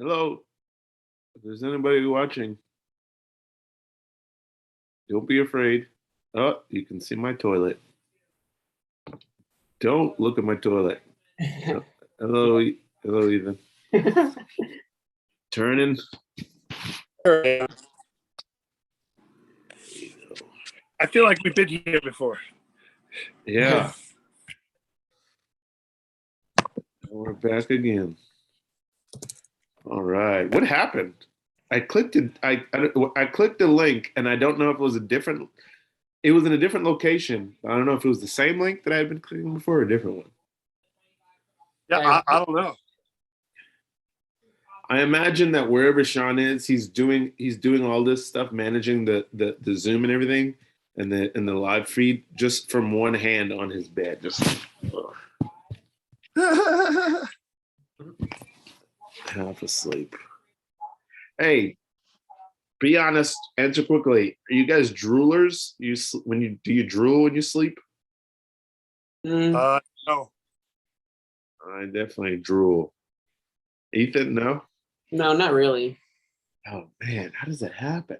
Hello. If there's anybody watching, don't be afraid. Oh, you can see my toilet. Don't look at my toilet. Hello, hello, Ethan. Turning. I feel like we've been here before. Yeah. We're back again. All right. What happened? I clicked it. I clicked the link, and I don't know if it was a different. It was in a different location. I don't know if it was the same link that I had been clicking before or a different one. Yeah, I don't know. I imagine that wherever Sean is, he's doing all this stuff, managing the Zoom and everything, and the live feed just from one hand on his bed, just half asleep. Hey, be honest. Answer quickly. Are you guys droolers? Do you drool when you sleep? No. I definitely drool. Ethan, no. No, not really. Oh man, how does that happen?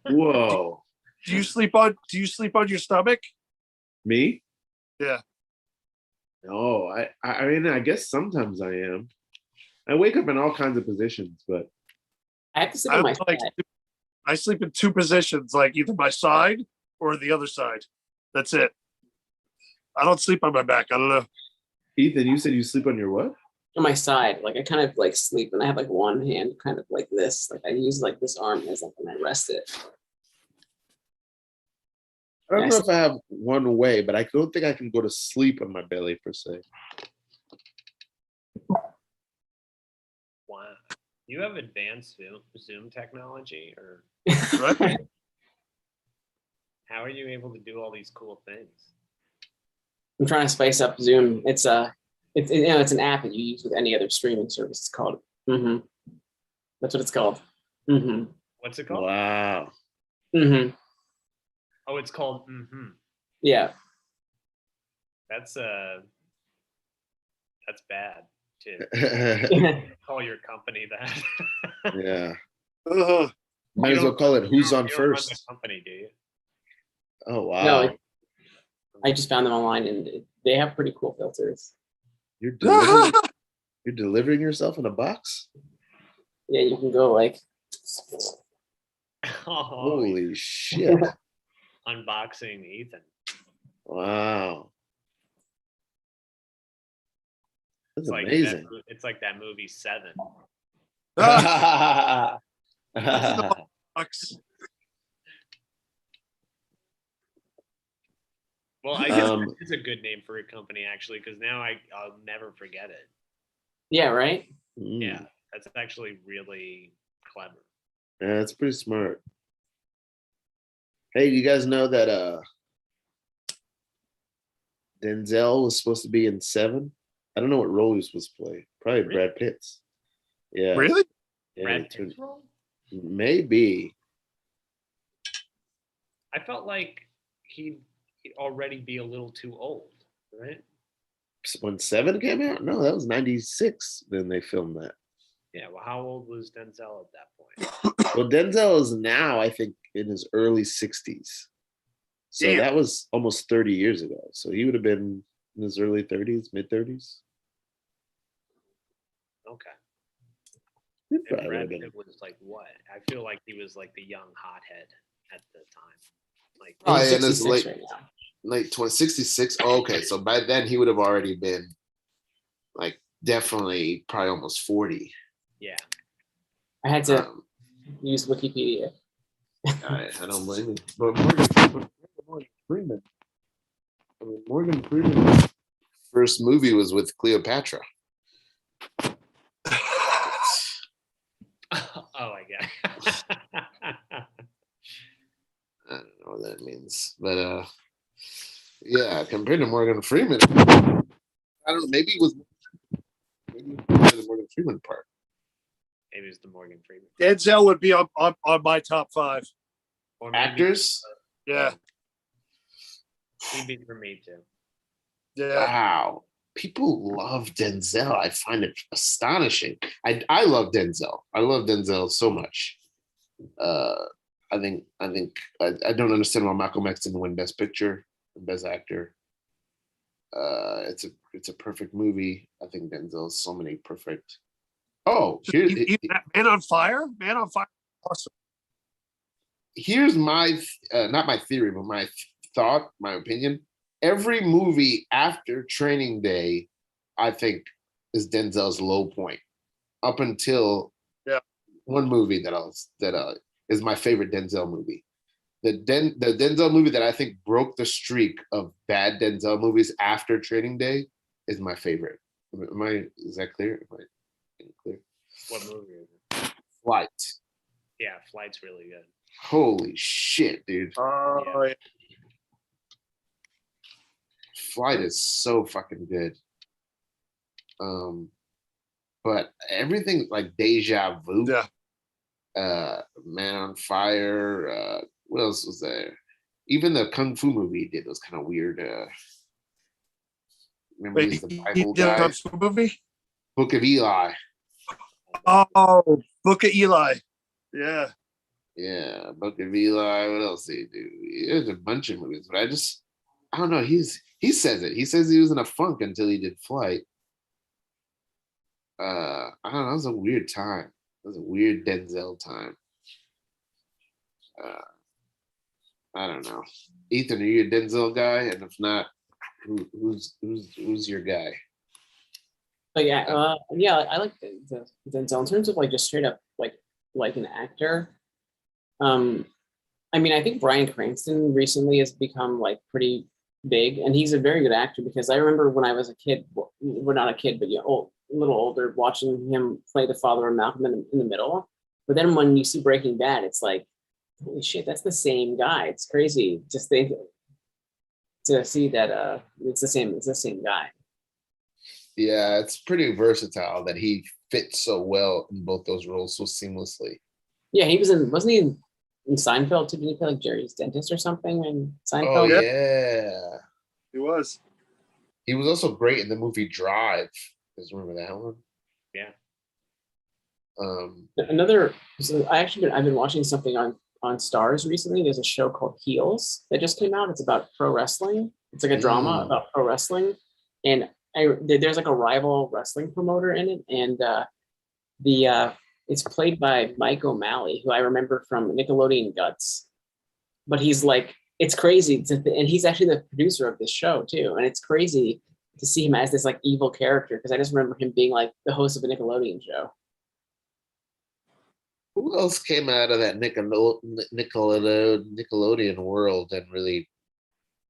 Whoa. Do you sleep on your stomach? Me? Yeah. No, I mean, I guess sometimes I am. I wake up in all kinds of positions, but I have to sleep on my side. I sleep in two positions, like either my side or the other side. That's it. I don't sleep on my back. I don't know. Ethan, you said you sleep on your what? On my side. Like I kind of like sleep and I have like one hand kind of like this. Like I use like this arm as like when I rest it. I don't know if I have one way, but I don't think I can go to sleep on my belly per se. Wow. You have advanced Zoom technology, or Right? how are you able to do all these cool things? I'm trying to spice up Zoom. It's it's an app that you use with any other streaming service. It's called. That's what it's called. What's it called? Wow. Oh, it's called Yeah. That's bad to call your company that. Yeah. Uh-huh. Might as well call it "Who's on You don't run the First." company, do you? Oh wow. No, I just found them online and they have pretty cool filters. You're delivering yourself in a box? Yeah, you can go like. Holy shit. Unboxing Ethan. Wow. That's amazing. It's like that movie Seven. Well, I guess it's a good name for a company actually, because now I'll never forget it. Yeah, right? Yeah, that's actually really clever. Yeah, that's pretty smart. Hey, you guys know that Denzel was supposed to be in Seven? I don't know what role he was supposed to play. Probably Really? Brad Pitt's. Yeah. Really? Yeah, Brad Pitt's role? Maybe. I felt like he'd already be a little too old, right? When Seven came out? No, that was 96. Then they filmed that. Yeah, well, how old was Denzel at that point? Well, Denzel is now, I think, in his early 60s. So Damn. that was almost 30 years ago. So he would have been in his early 30s, mid 30s. Okay. He And probably would Brad have been. Pitt was like what? I feel like he was like the young hothead at the time. Like Oh, He's yeah, in his 66 right now. late 66. Oh, okay, so by then he would have already been like definitely probably almost 40. yeah. I had to use Wikipedia. I don't blame you. But Morgan Freeman. I mean, Morgan Freeman's first movie was with Cleopatra. Oh, I guess. I don't know what that means, but yeah, compared to Morgan Freeman, I don't know. Maybe it was the Morgan Freeman part. Maybe it's the Morgan Freeman. Denzel would be on my top 5. Or maybe, Actors? Yeah. He'd be for me too. Yeah. Wow. people love Denzel. I find it astonishing. I love Denzel. I love Denzel so much. I think I don't understand why Malcolm X didn't win Best Picture and Best Actor. It's a perfect movie. I think Denzel's so many perfect. Oh, Even that Man on Fire. Man on Fire. Awesome. here's my not my theory, but my thought, my opinion. Every movie after Training Day, I think, is Denzel's low point. Up until one movie that is my favorite Denzel movie. The Denzel movie that I think broke the streak of bad Denzel movies after Training Day is my favorite. Is that clear? Am I clear? What movie is it? Flight. Yeah, Flight's really good. Holy shit, dude. Yeah. Flight is so fucking good. But everything like Deja Vu, Man on Fire, what else was there? Even the Kung Fu movie he did was kind of weird. Remember he's the Bible guy? Kung Fu movie? Book of Eli. Oh, Book of Eli. Yeah. Yeah, Book of Eli. What else did he do? There's a bunch of movies, but I don't know. He says it. He says he was in a funk until he did Flight. I don't know. It was a weird time. It was a weird Denzel time. I don't know. Ethan, are you a Denzel guy? And if not, who's your guy? But yeah, I like the Denzel in terms of like just straight up like an actor. I mean, I think Bryan Cranston recently has become like pretty big, and he's a very good actor because I remember when I was a kid, well, not a kid, but a little older, watching him play the father of Malcolm in the Middle. But then when you see Breaking Bad, it's like, holy shit, that's the same guy. It's crazy just think to see that it's the same guy. Yeah, it's pretty versatile that he fits so well in both those roles so seamlessly. Yeah, wasn't he in Seinfeld too? Did he play like Jerry's dentist or something in Seinfeld? Oh yeah. He was. He was also great in the movie Drive. You guys remember that one? Yeah. I've been watching something on Stars recently. There's a show called Heels that just came out. It's about pro wrestling. It's like a drama about pro wrestling, and there's like a rival wrestling promoter in it, and it's played by Mike O'Malley, who I remember from Nickelodeon Guts. But he's like, it's crazy, and he's actually the producer of this show too, and it's crazy to see him as this like evil character because I just remember him being like the host of a Nickelodeon show. Who else came out of that Nickelodeon world and really?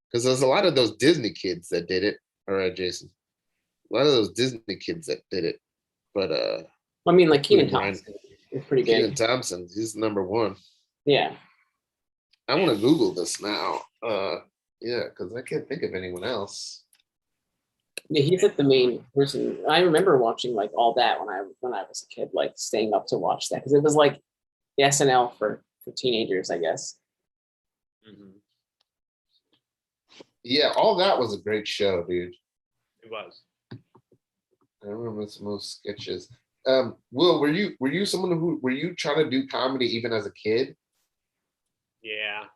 Because there's a lot of those Disney kids that did it. All right, Jason. A lot of those Disney kids that did it, but I mean, like Kenan Thompson is pretty big. Kenan Thompson, he's number one. Yeah. I want to Google this now. Yeah, because I can't think of anyone else. Yeah, he's like the main person. I remember watching like all that when I was a kid, like staying up to watch that because it was like the SNL for teenagers, I guess. Mm-hmm. Yeah, all that was a great show, dude. It was. I remember some of those sketches. Will, were you someone who were you trying to do comedy even as a kid? Yeah.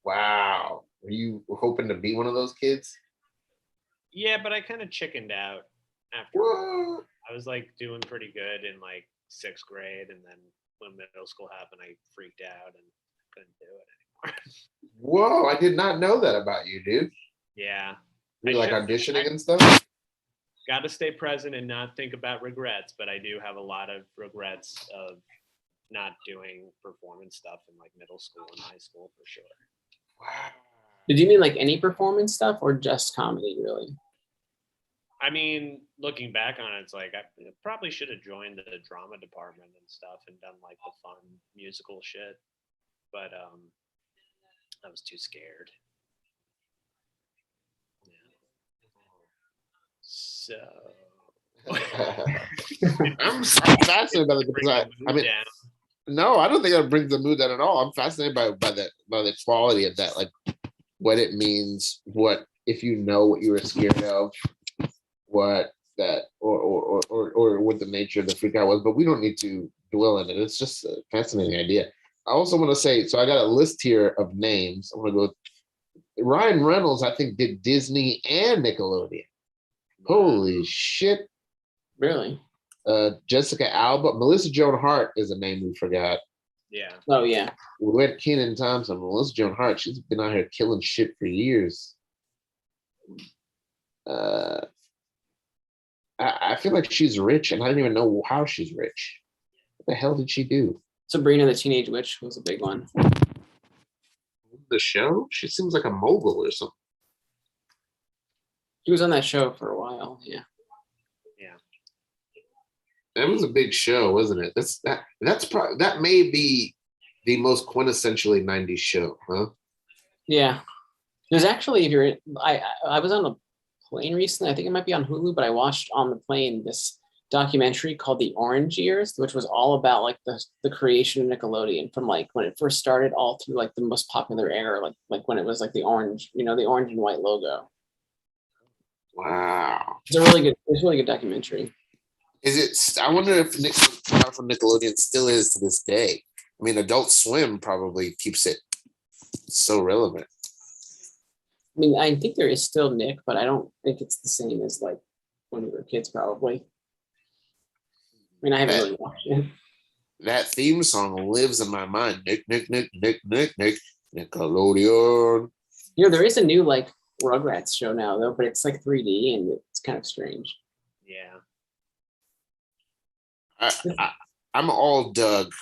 Wow. Were you hoping to be one of those kids? Yeah, but I kind of chickened out after. What? I was like doing pretty good in like 6th grade, and then when middle school happened, I freaked out and couldn't do it anymore. Whoa, I did not know that about you, dude. Yeah. You're like auditioning and stuff? Got to stay present and not think about regrets, but I do have a lot of regrets of not doing performance stuff in like middle school and high school for sure. Wow. Did you mean like any performance stuff or just comedy, really? I mean, looking back on it, it's like I probably should have joined the drama department and stuff and done like the fun musical shit, but I was too scared. So I'm fascinated by the no, I don't think that brings the mood down at all. I'm fascinated by the quality of that, like what it means, what if you know what you were scared of, what that or what the nature of the freak out was, but we don't need to dwell on it. It's just a fascinating idea. I also want to say, so I got a list here of names. I'm gonna go. Ryan Reynolds, I think, did Disney and Nickelodeon. Holy shit. Really? Jessica Alba, Melissa Joan Hart is a name we forgot. Yeah. Oh yeah. We had Kenan Thompson, Melissa Joan Hart. She's been out here killing shit for years. I feel like she's rich, and I didn't even know how she's rich. What the hell did she do? Sabrina the Teenage Witch was a big one. The show? She seems like a mogul or something. She was on that show for a while. Yeah. Yeah. That was a big show, wasn't it? That's probably that may be the most quintessentially 90s show, huh? Yeah. There's actually, if you're, I was on a plane recently. I think it might be on Hulu, but I watched on the plane this documentary called The Orange Years, which was all about like the creation of Nickelodeon from like when it first started all through like the most popular era, like when it was like the orange, the orange and white logo. Wow. It's a really good documentary. Is it? I wonder if from Nickelodeon still is to this day. I mean, Adult Swim probably keeps it so relevant. I mean, I think there is still Nick, but I don't think it's the same as like when we were kids, probably. I mean, I haven't really watched it. That theme song lives in my mind. Nick, Nickelodeon. There is a new like Rugrats show now though, but it's like 3D and it's kind of strange. Yeah. I'm all Doug.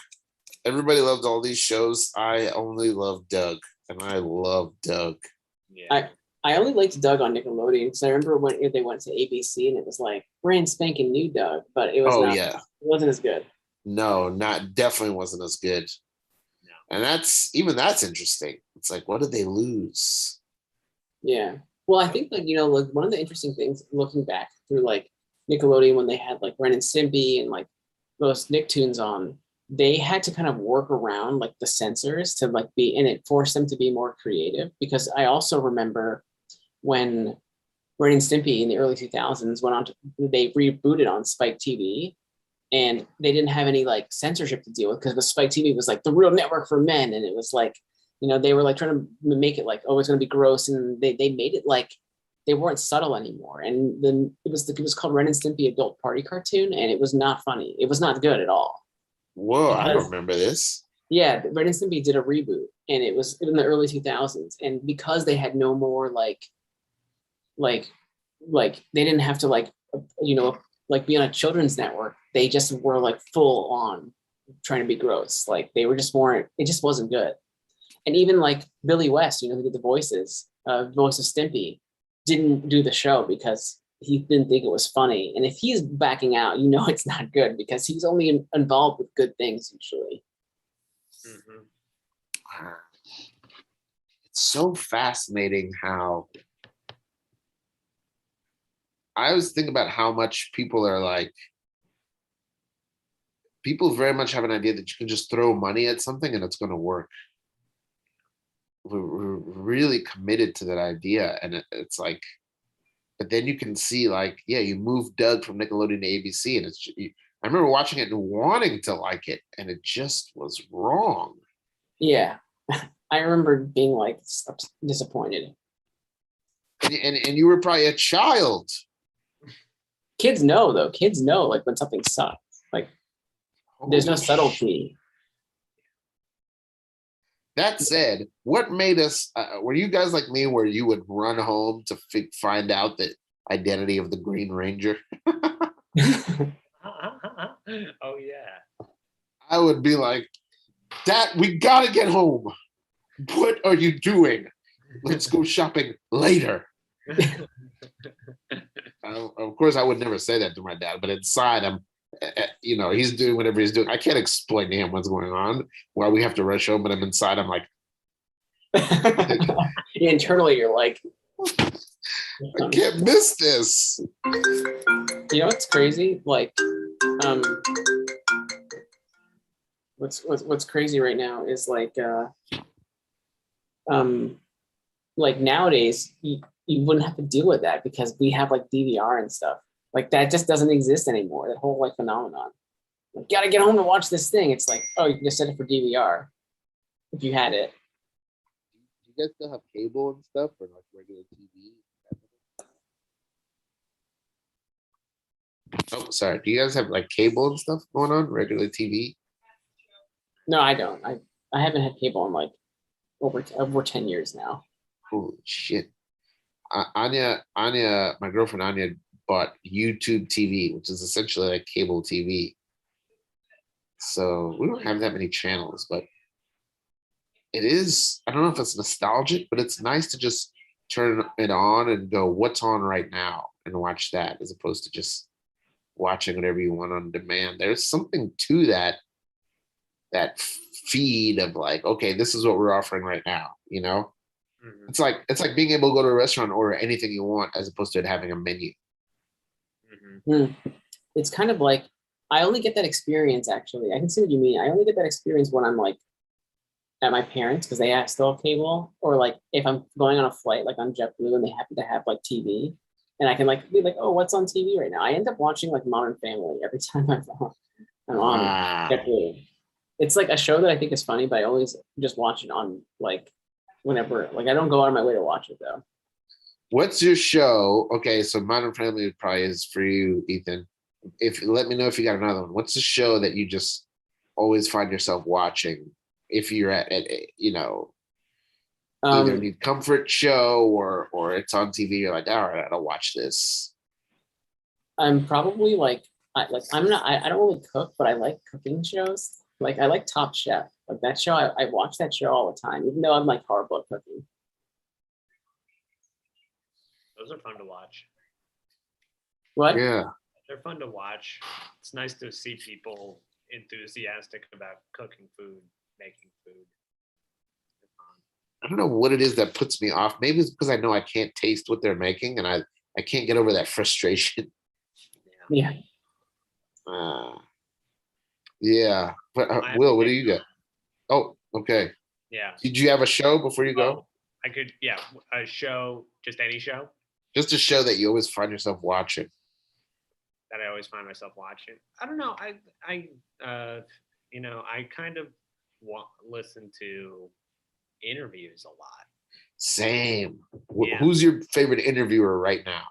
Everybody loved all these shows. I only love Doug, and I love Doug. Yeah. I only liked Doug on Nickelodeon because I remember when they went to ABC and it was like brand spanking new Doug, but it was it wasn't as good. No, definitely wasn't as good. No. And that's interesting. It's like, what did they lose? Yeah. Well, I think like like one of the interesting things looking back through like Nickelodeon when they had like Ren and Stimpy and like those Nicktoons on, they had to kind of work around like the censors to like be, and it forced them to be more creative. Because I also remember when Ren and Stimpy in the early 2000s they rebooted on Spike TV, and they didn't have any like censorship to deal with because the Spike TV was like the real network for men, and it was like they were like trying to make it like, oh, it's going to be gross, and they made it like they weren't subtle anymore. And then it was called Ren and Stimpy Adult Party Cartoon, and it was not funny. It was not good at all. Whoa, I don't remember this. Yeah, Ren and Stimpy did a reboot, and it was in the early 2000s. And because they had no more like they didn't have to like be on a children's network. They just were like full on trying to be gross. Like they were just weren't. It just wasn't good. And even like Billy West, who did the voice of Stimpy, didn't do the show because he didn't think it was funny. And if he's backing out, it's not good because he's only involved with good things usually. Mm-hmm. It's so fascinating how I always think about how much people very much have an idea that you can just throw money at something and it's going to work. We're really committed to that idea, and it's like, but then you can see like, yeah, you move Doug from Nickelodeon to ABC, and I remember watching it and wanting to like it, and it just was wrong. Yeah, I remember being like disappointed. And you were probably a child. Kids know though. Kids know like when something sucks. Like there's no subtlety. That said, what made us? Were you guys like me, where you would run home to find out the identity of the Green Ranger? Oh yeah. I would be like, "Dad, we gotta get home. What are you doing? Let's go shopping later." Of course, I would never say that to my dad, but inside, he's doing whatever he's doing. I can't explain to him what's going on, why we have to rush home, but I'm inside, I'm like, internally, you're like, I can't miss this. What's crazy? Like, what's crazy right now is like nowadays, you wouldn't have to deal with that because we have like DVR and stuff. Like that just doesn't exist anymore. That whole like phenomenon. Like, gotta get home to watch this thing. It's like, oh, you can just set it for DVR if you had it. Do you guys still have cable and stuff or like regular TV? Oh, sorry. Do you guys have like cable and stuff going on? Regular TV? No, I don't. I haven't had cable in like over 10 years now. Holy shit. Anya, my girlfriend Anya bought YouTube TV, which is essentially like cable TV. So we don't have that many channels, but it is, I don't know if it's nostalgic, but it's nice to just turn it on and go, what's on right now? And watch that as opposed to just watching whatever you want on demand. There's something to that feed of like, okay, this is what we're offering right now, you know? Mhm. It's like being able to go to a restaurant and order anything you want as opposed to it having a menu. Mhm. It's kind of like, I only get that experience actually. I can see what you mean. I only get that experience when I'm like at my parents because they have still have cable, or like if I'm going on a flight like on JetBlue and they happen to have like TV, and I can like be like, oh, what's on TV right now? I end up watching like Modern Family every time I'm on Wow. JetBlue. It's like a show that I think is funny, but I always just watch it on like whenever. Like I don't go out of my way to watch it though. What's your show? Okay, so Modern Family probably is for you, Ethan. If let me know if you got another one. What's the show that you just always find yourself watching if you're at you know, either need comfort show or it's on TV, you're like, all right, I'll watch this. I'm probably like I'm not I don't really cook, but I like cooking shows. Like I like Top Chef. Like that show, I watch that show all the time, even though I'm like horrible at cooking. Those are fun to watch. What? Yeah. They're fun to watch. It's nice to see people enthusiastic about cooking food, making food. I don't know what it is that puts me off. Maybe it's because I know I can't taste what they're making and I can't get over that frustration. Yeah. Yeah. But Will, what do you got? Oh, okay. Yeah. Did you have a show before you go? I could, yeah, a show, just any show Just a show that you always find yourself watching. that I always find myself watching. I don't know. You know, I kind of listen to interviews a lot. Same. Yeah. Who's your favorite interviewer right now?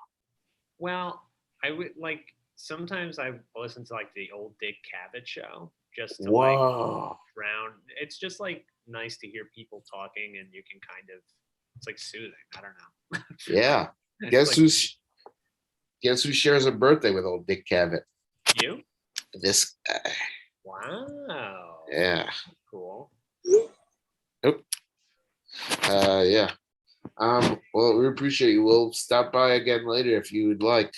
Well, I would like sometimes I listen to like the old Dick Cavett show just to like Whoa. drown. It's just like nice to hear people talking and you can kind of, it's like soothing. I don't know. Yeah. Guess who shares a birthday with old Dick Cavett? You? This guy. Wow. Yeah. Cool. Nope. Yeah. Well, we appreciate you. We'll stop by again later if you would like.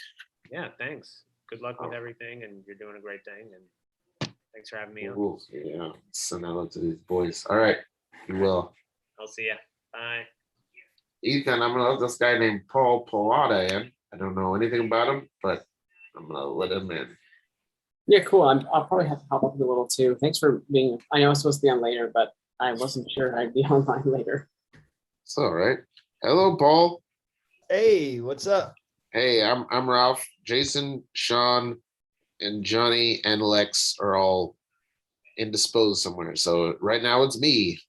Yeah, thanks. Good luck with everything, and you're doing a great thing. And thanks for having me on. Ooh, yeah. Send that out to these boys. All right. You will. I'll see ya. Bye. Ethan, I'm gonna let this guy named Paul Pilata in. I don't know anything about him, but I'm gonna let him in. Yeah, cool. I'll probably have to pop up a little too. Thanks for being. I know I was supposed to be on later, but I wasn't sure I'd be online later. It's all right. Hello, Paul. Hey, what's up? Hey, I'm Ralph. Jason, Sean, and Johnny and Lex are all indisposed somewhere. So right now it's me.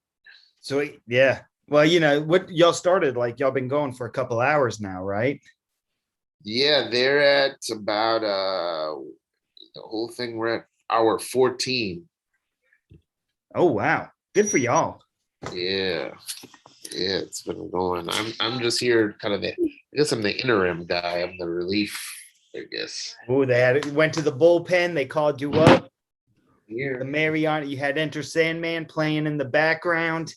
So yeah. Well, you know what y'all started, like y'all been going for a couple hours now, right? Yeah, they're at about the whole thing. We're at hour 14. Oh wow. Good for y'all. Yeah. Yeah, it's been going. I'm just here kind of I guess I'm the interim guy. I'm the relief, I guess. Oh, went to the bullpen, they called you up. Yeah. The Marriott, you had Enter Sandman playing in the background.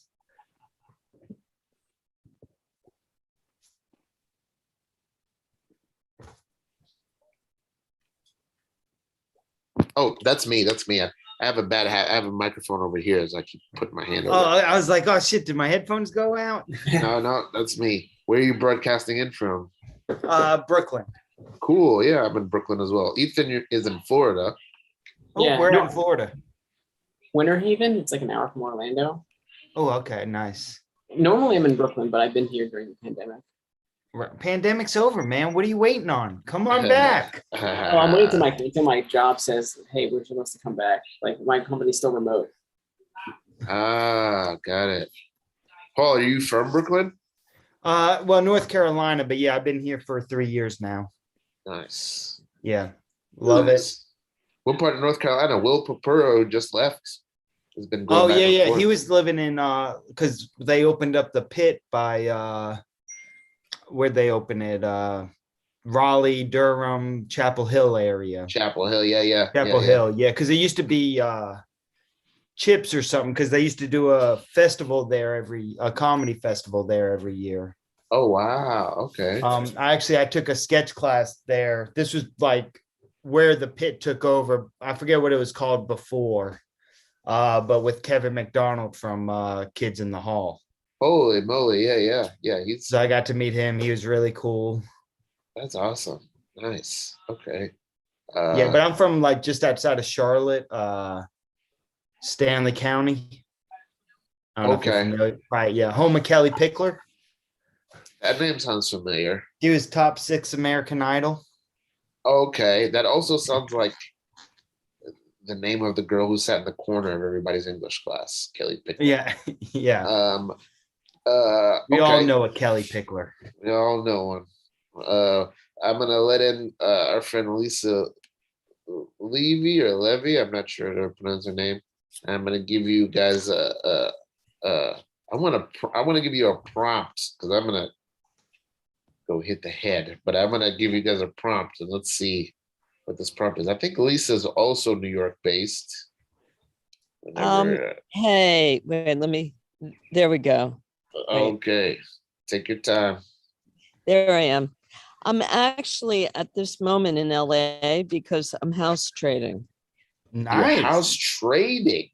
Oh, that's me. That's me. I have a bad hat. I have a microphone over here as I keep putting my hand over. Oh, I was like, oh shit, did my headphones go out? No, that's me. Where are you broadcasting in from? Brooklyn. Cool. Yeah, I'm in Brooklyn as well. Ethan is in Florida. Oh, Yeah, we're no. in Florida. Winter Haven. It's like an hour from Orlando. Oh, okay, nice. Normally I'm in Brooklyn, but I've been here during the pandemic. Pandemic's over, man. What are you waiting on? Come on back. Oh, I'm waiting until my job says, hey, we're supposed to come back. Like my company's still remote. Got it. Paul, are you from Brooklyn? Well, North Carolina, but yeah, I've been here for 3 years now. Nice. Yeah, love it. What part of North Carolina? Will Papuro just left. Has been going Oh back yeah, and yeah. forth. He was living in because they opened up the pit by where'd they open it? Raleigh, Durham, Chapel Hill area. Chapel Hill. Yeah. Chapel Hill, yeah, because it used to be Chips or something, because they used to do a comedy festival there every year. Oh wow. Okay. I took a sketch class there. This was like where the pit took over. I forget what it was called before. But with Kevin McDonald from Kids in the Hall. Holy moly. Yeah. So I got to meet him. He was really cool. That's awesome. Nice. Okay. Yeah, but I'm from like just outside of Charlotte, Stanley County. I don't know if you're familiar. Right, yeah. Home of Kelly Pickler. That name sounds familiar. He was top 6 American Idol. Okay. That also sounds like the name of the girl who sat in the corner of everybody's English class, Kelly Pickler. Yeah, yeah. We all know a Kelly Pickler. We all know one. I'm gonna let in our friend Lisa Levy or Levy. I'm not sure how to pronounce her name. I'm gonna give you guys I want to give you a prompt because I'm gonna go hit the head, but I'm gonna give you guys a prompt and let's see what this prompt is. I think Lisa's also New York based. Hey, wait, there we go. Okay, take your time. There I am. I'm actually at this moment in LA because I'm house trading. Nice. Your house trading.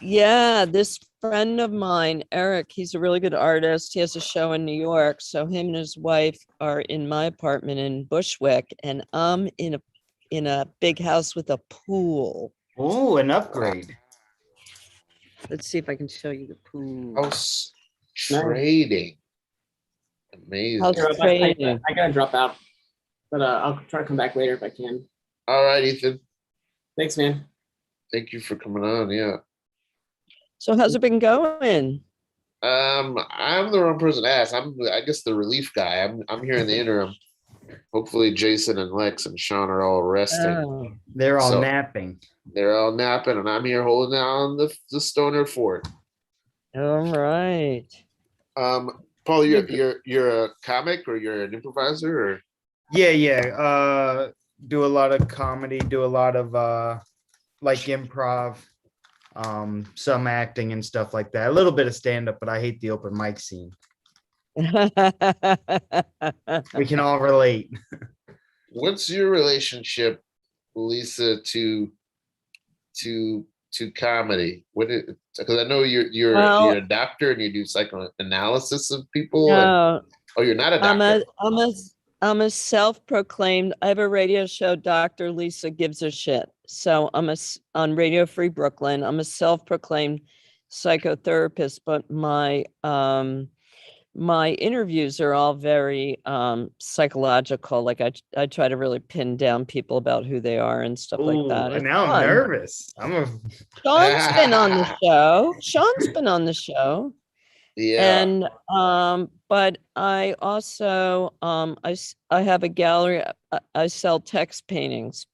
Yeah, this friend of mine, Eric, he's a really good artist. He has a show in New York. So him and his wife are in my apartment in Bushwick, and I'm in a big house with a pool. Oh, an upgrade. Let's see if I can show you the pool. House trading. Amazing. House trading. I gotta drop out, but I'll try to come back later if I can. All right, Ethan. Thanks, man. Thank you for coming on. Yeah. So how's it been going? I'm the wrong person to ask. I guess the relief guy. I'm here in the interim. Hopefully Jason and Lex and Sean are all resting. Oh, They're all napping. They're all napping, and I'm here holding down the Stoner Fort. all right. Paul, you're a comic or you're an improviser or? Yeah. Do a lot of comedy, do a lot of like improv, some acting and stuff like that. A little bit of stand-up, but I hate the open mic scene. We can all relate. What's your relationship, Lisa, to comedy? Because I know you're a doctor and you do psychoanalysis of people. No, You're not a doctor. I'm a self-proclaimed. I have a radio show, Dr. Lisa Gives a Shit. So I'm on Radio Free Brooklyn. I'm a self-proclaimed psychotherapist, but my interviews are all very psychological. Like I try to really pin down people about who they are and stuff like that. And now I'm nervous. Sean's been on the show. Sean's been on the show. Yeah. And but I also I have a gallery. I sell text paintings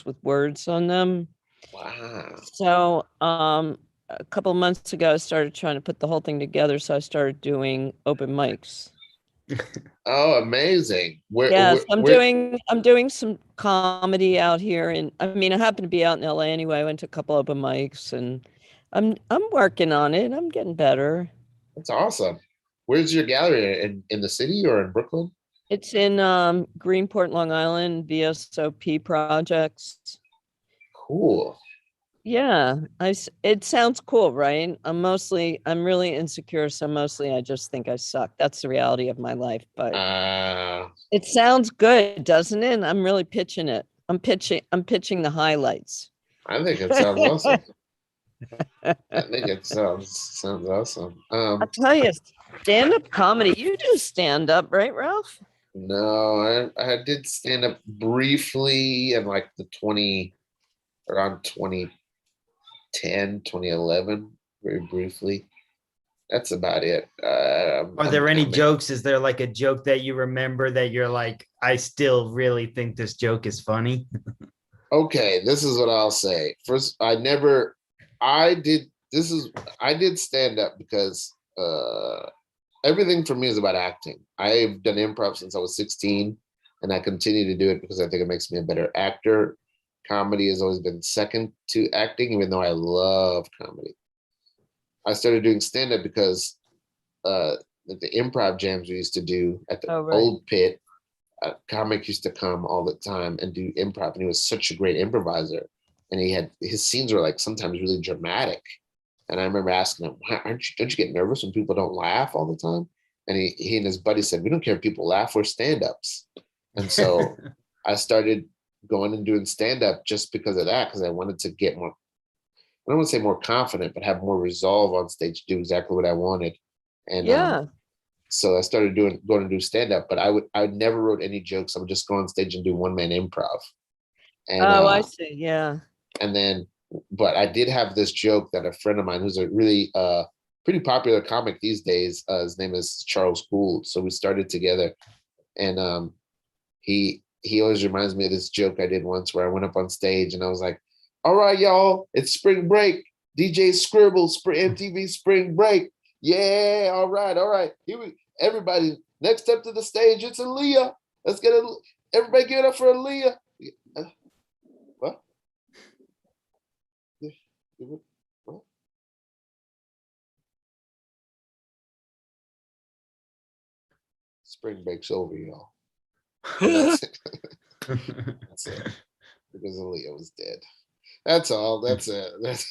with words on them. Wow. So a couple of months ago, I started trying to put the whole thing together. So I started doing open mics. Oh, amazing! I'm doing some comedy out here, and I mean, I happen to be out in LA anyway. I went to a couple open mics, and I'm working on it. I'm getting better. That's awesome. Where's your gallery? In the city or in Brooklyn? It's in Greenport, Long Island, VSOP Projects. Cool. Yeah, it sounds cool, right? I'm really insecure, so mostly I just think I suck. That's the reality of my life, but it sounds good, doesn't it? I'm really pitching it. I'm pitching the highlights. I think it sounds awesome. I think it sounds awesome. I'll tell you, stand-up comedy. You do stand-up, right, Ralph? No, I did stand up briefly in like around 2010, 2011, very briefly. That's about it. Are there any jokes? Is there like a joke that you remember that you're like, I still really think this joke is funny? Okay, this is what I'll say. First, I did stand up because everything for me is about acting. I've done improv since I was 16, and I continue to do it because I think it makes me a better actor. Comedy has always been second to acting, even though I love comedy. I started doing stand up because the improv jams we used to do at the Oh, right. old pit, a comic used to come all the time and do improv, and he was such a great improviser. And his scenes were like sometimes really dramatic. And I remember asking him, don't you get nervous when people don't laugh all the time? And he and his buddy said, we don't care if people laugh, we're stand-ups. And so I started going and doing stand-up just because of that, because I wanted to get more, I don't want to say more confident, but have more resolve on stage to do exactly what I wanted. And Yeah. so I started going to do stand-up, but I never wrote any jokes. I would just go on stage and do one-man improv. And Oh, I see. Yeah. and then, but I did have this joke that a friend of mine who's a really pretty popular comic these days, his name is Charles Gould. So we started together, and he always reminds me of this joke I did once where I went up on stage and I was like, all right, y'all, it's spring break. DJ Scribble, MTV Spring Break. Yeah, all right. Everybody, next up to the stage, it's Aaliyah. Everybody give it up for Aaliyah. What? What? Spring break's over, y'all. That's it. That's it. Because Aaliyah was dead. That's all. That's it. That's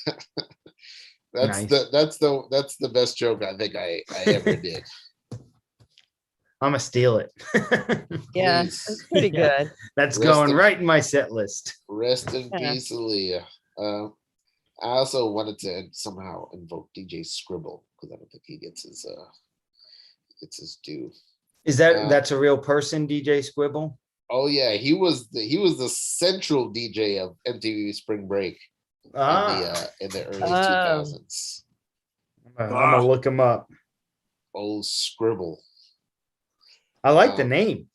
the best joke I think I ever did. I'm gonna steal it. Yeah. Please. That's pretty Yeah. good. That's Rest going in- right in my set list. Rest in Yeah. peace, Aaliyah. I also wanted to somehow invoke DJ Scribble because I don't think he gets his due. Is that's a real person, DJ Squibble? Oh yeah, he was the central DJ of MTV Spring Break in the early 2000s. I'm gonna look him up. Old Scribble. I like the name.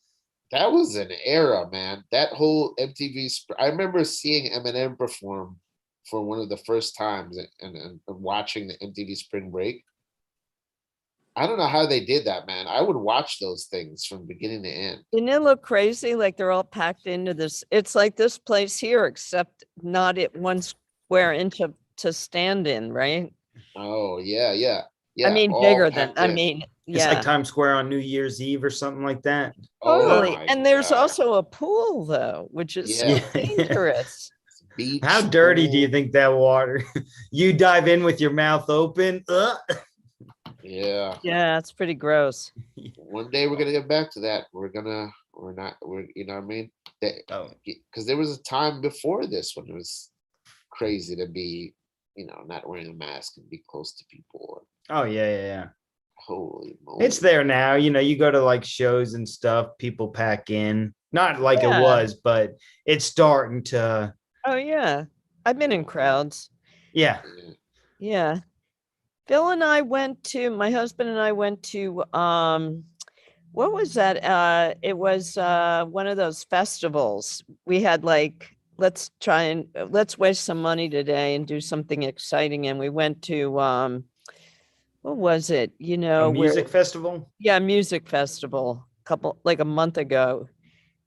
That was an era, man. That whole MTV. I remember seeing Eminem perform for one of the first times and watching the MTV Spring Break. I don't know how they did that, man. I would watch those things from beginning to end. Didn't it look crazy? Like they're all packed into this. It's like this place here, except not at 1 square inch to stand in, right? Oh yeah. I mean, all bigger than, packed I in. mean, It's yeah, like Times Square on New Year's Eve or something like that. totally. my And there's God. also a pool though, which is so Yeah. dangerous. Beach How dirty do pool. you think that water? You dive in with your mouth open. Yeah. Yeah, it's pretty gross. One day we're gonna get back to that. We're you know what I mean? Because there was a time before this when it was crazy to be, not wearing a mask and be close to people. Oh yeah. Holy moly. It's there now. You go to like shows and stuff, people pack in. Not like Yeah. it was, but it's starting to. Oh yeah. I've been in crowds. Yeah. Yeah. Phil and I my husband and I went to, what was that? It was one of those festivals. We had like, let's waste some money today and do something exciting. And we went to, what was it? A music festival. Yeah, music festival, a month ago.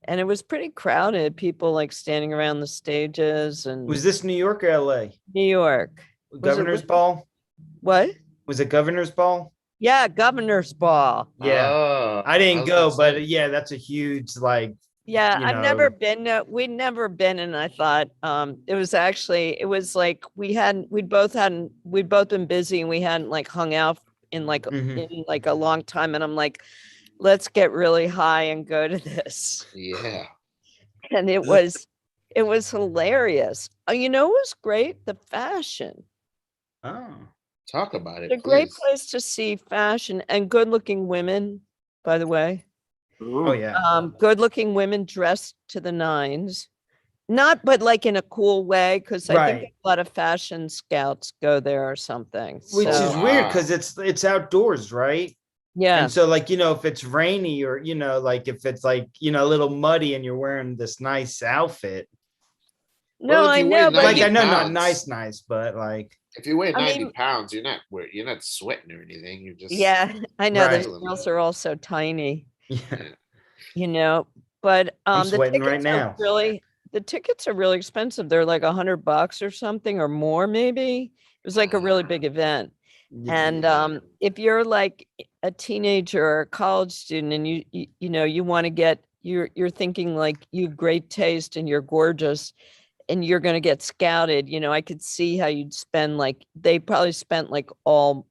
And it was pretty crowded, people like standing around the stages. And Was this New York or LA? New York. Governor's Ball? What? Was it Governor's Ball? Yeah, Governor's Ball. Yeah. Oh, I didn't was go, gonna but say. yeah, that's a huge Yeah, you I've never know. been. We'd never been, and I thought it was like we'd both been busy, and we hadn't like hung out in Mhm. a long time. And I'm like, let's get really high and go to this. Yeah. And it was hilarious. It was great. The fashion. Oh. Talk about it. It's a great Please. place to see fashion and good looking women, by the way. Oh yeah. Good looking women dressed to the nines. Not, but like in a cool way, because I think Right. a lot of fashion scouts go there or something. Which So, is weird because it's outdoors, right? yeah. And so like, if it's rainy or, like if it's like, a little muddy and you're wearing this nice outfit. No, Well, if I you weigh know, but 90 Like I know not pounds, nice, but like if you weigh I 90 mean- pounds, you're not sweating or anything. You're just yeah, I know Right. the girls are all so tiny, yeah. but I'm the sweating right tickets are now. the tickets are really expensive. They're like $100 or something or more, maybe. It was like a really big event. And if you're like a teenager or a college student and you want to get you're thinking like you have great taste and you're gorgeous and you're going to get scouted, I could see how you'd spend they probably spent all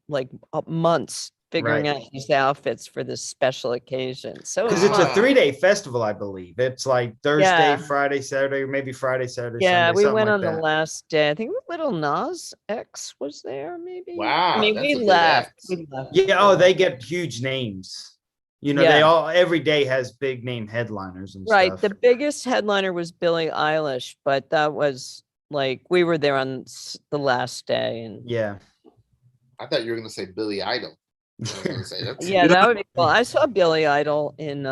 months figuring Right. out these outfits for this special occasion. So Because it's a Ah. 3-day festival, I believe. It's like Thursday, Yeah. Friday, Saturday, or maybe Friday, Saturday, yeah, Sunday, we something went like on the that. last day. I think Little Nas X was there, maybe. Wow, I mean, that's we a big left. act. We left. Yeah, oh, they get huge names. They Yeah. all every day has big name headliners and Right. stuff. The biggest headliner was Billie Eilish, but that was we were there on the last day, and Yeah. I thought you were going to say Billy Idol. I was going to say that's yeah, that would be cool. I saw Billy Idol in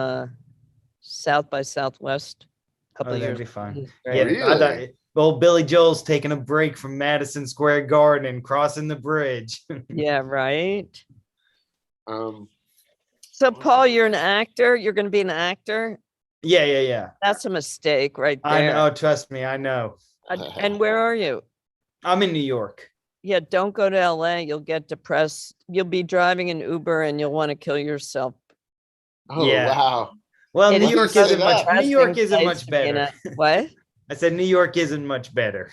South by Southwest a couple Oh, of that'd years be fun. ago. Yeah, Great. I thought Really? well, Billy Joel's taking a break from Madison Square Garden and crossing the bridge. Yeah, right. um So, Paul, you're an actor. You're going to be an actor. Yeah. That's a mistake right I there. know, trust me, I know. And where are you? I'm in New York. Yeah, don't go to LA. You'll get depressed. You'll be driving an Uber and you'll want to kill yourself. oh Yeah. wow. Well, It New is York say isn't much. that. New York depressing isn't place much to be in better. What? I said New York isn't much better.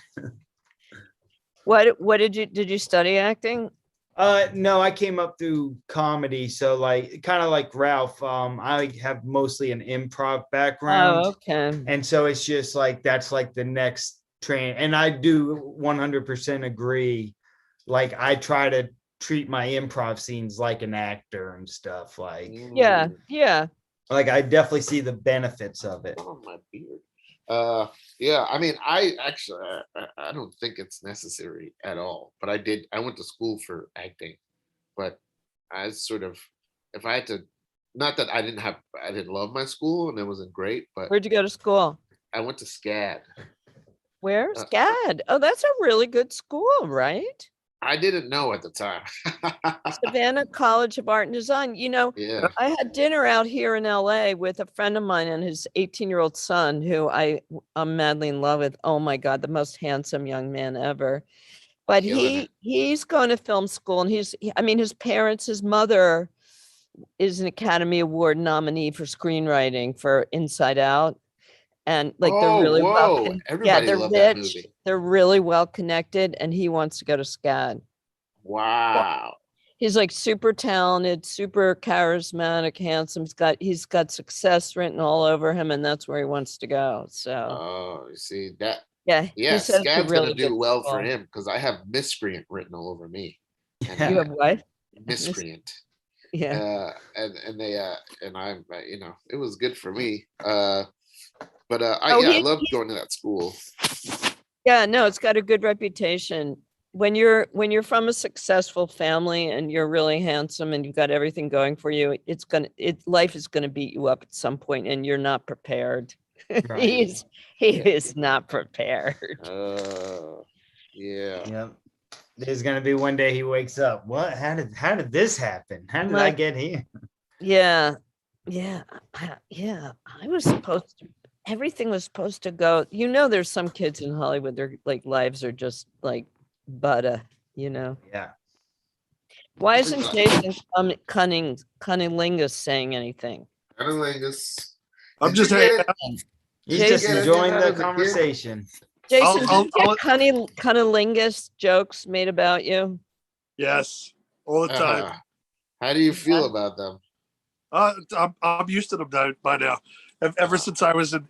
What did you study acting? No, I came up through comedy, so like kind of like Ralph. I have mostly an improv background, Oh, okay. and so it's just like that's like the next train. And I do 100% agree. Like I try to treat my improv scenes like an actor and stuff. Yeah, Mm, yeah. Like I definitely see the benefits of it. oh, my beard. Yeah, I mean, I actually I don't think it's necessary at all, but I went to school for acting, but I sort of, if I had to, not that I didn't love my school and it wasn't great, but Where'd you go to school? I went to SCAD. Where? Uh, SCAD. Oh, that's a really good school, right? I didn't know at the time. Savannah College of Art and Design. Yeah. I had dinner out here in LA with a friend of mine and his 18-year-old son, who I'm madly in love with. Oh my God, the most handsome young man ever. But Killing it. he's going to film school, and his parents, his mother is an Academy Award nominee for screenwriting for Inside Out. And they're Oh, really whoa. yeah, Everybody they're loved that rich, movie. they're really well connected, and he wants to go to SCAD. Wow. He's like super talented, super charismatic, handsome. He's got success written all over him, and that's where he wants to go. So Oh, you see that? yeah, Yeah, he says it's a SCAD's really gonna do good well for school. him because I have miscreant written all over me. And, You have what? miscreant. Yeah. And they and I'm it was good for me. But Oh, I loved going to that school. Yeah, no, it's got a good reputation. When you're from a successful family and you're really handsome and you've got everything going for you, life is gonna beat you up at some point, and you're not prepared. Right. He is not prepared. Yeah. Yep. There's gonna be one day he wakes up. What? How did this happen? How did I Like- get here? Yeah. I was supposed to. Everything was supposed to go. There's some kids in Hollywood. Their lives are just like butter. Yeah. Why isn't Jason Cunnilingus saying anything? Cunnilingus. I'm Did just you hanging get it? out. He's Jason- just enjoying Yeah, the as a kid. conversation. Jason, I'll- do you get cunnilingus jokes made about you? Yes, all the time. How do you feel about them? I'm used to them by now. Ever since I was in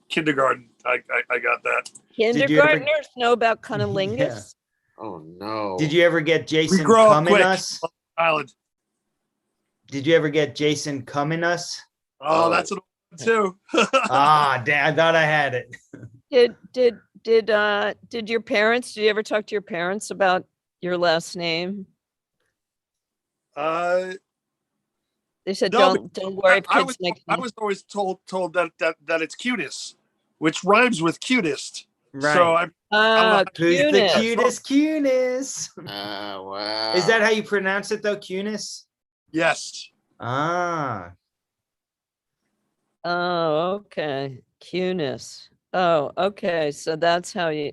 kindergarten, I got that. you ever- Kindergartners know about cunnilingus. Yeah. Oh no. Did you ever get Jason grow up coming quick. us? Island. Did you ever get Jason Coming Us? Oh, that's an old one too. Ah, damn, I thought I had it. Did your parents, did you ever talk to your parents about your last name? They said, No, don't worry if I kids make. I was always told that it's cutest, which rhymes with cutest. Right. So I'm not- Who's the Cunis. cutest Cunis? Wow. Is that how you pronounce it though, Cunis? yes. Ah, Oh, okay. Cunis. Oh, okay. So that's how you.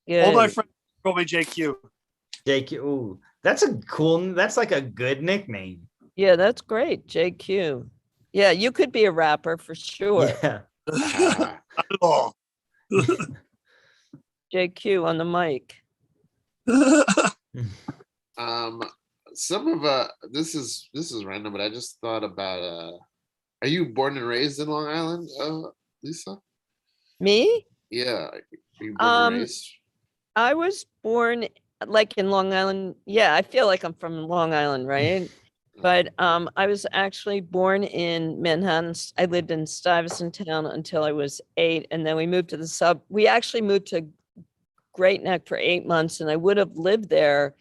All my Good. friends call me JQ. JQ. Ooh, that's a cool. That's like a good nickname. Yeah, that's great. JQ. Yeah, you could be a rapper for sure. Yeah. Not at all. JQ on the mic. Some of this is random, but I just thought about are you born and raised in Long Island, Lisa? Me? Yeah. Are you born and raised? I was born like in Long Island. Yeah, I feel like I'm from Long Island, right? But I was actually born in Manhattan. I lived in Stuyvesant Town until I was 8, and then we moved to the sub. We actually moved to Great Neck for 8 months, and I would have lived there,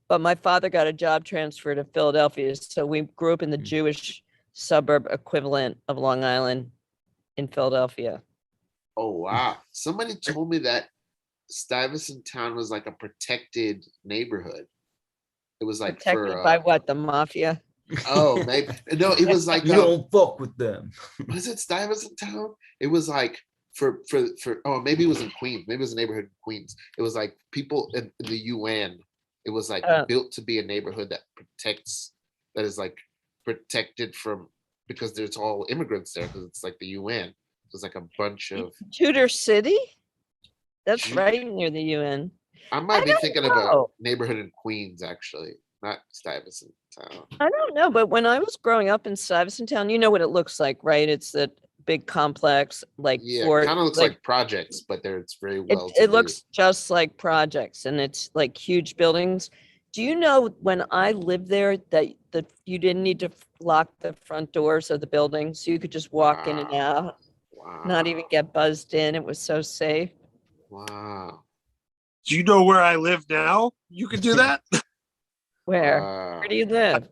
but my father got a job transfer to Philadelphia, so we grew up in the Jewish suburb equivalent of Long Island in Philadelphia. Oh wow. Somebody told me that Stuyvesant Town was like a protected neighborhood. It was like Protected for by what? The mafia? oh maybe no, it was like You don't fuck with them. was it Stuyvesant Town? It was like for oh maybe it was in Queens, maybe it was a neighborhood in Queens. It was like people in the UN. It was like built to be a neighborhood that protects, that is like protected from, because there's all immigrants there because it's like the UN. There's like a bunch of Tudor City? That's Ju- right near the UN. I might be don't thinking of a know. neighborhood in Queens actually, not Stuyvesant Town. I don't know, but when I was growing up in Stuyvesant Town, you know what it looks like, right? It's that big complex, like Yeah, for kind of looks like projects, but it's very well to it do. looks just like projects, and it's like huge buildings. Do you know when I lived there that you didn't need to lock the front doors of the building, so you could just walk in and Wow. out, not even get buzzed in. It was so safe. Wow. Do you know where I live now? You can do that. Where? Wow. Where do you live?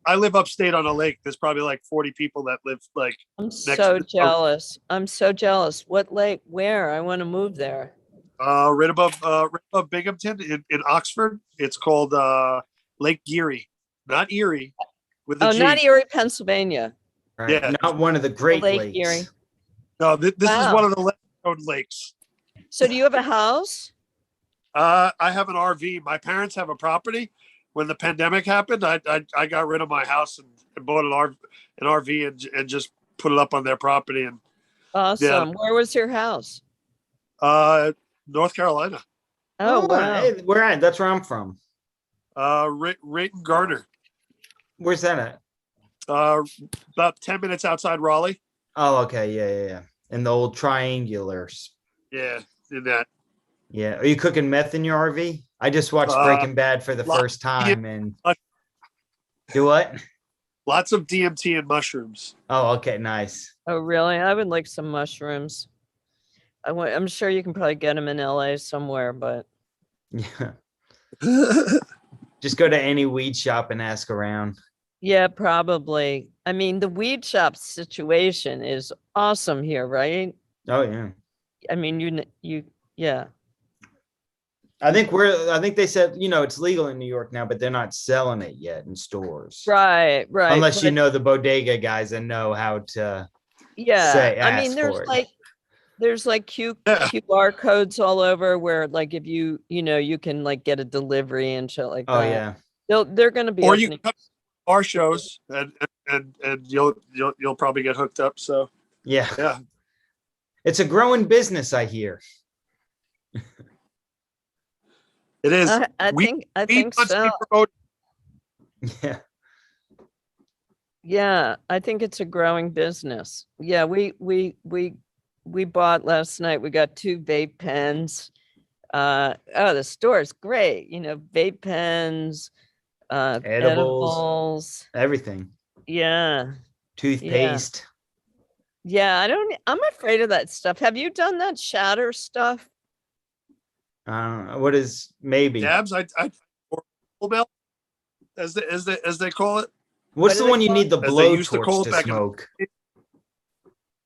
I live upstate on a lake. There's probably like 40 people that live like I'm next so to- jealous. I'm so jealous. What lake? Where? I want to move there. right above Binghamton in Oxford. It's called Lake Geary, not Erie, with a Oh, G. not Erie, Pennsylvania. Right. Yeah. Not one of the Great Lake Lakes. Erie. No, this is Wow. one of the lake-owned lakes. So do you have a house? I have an RV. My parents have a property. When the pandemic happened, I got rid of my house and bought an RV and just put it up on their property. And Awesome. Where was your house? North Carolina, Oh, wow. Hey, where at? That's where I'm from. Rayton Gardner, Where's that at? about 10 minutes outside Raleigh. Oh, okay. Yeah. In the old triangulars. Yeah, in that. Yeah. Are you cooking meth in your RV? I just watched Breaking Bad for the first time and do what? Lots of DMT and mushrooms. Oh, okay. Nice. Oh, really? I would like some mushrooms. I'm sure you can probably get them in LA somewhere, but Yeah. Just go to any weed shop and ask around. yeah, probably. I mean, the weed shop situation is awesome here, right? Oh, yeah. I mean, yeah. I think they said, it's legal in New York now, but they're not selling it yet in stores. Right. Unless you but- know the bodega guys that know how to Yeah. say, I mean, ask there's for it. like QR codes all over where like if you can like get a delivery and shit like that. Oh, yeah. They're going to be Or you opening. can come to our shows and you'll probably get hooked up. So Yeah. It's a growing business, I hear. it is. I think Weed must be so. promoted. Yeah. Yeah, I think it's a growing business. Yeah, we bought last night. We got 2 vape pens. The store is great. Vape pens, Edibles. Everything. Yeah. Toothpaste. Yeah, I'm afraid of that stuff. Have you done that shatter stuff? What is maybe? Dabs, or full belt, as they call it. What's What the one you call need the As they used to blowtorch call it to back in the- smoke?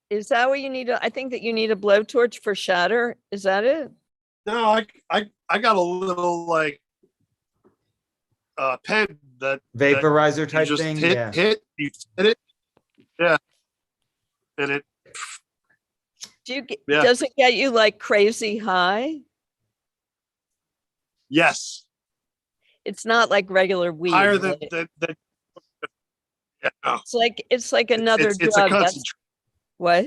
Is that what you need? I think that you need a blowtorch for shatter. Is that it? No, I got a little like pen that Vaporizer you type just thing. hit Yeah. you hit it, yeah, and it Yeah. Does it get you like crazy high? yes, It's not like regular weed. higher than right? yeah, no. It's like another It's a drug. concentrate. What?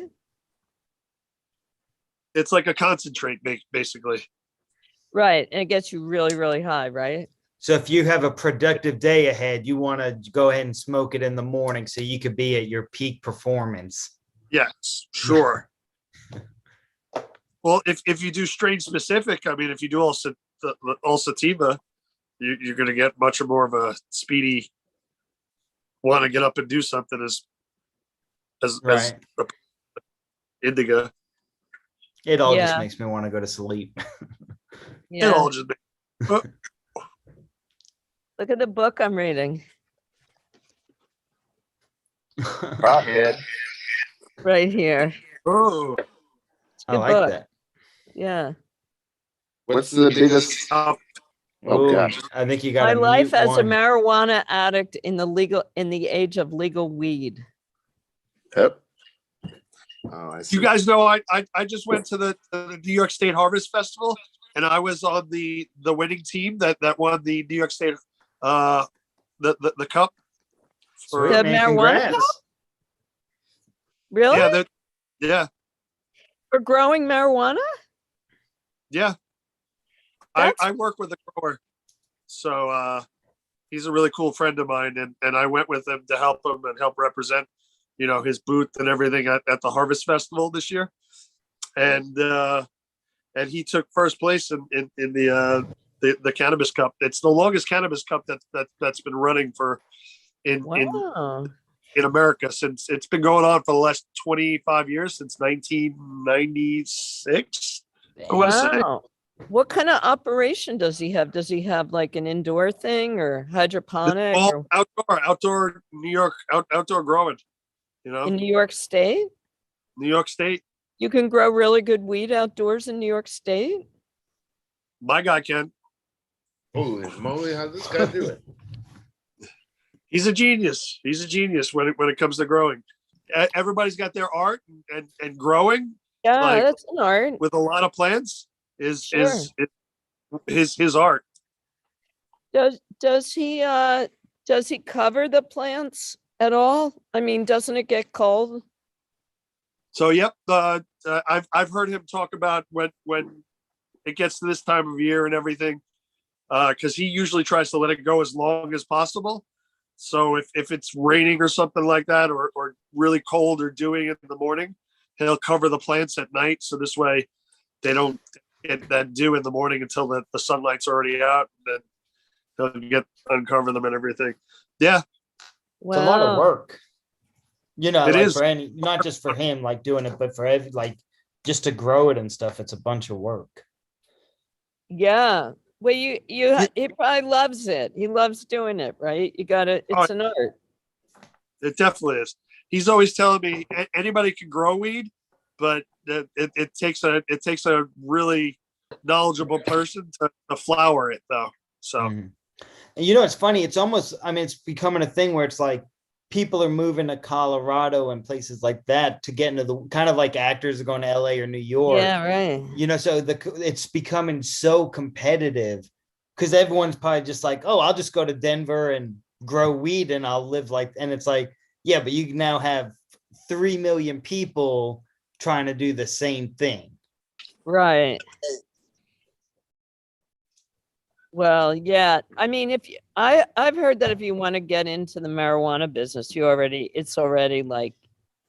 It's like a concentrate, basically. Right. And it gets you really, really high, right? So if you have a productive day ahead, you want to go ahead and smoke it in the morning so you could be at your peak performance. Yes, sure. Well, if you do strain specific, I mean, if you do all sativa, you're going to get much more of a speedy want to get up and do something as Right. indica. It all just Yeah. makes me want to go to sleep. It Yeah. all just Look at the book I'm reading right here. oh, It's a I good like book. that. Yeah. What's the biggest? Oh, gosh. I think you got My to life mute as a one. marijuana addict in the age of legal weed. Yep. Oh, I see. you guys know I just went to the New York State Harvest Festival, and I was on the winning team that won the New York State the cup. Sweet, The man, marijuana congrats. Really? Yeah, For growing marijuana? yeah. I work with a grower, so he's a really cool friend of mine, and I went with him to help him and help represent, his booth and everything at the Harvest Festival this year, and he took first place in the Cannabis Cup. It's the longest Cannabis Cup that's been running for in America since it's been going on for the last 25 years, since 1996. I want to say. Wow. What kind of operation does he have? Does he have like an indoor thing or hydroponic? All outdoor New York outdoor growing, in New York State? New York State. You can grow really good weed outdoors in New York State? My guy can. Holy moly, how's this guy do it? He's a genius. He's a genius when it comes to growing. Everybody's got their art, and growing. Yeah, like, that's an art. with a lot of plants is Sure. his art. Does he cover the plants at all? I mean, doesn't it get cold? So yep, I've heard him talk about when it gets to this time of year and everything, because he usually tries to let it go as long as possible. So if it's raining or something like that, or really cold or dewy in the morning, he'll cover the plants at night. So this way they don't get that dew in the morning until the sunlight's already out. And then he'll uncover them and everything. Yeah. Wow. It's a lot of work. It like is. for not just for him like doing it, but for just to grow it and stuff. It's a bunch of work. Yeah. Well, he probably loves it. He loves doing it, right? It's an art. It definitely is. He's always telling me anybody can grow weed, but it takes a really knowledgeable person to flower it, though. So, And it's funny. It's almost, it's becoming a thing where it's like people are moving to Colorado and places like that to get into the kind of like actors are going to LA or New York. Yeah, right. So it's becoming so competitive because everyone's probably just like, oh, I'll just go to Denver and grow weed and I'll live and it's like, yeah, but you now have 3 million people trying to do the same thing. Right. Well, yeah. I mean, I've heard that if you want to get into the marijuana business, it's already like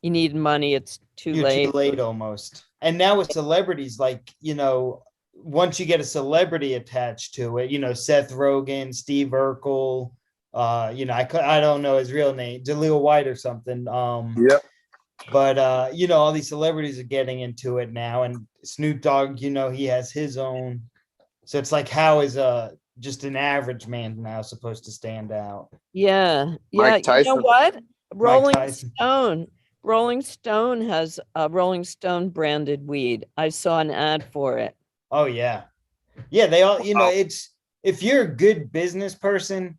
you need money. It's You're too late almost. And now with celebrities, once you get a celebrity attached to it, Seth Rogen, Steve Urkel, I don't know his real name, Jaleel White or something. Yep. But all these celebrities are getting into it now, and Snoop Dogg, he has his own. So it's like, how is just an average man now supposed to stand out? Yeah. Yeah. Mike You know Tyson. what? Rolling Tyson. Stone. Rolling Stone has a Rolling Stone branded weed. I saw an ad for it. Oh yeah. Yeah, they all, Wow. it's if you're a good business person,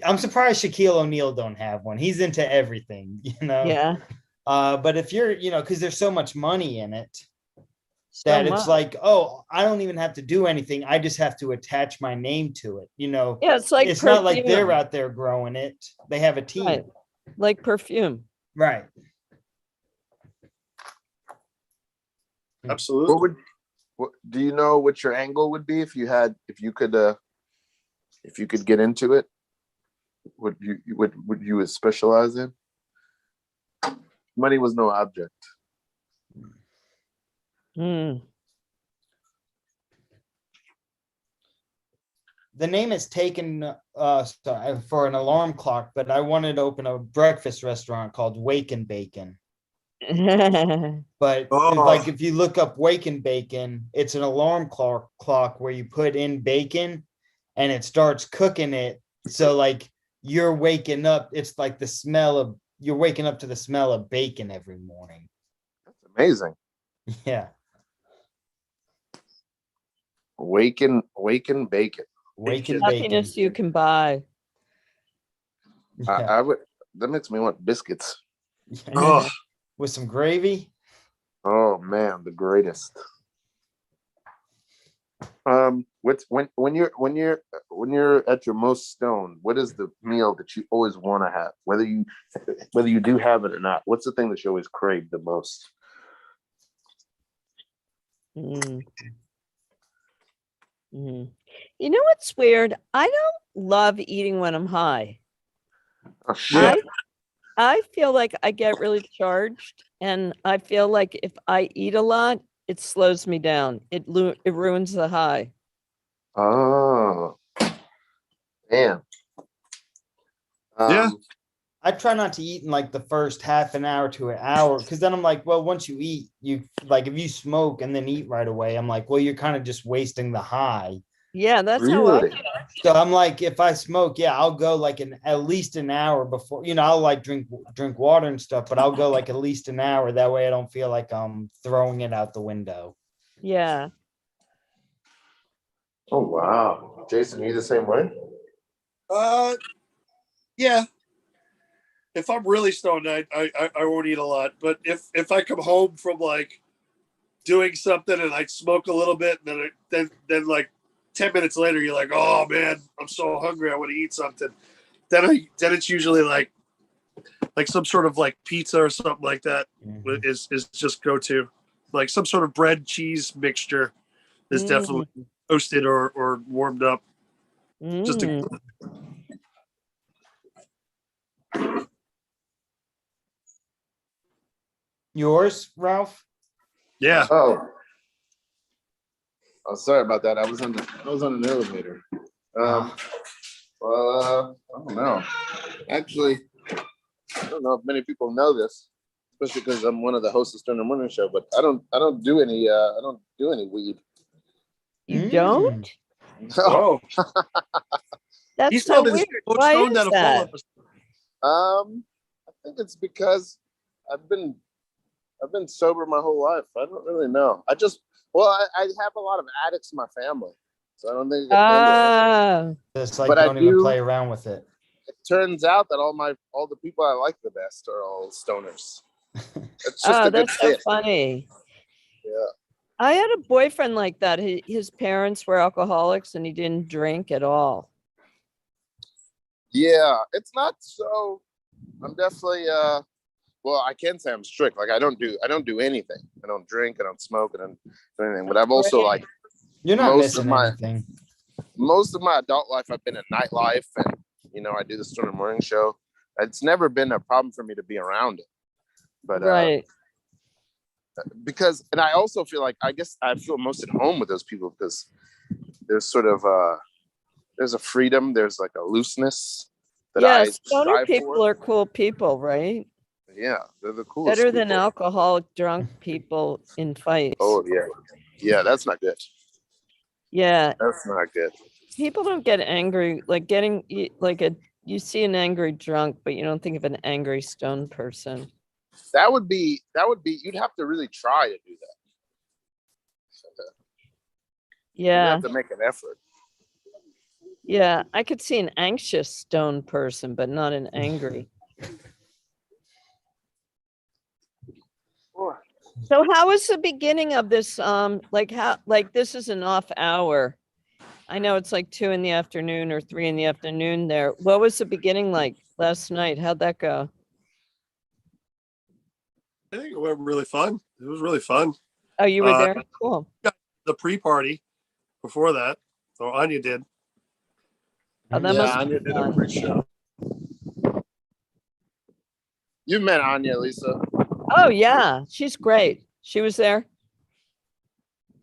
I'm surprised Shaquille O'Neal don't have one. He's into everything, Yeah. But if you're, because there's so much money in it So that much. it's like, oh, I don't even have to do anything. I just have to attach my name to it. Yeah, it's like It's not like they're perfume. out there growing it. They have a team. Right. Like perfume. Right. Absolutely. What do you know what your angle would be if you could get into it? Would you specialize in? Money was no object. Hmm. The name is taken for an alarm clock, but I wanted to open a breakfast restaurant called Wake and Bacon. But if you look up Wake and Bacon, it's an alarm clock where you put in bacon and it starts cooking it. So like you're waking up, it's like you're waking up to the smell of bacon every morning. That's amazing. Yeah. Waken bacon. Wake and bacon. Happiness you can buy. Yeah. I would. That makes me want biscuits. Oh, With some gravy. Oh man, the greatest. When you're at your most stoned, what is the meal that you always want to have, whether you do have it or not? What's the thing that you always crave the most? Mm. Mm. You know what's weird? I don't love eating when I'm high. Oh shit! I feel like I get really charged, and I feel like if I eat a lot, it slows me down. It ruins the high. Oh, damn. Yeah. I try not to eat in like the first half an hour to an hour, because then I'm like, well, once you eat, if you smoke and then eat right away, I'm like, well, you're kind of just wasting the high. Yeah, that's how I Really? feel. So I'm like, if I smoke, yeah, I'll go like at least an hour before, I'll like drink water and stuff, but I'll go like at least an hour. That way I don't feel like I'm throwing it out the window. Yeah. Oh wow, Jason, you the same way? Yeah. If I'm really stoned, I won't eat a lot. But if I come home from like doing something and I smoke a little bit, and then like 10 minutes later, you're like, oh man, I'm so hungry, I want to eat something. Then it's usually like some sort of like pizza or something like that. Mhm. is just go to. Like some sort of bread cheese mixture is definitely toasted or warmed up. Just to, Yours, Ralph? yeah. Oh, sorry about that. I was on an elevator. Well, I don't know. Actually, I don't know if many people know this, especially because I'm one of the hosts of Stern and Morning Show. But I don't do any weed. You don't? Oh, That's he's so probably weird. the most Why stoned is out of all that? of us. I think it's because I've been sober my whole life. I don't really know. I have a lot of addicts in my family, so I don't think I can handle it. It's like But don't even play around with it. It turns out that all the people I like the best are all stoners. It's just a good That's so fit. funny. Yeah. I had a boyfriend like that. His parents were alcoholics and he didn't drink at all. Yeah, it's not so. I'm definitely well, I can say I'm strict. Like I don't do anything. I don't drink, I don't smoke, I don't do anything. But I've also like You're not missing anything. Most of my adult life I've been in nightlife, and I do the Stern and Morning Show. It's never been a problem for me to be around it. But right. Because, and I also feel like, I guess I feel most at home with those people because there's sort of there's a freedom, there's like a looseness that I stoner strive people for. are cool people, right? Yeah, they're the coolest. Better than people. alcoholic drunk people in fights. Oh yeah, yeah. That's not good. Yeah, That's not good. people don't get angry like you see an angry drunk, but you don't think of an angry stone person. That would be. You'd have to really try to do that. You Yeah, have to make an effort. yeah. I could see an anxious stone person, but not an angry. So how was the beginning of this? Like this is an off hour. I know it's like 2 PM or 3 PM there. What was the beginning like last night? How'd that go? I think it went really fun. It was really fun. Oh, you were there? Cool. The pre-party before that, or Anya did. Oh, that Yeah, must Anya be did a fun. pre-show. You've met Anya, Lisa. Oh yeah, she's great. She was there.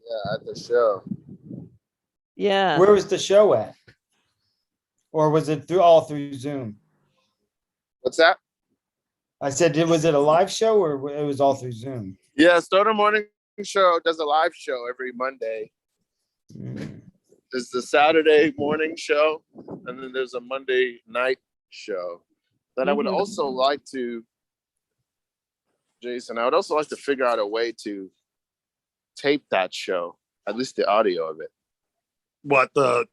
Yeah, at the show. Yeah. Where was the show at? Or was it all through Zoom? What's that? I said, was it a live show or it was all through Zoom? Yeah, Stoner Morning Show does a live show every Monday. Mm. There's the Saturday morning show, and then there's a Monday night show. Then I would Mhm. also like to, Jason, I would also like to figure out a way to tape that show, at least the audio of it. What The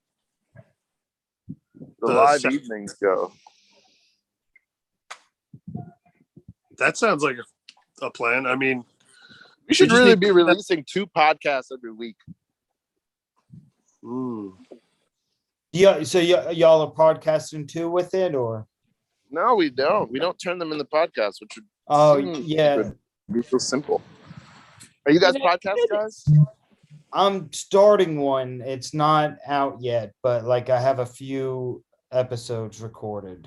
The live Sat- evening show. that sounds like a plan. I mean, We should just really need- be releasing 2 podcasts every week. Yeah, so y'all are podcasting too with it, or? No, we don't. We don't turn them in the podcast, which would Oh, seem yeah. be so simple. Are you guys podcast guys? I'm starting one. It's not out yet, but like I have a few episodes recorded.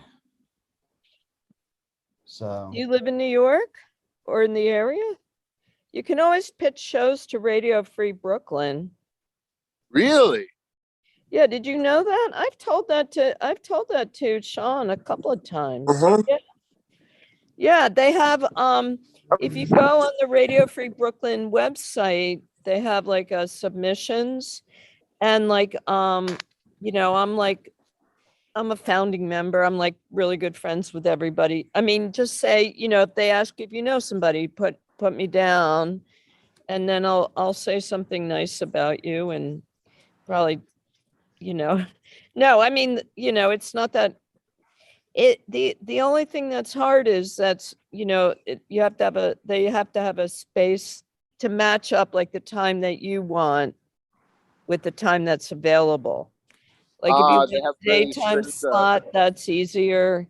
So You live in New York or in the area? You can always pitch shows to Radio Free Brooklyn. Really? Yeah, did you know that? I've told that to Sean a couple of times. Yeah. Yeah, they have if you go on the Radio Free Brooklyn website, they have like submissions and like you know, I'm a founding member. I'm like really good friends with everybody. I mean, just say, you know, if they ask if you know somebody, put me down and then I'll say something nice about you and probably, you know. No, I mean, you know, it's not that the only thing that's hard is that's, you know, you have to have a space to match up like the time that you want with the time that's available. Like if you They want have a very daytime strict, slot, that's easier.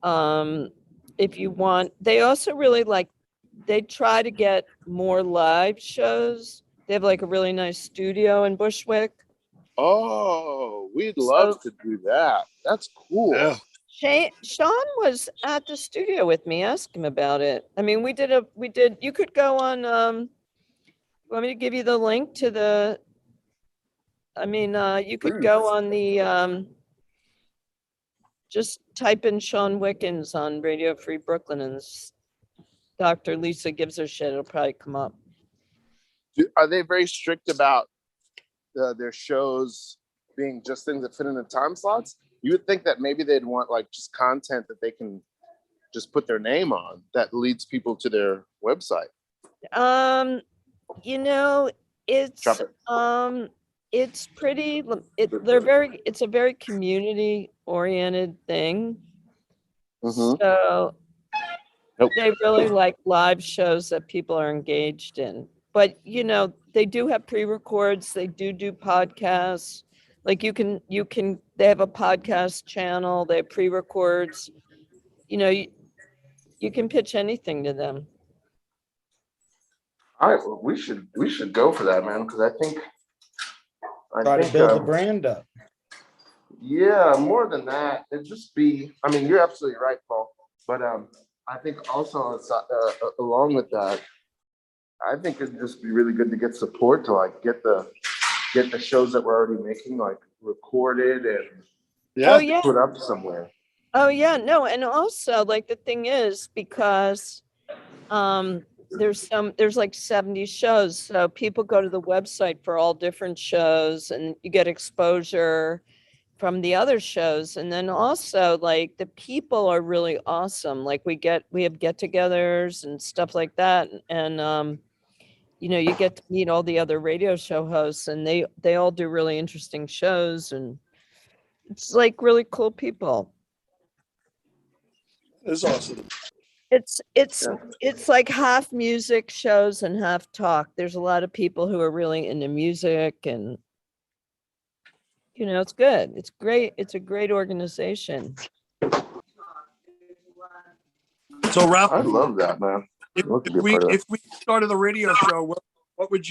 If you want, they also really they try to get more live shows. They have like a really nice studio in Bushwick. Oh, we'd So- love to do that. That's cool. Yeah. Sean was at the studio with me. Ask him about it. I mean, you could go on, want me to give you the link to the, I mean, you could go on the, just type in Sean Wickens on Radio Free Brooklyn and Dr. Lisa gives her shit. It'll probably come up. Are they very strict about their shows being just things that fit in the time slots? You would think that maybe they'd want like just content that they can just put their name on that leads people to their website. You know, Drop it. it's pretty, it's a very community oriented thing. Mhm. So Nope. they really like live shows that people are engaged in. But, you know, they do have pre-records. They do podcasts. Like they have a podcast channel. They have pre-records. You know, you can pitch anything to them. All right, well, we should go for that, man, because I think try to build the brand up. Yeah, more than that, it'd just be. I mean, you're absolutely right, Paul. But I think also along with that, I think it'd just be really good to get support to like get the shows that we're already making like recorded and Oh, yeah. put up somewhere. Oh yeah, no, and also like the thing is because there's like 70 shows, so people go to the website for all different shows and you get exposure from the other shows. And then also like the people are really awesome. Like we have get-togethers and stuff like that. And you know, you get to meet all the other radio show hosts and they all do really interesting shows and it's like really cool people. It's awesome. It's like half music shows and half talk. There's a lot of people who are really into music and you know, it's good. It's great. It's a great organization. So Ralph, I love that, man. if, I'd love to be if a we part of that. if we started a radio show, what would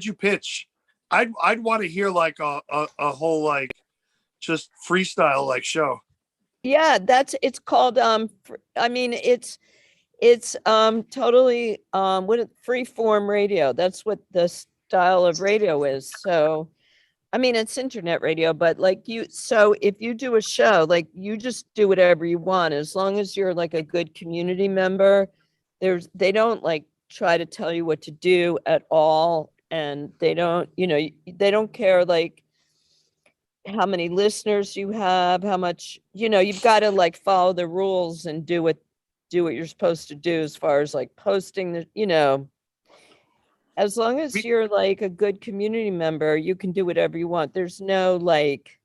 you pitch? I'd want to hear like a whole like just freestyle like show. Yeah, it's called I mean it's totally what free form radio. That's what the style of radio is. So I mean it's internet radio, but like so if you do a show, like you just do whatever you want as long as you're like a good community member. They don't like try to tell you what to do at all. And they don't, you know, they don't care like how many listeners you have, how much, you know, you've got to like follow the rules and do what you're supposed to do as far as like posting the, you know, as long as you're like a good community member, you can do whatever you want. There's no like,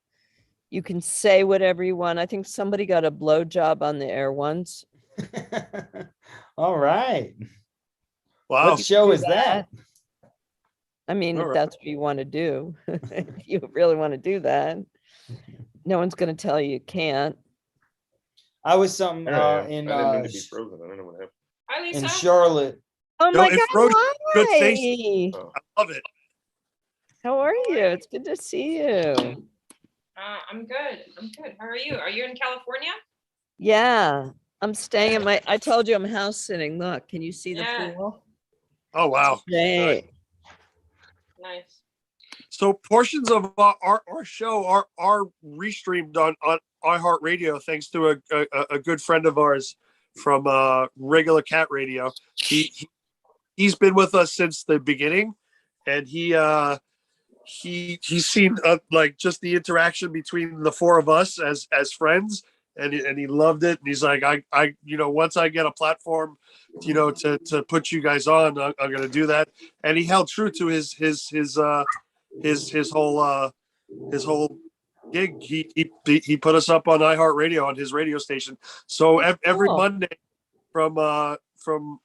you can say whatever you want. I think somebody got a blowjob on the air once. All right. Wow. What show is that? I mean, All if right. that's what you want to do, if you really want to do that, no one's going to tell you can't. I was some There I am. in I didn't mean to be frozen. I don't know what happened. Hi, Lisa. in Charlotte. Oh Yo, my it God, froze. Good face. hi. Oh. I love it. How are you? It's good to see you. I'm good. I'm good. How are you? Are you in California? Yeah, I'm staying in I told you I'm house sitting. Look, can you see the Yeah. pool? Oh wow. Great. Nice. So portions of our show are restreamed on iHeartRadio thanks to a good friend of ours from Regular Cat Radio. He's been with us since the beginning, and he's seen like just the interaction between the four of us as friends, and he loved it. And he's like, I you know, once I get a platform, you know, to put you guys on, I'm gonna do that. And he held true to his whole gig. He put us up on iHeartRadio on his radio station. So every Cool. Monday from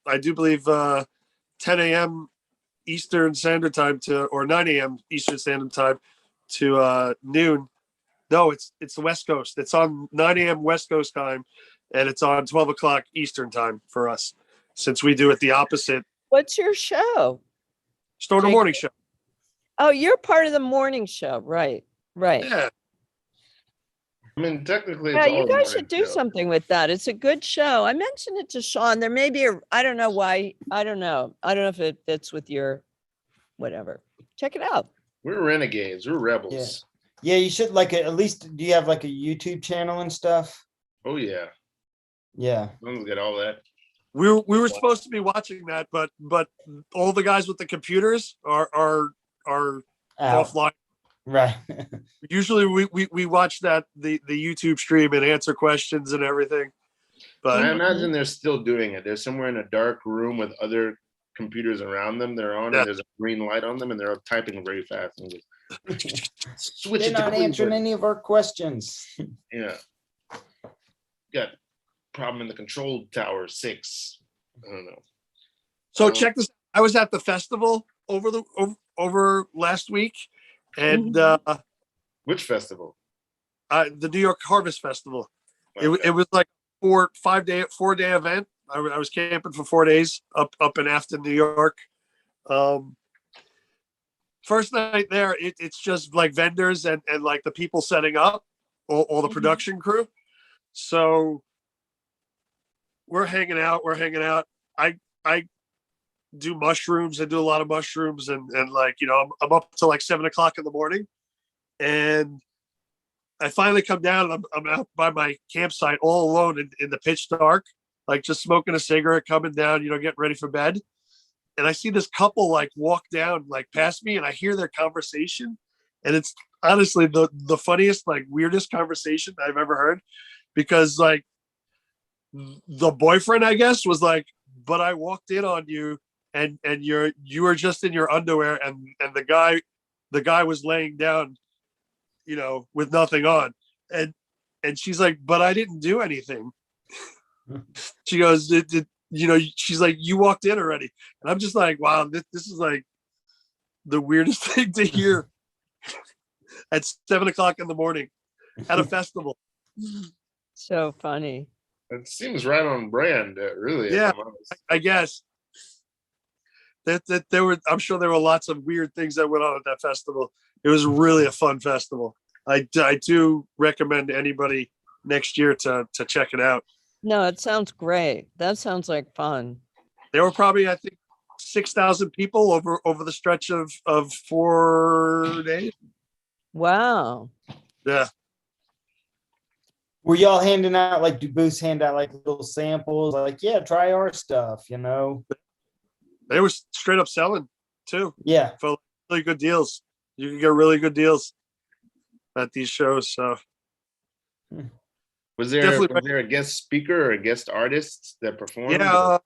I do believe 10 a.m. Eastern Standard Time or 9 a.m. Eastern Standard Time to noon. No, it's the West Coast. It's on 9 a.m. West Coast time, and it's on 12 o'clock Eastern time for us, since we do it the opposite. What's your show? Stoner Jake- Morning Show. Oh, you're part of the morning show, right? Right. Yeah. I mean, technically, Yeah, it's all you a guys morning should do show. something with that. It's a good show. I mentioned it to Sean. There may be I don't know why. I don't know. I don't know if it fits with your whatever. Check it out. We're renegades. We're rebels. Yeah, you should like at least. Do you have like a YouTube channel and stuff? Oh yeah, Yeah. I'm gonna get all that. We were supposed to be watching that, but all the guys with the computers are Out. offline. Right. Usually we watch the YouTube stream and answer questions and everything. But I imagine they're still doing it. They're somewhere in a dark room with other computers around them. They're on, Yeah. and there's a green light on them, and they're typing very fast. And just switch They're it to not answering Cleveland. any of our questions. Yeah. Got problem in the control tower 6. I don't know. so check this. I was at the festival over last week, and Which festival? the New York Harvest Festival. Okay. It was like 4-day event. I was camping for 4 days up in Afton, New York. First night there, it's just like vendors and like the people setting up, all the production crew. So we're hanging out. I do mushrooms. I do a lot of mushrooms, and like, you know, I'm up till like 7 o'clock in the morning, and I finally come down and I'm out by my campsite all alone in the pitch dark, like just smoking a cigarette, coming down, getting ready for bed. And I see this couple like walk down, like past me, and I hear their conversation. And it's honestly the funniest, like weirdest conversation I've ever heard, because like the boyfriend, I guess, was like, but I walked in on you and you were just in your underwear, and the guy was laying down, with nothing on. And she's like, but I didn't do anything. She goes, she's like, you walked in already. And I'm just like, wow, this is like the weirdest thing to hear at 7:00 in the morning at a festival. So funny. It seems right on brand, really. Yeah, if I'm honest. I guess that there were, I'm sure there were lots of weird things that went on at that festival. It was really a fun festival. I do recommend anybody next year to check it out. No, it sounds great. That sounds like fun. There were probably, I think, 6,000 people over the stretch of 4 days. Wow. Yeah. Were y'all handing out, like, do booths hand out like little samples? Like, yeah, try our stuff, They were straight up selling too Yeah. for really good deals. You can get really good deals at these shows. So Was there a guest speaker or a guest artist that performed? yeah,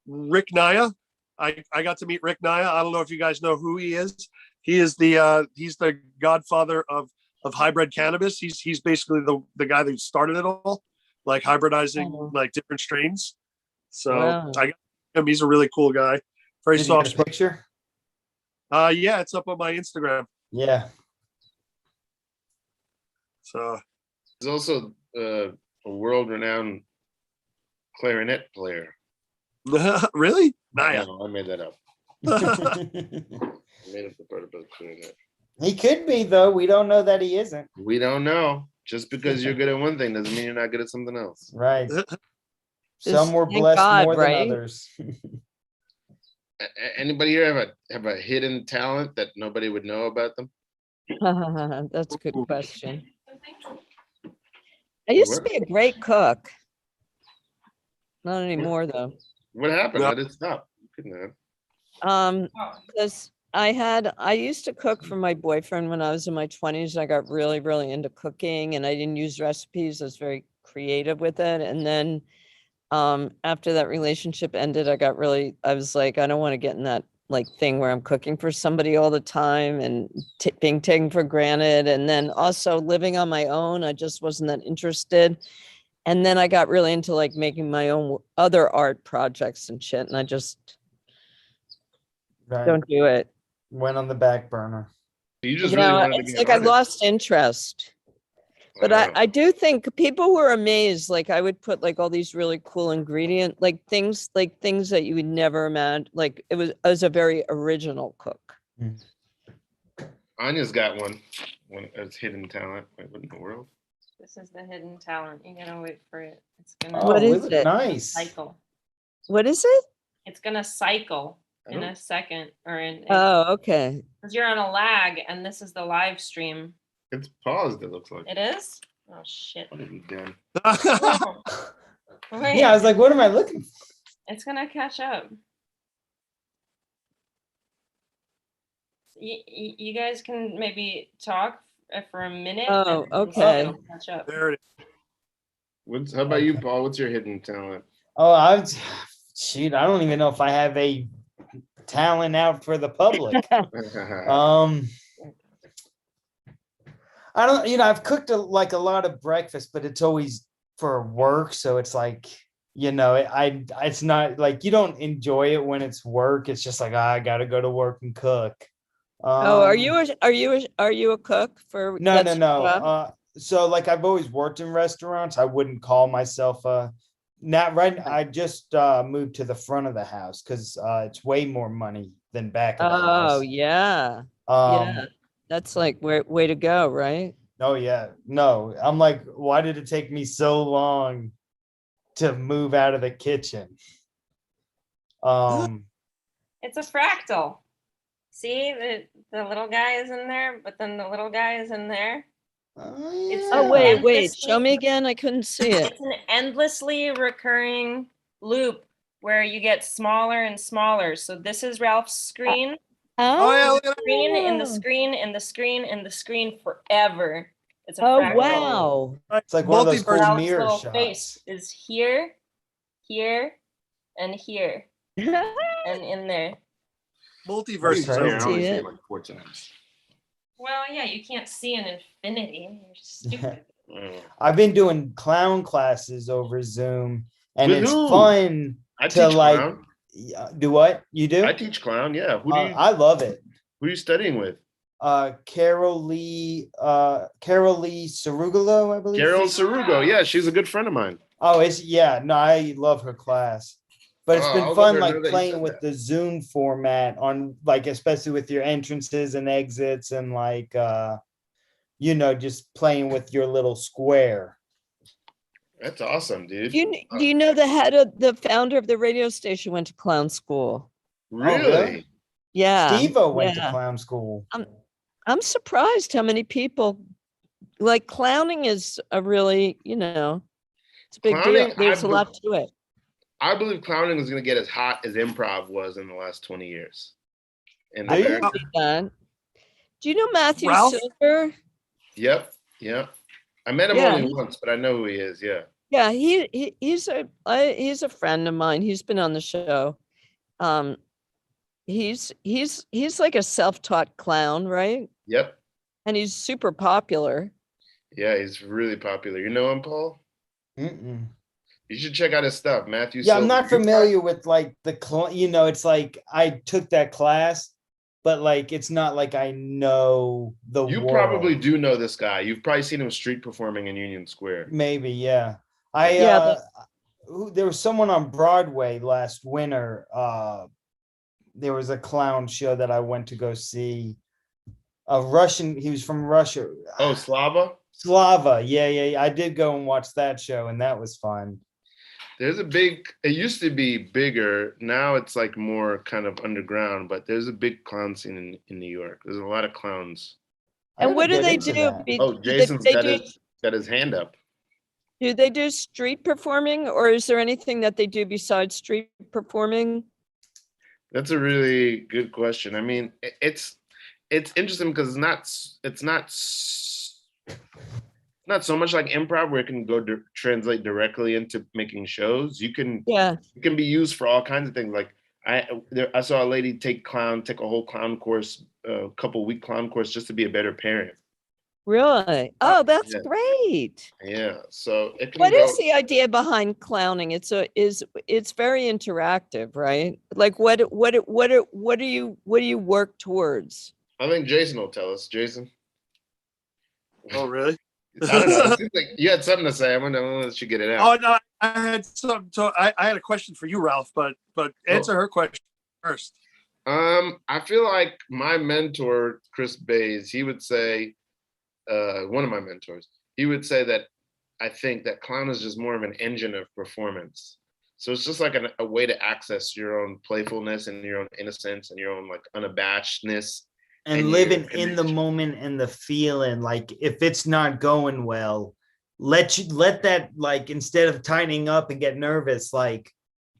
Rick Naya. I got to meet Rick Naya. I don't know if you guys know who he is. He is he's the godfather of hybrid cannabis. He's basically the guy that started it all, like hybridizing like different strains. So Wow. I got him. He's a really cool guy. Very Did you get soft. a picture? Yeah, it's up on my Instagram. Yeah. So He's also a world-renowned clarinet player. really? Naya. No, I made that up. Yeah. I made up the part about clarinet. He could be, though. We don't know that he isn't. We don't know. Just because you're good at one thing doesn't mean you're not good at something else. Right. Just Some were thank blessed God, more right? than others. Anybody here have a hidden talent that nobody would know about them? That's a good question. I used to be a great cook. Not anymore though. What happened? No. Why did it stop? You couldn't have. Because I used to cook for my boyfriend when I was in my 20s. I got really, really into cooking, and I didn't use recipes. I was very creative with it. And then after that relationship ended, I was like, I don't want to get in that like thing where I'm cooking for somebody all the time and being taken for granted. And then also living on my own, I just wasn't that interested. And then I got really into like making my own other art projects and shit. And I just Right. don't do it. Went on the back burner. You just really wanted to be It's an like I artist. lost interest. But I do think people were amazed. Like I would put like all these really cool ingredient, like things that you would never imagine. Like I was a very original cook. Anya's got one as hidden talent. Wait, what in the world? This is the hidden talent. You gotta wait for it. It's gonna Oh, What we is look it? nice. cycle. What is it? It's gonna cycle in Oh. a second, or in Oh, okay. because you're on a lag, and this is the live stream. It's paused, it looks like. It is. Oh shit. What have you done? Oh, wait, Yeah, I was like, what am I looking for? it's gonna catch up. You guys can maybe talk for a minute. Oh, and okay. it'll catch up. there it is. How about you, Paul? What's your hidden talent? Oh, shoot, I don't even know if I have a talent out for the public. I don't, I've cooked a lot of breakfast, but it's always for work. So it's like, it's not like you don't enjoy it when it's work. It's just like, I got to go to work and cook. Oh, are you a cook for? No, that's no, your job? no. So like I've always worked in restaurants. I wouldn't call myself not right. I just moved to the front of the house because it's way more money than back of the house. Oh yeah. Um, Yeah. That's like way to go, right? Oh yeah. No, I'm like, why did it take me so long to move out of the kitchen? It's a fractal. See, the little guy is in there, but then the little guy is in there. It's Oh, an wait, endlessly- show me again. I couldn't see it. It's an endlessly recurring loop where you get smaller and smaller. So this is Ralph's screen. Oh yeah, Oh, look at that. Screen in the screen in the screen in the screen forever. It's a oh, fractal. wow. It's like one of those cool Ralph's mirror little shots. face is here, here, and here, and in there. Multiverse is That's I crazy. over. only See see it? it like 4 times. Well, yeah, you can't see an infinity. You're stupid. I've been doing clown classes over Zoom, and With it's who? fun I to teach like clown. do what you do. I teach clown. Yeah. I love it. Who are you studying with? Carol Lee Cerugolo, I believe. Carol Sarugo. Yeah, she's a good friend of mine. Oh, no, I love her class. But it's Oh, been I'll fun let her know like that you playing said with that. the Zoom format on like especially with your entrances and exits and like just playing with your little square. That's awesome, dude. Do you know the founder of the radio station went to clown school? Really? Yeah. Steve-O went to yeah. clown school. I'm surprised how many people like clowning is a really, it's a big deal. Clowning, There's a lot to it. I believe clowning is going to get as hot as improv was in the last 20 years. In I can America. see that. Do you know Matthew Ralph? Silver? Yep. I met him Yeah, only once, but I know who he is. Yeah. Yeah, he's a friend of mine. He's been on the show. He's like a self-taught clown, right? Yep. And he's super popular. Yeah, he's really popular. You know him, Paul? Mm-mm. You should check out his stuff, Matthew. Yeah, I'm Silver. not familiar with like it's like I took that class, but like it's not like I know the You world. probably do know this guy. You've probably seen him street performing in Union Square. Maybe, yeah. There was someone on Broadway last winter. There was a clown show that I went to go see. He was from Russia. Oh, Slava? Slava, yeah. I did go and watch that show, and that was fun. It used to be bigger. Now it's like more kind of underground, but there's a big clown scene in New York. There's a lot of clowns. And what do they do? Jason's got his hand up. Do they do street performing, or is there anything that they do besides street performing? That's a really good question. I mean, it's interesting because it's not so much like improv where it can translate directly into making shows. It can be used for all kinds of things. Like I saw a lady take a whole clown course, a couple-week clown course just to be a better parent. Really? Oh, that's great. Yeah. So it can What is the idea behind clowning? It's very interactive, right? Like what do you work towards? I think Jason will tell us. Jason. Oh, really? I don't know. It seems like you had something to say. I'm gonna let you get it out. Oh no, I had something. So I had a question for you, Ralph, but answer her question first. I feel like my mentor, Chris Bays, he would say, one of my mentors, he would say that I think that clown is just more of an engine of performance. So it's just like a way to access your own playfulness and your own innocence and your own like unabashedness. And living in the moment and the feeling, like if it's not going well, let that, like, instead of tightening up and get nervous, like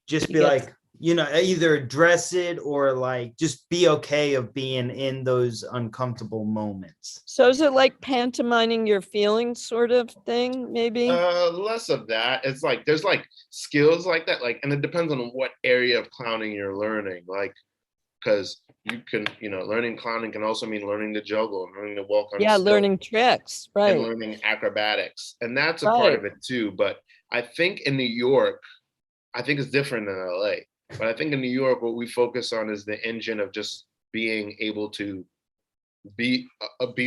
just be like, either address it or like just be okay of being in those uncomfortable moments. So is it like pantomiming your feelings sort of thing, maybe? Less of that. It's like there's like skills like that, like, and it depends on what area of clowning you're learning, like, because you can, learning clowning can also mean learning to juggle and learning to walk on stilts, learning tricks, right? And learning acrobatics, and that's a part of it too. But I think in New York, I think it's different than LA. But I think in New York, what we focus on is the engine of just being able to be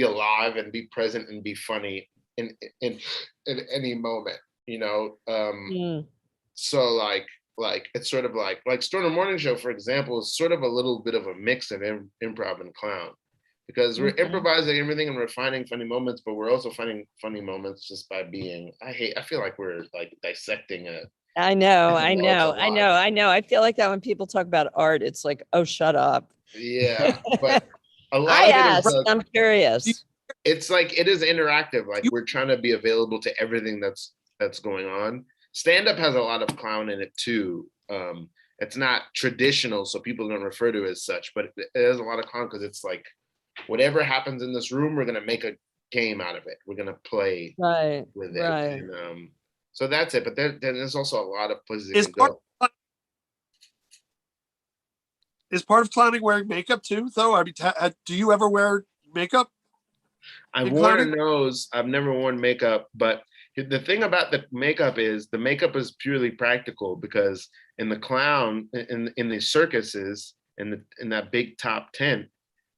alive and be present and be funny in any moment, So like it's sort of like Stoner Morning Show, for example, is sort of a little bit of a mix of improv and clown, because we're improvising everything and we're finding funny moments, but we're also finding funny moments just by being. I feel like we're like dissecting it. I know. I feel like that when people talk about art, it's like, oh, shut up. Yeah, but a lot of it is I'm curious. It's like, it is interactive. Like You- we're trying to be available to everything that's going on. Stand up has a lot of clown in it too. It's not traditional, so people don't refer to it as such, but it has a lot of clown because it's like whatever happens in this room, we're gonna make a game out of it. We're gonna play Right. with it. Right. And so that's it. But then there's also a lot of places it Is can part, go. is part of clowning wearing makeup too, though? I mean, do you ever wear makeup? I've in worn a clowning? nose. I've never worn makeup, but the thing about the makeup is purely practical because in the clown, in the circuses, in that big top tent,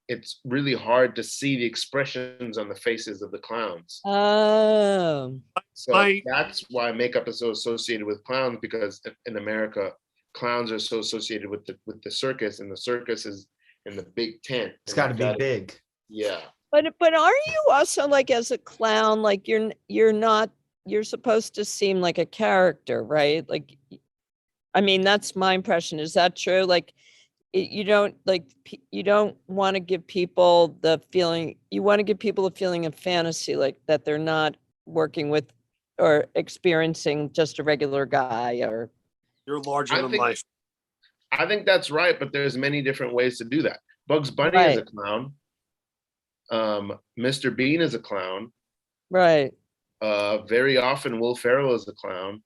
it's really hard to see the expressions on the faces of the clowns. Oh. So that's why makeup is so associated with clowns, because in America, clowns are so associated with the circus, and the circus is in the big tent. It's got to be big. Yeah. But aren't you also like as a clown, like you're supposed to seem like a character, right? Like, I mean, that's my impression. Is that true? Like, you don't want to give people the feeling, you want to give people a feeling of fantasy, like that they're not working with or experiencing just a regular guy, or You're larger than life. I think that's right, but there's many different ways to do that. Bugs Bunny is a clown. Mr. Bean is a clown. Right. Very often Will Ferrell is a clown.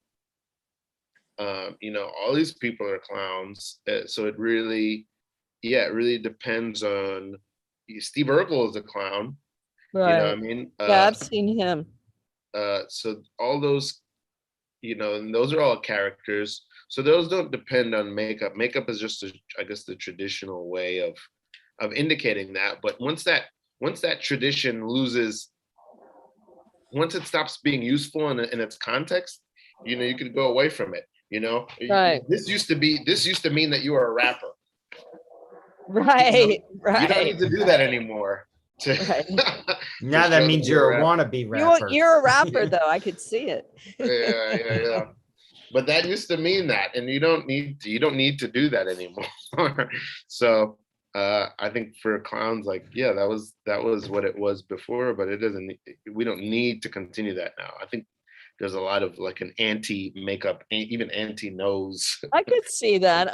All these people are clowns. So it really depends on. Steve Urkel is a clown. Right. You know what I mean? Yeah, I've seen him. So all those, and those are all characters. So those don't depend on makeup. Makeup is just, I guess, the traditional way of indicating that. But once that tradition loses, once it stops being useful in its context, you could go away from it. Right. This used to mean that you were a rapper. Right. Right. You don't need to do that anymore. Right. Now that means you're a wannabe rapper. You're a rapper, though. I could see it. Yeah. But that used to mean that, and you don't need to do that anymore. So I think for clowns, like, yeah, that was what it was before, but we don't need to continue that now. I think there's a lot of like an anti-makeup, even anti-nose. I could see that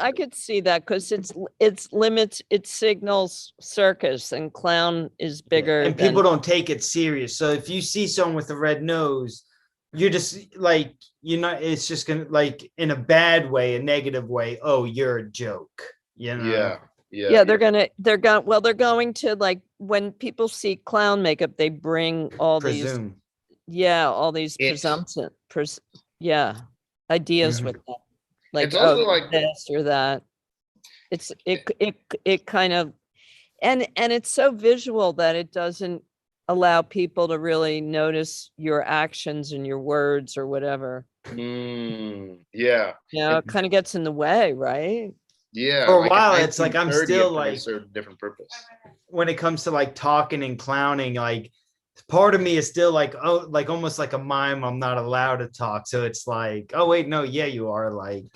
because it signals circus, and clown is bigger. And people don't take it serious. So if you see someone with a red nose, you're just like, it's just gonna, like, in a bad way, a negative way. Oh, you're a joke. Yeah. They're going to, like, when people see clown makeup, they bring all Presume. all these presumptions, ideas with them. Like, it's also like this or that. It kind of, and it's so visual that it doesn't allow people to really notice your actions and your words or whatever. Yeah. It kind of gets in the way, right? Yeah. For a while, it's like I'm still like, serve a different purpose. When it comes to like talking and clowning, like part of me is still like, oh, like almost like a mime. I'm not allowed to talk. So it's like, oh wait, no, yeah, you are. Like,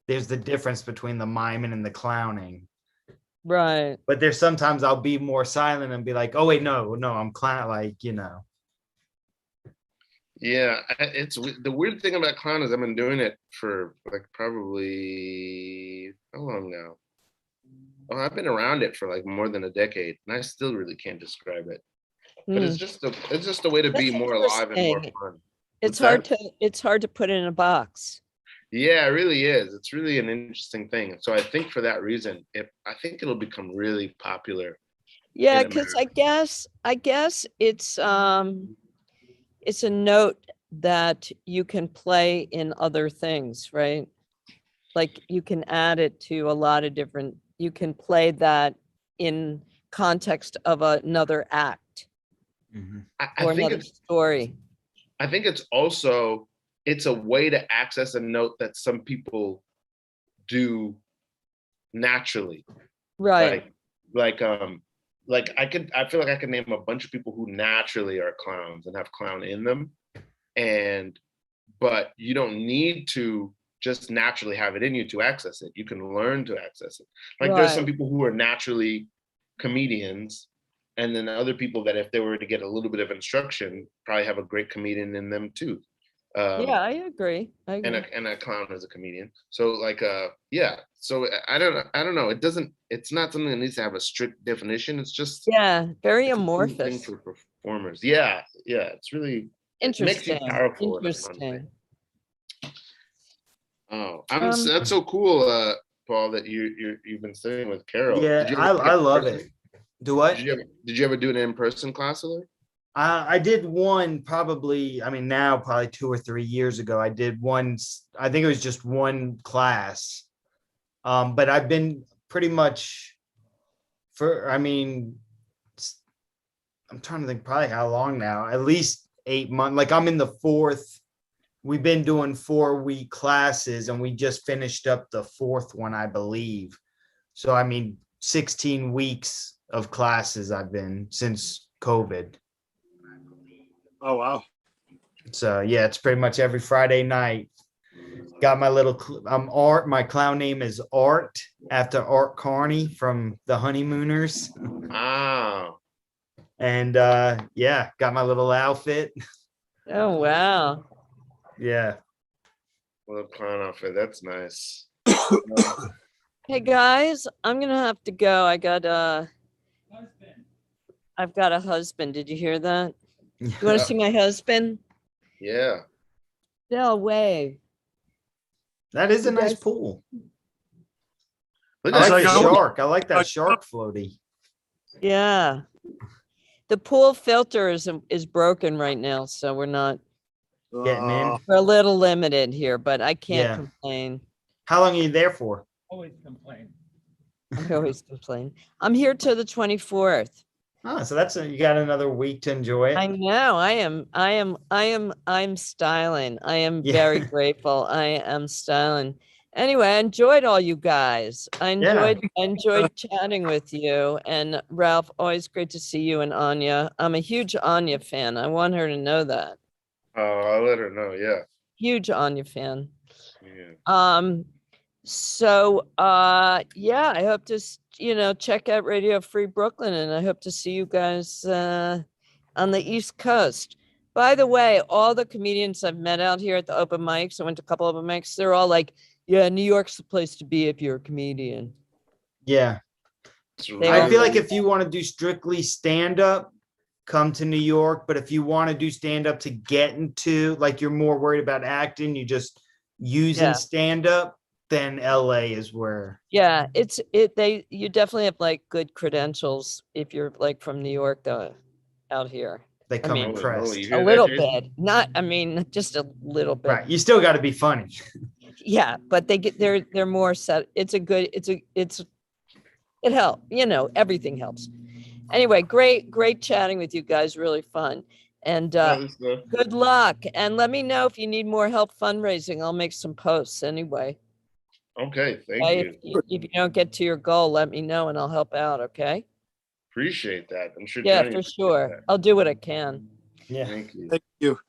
there's the difference between the miming and the clowning. Right. But there's sometimes I'll be more silent and be like, oh wait, no, I'm clown, like, Yeah, it's the weird thing about clown is I've been doing it for like probably how long now? Oh, I've been around it for like more than a decade, and I still really can't describe it. But it's just a way to be more alive and more fun. It's hard to put it in a box. Yeah, it really is. It's really an interesting thing. So I think for that reason, I think it'll become really popular. Yeah, because I guess it's a note that you can play in other things, right? Like, you can add it to a lot of different, you can play that in context of another act or another story. I think it's a way to access a note that some people do naturally. Right. I feel like I could name a bunch of people who naturally are clowns and have clown in them. But you don't need to just naturally have it in you to access it. You can learn to access it. Like, there's some people who are naturally comedians and then other people that if they were to get a little bit of instruction, probably have a great comedian in them too. Yeah, I agree. I And agree. a clown as a comedian. So like yeah. So I don't know. It's not something that needs to have a strict definition. It's just Yeah, very it's a cool thing amorphous. for performers. Yeah, it's really it makes you Interesting. powerful in a fun way. Interesting. Oh, Um, that's so cool, Paul, that you've been studying with Carol. Yeah, Did you ever take I it love in-person? it. Do what? Did you ever do an in-person class with her? I did one probably, I mean, now probably 2 or 3 years ago. I did one, I think it was just one class. But I've been pretty much for, I mean, I'm trying to think probably how long now, at least 8 months. Like I'm in the fourth, we've been doing 4-week classes and we just finished up the fourth one, I believe. So, I mean, 16 weeks of classes I've been since COVID. Oh, wow. So yeah, it's pretty much every Friday night. Got my little Art. My clown name is Art after Art Carney from the Honeymooners. Wow. And yeah, got my little outfit. oh, wow. Yeah. Little clown outfit. That's nice. Hey guys, I'm gonna have to go. I've got a husband. Did you hear that? You want to see my husband? Yeah. No way. That is a You nice guys- pool. Look I at like that. the Go- shark. I like that shark floaty. Yeah. The pool filter is broken right now, so we're Getting in. we're a little limited here, but I can't Yeah. complain. How long are you there for? I always complain. I'm here till the 24th. Oh, so you got another week to enjoy I it. know. I'm styling. I am Yeah. very grateful. I am styling. Anyway, I enjoyed all you guys. I Yeah. enjoyed chatting with you. And Ralph, always great to see you and Anya. I'm a huge Anya fan. I want her to know that. Oh, I'll let her know. Yeah. Huge Anya fan. Yeah. So yeah, I hope to check out Radio Free Brooklyn, and I hope to see you guys on the East Coast. By the way, all the comedians I've met out here at the open mics, I went to a couple open mics, they're all like, yeah, New York's the place to be if you're a comedian. Yeah. They I all feel say like if you want to do strictly stand up, come to New York. But if you want to do stand up to get into, like you're more worried about acting, you just using Yeah. stand up, then LA is where. Yeah, you definitely have like good credentials if you're like from New York though, out here. They come mean, impressed. you A hear that, little Jason? bit, not, I mean, just a little bit. Right. You still got to be funny. Yeah, but they're more set. It helps, everything helps. Anyway, great chatting with you guys. Really fun. And good luck. And let me know if you need more help fundraising. I'll make some posts anyway. Okay, thank Okay? you. If you don't get to your goal, let me know and I'll help out. Okay. Appreciate that. I'm sure. Yeah, Johnny for appreciates sure. that. I'll do what I can. Yeah. Thank you. Thank you.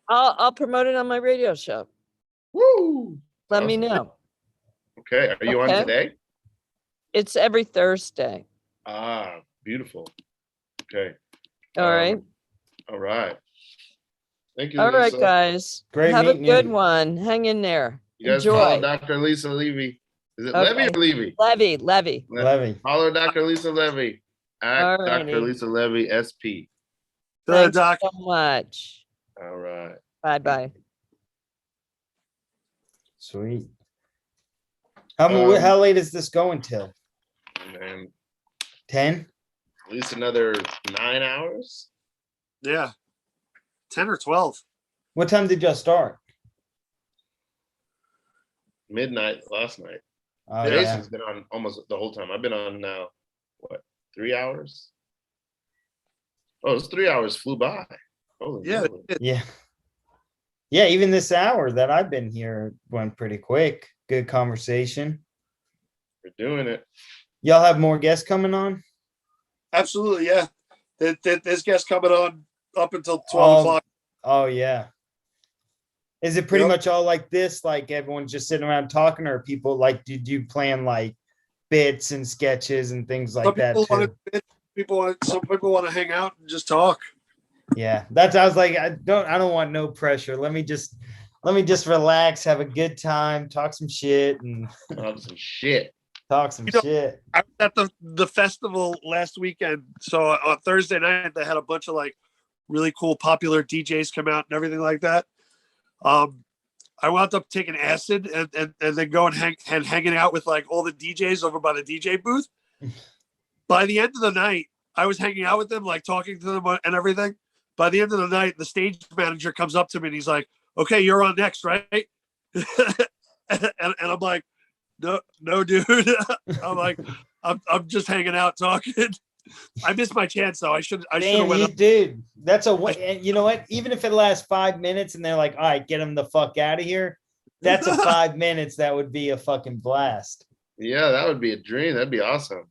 I'll promote it on my radio show. Woo! Let me Awesome. know. Okay, are you on Okay. today? It's every Thursday. Ah, beautiful. Okay. All right. All right. Thank you. All right, Lisa. guys. Great Have a meeting good you. one. Hang in there. You guys follow Enjoy. Dr. Lisa Levy. Is it Okay. Levy or Levy? Levy. Levy. Follow Dr. Lisa Levy. At All Dr. righty. Lisa Levy SP. Good, Thanks Doc. so much. All right. Bye-bye. Sweet. Um, How late is this going till? And 10? at least another 9 hours. Yeah. 10 or 12. What time did y'all start? Midnight last night. Oh, yeah. Jason's been on almost the whole time. I've been on now, what, 3 hours? Oh, those 3 hours flew by. Holy Yeah. moly. Yeah. Yeah, even this hour that I've been here went pretty quick. Good conversation. We're doing it. Y'all have more guests coming on? Absolutely. Yeah. This guest coming on up until 12 o'clock. Oh, yeah. Is it pretty Yep. much all like this? Like everyone's just sitting around talking, or people like, did you plan like bits and sketches and things like Some that people too? wanted bits, some people want to hang out and just talk. Yeah, I was like, I don't want no pressure. Let me just relax, have a good time, talk some shit, and Talk some shit. talk some shit. I was at the festival last weekend. So on Thursday night, they had a bunch of like really cool popular DJs come out and everything like that. I wound up taking acid and then going hanging out with like all the DJs over by the DJ booth. By the end of the night, I was hanging out with them, like talking to them and everything. By the end of the night, the stage manager comes up to me and he's like, "Okay, you're on next, right?" and I'm like, "No, dude." I'm like, I'm just hanging out talking. I missed my chance though. I should have went up. Dude, that's and you know what? Even if it lasts 5 minutes and they're like, "All right, get him the fuck out of here," that's a 5 minutes. That would be a fucking blast. Yeah, that would be a dream. That'd be awesome.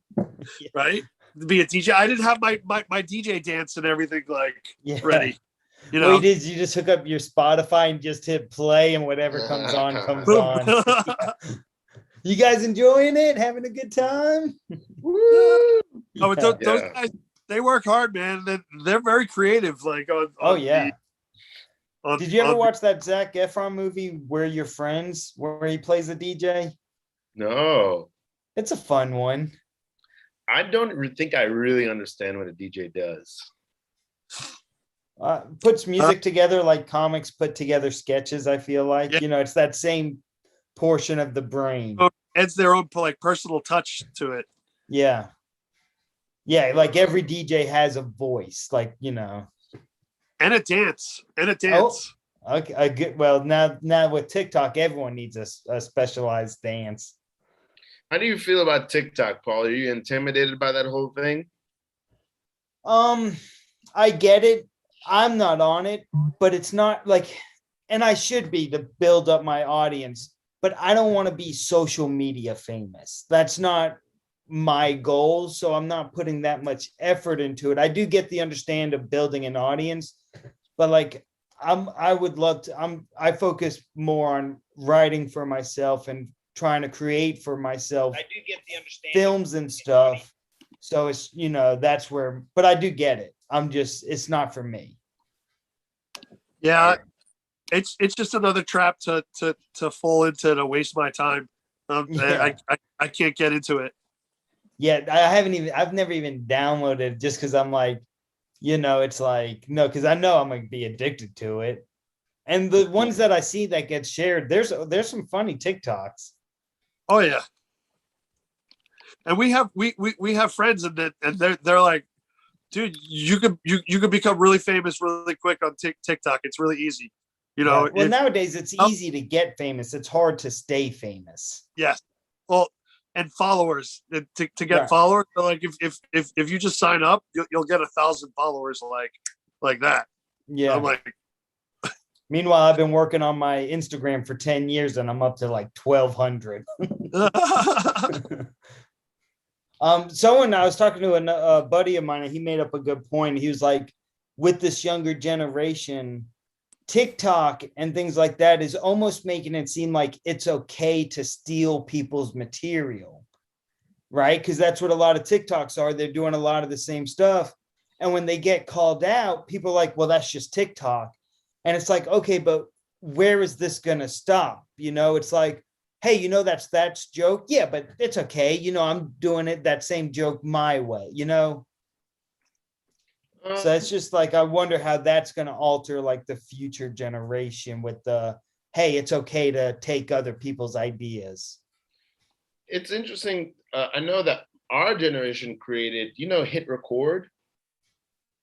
Right? To be a DJ. I didn't have my DJ dance and everything like ready. You know, you just hook up your Spotify and just hit play, and whatever comes on comes on. You guys enjoying it? Having a good time? Woo! Oh, but those guys, they work hard, man. They're very creative. Like Did you ever watch that Zac Efron movie, We're Your Friends, where he plays the DJ? No. It's a fun one. I don't think I really understand what a DJ does. Puts music together like comics put together sketches, I feel like. Yeah. You know, it's that same portion of the brain. Adds their own like personal touch to it. Yeah. Yeah, like every DJ has a voice, like, you know. And a dance. Oh, okay, I get, well, now with TikTok, everyone needs a specialized dance. How do you feel about TikTok, Paul? Are you intimidated by that whole thing? I get it. I'm not on it, but it's not like, and I should be to build up my audience, but I don't want to be social media famous. That's not my goal. So I'm not putting that much effort into it. I do get the understand of building an audience, but like I would love to, I focus more on writing for myself and trying to create for myself. I do get the understanding. Films and stuff. So it's, you know, that's where, but I do get it. It's not for me. Yeah. It's just another trap to fall into to waste my time. I can't get into it. Yeah. I've never even downloaded just because I'm like, you know, it's like, no, because I know I'm going to be addicted to it. And the ones that I see that get shared, there's some funny TikToks. Oh yeah. And we have friends and they're like, dude, you could become really famous really quick on TikTok. It's really easy. You know, yeah. Well, nowadays it's easy to get famous. It's hard to stay famous. Yes. Well, and followers to get followers. Like if you just sign up, you'll get 1,000 followers like that. Yeah. I'm like, meanwhile, I've been working on my Instagram for 10 years and I'm up to like 1,200. Someone, I was talking to a buddy of mine and he made up a good point. He was like, with this younger generation, TikTok and things like that is almost making it seem like it's okay to steal people's material, right? Because that's what a lot of TikToks are. They're doing a lot of the same stuff. And when they get called out, people are like, well, that's just TikTok. And it's like, okay, but where is this going to stop? You know, it's like, hey, you know, that's joke. Yeah, but it's okay. You know, I'm doing it, that same joke my way, you know? So it's just like, I wonder how that's going to alter like the future generation with the, hey, it's okay to take other people's ideas. It's interesting. I know that our generation created, you know, hit record.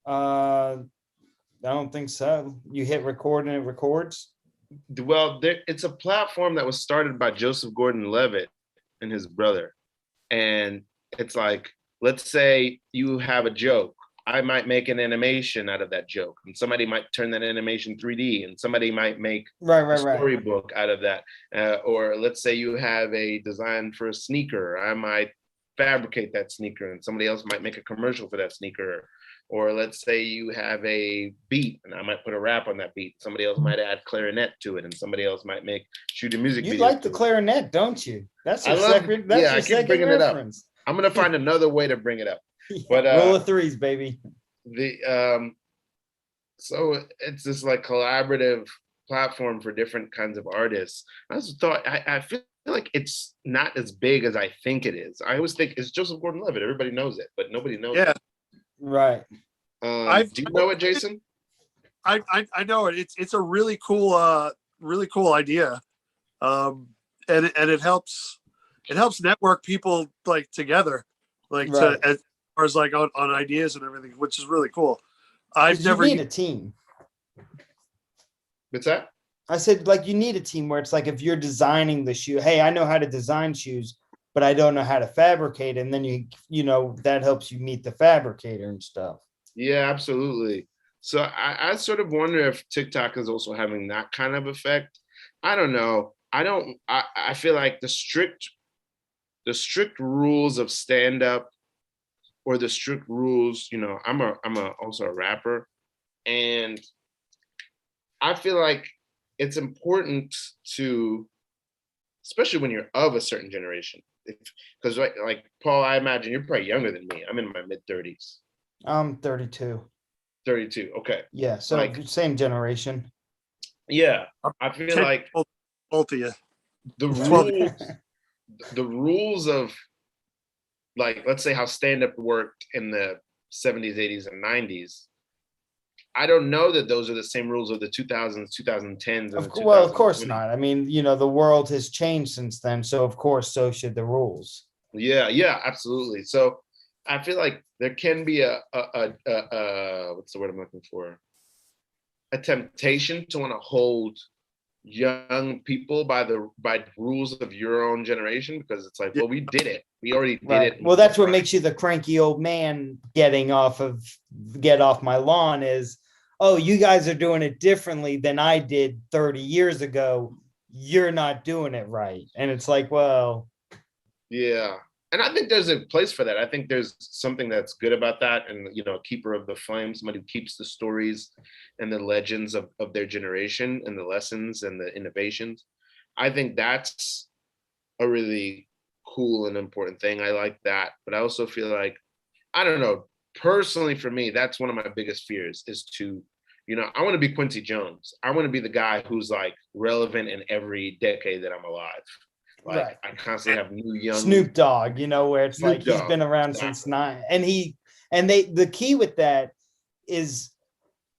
I don't think so. You hit record and it records? Well, it's a platform that was started by Joseph Gordon-Levitt and his brother. And it's like, let's say you have a joke. I might make an animation out of that joke, and somebody might turn that animation 3D, and somebody might make a storybook out of that. Or let's say you have a design for a sneaker. I might fabricate that sneaker, and somebody else might make a commercial for that sneaker. Or let's say you have a beat, and I might put a rap on that beat. Somebody else might add clarinet to it, and somebody else might shoot a music video. You like the clarinet, don't you? That's your I keep bringing it up. I'm gonna find another way to bring it up. But Roll of threes, baby. So it's this like collaborative platform for different kinds of artists. I also thought I feel like it's not as big as I think it is. I always think it's Joseph Gordon-Levitt. Everybody knows it, but nobody knows Yeah. it. Right. Do you know it, Jason? I know it. It's a really cool idea. And it helps network people like together, like Right. to as far as like on ideas and everything, which is really cool. I've 'Cause never you need a team. What's that? I said, like, you need a team where it's like if you're designing the shoe, hey, I know how to design shoes, but I don't know how to fabricate. And then you know, that helps you meet the fabricator and stuff. Yeah, absolutely. So I sort of wonder if TikTok is also having that kind of effect. I don't know. I feel like the strict rules of stand-up or the strict rules, you know, I'm also a rapper, and I feel like it's important to, especially when you're of a certain generation, because like Paul, I imagine you're probably younger than me. I'm in my mid-30s. I'm 32. 32. Okay. Yeah. So Like, same generation. yeah, I feel like both of you. The rules of, like, let's say how stand-up worked in the 70s, 80s, and 90s. I don't know that those are the same rules of the 2000s, 2010s. Well, of course not. I mean, you know, the world has changed since then. So of course, so should the rules. Yeah, absolutely. So I feel like there can be a what's the word I'm looking for? A temptation to want to hold young people by rules of your own generation, because it's like, well, we did it. We already did it. Well, that's what makes you the cranky old man get off my lawn is, oh, you guys are doing it differently than I did 30 years ago. You're not doing it right. And it's like, well. Yeah. And I think there's a place for that. I think there's something that's good about that. And, you know, a keeper of the flame, somebody who keeps the stories and the legends of their generation and the lessons and the innovations. I think that's a really cool and important thing. I like that. But I also feel like, I don't know, personally for me, that's one of my biggest fears is to, you know, I want to be Quincy Jones. I want to be the guy who's like relevant in every decade that I'm alive. Like, right. I constantly have new young Snoop Dogg, you know, where it's Snoop like Dogg, he's been around since the key with that is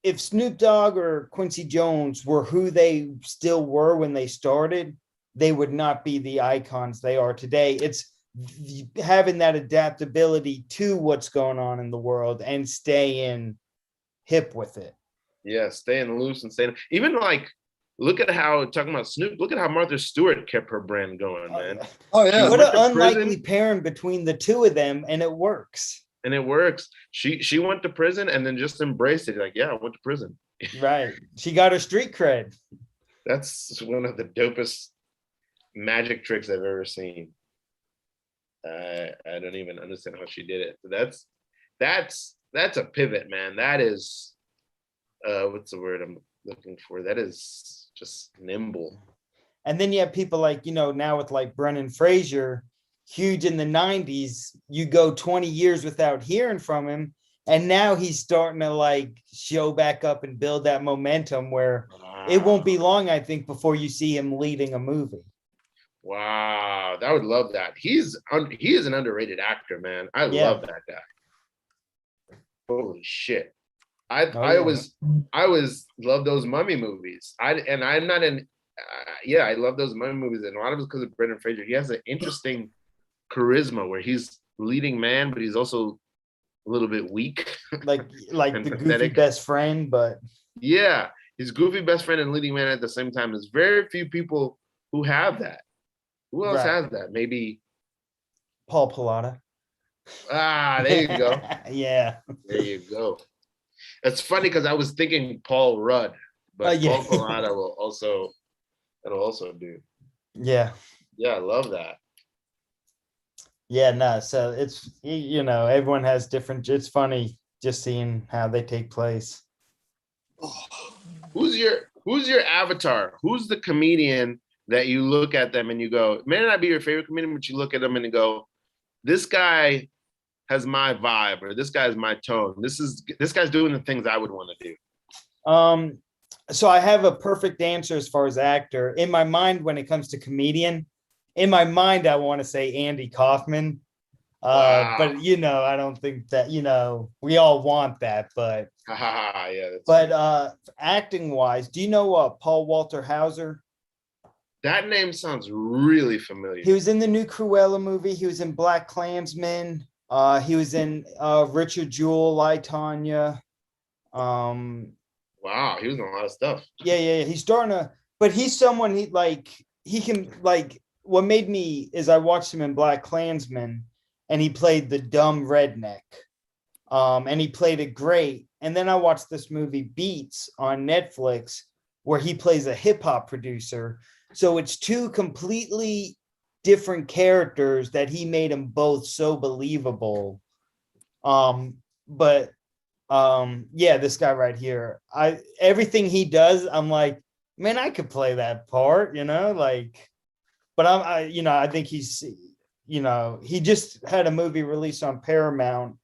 if Snoop Dogg or Quincy Jones were who they still were when they started, they would not be the icons they are today. It's having that adaptability to what's going on in the world and staying hip with it. Yeah, staying loose and staying, even like, look at how, talking about Snoop, look at how Martha Stewart kept her brand going, man. Oh, yeah. What an unlikely pairing between the two of them, and it works. And it works. She went to prison and then just embraced it. Like, yeah, I went to prison. Right. She got her street cred. That's one of the dopest magic tricks I've ever seen. I don't even understand how she did it. But that's a pivot, man. That is, what's the word I'm looking for? That is just nimble. And then you have people like, you know, now with like Brendan Fraser, huge in the 90s, you go 20 years without hearing from him, and now he's starting to like show back up and build that momentum where it won't be long, I think, before you see him leading a movie. Wow, I would love that. He is an underrated actor, man. I love that guy. Holy shit. I always love those mummy movies. I love those mummy movies, and a lot of it's because of Brendan Fraser. He has an interesting charisma where he's leading man, but he's also a little bit weak, like the goofy best friend. But yeah, he's goofy best friend and leading man at the same time. There's very few people who have that. Who else has that? Maybe Paul Pilata. There you go. Yeah, there you go. It's funny because I was thinking Paul Rudd, but Paul Pilata will also do. Yeah. Yeah, I love that. Yeah, no. So it's, you know, everyone has different. It's funny just seeing how they take place. Who's your avatar? Who's the comedian that you look at them and you go, may not be your favorite comedian, but you look at them and you go, this guy has my vibe, or this guy's my tone. This guy's doing the things I would want to do. So I have a perfect answer as far as actor. In my mind, when it comes to comedian, in my mind, I want to say Andy Kaufman. Wow. But I don't think that, we all want that, but Yeah. Acting wise, do you know Paul Walter Hauser? That name sounds really familiar. He was in the new Cruella movie. He was in Black Klansman. He was in Richard Jewell, I, Tonya. Wow, he was in a lot of stuff. Yeah. He's starting to, but he's someone he can what made me is I watched him in Black Klansman and he played the dumb redneck. And he played it great. And then I watched this movie Beats on Netflix where he plays a hip hop producer. So it's two completely different characters that he made them both so believable. This guy right here, everything he does, I'm like, man, I could play that part, but I think he's, he just had a movie released on Paramount,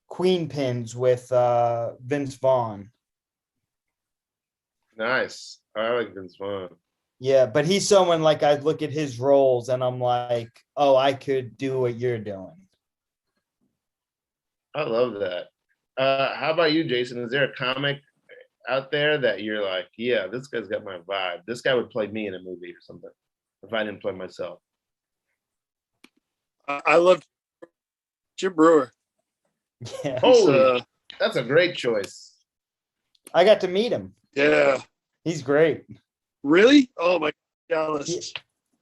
Queen Pins with Vince Vaughn. Nice. I like Vince Vaughn. Yeah, but he's someone I look at his roles and I'm like, oh, I could do what you're doing. I love that. How about you, Jason? Is there a comic out there that you're like, yeah, this guy's got my vibe. This guy would play me in a movie or something if I didn't play myself. I love Jim Brewer. Yeah. Holy, that's a great choice. I got to meet him. Yeah. He's great. Really? Oh my God.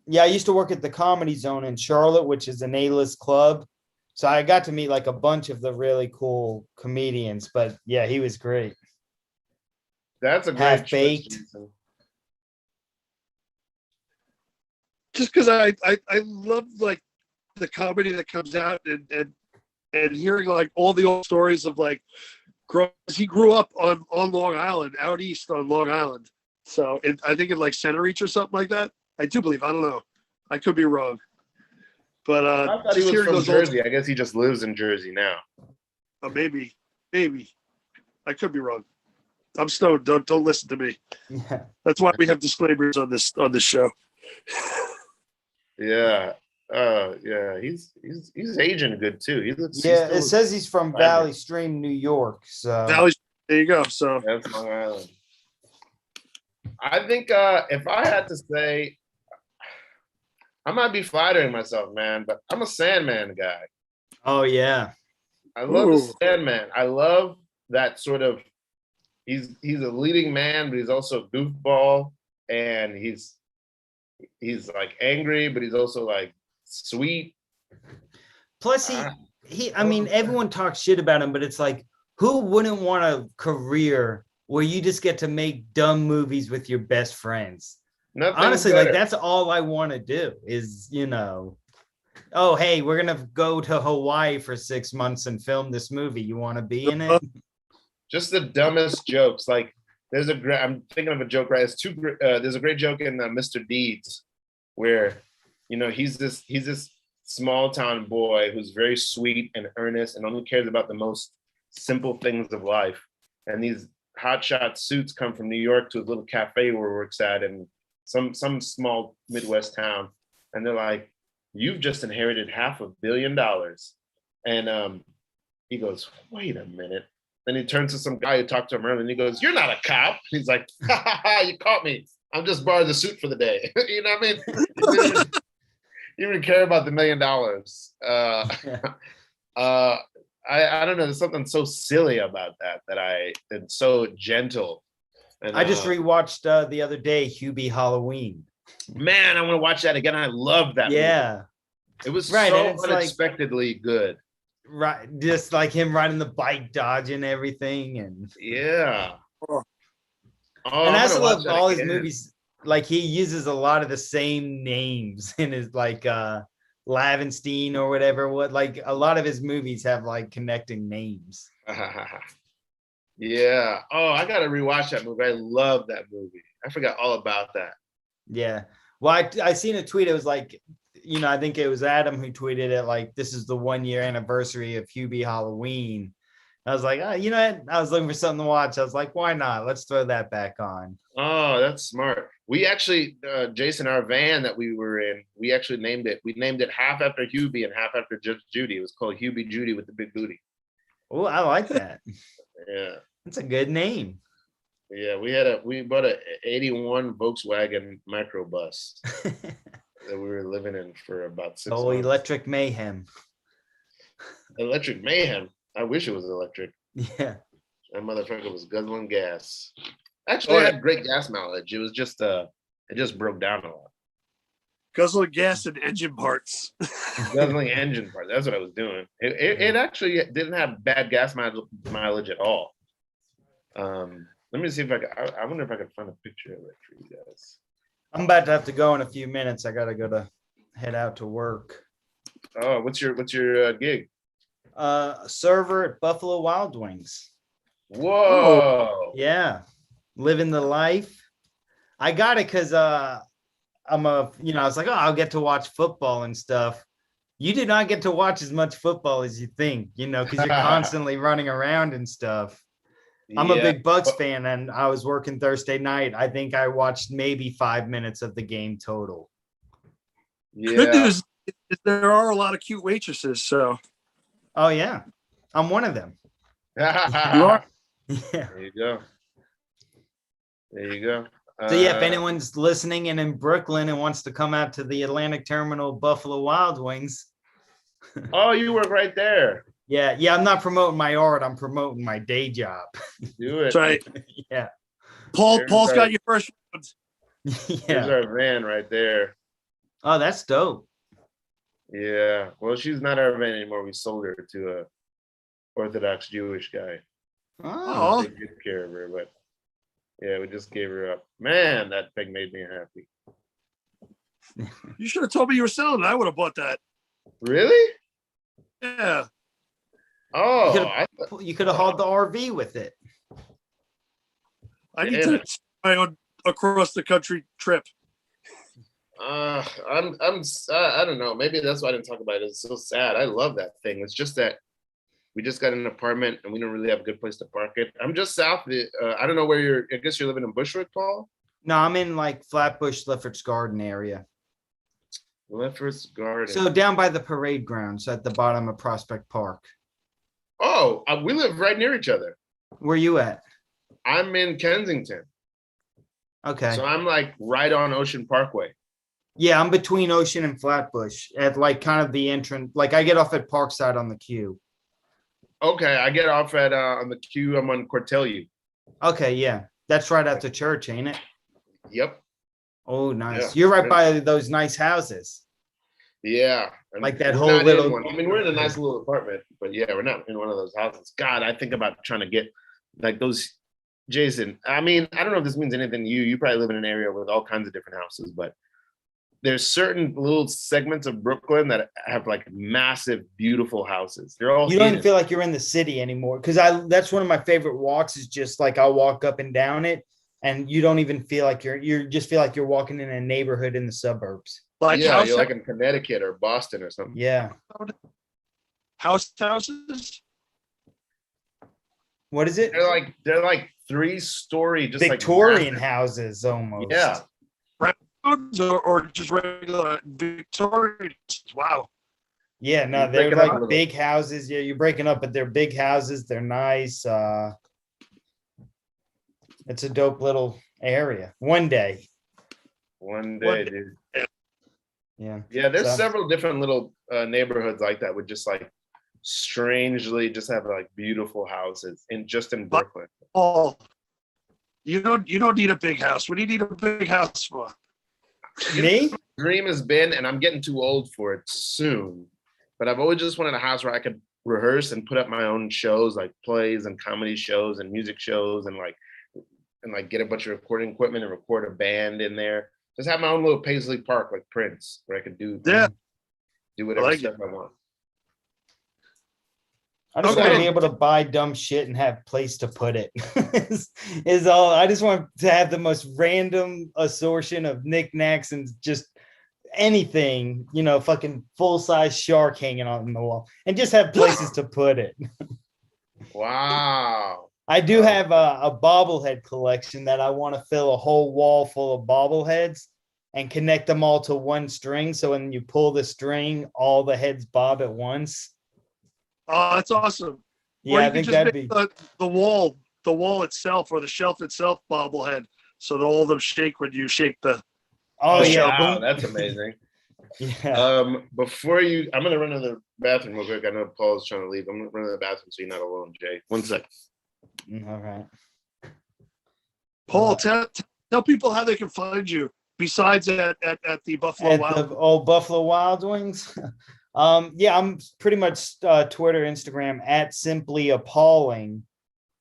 Yeah, I used to work at the Comedy Zone in Charlotte, which is an A-list club. So I got to meet a bunch of the really cool comedians, but yeah, he was great. That's a great Half-Baked. choice, Jason. Just because I love the comedy that comes out and hearing all the old stories of he grew up on Long Island, out east on Long Island. So I think in Center Reach or something like that. I do believe. I don't know. I could be wrong. But I thought he was from Jersey. I guess he just lives in Jersey now. Maybe. I could be wrong. I'm stoned. Don't listen to me. Yeah. That's why we have disclaimers on this show. Yeah. Yeah. He's aging good too. It says he's from Valley Stream, New York. So there you go. So that's Long Island. I think if I had to say, I might be flattering myself, man, but I'm a Sandman guy. Oh yeah. I love the Sandman. I love that sort of. He's a leading man, but he's also a goofball, and he's angry, but he's also sweet. Plus everyone talks shit about him, but it's who wouldn't want a career where you just get to make dumb movies with your best friends? Nothing honestly better. That's all I want to do is oh hey, we're gonna go to Hawaii for 6 months and film this movie, you want to be in it? Just the dumbest jokes. I'm thinking of a joke, right? There's a great joke in Mr. Deeds where he's this small town boy who's very sweet and earnest and only cares about the most simple things of life, and these hotshot suits come from New York to a little cafe where he works at, and some small Midwest town, and they're like, you've just inherited $500 million. And he goes, wait a minute. Then he turns to some guy who talked to him earlier, and he goes, you're not a cop. He's like, ha, ha, ha, you caught me. I'm just borrowing the suit for the day. You know what I mean? You didn't care about the $1 million. I don't know. There's something so silly about that and so gentle. And, I just rewatched the other day Hubie Halloween. Man, I want to watch that again. I love that. Yeah, movie. It was right, so unexpectedly good. Right, just him riding the bike, dodging everything, and yeah. And I also love all his movies. He uses a lot of the same names in his Lavenstein or whatever. A lot of his movies have connecting names. Yeah. Oh, I gotta rewatch that movie. I love that movie. I forgot all about that. Yeah. Well, I seen a tweet. It was I think it was Adam who tweeted it like, this is the 1 year anniversary of Hubie Halloween. I was like, oh, what? I was looking for something to watch. I was like, why not? Let's throw that back on. Oh, that's smart. We actually, Jason, our van that we were in, we actually named it. We named it half after Hubie and half after Judge Judy. It was called Hubie Judy with the big booty. Oh, I like that. Yeah. That's a good name. Yeah, we bought a 81 Volkswagen microbus that we were living in for about 6 Oh, months. electric mayhem. Electric mayhem. I wish it was electric. Yeah. That motherfucker was guzzling gas. Actually, it had great gas mileage. It was just it just broke down a lot. Guzzling gas and engine parts. Guzzling engine part. That's what I was doing. It actually didn't have bad gas mileage at all. Let me see if I wonder if I can find a picture of it for you guys. I'm about to have to go in a few minutes. I gotta head out to work. Oh, what's your gig? Server at Buffalo Wild Wings. Whoa. Yeah. Living the life. I got it because I was like, oh, I'll get to watch football and stuff. You do not get to watch as much football as you think, because you're constantly running around and stuff. I'm a big Bucks fan, and I was working Thursday night. I think I watched maybe 5 minutes of the game total. Yeah. Good news is there are a lot of cute waitresses, so. Oh, yeah. I'm one of them. You are. Yeah. There you go. There you go. So yeah, if anyone's listening and in Brooklyn and wants to come out to the Atlantic Terminal Buffalo Wild Wings. Oh, you work right there. Yeah. I'm not promoting my art. I'm promoting my day job. Do it. That's right. Yeah. Paul's got your first round. There's Yeah. our van right there. Oh, that's dope. Yeah. Well, she's not our van anymore. We sold her to a Orthodox Jewish guy. Oh. They took care of her, but yeah, we just gave her up. Man, that thing made me happy. You should have told me you were selling it. I would have bought that. Really? Yeah. Oh, You could have hauled the RV with it. I need to my own across the country trip. I don't know. Maybe that's why I didn't talk about it. It's so sad. I love that thing. It's just that we just got an apartment and we don't really have a good place to park it. I'm just south. I don't know where I guess you're living in Bushwick, Paul? No, I'm in like Flatbush, Liffords Garden area. Liffords Garden. So down by the parade grounds at the bottom of Prospect Park. Oh, we live right near each other. Where you at? I'm in Kensington. Okay. So I'm like right on Ocean Parkway. Yeah, I'm between Ocean and Flatbush at like kind of the entrance. Like I get off at Parkside on the queue. Okay, I get off at on the queue. I'm on Cortelyou. Okay, yeah. That's right after church, ain't it? Yep. Oh, nice. Yeah. You're right by those nice houses. Yeah. Like that we're whole not in little- one. I mean, we're in a nice little apartment, but yeah, we're not in one of those houses. God, I think about trying to get like those. Jason, I mean, I don't know if this means anything to you. You probably live in an area with all kinds of different houses, but there's certain little segments of Brooklyn that have like massive, beautiful houses. They're all You don't hidden. even feel like you're in the city anymore. Cause that's one of my favorite walks is just like I'll walk up and down it and you don't even feel like you just feel like you're walking in a neighborhood in the suburbs. Like yeah, house, you're like in Connecticut or Boston or something. Yeah. houses. What is it? They're like 3-story, just Victorian like houses almost. Yeah. Or just regular Victorians. Wow. Yeah, no, You're they're breaking up a like little. big houses. Yeah, you're breaking up, but they're big houses. They're nice. It's a dope little area. One day. One day, day. dude. Yeah. Yeah, there's So- several different little neighborhoods like that with just like strangely just have like beautiful houses in Brooklyn. Oh, you don't need a big house. What do you need a big house for? Me? Dream has been, and I'm getting too old for it soon, but I've always just wanted a house where I could rehearse and put up my own shows, like plays and comedy shows and music shows, and get a bunch of recording equipment and record a band in there. Just have my own little Paisley Park like Prince, where I could do whatever like stuff I want. I just Okay. want to be able to buy dumb shit and have place to put it. is all. I just want to have the most random assortment of knickknacks and just anything, fucking full-size shark hanging on the wall, and just have places to put it. Wow. I do have a bobblehead collection that I want to fill a whole wall full of bobbleheads and connect them all to one string. So when you pull the string, all the heads bob at once. Oh, that's awesome. Yeah, Or you I can think just that'd make be. the wall itself or the shelf itself bobblehead, so that all of them shake when you shake the. Oh the yeah, shelf. Wow, that's amazing. yeah. Before I'm gonna run to the bathroom real quick. I know Paul's trying to leave. I'm gonna run to the bathroom so you're not alone, Jay. 1 sec. All right. Paul, tell people how they can find you besides at the Buffalo At Wild. the old Buffalo Wild Wings. Yeah, I'm pretty much Twitter, Instagram at simply appalling,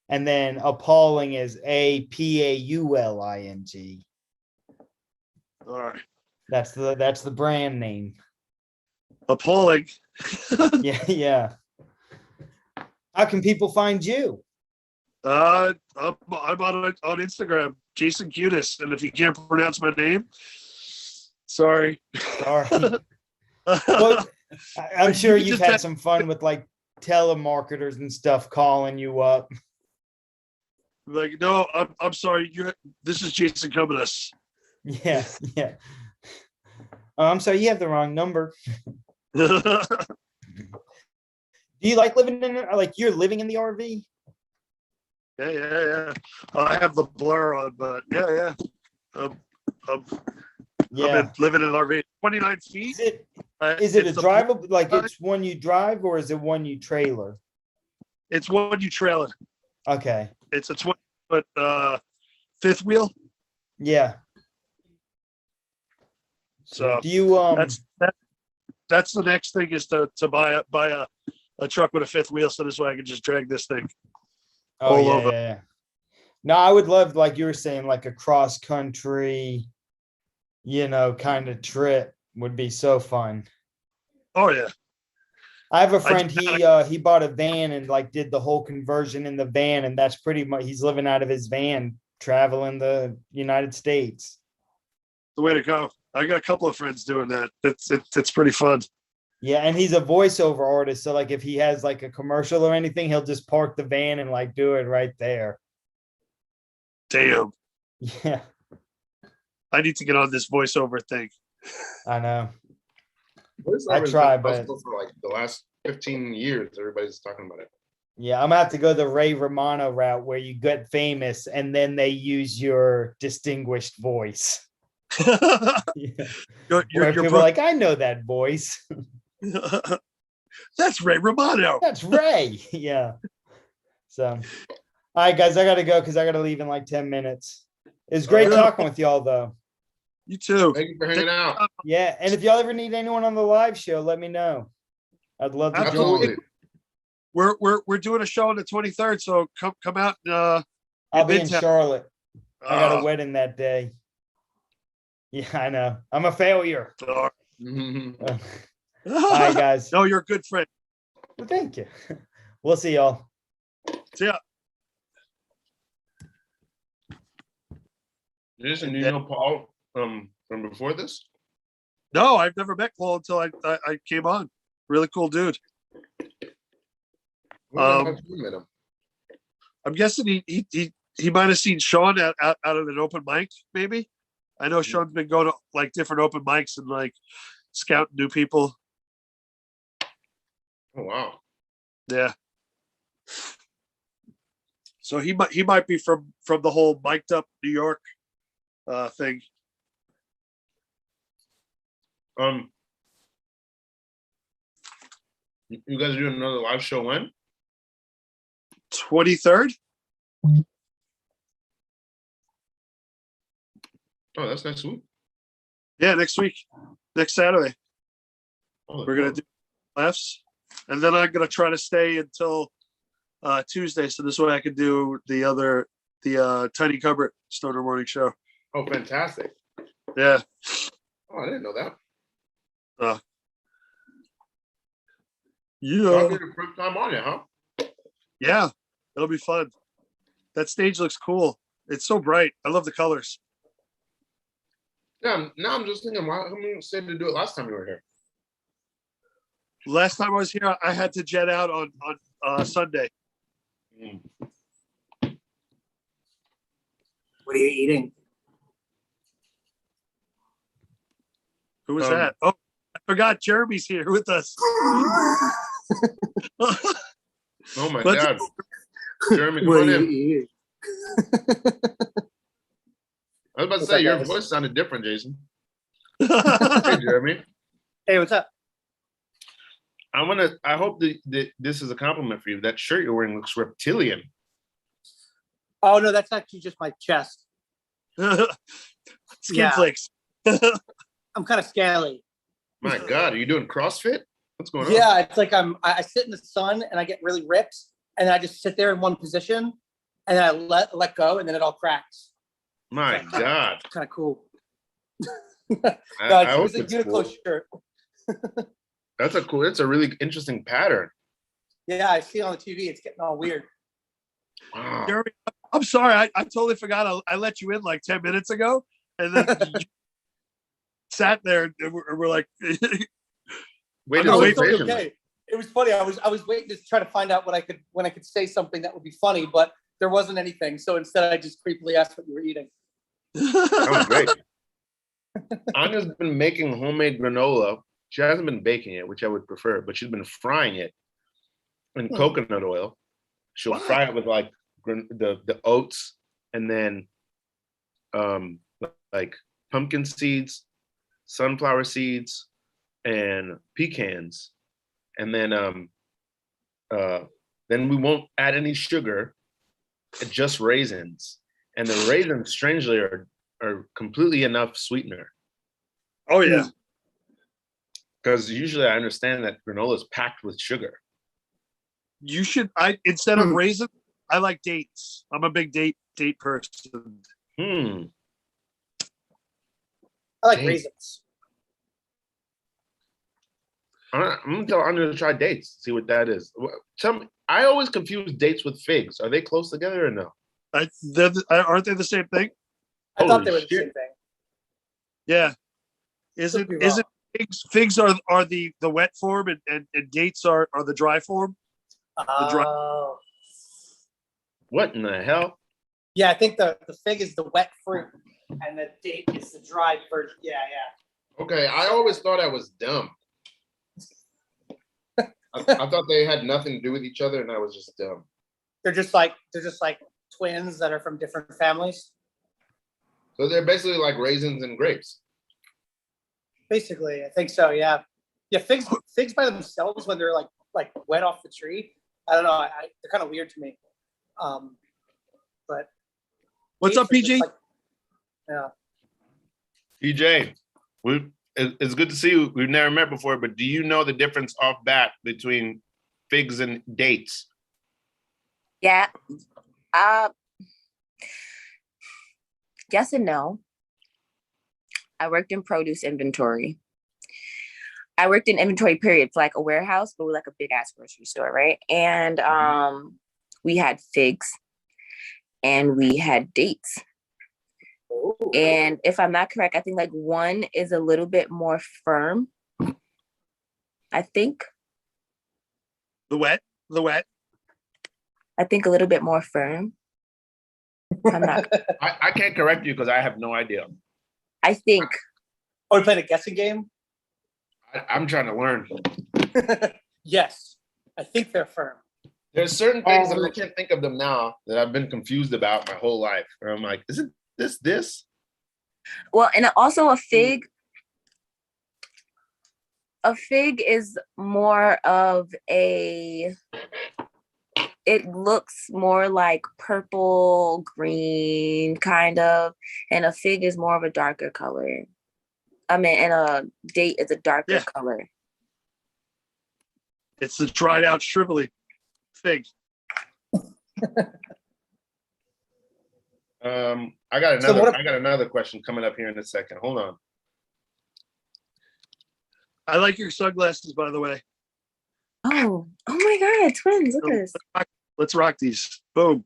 and then appalling is APAULING. All right. That's the brand name. Appalling. Yeah. How can people find you? I'm on Instagram, Jason Cutis, and if you can't pronounce my name, sorry. Sorry. Well, I'm sure You you've just had some fun with like telemarketers and stuff calling you up. Like, no, I'm sorry. This is Jason Cutis. Yeah. Oh, I'm sorry, you have the wrong number. Do you like living in like you're living in the RV? Yeah. I have the blur on, but yeah. I'm living in an RV. 29 feet. Is it a It's drivable, like it's one you drive, or is it one you trailer? It's one you trailer. Okay. It's a 20-foot fifth wheel. Yeah. So do you that's the next thing is to buy a truck with a fifth wheel, so this way I can just drag this thing all over. Yeah. No, I would love, like you were saying, like a cross country, kind of trip would be so fun. Oh yeah. I have a friend, he bought a van and like did the whole conversion in the van, and that's pretty much, he's living out of his van traveling the United States. The way to go. I got a couple of friends doing that. It's pretty fun. Yeah, and he's a voiceover artist, so like if he has like a commercial or anything, he'll just park the van and like do it right there. Damn. Yeah, I need to get on this voiceover thing. I know. I try, but for like the last 15 years, everybody's talking about it. yeah, I'm gonna have to go the Ray Romano route where you get famous and then they use your distinguished voice. Yeah. Where people are like, I know that voice. That's Ray Romano. That's Ray. Yeah. So, all right, guys, I gotta go because I gotta leave in like 10 minutes. It's great talking with y'all, though. You too. Thank you for hanging out. Yeah, and if y'all ever need anyone on the live show, let me know. I'd love to Absolutely. join. We're doing a show on the 23rd, so come out. I'll be in Midtown. Charlotte. I got a wedding that day. Yeah, I know. I'm a failure. All right, guys. No, you're a good friend. Well, thank you. We'll see y'all. See ya. Jason, do you know Paul from before this? No, I've never met Paul until I came on. Really cool dude. I'm guessing he might have seen Sean out at an open mic, maybe. I know Sean's been going to like different open mics and like scouting new people. Oh wow. Yeah. So he might be from the whole mic'd up New York thing. You guys are doing another live show when? 23rd. Oh, that's next week. Yeah, next week, next Saturday. Oh, We're gonna do laughs, and then I'm gonna try to stay until Tuesday, so this way I can do the Tiny Cupboard Stoner Morning Show. Oh, fantastic! Yeah. Oh, I didn't know that. Yeah. I'll get your first time on it, huh? Yeah, it'll be fun. That stage looks cool. It's so bright. I love the colors. Yeah, now I'm just thinking, why come you said to do it last time you were here? Last time I was here, I had to jet out on Sunday. What are you eating? Who was that? Oh, I forgot Jeremy's here with us. Oh my Let's- God. Jeremy, come What on are you in. eating? I was about to What's say, up, your guys? voice sounded different, Jason. Hey, Jeremy. Hey, what's up? I hope that this is a compliment for you. That shirt you're wearing looks reptilian. Oh no, that's actually just my chest. Skin Yeah. flakes. I'm kind of scaly. My God, are you doing CrossFit? What's going on? Yeah, it's like I sit in the sun and I get really ripped, and then I just sit there in one position, and then I let go, and then it all cracks. My God. It's kind of cool. I No, hope it's a it's Uniqlo cool. shirt. That's a really interesting pattern. Yeah, I see it on the TV. It's getting all weird. Wow. Jeremy, I'm sorry. I totally forgot. I let you in like 10 minutes ago, and then you sat there and we're like, Wait, I'm No, gonna wait it's totally patiently. okay. It was funny. I was waiting to try to find out when I could say something that would be funny, but there wasn't anything. So instead, I just creepily asked what you were eating. That was great. Anya's been making homemade granola. She hasn't been baking it, which I would prefer, but she's been frying it in coconut oil. She'll fry it with like the oats and then like pumpkin seeds, sunflower seeds, and pecans. And then we won't add any sugar, just raisins. And the raisins, strangely, are completely enough sweetener. oh yeah. Because usually I understand that granola is packed with sugar. You should. Instead of raisin, I like dates. I'm a big date person. Hmm. I like Dang. raisins. I'm gonna try dates. See what that is. Tell me, I always confuse dates with figs. Are they close together or no? Aren't they the same thing? I thought they Holy were the shit. same thing. Yeah. Is Could it be figs? Figs are the wet form, and dates are the dry form. Oh. What in the hell? Yeah, I think the fig is the wet fruit, and the date is the dried version. Yeah, yeah. Okay, I always thought I was dumb. I thought they had nothing to do with each other, and I was just dumb. They're just like twins that are from different families. So they're basically like raisins and grapes. Basically, I think so. Yeah, yeah. Figs by themselves when they're like wet off the tree. I don't know. They're kind of weird to me. But What's up, dates are PG? just yeah. PJ, it's good to see you. We've never met before, but do you know the difference off bat between figs and dates? Yeah. Yes and no. I worked in produce inventory. I worked in inventory period for like a warehouse, but with like a big ass grocery store, right? And we had figs and we had dates. And if I'm not correct, I think like one is a little bit more firm. I think. The wet. I think a little bit more firm. I'm not. I can't correct you because I have no idea. I think. Oh, we playing a guessing game? I'm trying to learn. Yes, I think they're firm. There's certain things that I can't think of them now that I've been confused about my whole life. Where I'm like, isn't this? Well, and also a fig is more of it looks more like purple, green kind of, and a fig is more of a darker color. I mean, and a date is a darker color. It's the dried out shrivelly fig. I got another question coming up here in a second. Hold on. I like your sunglasses, by the way. Oh my God, twins! Look at this. Let's rock these. Boom.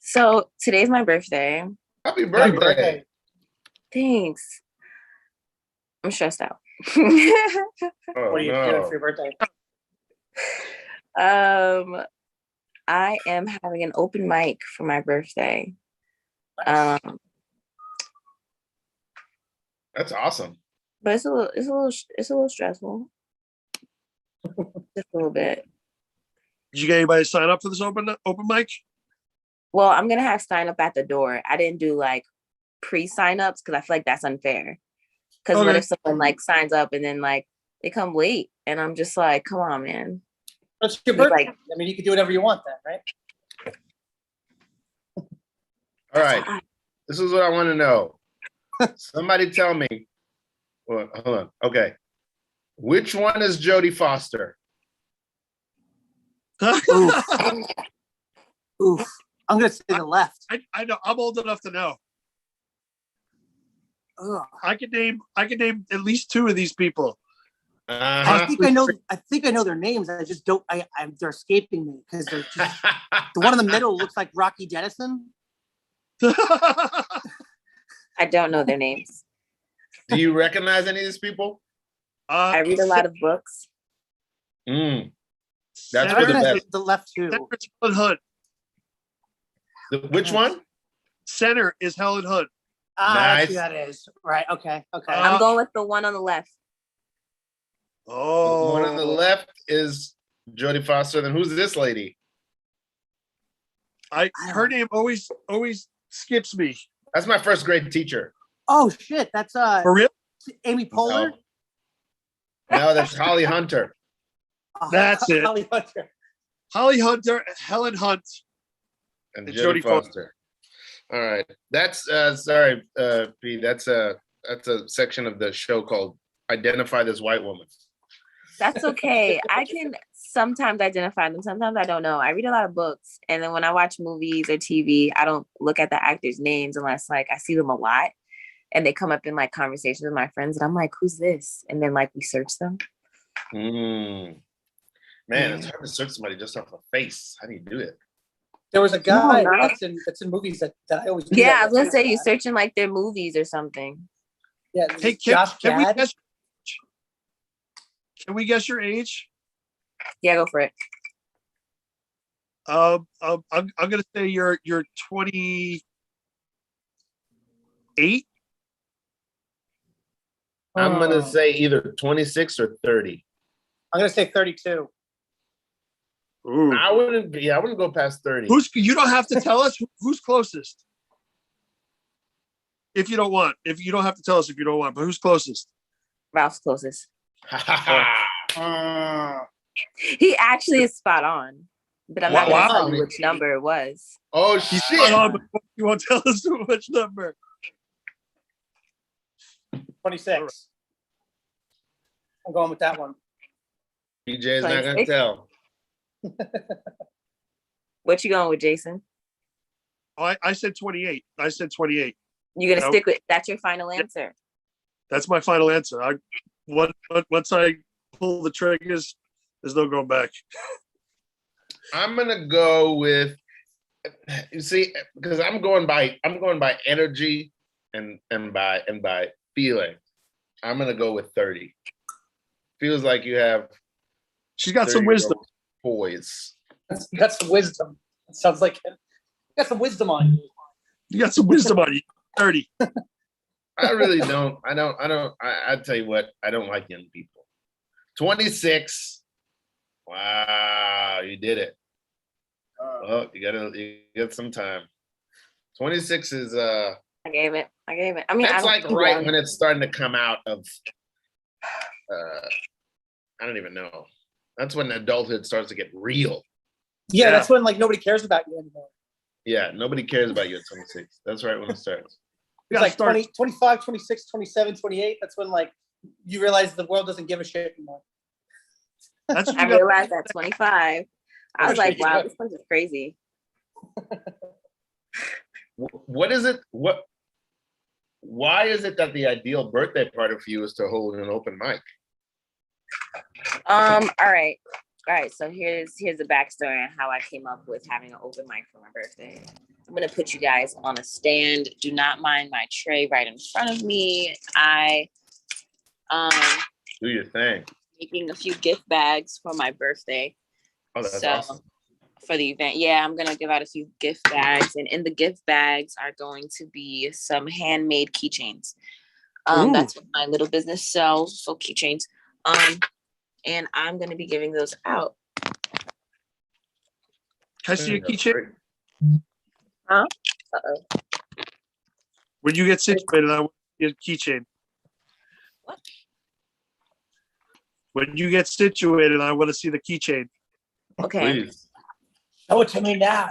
So today's my birthday. Happy Happy birthday. birthday. Thanks. I'm stressed out. Oh, What are you doing for your birthday? I am having an open mic for my birthday. Nice. That's awesome. But it's a little stressful. Just a little bit. Did you get anybody to sign up for this open mic? Well, I'm gonna have sign up at the door. I didn't do like pre-sign ups because I feel like that's unfair. Because what Okay. if someone like signs up and then like they come late and I'm just like, come on, man. That's your Like- birthday. I mean, you can do whatever you want then, right? All right. This is what I want to know. Somebody tell me. Well, hold on. Okay. Which one is Jodie Foster? Oof. I'm gonna say the left. I know. I'm old enough to know. Ugh. I could name at least two of these people. I think I know their names. I just don't. They're escaping me because they're just. The one in the middle looks like Rocky Dennison. I don't know their names. Do you recognize any of these people? I read a lot of books. That's I for the recognize best. the left too. Senator's Helen Hunt. Which one? Center is Helen Hunt. That's who Nice. that is. Right. Okay. Okay. I'm going with the one on the left. Oh, The one on the left is Jodie Foster. Then who's this lady? Her name always skips me. That's my first grade teacher. Oh shit! That's For real? Amy Poehler. No, that's Holly Hunter. Oh, That's it. Holly Hunter. Holly Hunter, Helen Hunt, And and Jodie Jodie Foster. All right. That's sorry, P. That's a section of the show called Identify This White Woman. That's okay. I can sometimes identify them. Sometimes I don't know. I read a lot of books. And then when I watch movies or TV, I don't look at the actors' names unless like I see them a lot and they come up in like conversations with my friends and I'm like, who's this? And then like we search them. Man, it's hard to search somebody just off a face. How do you do it? There was a guy No, not- that's in movies that I always do Yeah, that I was gonna with. say you're searching like their movies or something. Yeah, Hey, Josh can we Gad. guess? Can we guess your age? Yeah, go for it. I'm gonna say you're 28. I'm gonna Oh. say either 26 or 30. I'm gonna say 32. Ooh. I wouldn't go past 30. You don't have to tell us who's closest. If you don't want, if you don't have to tell us if you don't want, but who's closest? Ralph's closest. He actually is spot on, but I'm not gonna tell you which number it was. Oh He's shit! spot on, but you won't tell us which number. 26. I'm going with that one. PJ is not gonna 26? tell. What you going with, Jason? Oh, I said 28. I said 28. You're gonna Nope. stick with that's your final answer. That's my final answer. Once I pull the triggers, there's no going back. I'm gonna go with. You see, because I'm going by energy and by feeling. I'm gonna go with 30. Feels like you have. She's got some wisdom. Poise. You got some wisdom. It sounds like you got some wisdom on you. You got some wisdom on you. 30. I really don't. I tell you what, I don't like young people. 26. Wow, you did it. Oh, you got some time. 26 is I gave it. I mean, that's like think right I'm- when it's starting to come out of I don't even know. That's when adulthood starts to get real. Yeah, that's when like nobody cares about you anymore. Yeah, nobody cares about you at 26. That's right when it starts. It's like 20, 25, 26, 27, 28. That's when like you realize the world doesn't give a shit anymore. I realized at 25. I was like, wow, this place is crazy. What is it? Why is it that the ideal birthday party for you is to hold an open mic? All right. So here's the backstory on how I came up with having an open mic for my birthday. I'm gonna put you guys on a stand. Do not mind my tray right in front of me. I Do your thing. making a few gift bags for my birthday. Oh, that's So awesome. for the event, yeah, I'm gonna give out a few gift bags, and in the gift bags are going to be some handmade keychains. That's what my little business sells, so keychains. And I'm gonna be giving those out. Can I see your keychain? Huh? Uh-oh. When you get situated, I want your keychain. What? When you get situated, I want to see the keychain. Okay. Please. Show it to me now.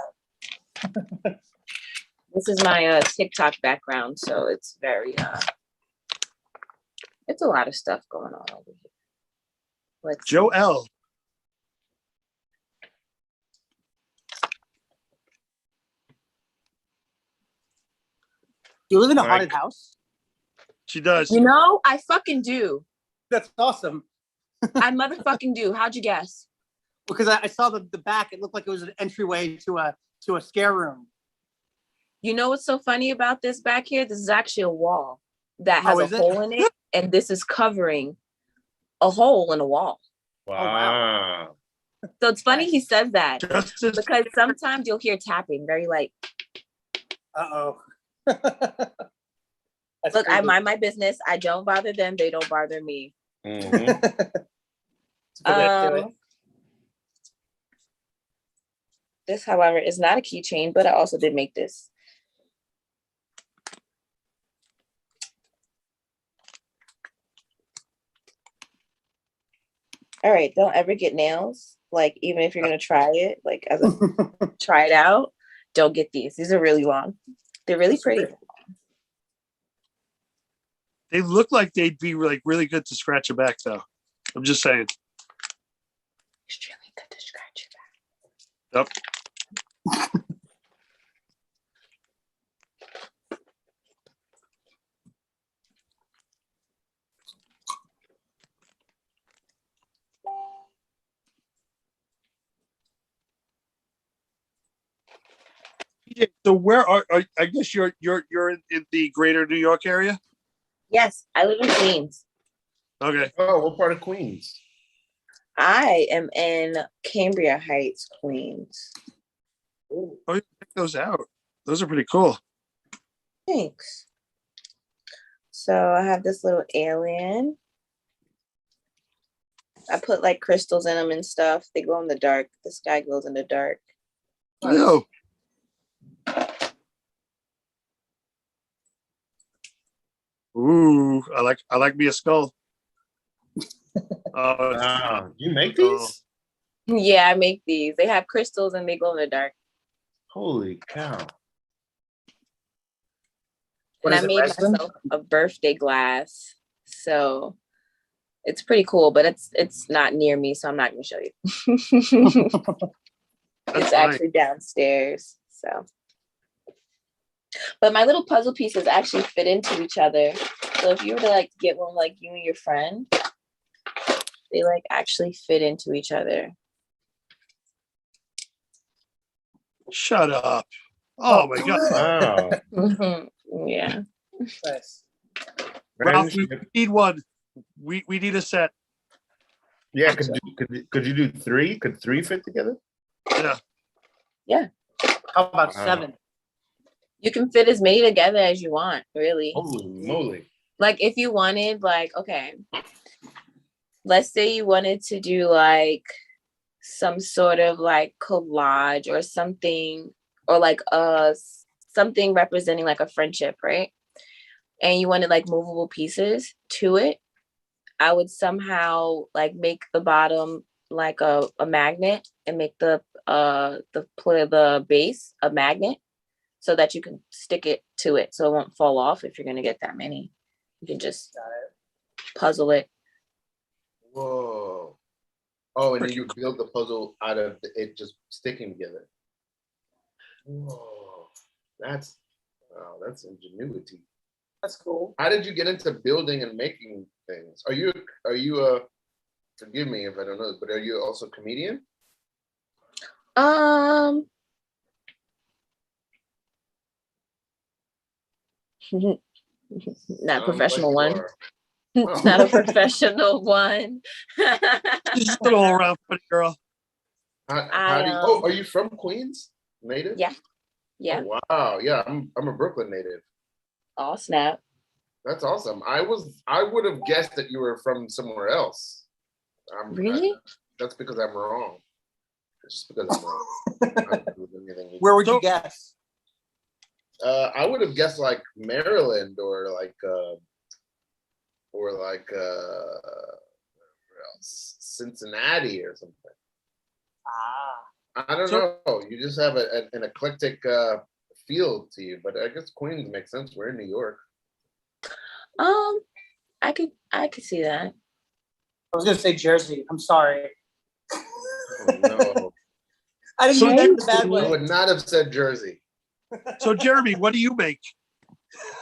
This is my TikTok background, so it's very it's a lot of stuff going on over here. Let's see. Joe L. You live in a Mike. haunted house? She does. You know, I fucking do. That's awesome. I motherfucking do. How'd you guess? Because I saw the back. It looked like it was an entryway to a scare room. You know what's so funny about this back here? This is actually a wall that has Oh, a is it? hole in it, and this is covering a hole in a wall. Wow. So it's funny he says that Justice. because sometimes you'll hear tapping, very light. Uh-oh. Look, I mind my business. I don't bother them. They don't bother me. Mhm. This, however, is not a keychain, but I also did make this. All right, don't ever get nails. Like, even if you're gonna try it, like as a try it out, don't get these. These are really long. They're really pretty. They look like they'd be like really good to scratch your back, though. I'm just saying. Extremely good to scratch your back. Yep. So where are I guess you're in the greater New York area? Yes, I live in Queens. Okay. Oh, what part of Queens? I am in Cambria Heights, Queens. Oh, you check those out. Those are pretty cool. Thanks. So I have this little alien. I put like crystals in them and stuff. They glow in the dark. This guy glows in the dark. Oh. Ooh, I like me a skull. Wow. You make these? Yeah, I make these. They have crystals and they glow in the dark. Holy cow. And I made myself a birthday glass. So it's pretty cool, but it's not near me, so I'm not gonna show you. It's actually downstairs. So, but my little puzzle pieces actually fit into each other. So if you were to like get one like you and your friend, they like actually fit into each other. Shut up. Oh my god. Wow. Yeah. Nice. Ralph, we need one. We need a set. Yeah, could you do three? Could three fit together? Yeah. Yeah. How about 7? You can fit as many together as you want, really. Holy moly. Like if you wanted, like, okay, let's say you wanted to do like some sort of like collage or something, or like something representing like a friendship, right? And you wanted like movable pieces to it, I would somehow like make the bottom like a magnet and make the base a magnet so that you can stick it to it so it won't fall off if you're gonna get that many. You can just puzzle it. Whoa. Oh, and then you build the puzzle out of it just sticking together. Whoa. That's ingenuity. That's cool. How did you get into building and making things? Are you forgive me if I don't know, but are you also a comedian? Not a Sounds professional like one. you are. Not a professional one. She's an all around funny girl. How do you, oh, are you from Queens? Native? Yeah. Yeah. Oh, wow. Yeah, I'm a Brooklyn native. Oh, snap. That's awesome. I would have guessed that you were from somewhere else. Really? That's because I'm wrong. It's just because I'm wrong. Where would you guess? I would have guessed like Maryland or like Cincinnati or something. I don't know. You just have an eclectic feel to you, but I guess Queens makes sense. We're in New York. I could see that. I was gonna say Jersey. I'm sorry. Oh, no. I didn't mean that in the bad I way. would not have said Jersey. So Jeremy, what do you make?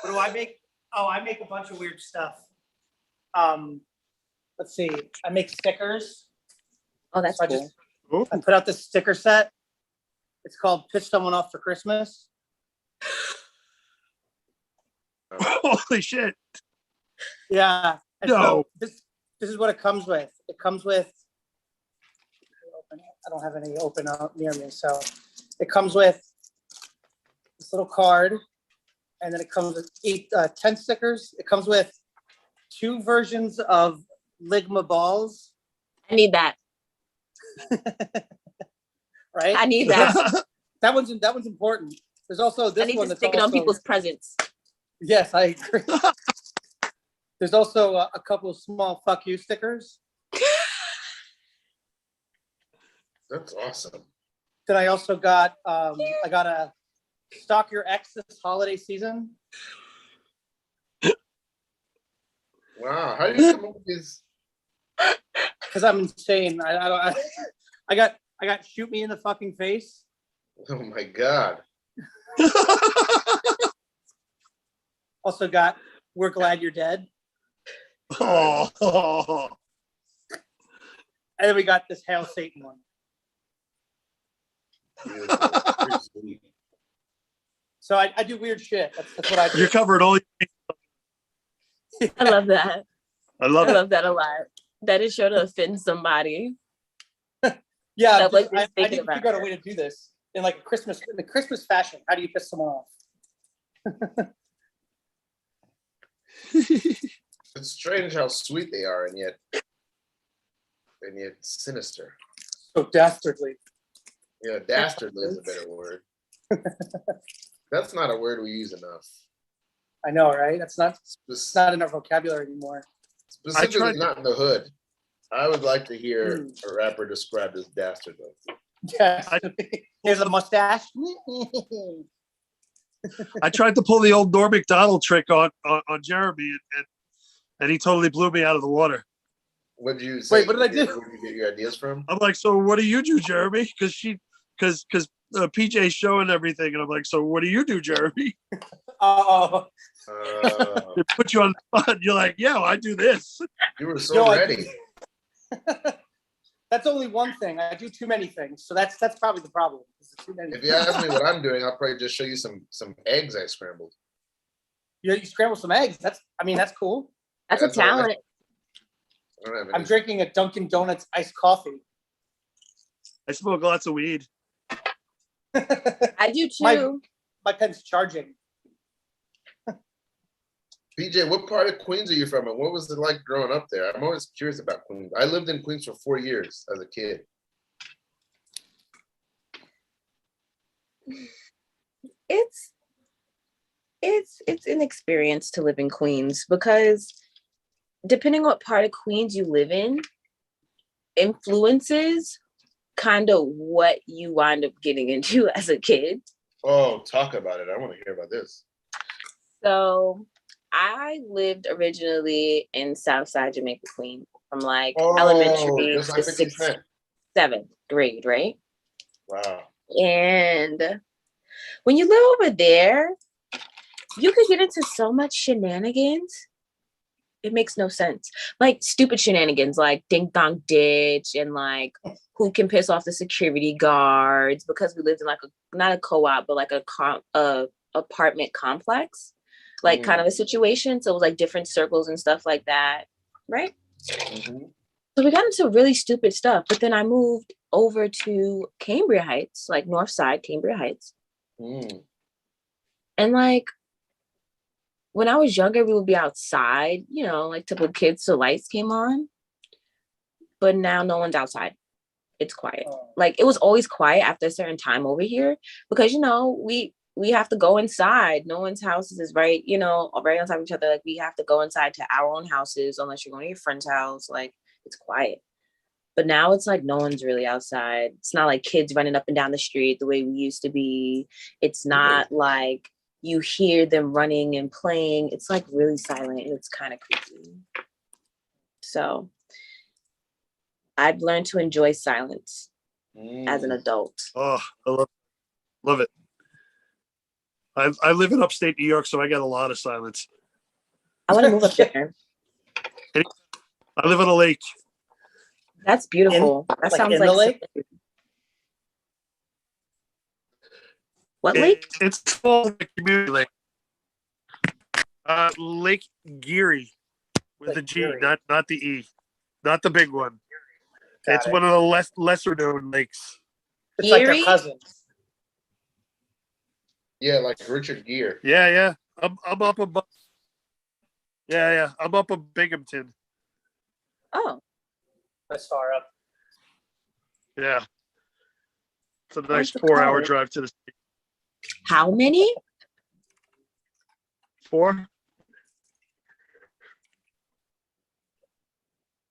What do I make? Oh, I make a bunch of weird stuff. Let's see. I make stickers. Oh, that's cool. I put out this sticker set. It's called "Piss Someone Off for Christmas." Holy shit! Yeah. And No. so this is what it comes with. It comes with. I don't have any open out near me, so it comes with this little card, and then it comes with 10 stickers. It comes with 2 versions of Ligma balls. I need that. Right? I need that. that one's important. There's also this I need one to that's stick it on also, people's presents. Yes, I agree. There's also a couple of small "fuck you" stickers. That's awesome. Then I also got I got a "Stalk Your Ex" this holiday season. Wow, how do you come up with these? Because I'm insane. I got "Shoot Me in the Fucking Face." Oh my God. Also got "We're Glad You're Dead." Oh. And then we got this "Hail Satan" one. So I do weird shit. That's what I do. You're covered all. I love that. I love that a lot. That is sure to offend somebody. Yeah, That, like, I just thinking didn't about figure out a it. way to do this in like a Christmas fashion. How do you piss someone off? It's strange how sweet they are, and yet sinister. So dastardly. Yeah, dastardly is a better word. That's not a word we use enough. I know, right? It's not in our vocabulary anymore. Specifically not in the hood. I would like to hear a rapper described as dastardly. Yes. Here's a mustache. I tried to pull the old Norm Macdonald trick on Jeremy, and he totally blew me out of the water. What did you say? Wait, what did I do? Where did you get your ideas from? I'm like, so what do you do, Jeremy? Because PJ's showing everything, and I'm like, so what do you do, Jeremy? Oh. They put you on the spot. You're like, yeah, well, I do this. You were so ready. That's only one thing. I do too many things, so that's probably the problem. Too many. If you ask me what I'm doing, I'll probably just show you some eggs I scrambled. You scramble some eggs. That's cool. That's a talent. I'm drinking a Dunkin' Donuts iced coffee. I smoke lots of weed. I do too. My pen's charging. PJ, what part of Queens are you from, and what was it like growing up there? I'm always curious about Queens. I lived in Queens for 4 years as a kid. It's an experience to live in Queens, because depending what part of Queens you live in influences kind of what you wind up getting into as a kid. Oh, talk about it. I want to hear about this. So I lived originally in Southside Jamaica, Queens, from like elementary just like to 50 6th, Cent. 7th grade, right? Wow. And when you live over there, you could get into so much shenanigans. It makes no sense. Like stupid shenanigans, like ding dong ditch, and like who can piss off the security guards, because we lived in like not a co-op, but like a apartment complex. like kind of a situation. So it was like different circles and stuff like that, right? So we got into really stupid stuff. But then I moved over to Cambria Heights, like North Side, Cambria Heights. And like when I was younger, we would be outside, you know, like typical kids till lights came on. But now no one's outside. It's quiet. Like it was always quiet after a certain time over here because, you know, we have to go inside. No one's houses is right, you know, right on top of each other. Like we have to go inside to our own houses unless you're going to your friend's house. Like it's quiet. But now it's like no one's really outside. It's not like kids running up and down the street the way we used to be. It's not like you hear them running and playing. It's like really silent and it's kind of creepy. So I've learned to enjoy silence as an adult. Oh, I love it. I live in upstate New York, so I get a lot of silence. I want to move up there. I live on a lake. That's beautiful. That sounds in the lake? What lake? It's called the community lake. Lake Geary with a G, not the E, not the big one. It's one of the lesser known lakes. It's like their cousins. Yeah, like Richard Gere. Yeah. I'm up above. Yeah. I'm up in Binghamton. Oh. That's far up. Yeah. It's a nice 4-hour drive to the city. How many? 4.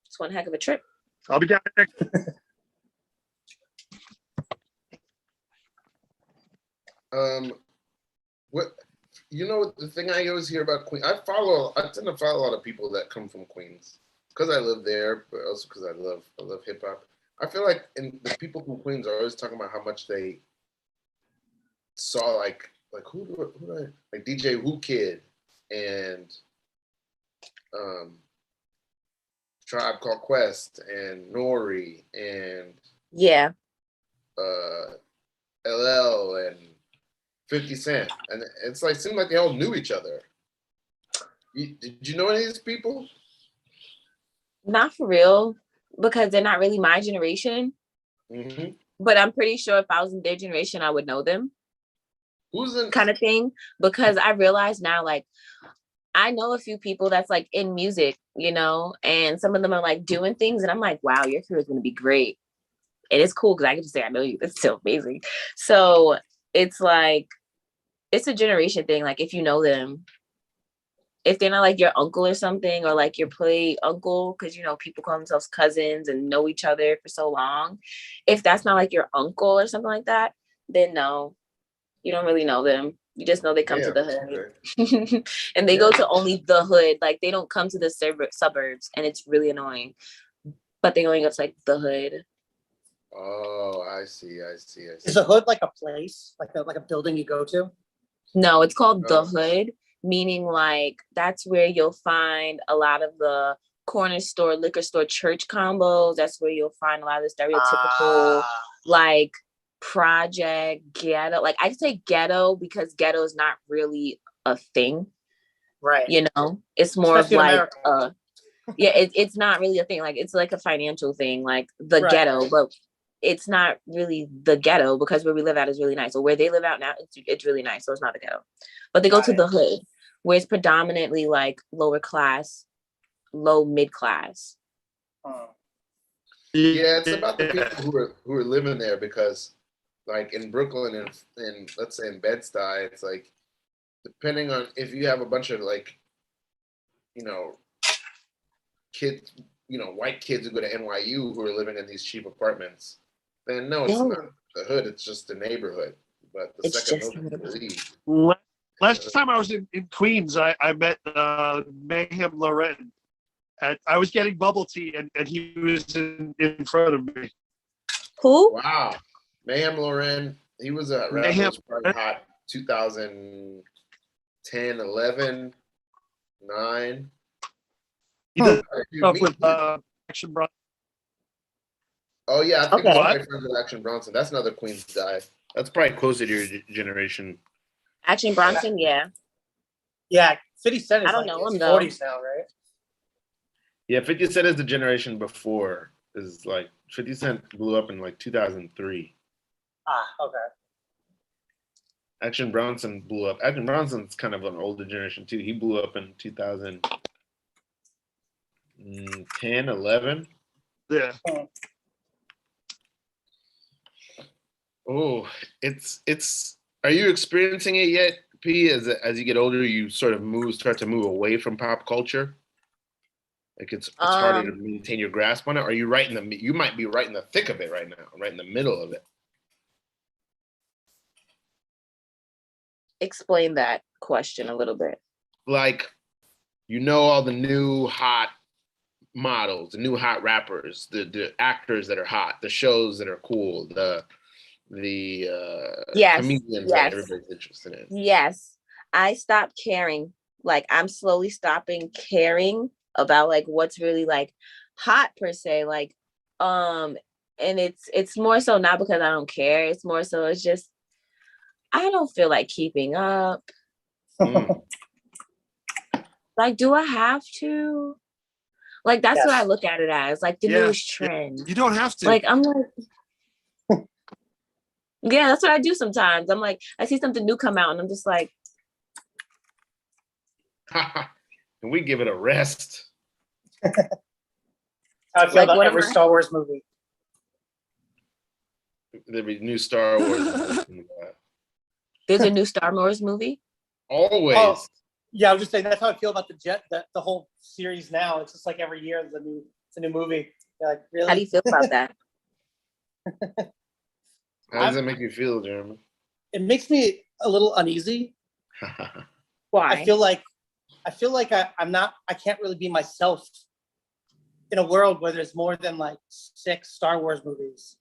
It's one heck of a trip. I'll be down next. What you know? The thing I always hear about Queens, I tend to follow a lot of people that come from Queens because I live there, but also because I love hip hop. I feel like the people from Queens are always talking about how much they saw like who like DJ Who Kid and Tribe Called Quest and Nori and LL and 50 Cent, and it's like seemed like they all knew each other. Did you know any of these people? Not for real, because they're not really my generation. But I'm pretty sure if I was in their generation, I would know them. Who's in kind of thing? Because I realize now, like, I know a few people that's like in music, you know, and some of them are like doing things, and I'm like, wow, your career is going to be great. And it's cool because I can just say I know you. That's still amazing. So it's like, it's a generation thing. Like if you know them, if they're not like your uncle or something, or like your play uncle, because you know people call themselves cousins and know each other for so long. If that's not like your uncle or something like that, then no, you don't really know them. You just know they come to the hood, and they go to only the hood. Like they don't come to the suburbs, and it's really annoying. But they only go to like the hood. Oh, I see. Is the hood like a place, like a building you go to? No, it's called the hood, meaning like that's where you'll find a lot of the corner store, liquor store, church combos. That's where you'll find a lot of the stereotypical like project ghetto. Like I say ghetto because ghetto is not really a thing, right? You know, it's more especially of like it's not really a thing. Like it's like a financial thing, like the ghetto, but it's not really the ghetto because where we live at is really nice. Or where they live out now, it's really nice. So it's not the ghetto. But they go to the hood, where it's predominantly like lower class, low mid class. Yeah, it's about the people who are living there, because like in Brooklyn and let's say in Bed-Stuy, it's like depending on if you have a bunch of like, you know, kids, you know, white kids who go to NYU who are living in these cheap apartments, then no, it's not the hood, it's just the neighborhood. But the second those leave. Last time I was in Queens, I met Mayhem Loren. I was getting bubble tea, and he was in front of me. Who? Wow. Mayhem Loren. He was a rapper, was probably hot 2010, 11, 9. He does stuff with Action Bronson. Oh, yeah. I think he's my friend with Action Bronson. That's another Queens guy. That's probably closer to your generation. Action Bronson, yeah. Yeah, 50 Cent is I don't like know in him, his though. 40s now, right? Yeah, 50 Cent is the generation before. Is like 50 Cent blew up in like 2003. Ah, okay. Action Bronson blew up. Action Bronson's kind of an older generation too. He blew up in 2010, 11. Yeah. Oh, it's. Are you experiencing it yet, P? As you get older, you sort of start to move away from pop culture. Like it's harder to maintain your grasp on it. Or are you right in the? You might be right in the thick of it right now, right in the middle of it. Explain that question a little bit. Like, you know, all the new hot models, the new hot rappers, the actors that are hot, the shows that are cool, the Yes, comedians yes. that everybody's interested in. Yes, I stopped caring. Like, I'm slowly stopping caring about like what's really like hot per se. Like, and it's more so not because I don't care. It's more so it's just I don't feel like keeping up. Like, do I have to? Like, that's what I look at it as, like the newest trend. You don't have to. Like, I'm like, yeah, that's what I do sometimes. I'm like, I see something new come out and I'm just like, Can we give it a rest? I feel Like, about what every am I- Star Wars movie. There'll be new Star Wars. there's a new Star Wars movie. Always. Oh, yeah, I was just saying that's how I feel about the whole series now. It's just like every year it's a new movie. You're like, really? How do you feel about that? How does that make you feel, Jeremy? It makes me a little uneasy. Why? I feel like I can't really be myself in a world where there's more than like 6 Star Wars movies.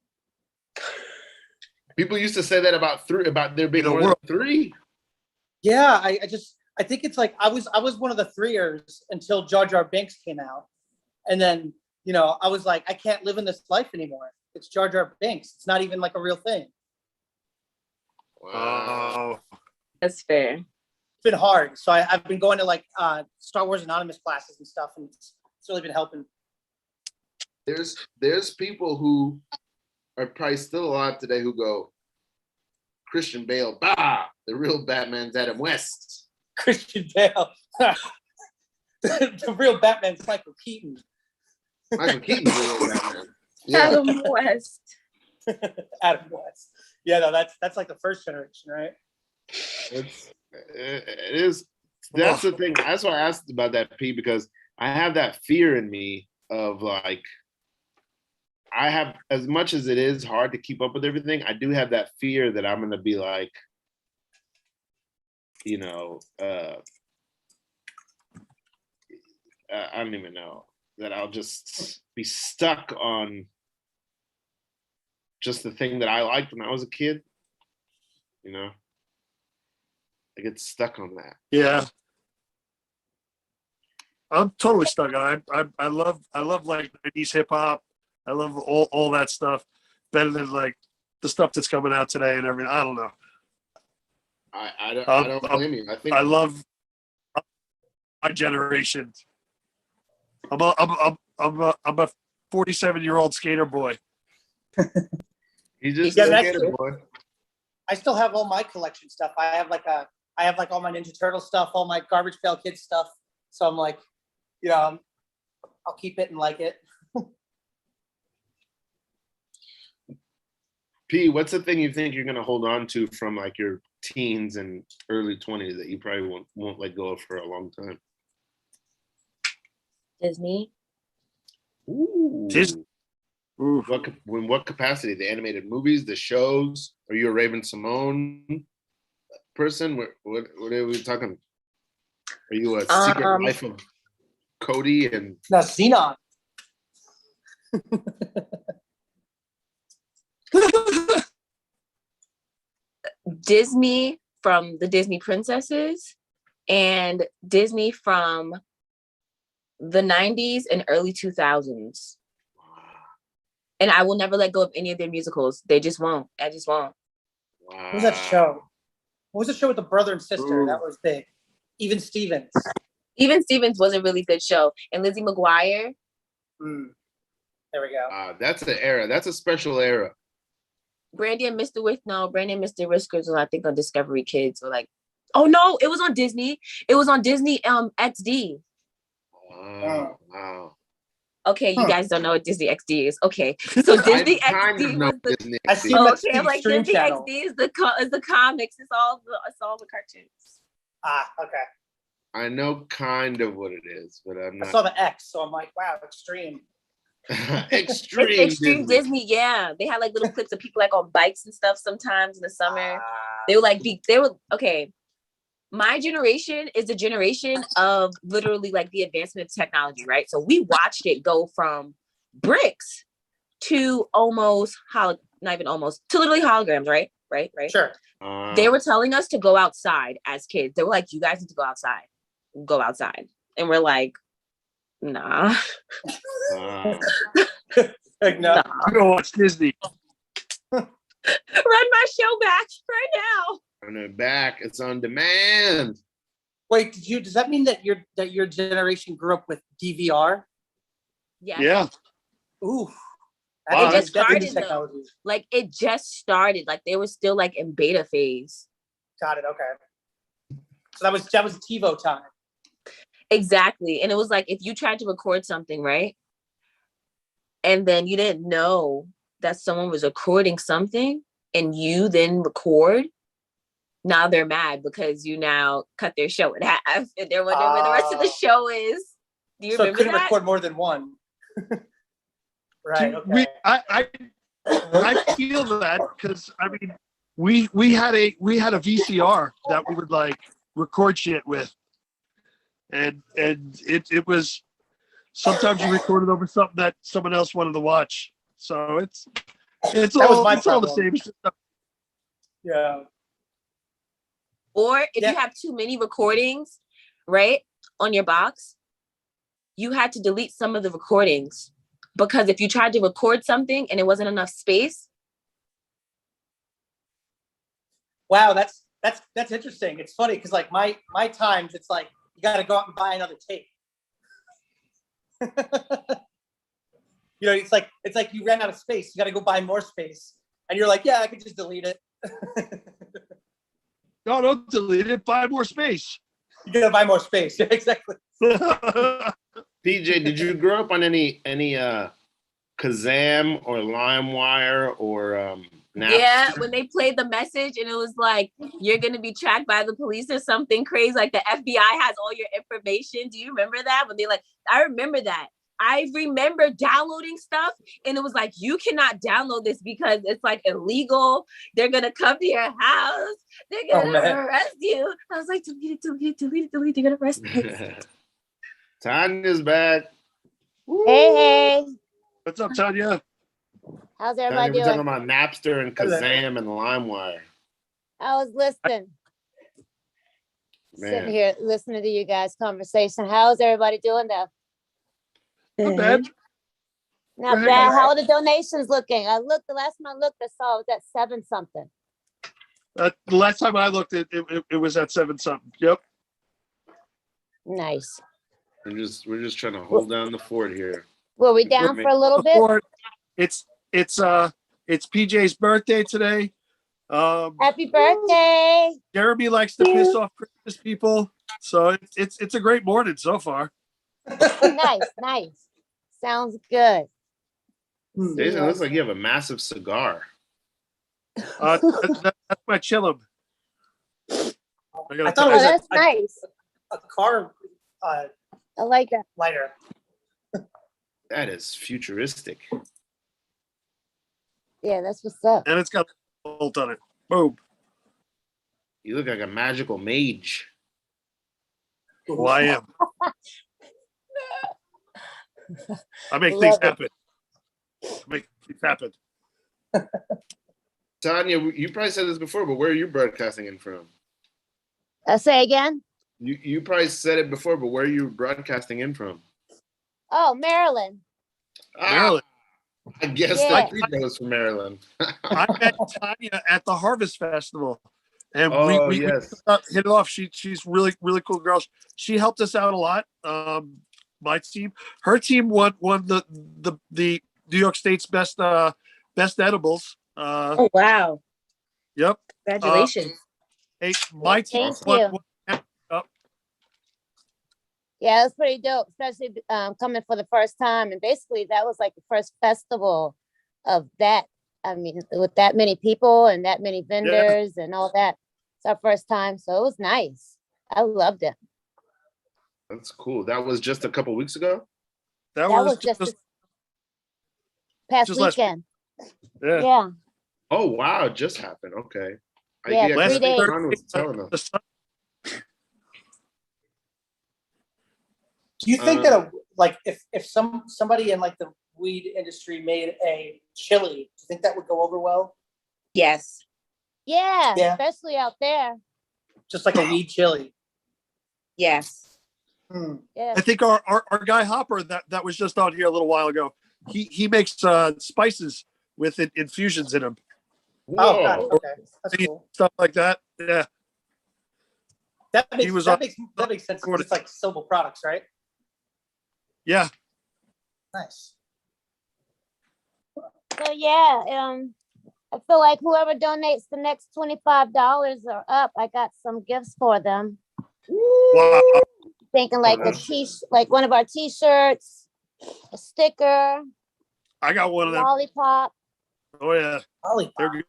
People used to say that about there being In a more than world. 3. Yeah, I think it's like I was one of the 3ers until Jar Jar Binks came out. And then, you know, I was like, I can't live in this life anymore. It's Jar Jar Binks. It's not even like a real thing. Wow. That's fair. It's been hard. So I've been going to like Star Wars Anonymous classes and stuff, and it's really been helping. There's people who are probably still alive today who go, Christian Bale, bah, the real Batman's Adam West. Christian Bale. The real Batman's Michael Keaton. Michael Keaton's the real Batman. Yeah. Adam West. Adam West. Yeah, no, that's like the first generation, right? It is. That's the thing. That's why I asked about that, P, because I have that fear in me of like, I have, as much as it is hard to keep up with everything, I do have that fear that I'm going to be like, you know, I don't even know, that I'll just be stuck on just the thing that I liked when I was a kid, you know? I get stuck on that. Yeah. I'm totally stuck on it. I love like 90s hip hop. I love all that stuff better than like the stuff that's coming out today and everything. I don't know. I don't blame you. I think I love my generation. I'm a 47-year-old skater boy. He's just Yeah, a that's skater true. boy. I still have all my collection stuff. I have like all my Ninja Turtle stuff, all my Garbage Pail Kids stuff. So I'm like, you know, I'll keep it and like it. P, what's the thing you think you're gonna hold on to from like your teens and early 20s that you probably won't let go of for a long time? Disney. Ooh. Disney. Ooh. In what capacity? The animated movies, the shows? Are you a Raven Simone person? What are we talking? Are you a Secret Life of Cody and No, Xenon. Disney from the Disney princesses and Disney from the 90s and early 2000s. And I will never let go of any of their musicals. They just won't. I just won't. What was that show? What was the show with the brother and sister? Ooh. That was big. Even Stevens. Even Stevens was a really good show. And Lizzie McGuire. There we go. That's an era. That's a special era. Brandy and Mr. Whiskers was, I think, on Discovery Kids, or like, oh no, it was on Disney. It was on Disney XD. Wow. Okay, you guys don't know what Disney XD is. Okay, so Disney XD was the. Disney I XD. see that Okay, I'm like Stream Disney Channel. XD is the comics. It's all the cartoons. Okay. I know kind of what it is, but I'm I not saw the X, so I'm like, wow, extreme. extreme. It's extreme Disney. Yeah, they had like little clips of people like on bikes and stuff sometimes in the summer. They were like, okay. My generation is a generation of literally like the advancement of technology, right? So we watched it go from bricks to almost not even almost to literally holograms, right? Right. Sure. They were telling us to go outside as kids. They were like, you guys need to go outside. Go outside. And we're like, nah. Like, no. You don't watch Disney. Run my show back right now. Run it back. It's on demand. Wait, does that mean that your generation grew up with DVR? Yes. Yeah. Ooh. It just that's started new technology. though. Like it just started. Like they were still like in beta phase. Got it. Okay. So that was TiVo time. Exactly. And it was like if you tried to record something, right? And then you didn't know that someone was recording something and you then record, now they're mad because you now cut their show in half and they're wondering where the rest of the show is. Do you So it remember couldn't that? record more than one. Right. Okay. I feel that because I mean we had a VCR that we would like record shit with, and it was sometimes you recorded over something that someone else wanted to watch. So it's all the same stuff. Yeah. Or if you have too many recordings, right, on your box, you had to delete some of the recordings. Because if you tried to record something and it wasn't enough space. Wow, that's interesting. It's funny because like my times, it's like you got to go out and buy another tape. You know, it's like you ran out of space. You got to go buy more space, and you're like, yeah, I could just delete it. No, don't delete it. Buy more space. You gotta buy more space. Yeah, exactly. PJ, did you grow up on any Kazam or LimeWire or Napster? Yeah, when they played the message and it was like, you're going to be tracked by the police or something crazy, like the FBI has all your information. Do you remember that? When they like, I remember that. I remember downloading stuff and it was like, you cannot download this because it's like illegal. They're going to come to your house. They're going to arrest you. I was like, delete it. They're going to arrest me. Tanya's back. Hey. What's up, Tanya? How's Tanya, everybody we're talking doing? about Napster and Kazam and LimeWire. I was listening. Man. Sitting here listening to you guys' conversation. How's everybody doing though? Not bad. Not bad. How are the donations looking? I looked the last time I looked, I saw it was at 7 something. The last time I looked, it was at 7 something. Yep. Nice. We're just trying to hold down the fort here. Were we down for a little bit? It's PJ's birthday today. Happy birthday. Jeremy likes to piss off Christmas people, so it's a great morning so far. Nice. Sounds good. Jason, it looks like you have a massive cigar. That's my chillum. I thought it was that's nice. A car I like that. lighter. That is futuristic. Yeah, that's what's up. And it's got a bolt on it. Boom. You look like a magical mage. Well, I am. I make things happen. Tanya, you probably said this before, but where are you broadcasting in from? Say again? You probably said it before, but where are you broadcasting in from? Oh, Maryland. Maryland. I guess Yeah. that he goes from Maryland. I met Tanya at the Harvest Festival. and Oh, we yes. hit it off. She's really cool girl. She helped us out a lot. My team, her team won the New York State's best edibles. Oh wow! Yep. Congratulations. Hey, my team Thank won. you. Yeah, it was pretty dope, especially coming for the first time. And basically, that was like the first festival of that. I mean, with that many people and that many vendors and all that. It's our first time. So it was nice. I loved it. That's cool. That was just a couple weeks ago? That That was was just just this past just last week. weekend. yeah. Yeah. Oh, wow. It just happened. Okay. Yeah, 'cause 3 days. Ron was telling us. Do you think that like if somebody in like the weed industry made a chili, do you think that would go over well? Yes. Yeah, Yeah. especially out there. Just like a weed chili. Yes. Yeah. I think our guy Hopper that was just on here a little while ago. He makes spices with infusions in them. Oh, God. Whoa. Okay. That's cool. Stuff like that. Yeah. That He makes was that on- makes sense. 'Cause it's like sellable products, right? Yeah. Nice. So yeah, I feel like whoever donates the next $25 or up, I got some gifts for them. Wow. Thinking like like one of our t-shirts, a sticker, I got one of them. lollipop. Oh yeah. They're good.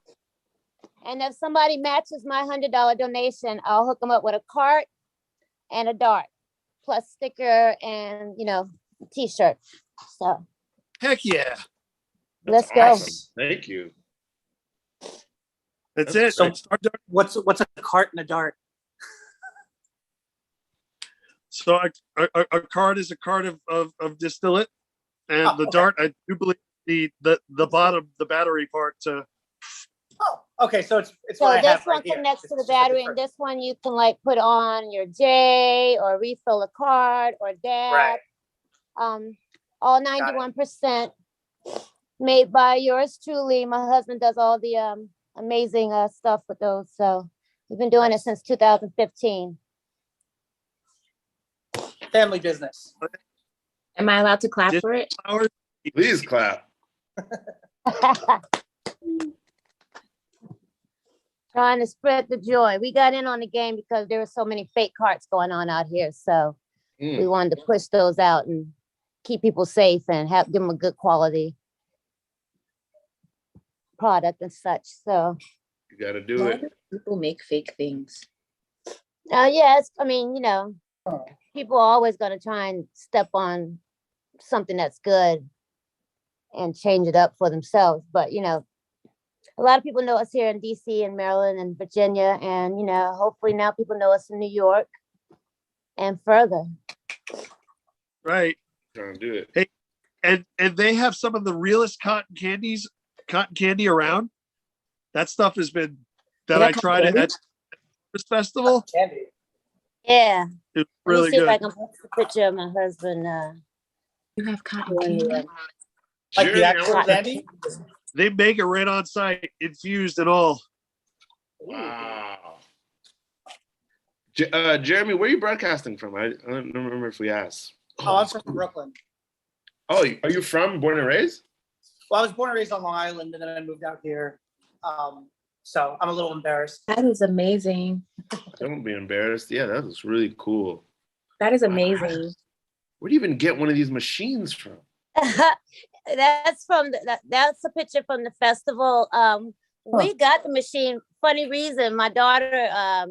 And if somebody matches my $100 donation, I'll hook them up with a cart and a dart, plus sticker and t-shirt. So Heck yeah. let's go. Awesome. Thank you. That's That's it. So Start doing- what's a cart and a dart? So a card is a card of distillate, and Oh, the okay. dart, I do believe the bottom, the battery part. Oh, okay. So it's So what I this have one right here. connects It's to the just like a battery, and cart. this one you can like put on your J or refill a card or dab. Right. All 91% made by yours truly. My husband does all the amazing stuff with those. So we've been doing it since 2015. Family business. Am I allowed to clap for it? Please clap. Trying to spread the joy. We got in on the game because there were so many fake carts going on out here. So we wanted to push those out and keep people safe and give them a good quality product and such. So You got to do it. People make fake things. yes, I mean, people are always going to try and step on something that's good and change it up for themselves. But, a lot of people know us here in DC and Maryland and Virginia. And, hopefully now people know us in New York and further. Right. Trying to do it. Hey, and they have some of the realest cotton candy around. That stuff has been that I tried it at this festival. Candy. Yeah. It's Let me really see if I good. can post a picture of my husband. You have cotton doing candy? the, Like the Jeremy, actual I want- candy? They make it right on site, infused and all. Wow. Jeremy, where are you broadcasting from? I don't remember if we asked. Oh, I'm from Brooklyn. Oh, are you born and raised? Well, I was born and raised on Long Island, and then I moved out here. So I'm a little embarrassed. That is amazing. Don't be embarrassed. Yeah, that was really cool. That is amazing. Where do you even get one of these machines from? that's that's a picture from the festival. We got the machine. Funny reason, my daughter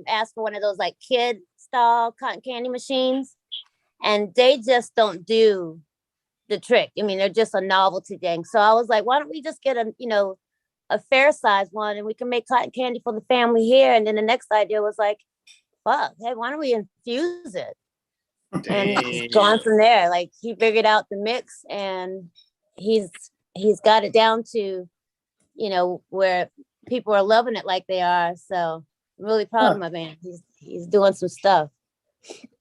asked for one of those like kid style cotton candy machines, and they just don't do the trick. I mean, they're just a novelty thing. So I was like, why don't we just get a fair size one, and we can make cotton candy for the family here. And then the next idea was like, fuck, hey, why don't we infuse it? And it's gone from there. Like he figured out the mix, and he's got it down to, where people are loving it like they are. So I'm really proud of my man. He's doing some stuff.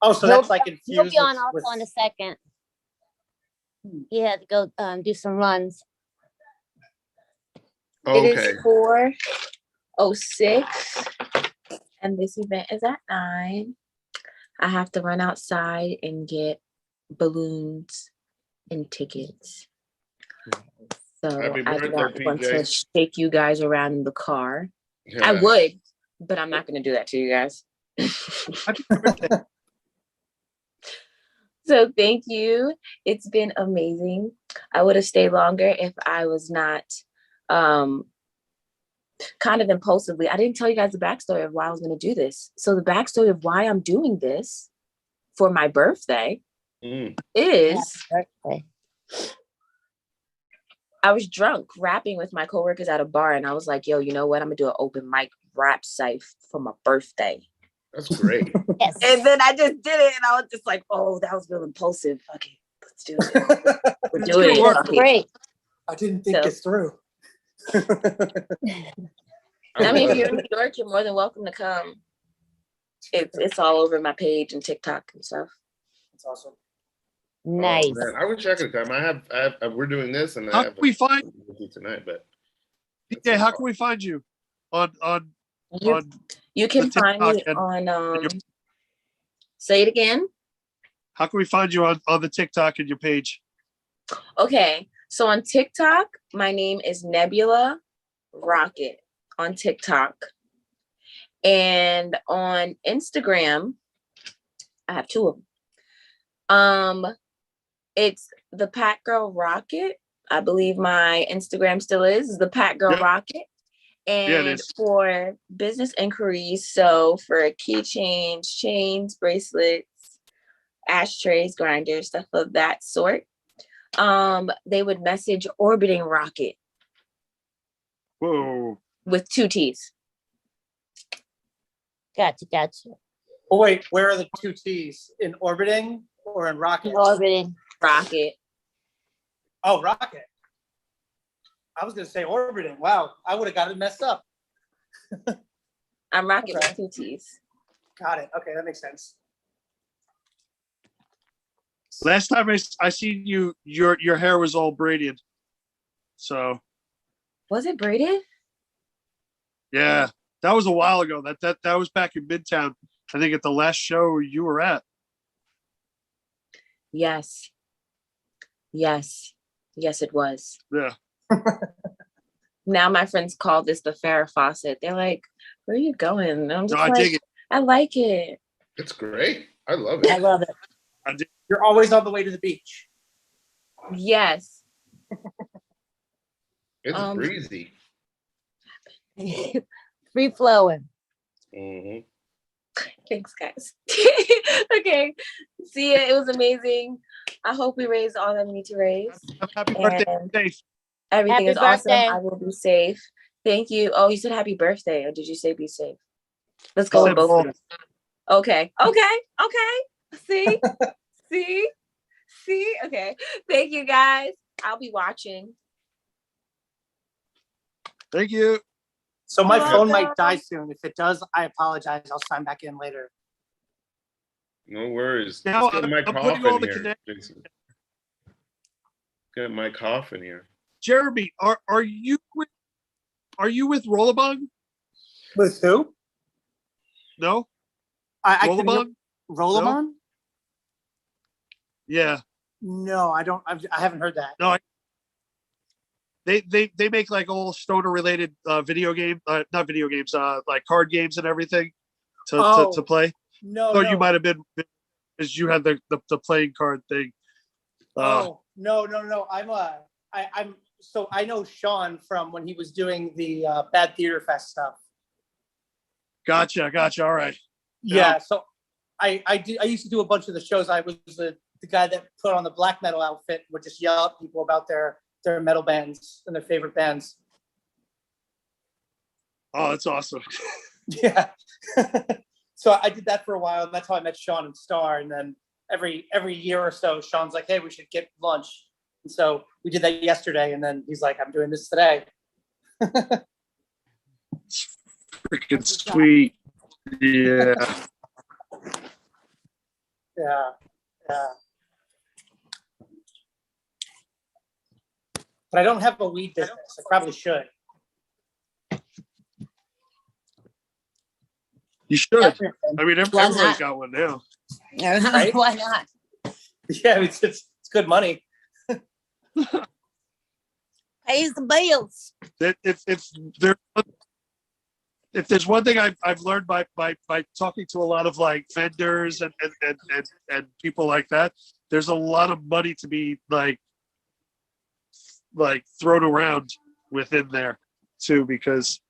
Oh, so that's like infused. He'll be on with- also in a second. He had to go do some runs. It Okay. is 4:06. And this event is at 9. I have to run outside and get balloons and tickets. So Happy I do not birthday, want to PJ. shake you guys around in the car. I Yeah. would, but I'm not going to do that to you guys. Happy birthday. So thank you. It's been amazing. I would have stayed longer if I was not kind of impulsively. I didn't tell you guys the backstory of why I was going to do this. So the backstory of why I'm doing this for my birthday is I was drunk rapping with my coworkers at a bar, and I was like, yo, you know what? I'm gonna do an open mic rap safe for my birthday. That's great. Yes. And then I just did it, and I was just like, oh, that was real impulsive. Okay, let's do it. We're doing it. That's Fuck it. great. I didn't think So- it through. I mean, if you're in New York, you're more than welcome to come. It's all over my page and TikTok and stuff. That's awesome. Nice. Oh, man. I wish I could come. I have we're doing this, and I How have can we find tonight, but PJ? How can we find you on You can the find me TikTok and on say it again. how can we find you on the TikTok and your page? Okay, so on TikTok, my name is Nebula Rocket on TikTok. And on Instagram, I have 2 of them. It's the Pat Girl Rocket. I believe my Instagram still is the Pat Girl Yep. Rocket. Yeah, it And is. for business inquiries, so for keychains, chains, bracelets, ashtrays, grinders, stuff of that sort, they would message Orbiting Rocket Whoa. with 2 T's. Gotcha. Oh wait, where are the 2 T's? In orbiting or in rocket? Orbiting. Rocket. Oh, rocket. I was gonna say orbiting. Wow, I would have got it messed up. I'm Rocket Okay. with 2 T's. Got it. Okay, that makes sense. Last time I seen you, your hair was all braided. So Was it braided? yeah, that was a while ago. That was back in Midtown. I think at the last show you were at. Yes. Yes. Yes, it was. Yeah. Now my friends call this the Farrah Fawcett. They're like, where are you going? And I'm just No, I like, dig it. I like it. it's great. I love it. I love I dig You're always on the way to the beach. Yes. It's Um, breezy. it. Free flowing. hmm Thanks, guys. Okay. See ya. It was amazing. I hope we raised all that we need to raise. Happy birthday. And Safe. everything Happy is awesome. birthday. I will be safe. Thank you. Oh, you said happy birthday, or did you say be safe? Let's go I with said both both. of them. Okay. See? See? Okay. Thank you, guys. I'll be watching. Thank you. So my You're phone might welcome. die soon. If it does, I apologize. I'll sign back in later. No worries. Now Let's get I'm Mike putting Hoff all in the here, connect- Jason. Get Mike Hoff in here. Jeremy, are you with Rollabong? With who? No? I can hear Rollabong? Rollamon? Yeah. No, I don't. I haven't heard that. No, they make like all stoner related video game, not video games, like card games and everything to play. No, So no. you might have been, because you had the playing card thing. No. I'm so I know Sean from when he was doing the Bad Theater Fest stuff. Gotcha. All right. Yeah. Yeah. So I used to do a bunch of the shows. I was the guy that put on the black metal outfit, would just yell at people about their metal bands and their favorite bands. Oh, that's awesome. Yeah. So I did that for a while, and that's how I met Sean and Star. And then every year or so, Sean's like, "Hey, we should get lunch." And so we did that yesterday, and then he's like, "I'm doing this today." Freaking sweet. Yeah. Yeah. But I don't have a weed business. I probably should. You should. Definitely. I mean, Why everybody's not? got one now. Right? Why not? Yeah, it's good money. Pays the bills. If there's one thing I've learned by talking to a lot of like vendors and people like that, there's a lot of money to be like thrown around within there too, because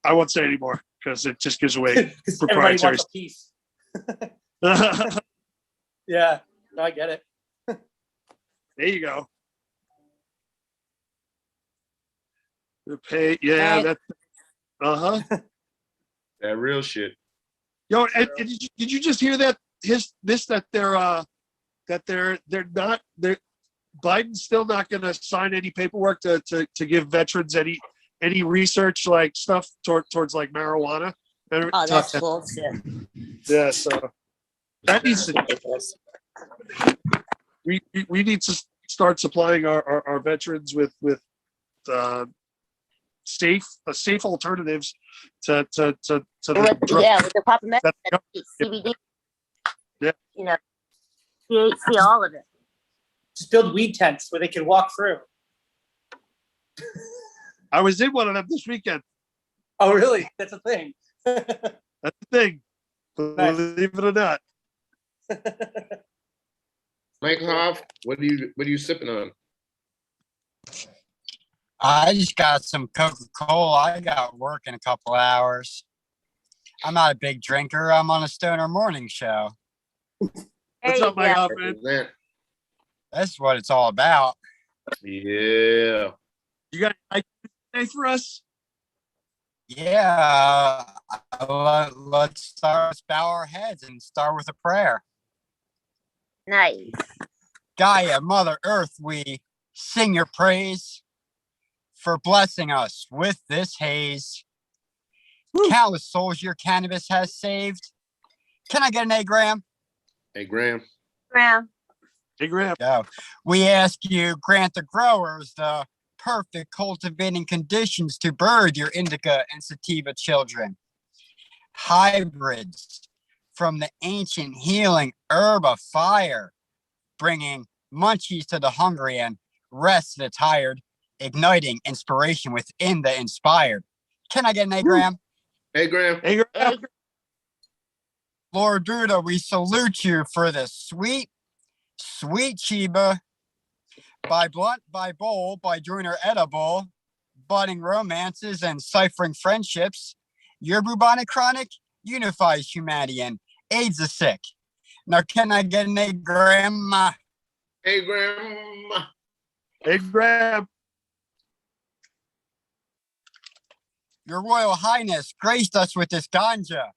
I won't say anymore because it just gives away Everybody proprietary. wants a piece. Yeah, no, I get it. There you go. The pay, yeah, Right. that. That real shit. Yo, and did you just hear that? Biden's still not going to sign any paperwork to give veterans any research like stuff towards like marijuana. Oh, that's bullshit. Yeah, so that needs to. Ridiculous. We need to start supplying our veterans with safe alternatives to the drug. Yeah, with the proper medicine, Yep. CBD. Yeah. You know, THC, all of it. Just build weed tents where they can walk through. I was in one of them this weekend. Oh, really? That's a thing. That's the thing. Nice. Believe it or not. Mike Hoff, what are you sipping on? I just got some Coca-Cola. I got work in a couple hours. I'm not a big drinker. I'm on a stoner morning show. What's up, Mike Hoff, man? Represent. That's what it's all about. Yeah. You got a day for us? Yeah. Let's start with bow our heads and start with a prayer. Nice. Gaia, Mother Earth, we sing your praise for blessing us with this haze. Countless souls your cannabis has saved. Can I get an A, Graham? Hey, Graham. Graham. Hey, Graham. Go. We ask you grant the growers the perfect cultivating conditions to birth your indica and sativa children. Hybrids from the ancient healing herb of fire, bringing munchies to the hungry and rest to the tired, igniting inspiration within the inspired. Can I get an A, Graham? Hey, Graham. Hey, Graham. Lord Buddha, we salute you for the sweet, sweet Chiba, by blunt, by bowl, by joiner edible, budding romances and ciphering friendships. Your bubonic chronic unifies humanity and aids the sick. Now, can I get an A, Grandma? Hey, Graham. Hey, Graham. Your Royal Highness graced us with this ganja,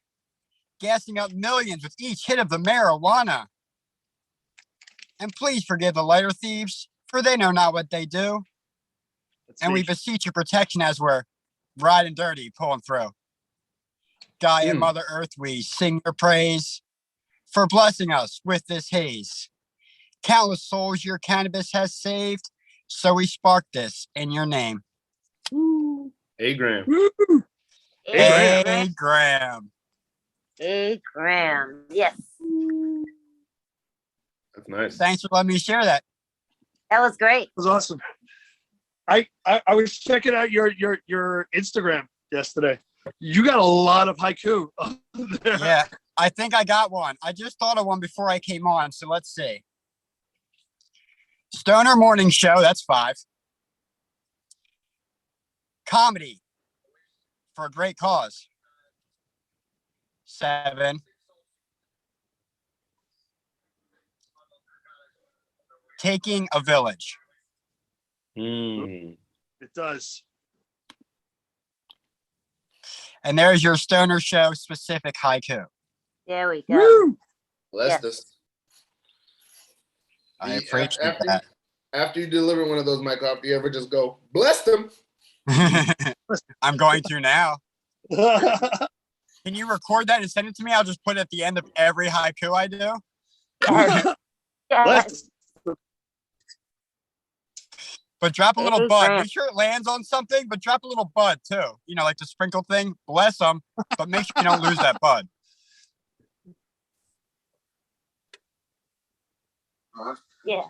gassing up millions with each hit of the marijuana. And please forgive the lighter thieves, for they know not what they do. And we beseech your protection as we're riding dirty, pulling through. Gaia, Mother Earth, we sing your praise for blessing us with this haze. Countless souls your cannabis has saved, so we spark this in your name. Hey, Graham. Hey, Graham. Hey, Graham. Yes. That's nice. Thanks for letting me share that. That was great. It was awesome. I was checking out your Instagram yesterday. You got a lot of haiku on there. Yeah, I think I got one. I just thought of one before I came on, so let's see. Stoner Morning Show, that's 5. Comedy for a great cause, 7. Taking a village. Mm. It does. And there's your Stoner Show specific haiku. There we go. Woo! Bless Yes. us. I appreciate After you deliver one of those, Mike Hoff, you ever just go, bless them? that. I'm going to now. Can you record that and send it to me? I'll just put it at the end of every haiku I do. Yes. Bless. But drop a little Hey, bud. Grant. Make sure it lands on something, but drop a little bud too. You know, like the sprinkle thing. Bless them, but make sure you don't lose that bud. Yeah.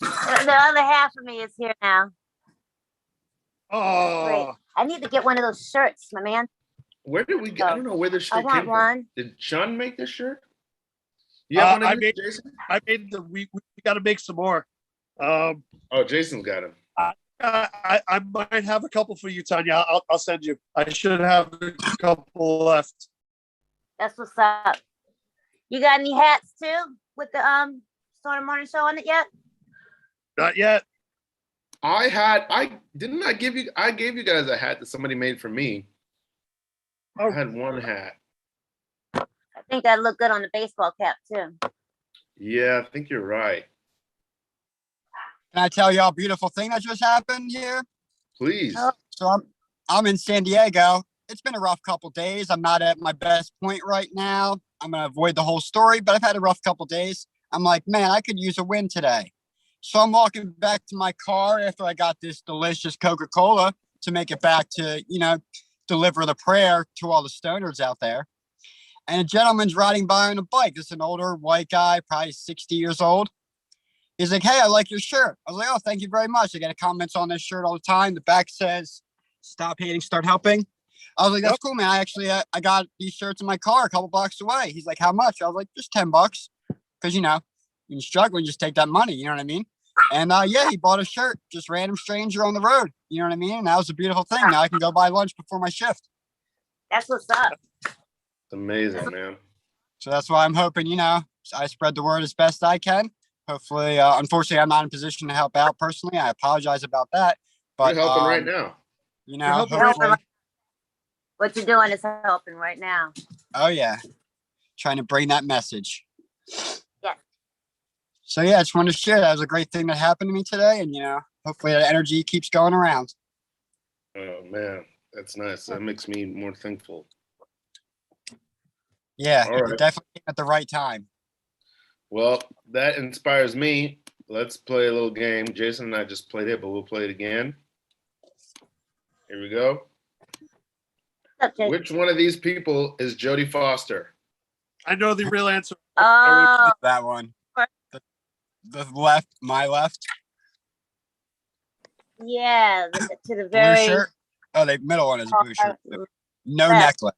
The other half of me is here now. Great. Oh, I need to get one of those shirts, my man. Where did we get? I don't know where this I shirt want came one. from. Did Sean make this shirt? You have one I of these, made Jason? we got to make some more. Oh, Jason's got him. I might have a couple for you, Tanya. I'll send you. I should have a couple left. That's what's up. You got any hats too with the Storm Morning Show on it yet? Not yet. I gave you guys a hat that somebody made for me. Oh. I had one hat. I think that'd look good on the baseball cap too. Yeah, I think you're right. Can I tell y'all a beautiful thing that just happened here? Please. Oh. So I'm in San Diego. It's been a rough couple days. I'm not at my best point right now. I'm gonna avoid the whole story, but I've had a rough couple days. I'm like, man, I could use a win today. So I'm walking back to my car after I got this delicious Coca-Cola to make it back to, deliver the prayer to all the stoners out there. And a gentleman's riding by on a bike. It's an older white guy, probably 60 years old. He's like, hey, I like your shirt. I was like, oh, thank you very much. I get comments on this shirt all the time. The back says, stop hating, start helping. I was like, that's cool, man. I actually, I got these shirts in my car a couple blocks away. He's like, how much? I was like, just $10. Because, when you're struggling, just take that money. You know what I mean? And yeah, he bought a shirt, just random stranger on the road. You know what I mean? And that was a beautiful thing. Now I can go buy lunch before my shift. That's what's up. It's amazing, man. So that's why I'm hoping, I spread the word as best I can. Hopefully, unfortunately, I'm not in a position to help out personally. I apologize about that. But you're helping right now. Hopefully. What you're doing is helping right now. Oh, yeah. Trying to bring that message. Yeah. So, yeah, I just wanted to share. That was a great thing that happened to me today. And, hopefully that energy keeps going around. Oh, man. That's nice. That makes me more thankful. Yeah, all right. It definitely came at the right time. Well, that inspires me. Let's play a little game. Jason and I just played it, but we'll play it again. Here we go. Okay. Which one of these people is Jodie Foster? I know the real answer. That one. The left, my left. Yeah, to the Blue very shirt. Oh, the middle one is a blue shirt. No left. necklace.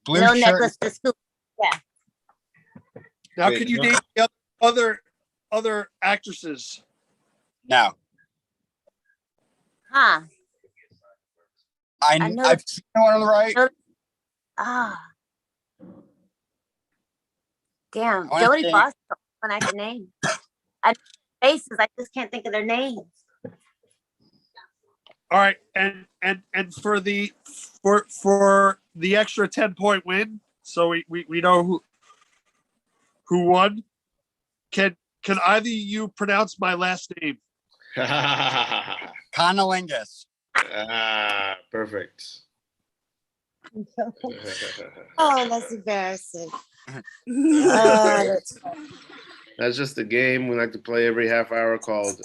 Blue no shirt. necklace to scoop. Yeah. Now, Wait, can you no. name the other actresses? No. Huh. I know I've seen the one on the right. Ah. Damn. I wanna Jodie say- Foster. When I can name. I know faces. I just can't think of their names. All right, and for the extra 10-point win, so we know who won. Can either of you pronounce my last name? Conolingus. Perfect. Oh, that's embarrassing. That's just a game we like to play every half hour called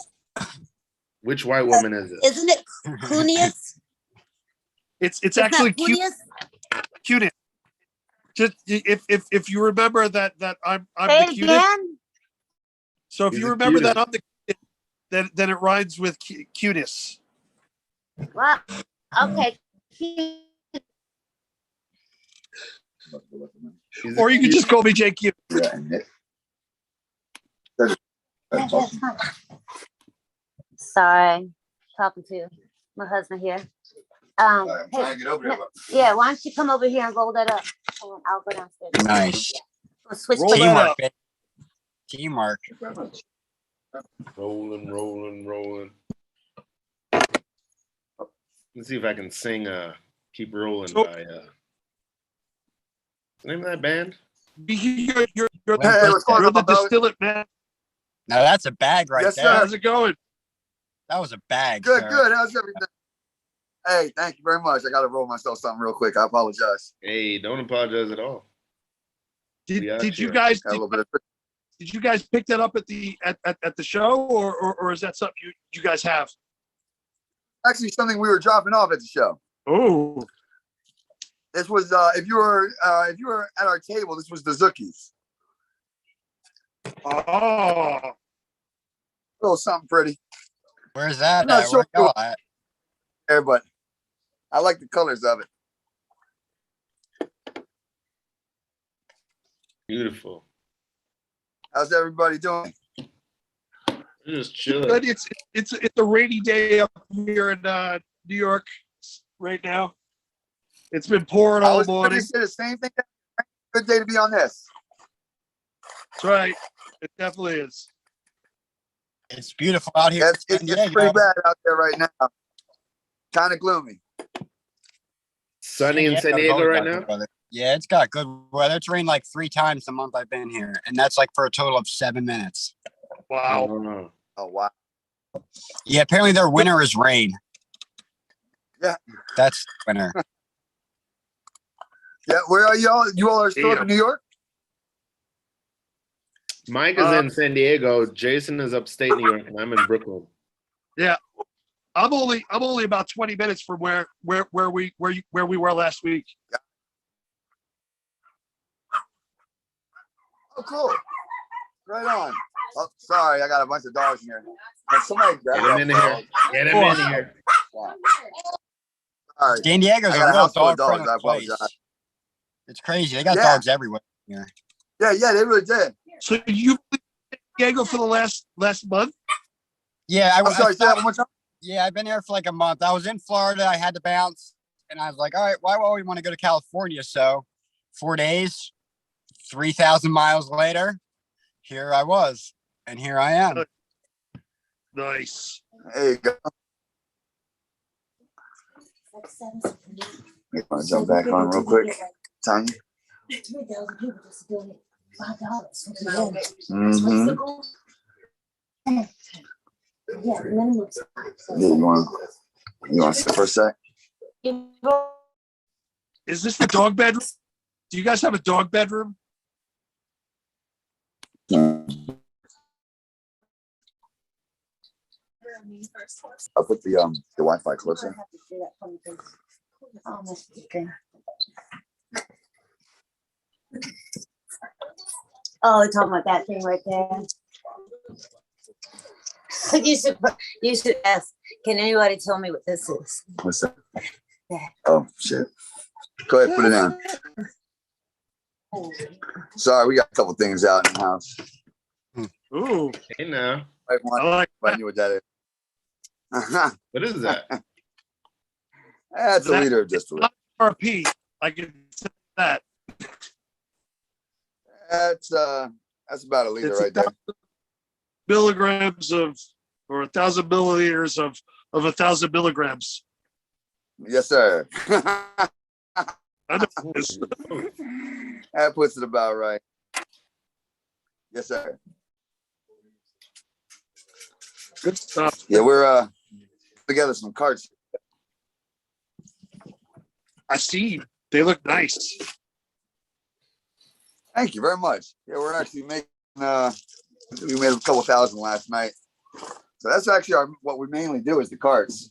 Which White Woman Is It? Isn't it Cunius? It's actually Cunius. Cunit. Just if you remember that I'm Say the it cutest. again. So if He's you the remember that cutest. I'm the cutest, then it rhymes with cuteness. Wow. Okay. He's Or the you can just call me JQ. Sorry, talking to my husband here. Hey, yeah, why don't you come over here and roll that up, and I'll go downstairs. Nice. We'll switch Roll that places. up. Teamwork. Teamwork. Rolling. Let's see if I can sing Keep Rolling So- by what's the name of that band? You're Hey, what's going the distillate man. Now that's a bag right Yes, there. sir. How's it going? That was a bag. Good, sir. good. How's everything? Hey, thank you very much. I got to roll myself something real quick. I apologize. Hey, don't apologize at all. Did out you here. guys Got a little bit of did you guys pick that up at the show, or is that something you guys have? Actually, something we were dropping off at the show. Oh, this was if you were at our table, this was the Zookies. Oh, a little something pretty. Where's that I'm not at? sure Where y'all at? there, but I like the colors of it. Beautiful. How's everybody doing? Just chilling. but it's a rainy day up here in New York right now. It's been pouring I all was going morning. to say the same thing. Good day to be on this. That's right. It definitely is. It's beautiful out here. Yeah, it's pretty bad out there right now. Kind of gloomy. Sunny in San Diego right now? Yeah, it's got good weather. It's rained like 3 times the month I've been here, and that's like for a total of 7 minutes. Wow. Oh, wow. Yeah, apparently their winter is rain. Yeah. That's winter. Yeah, where are y'all? You all are still up in New York? Mike is in San Diego. Jason is upstate New York, and I'm in Brooklyn. Yeah. I'm only about 20 minutes from where we were last week. Oh, cool. Right on. Oh, sorry, I got a bunch of dogs in here. Can somebody grab Get him in here. Get him in here. All right. San Diego's I a got a real house full of dog-friendly dogs. I place. apologize. It's crazy. They got Yeah. dogs everywhere here. Yeah, they really did. So you've been in San Diego for the last month? Yeah, I'm sorry, say that one more time. Yeah, I've been here for like a month. I was in Florida. I had to bounce, and I was like, all right, why would we want to go to California? So 4 days, 3,000 miles later, here I was, and here I am. Nice. There you go. I'm gonna jump back on real quick. Tanya. Mm-hmm. Yeah, you want to sit for a sec? Is this the dog bedroom? Do you guys have a dog bedroom? I'll put the Wi-Fi closer. Oh, we're talking about that thing right there. You should ask, can anybody tell me what this is? What's that? Oh, shit. Go ahead, put it down. Sorry, we got a couple things out in the house. Ooh. Hey now. I knew what that is. What is that? That's a liter of distillate. RP. I can say that. That's about a liter It's right there. Milligrams of, or 1,000 milliliters of 1,000 milligrams. Yes, sir. I know this. That puts it about right. Yes, sir. Good stuff. Yeah, we're together some carts. I see. They look nice. Thank you very much. Yeah, we're actually making we made a couple thousand last night. So that's actually what we mainly do is the carts.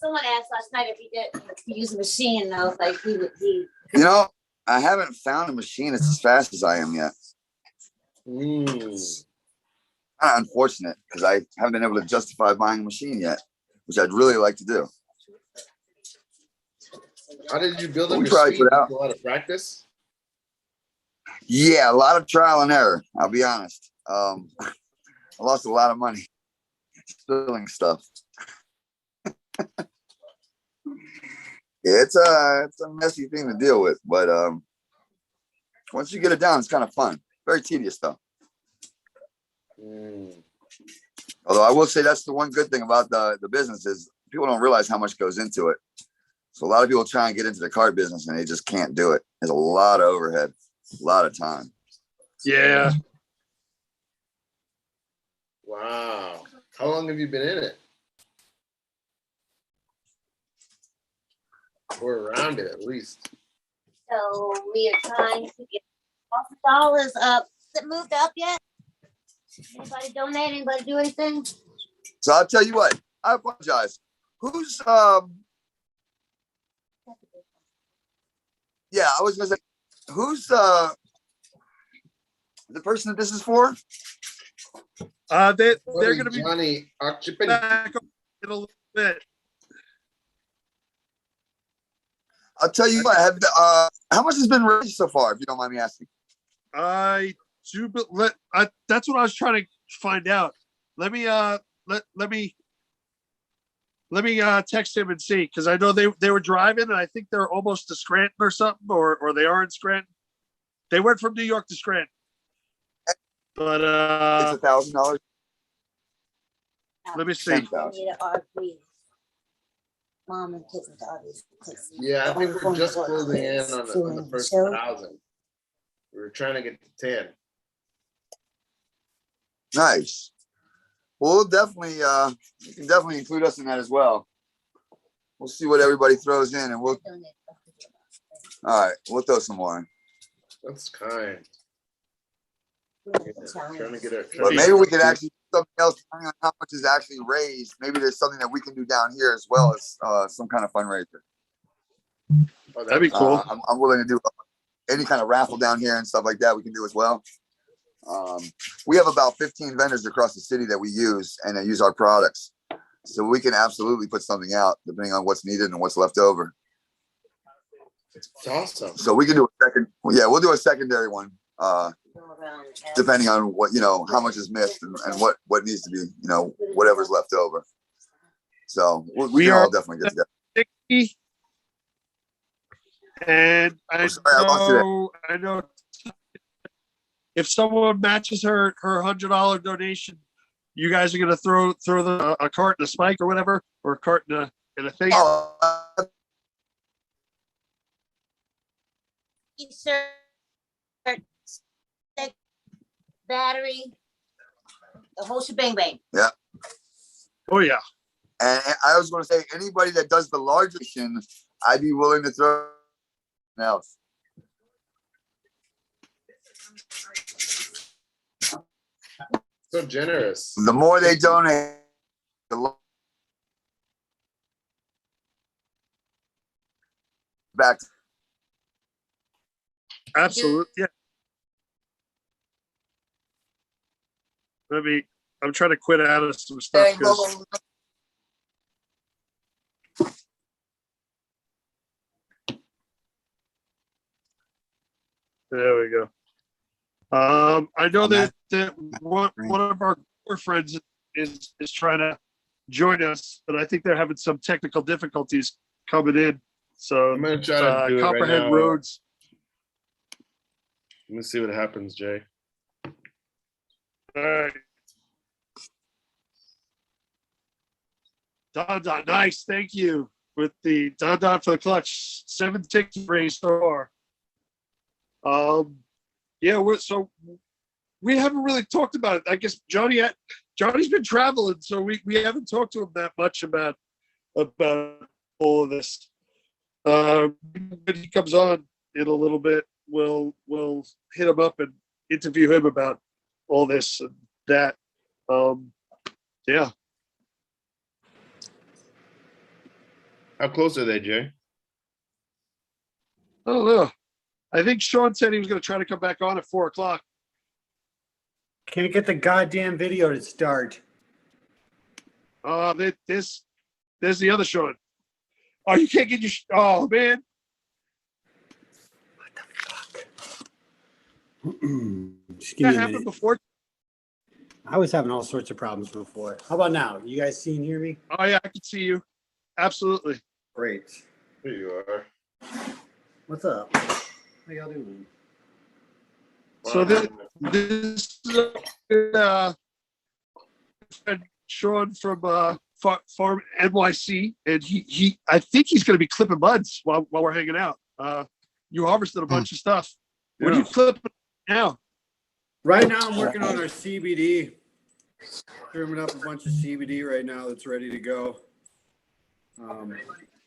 Someone asked last night if he did use a machine, and I was like, he. You know, I haven't found a machine that's as fast as I am yet. It's kind of unfortunate because I haven't been able to justify buying a machine yet, which I'd really like to do. How did you build up We your tried speed? it out. A lot of practice? Yeah, a lot of trial and error. I'll be honest. I lost a lot of money spilling stuff. Yeah, it's a messy thing to deal with, but once you get it down, it's kind of fun. Very tedious though. Although I will say that's the one good thing about the business is people don't realize how much goes into it. So a lot of people try and get into the cart business and they just can't do it. There's a lot of overhead, a lot of time. Yeah. Wow. How long have you been in it? Or around it, at least. So we are trying to get $1,000 up. Is it moved up yet? Anybody donate? Anybody do anything? So I'll tell you what. I apologize. Who's Yeah, I was gonna say, who's the person that this is for? They're gonna be Johnny back in a little bit. I'll tell you what. How much has been raised so far, if you don't mind me asking? I do, but that's what I was trying to find out. Let me text him and see, because I know they were driving, and I think they're almost to Scranton or something, or they are in Scranton. They went from New York to Scranton. But it's $1,000. Let me see. Mom and kids with Arby's. Yeah, I think we're just closing in on the first 1,000. We were trying to get to 10. Nice. Well, we'll definitely you can definitely include us in that as well. We'll see what everybody throws in, and we'll. All right, we'll throw some more in. That's kind. Trying to get it. But maybe we could actually do something else depending on how much is actually raised. Maybe there's something that we can do down here as well as some kind of fundraiser. Oh, that'd be cool. I'm willing to do any kind of raffle down here and stuff like that. We can do as well. We have about 15 vendors across the city that we use and that use our products, so we can absolutely put something out depending on what's needed and what's left over. It's awesome. So we can do a second. Yeah, we'll do a secondary one. Depending on what, how much is missed and what needs to be, whatever's left over. So we can all definitely get together. 60, and I know if someone matches her $100 donation, you guys are gonna throw a cart in a spike or whatever, or a cart in a thing. Battery, the whole shebang bang. Yeah. Oh yeah. And I was going to say, anybody that does the larger thing, I'd be willing to throw else. So generous. The more they donate, the back. Absolutely. Yeah. I'm trying to quit out of some stuff because there we go. I know that one of our friends is trying to join us, but I think they're having some technical difficulties coming in. So I'm gonna try to do it Copperhead right now. Roads. Let me see what happens, Jay. All right. Don, nice. Thank you. With the Don for the clutch. 7 tickets raised so far. Yeah, we haven't really talked about it. I guess Johnny's been traveling, so we haven't talked to him that much about all of this. When he comes on in a little bit, we'll hit him up and interview him about all this and that. Yeah. How close are they, Jay? I don't know. I think Sean said he was going to try to come back on at 4:00. Can't get the goddamn video to start. There's the other Sean. Oh, you can't get your. Oh man. What the fuck? Just give me a happened minute. Before. I was having all sorts of problems before. How about now? You guys see and hear me? Oh yeah, I can see you. Absolutely. Great. Here you are. What's up? How y'all doing? So this friend Sean from Farm NYC, and he I think he's going to be clipping buds while we're hanging out. You harvested a bunch of stuff. What are you clipping now? Right now, I'm working on our CBD. Trimming up a bunch of CBD right now that's ready to go.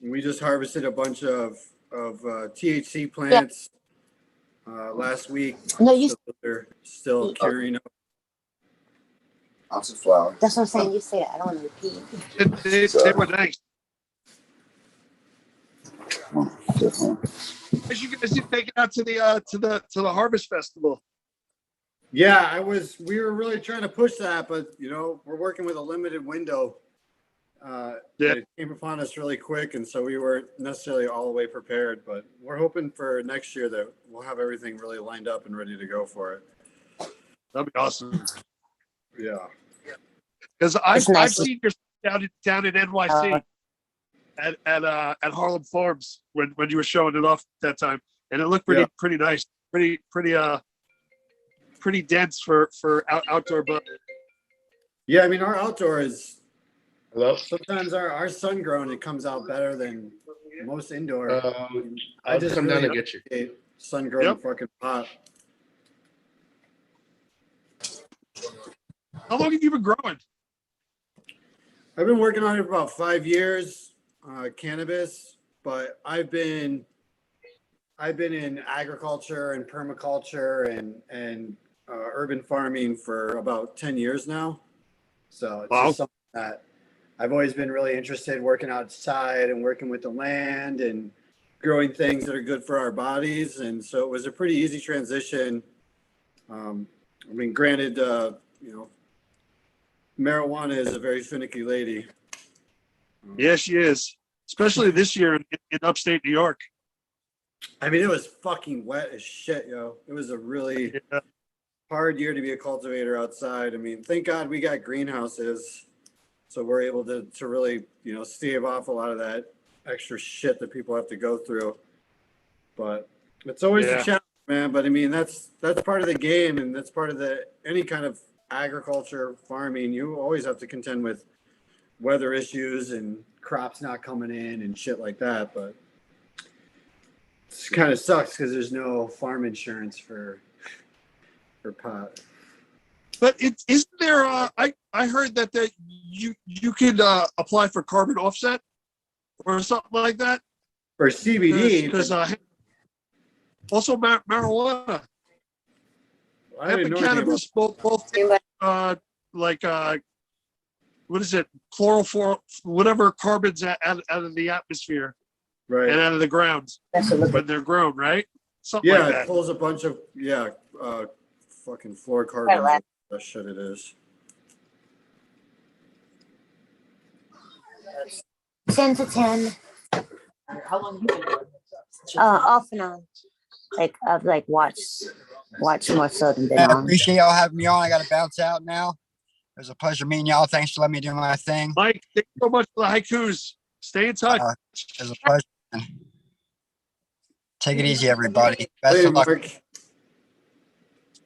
We just harvested a bunch of THC plants last week. No, you. So they're still curing up. Ounce of flour. That's what I'm saying. You say that. I don't want to repeat. They were nice. Different. As you guys take it out to the Harvest Festival. Yeah, we were really trying to push that, but we're working with a limited window. It came upon us really quick, and so we weren't necessarily all the way prepared, but we're hoping for next year that we'll have everything really lined up and ready to go for it. That'd be awesome. Yeah. Because I've seen your down in NYC at Harlem Farms when you were showing it off that time, and it looked pretty nice, pretty dense for outdoor. But yeah, I mean our outdoor is. Hello. Sometimes our sun grown it comes out better than most indoor. I'll just come down and get you. Sun grown fucking pot. How long have you been growing? I've been working on it for about 5 years, cannabis, but I've been in agriculture and permaculture and urban farming for about 10 years now. So it's just something that I've always been really interested working outside and working with the land and growing things that are good for our bodies. And so it was a pretty easy transition. I mean, granted, marijuana is a very finicky lady. Yeah, she is, especially this year in upstate New York. I mean, it was fucking wet as shit, yo. It was a really hard year to be a cultivator outside. I mean, thank God we got greenhouses. So we're able to really, stave off a lot of that extra shit that people have to go through. But it's always a challenge, man. But I mean, that's part of the game, and that's part of any kind of agriculture, farming. You always have to contend with weather issues and crops not coming in and shit like that. But it kind of sucks because there's no farm insurance for pot. But isn't there? I heard that you could apply for carbon offset or something like that for CBD. Because also marijuana. I didn't know cannabis both like what is it? Chloroform, whatever carbons out of the atmosphere, right, and out of the ground when they're grown, right? Something like that. It pulls a bunch of fucking fluorocarbons. That shit it is. 10 to 10. How long have you been doing this? Off and on. I've watched more so than been I on. appreciate y'all having me on. I got to bounce out now. It was a pleasure meeting y'all. Thanks for letting me do my thing. Mike, thank you so much for the haikus. Stay in touch. It was a pleasure, man. Take it easy, everybody. Best of luck. Mark.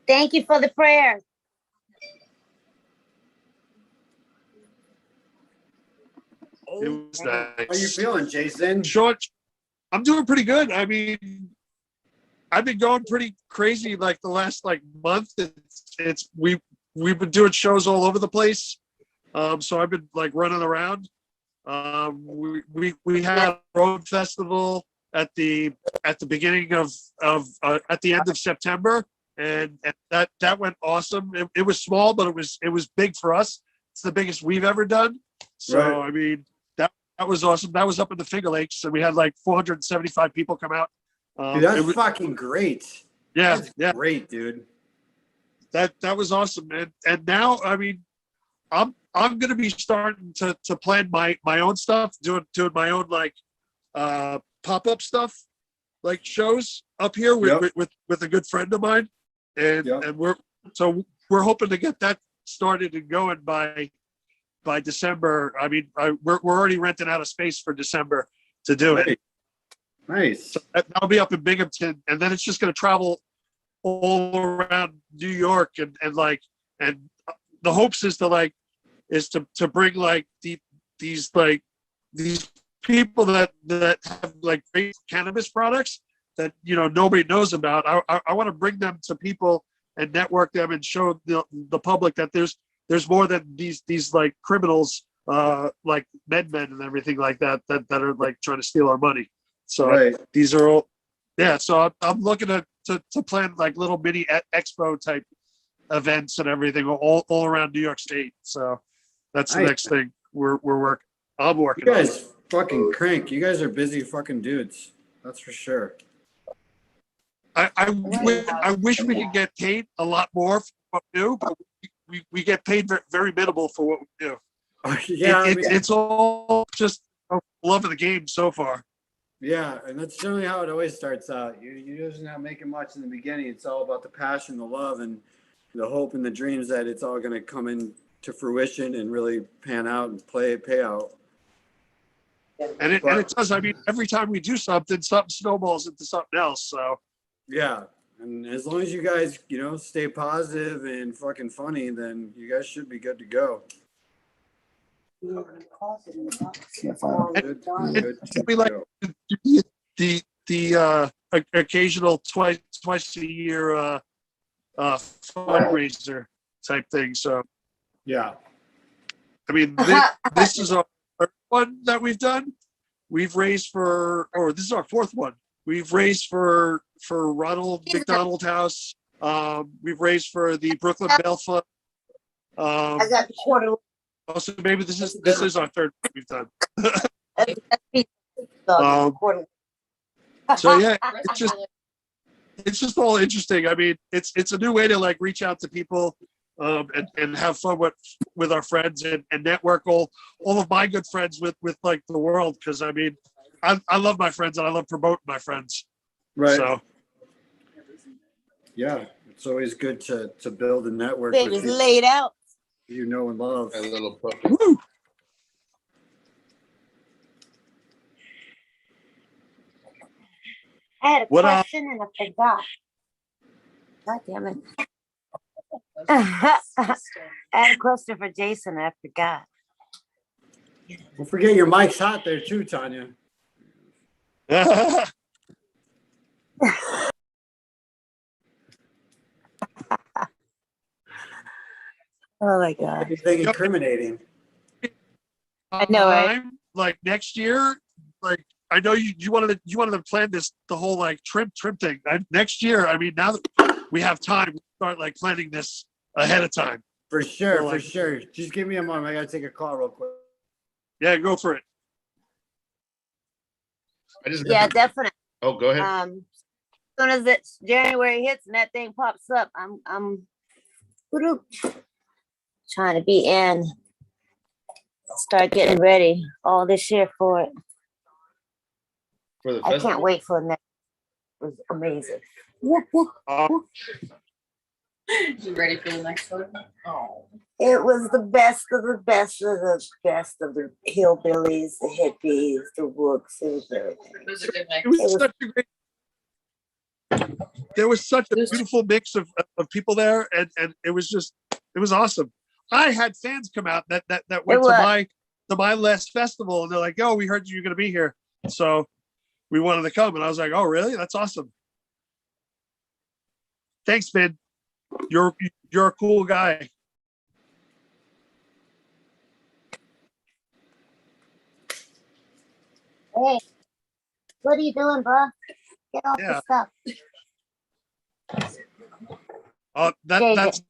Thank you for the prayer. It was nice. How are you feeling, Jason? George, I'm doing pretty good. I mean, I've been going pretty crazy the last month. We've been doing shows all over the place. So I've been running around. We had a road festival at the beginning of at the end of September, and that went awesome. It was small, but it was big for us. It's the biggest we've ever done. So right. I mean, that was awesome. That was up in the Finger Lakes, and we had 475 people come out. Dude, that's fucking great. Yeah, that's great, dude. That was awesome, and now I mean, I'm gonna be starting to plan my own stuff, doing my own pop-up stuff, shows up here with a good friend of mine, and we're hoping to get that started and going by December. I mean, we're already renting out a space for December to do it. Nice. So that'll be up in Binghamton, and then it's just going to travel all around New York, and the hopes is to bring these people that have great cannabis products that nobody knows about. I want to bring them to people and network them and show the public that there's more than these criminals like MedMen and everything like that are trying to steal our money. So these are all so I'm looking to plan little mini expo type events and everything all around New York State. So that's the Nice. next thing I'm working You on. guys fucking crank. You guys are busy fucking dudes. That's for sure. I wish we could get paid a lot more for what we do, but we get paid very minimal for what we do. Yeah, It's all just love of the game so far. yeah, and that's generally how it always starts out. You're just not making much in the beginning. It's all about the passion, the love, and the hope and the dreams that it's all going to come into fruition and really pan out and pay out. And it does. I mean, every time we do something snowballs into something else. So yeah, and as long as you guys, stay positive and fucking funny, then you guys should be good to go. We like the occasional twice a year fundraiser type thing. So yeah, I mean, this is our third one that we've done. We've raised this is our fourth one. We've raised for Ronald McDonald House. We've raised for the Brooklyn Bell Fund. I got the quarter. Also, maybe this is our third one we've done. So yeah, it's just all interesting. I mean, it's a new way to like reach out to people and have fun with our friends and network all of my good friends with like the world, because I mean I love my friends and I love promoting my friends. Right. So yeah, it's always good to build a network. Baby's laid out. You know and love. A little puppy. Woo! I had a What, question and I forgot. God damn it. I had a question for Jason. I forgot. Don't forget your mic's hot there too, Tanya. Oh my God. Anything incriminating? I know, right? Like next year, like I know you wanted to plan the whole like trim thing. Next year, I mean, now that we have time, we start like planning this ahead of time. For sure, So, like, for sure. Just give me a moment. I gotta take a call real quick. Yeah, go for it. Yeah, definitely. Oh, go ahead. As soon as it's January hits and that thing pops up, I'm trying to be in. Start getting ready all this year for it. For the I festival? can't wait for the next. It was amazing. You ready for the next one? Oh. It was the best of the best of the best of the hillbillies, the hippies, the rooks. It was everything. It was a good night. It was such a great. There was such a beautiful mix of people there, and it was awesome. I had fans come out that went to my last festival, and they're like, "Oh, we heard you were going to be here, so we wanted to come." And I was like, "Oh, really? That's awesome. Thanks, man. You're a cool guy." Hey, what are you doing, bro? Get off Yeah. the stuff. Oh, that's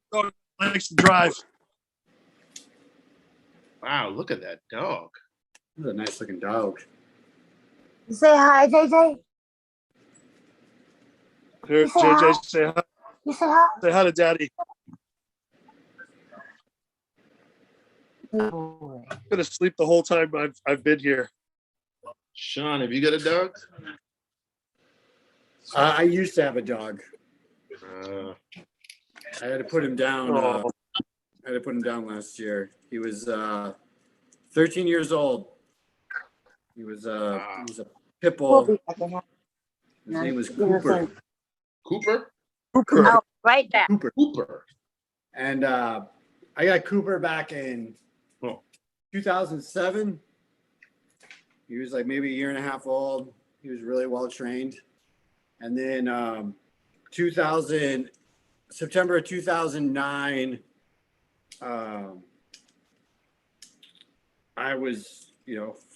likes to drive. Wow, look at that dog. That's a nice looking dog. Say hi, JJ. Here, You say hi? JJ, say hi. You say hi? Say hi to Daddy. Oh, I'm gonna sleep the whole time I've been here. Sean, have you got a dog? I used to have a dog. Uh, I had to put him down. Oh. I had to put him down last year. He was 13 years old. He was a pit bull. His name was Cooper. Cooper? Cooper. Oh, right there. Cooper. And I got Cooper back in 2007. He was like maybe a year and a half old. He was really well trained. And then September of 2009, I was,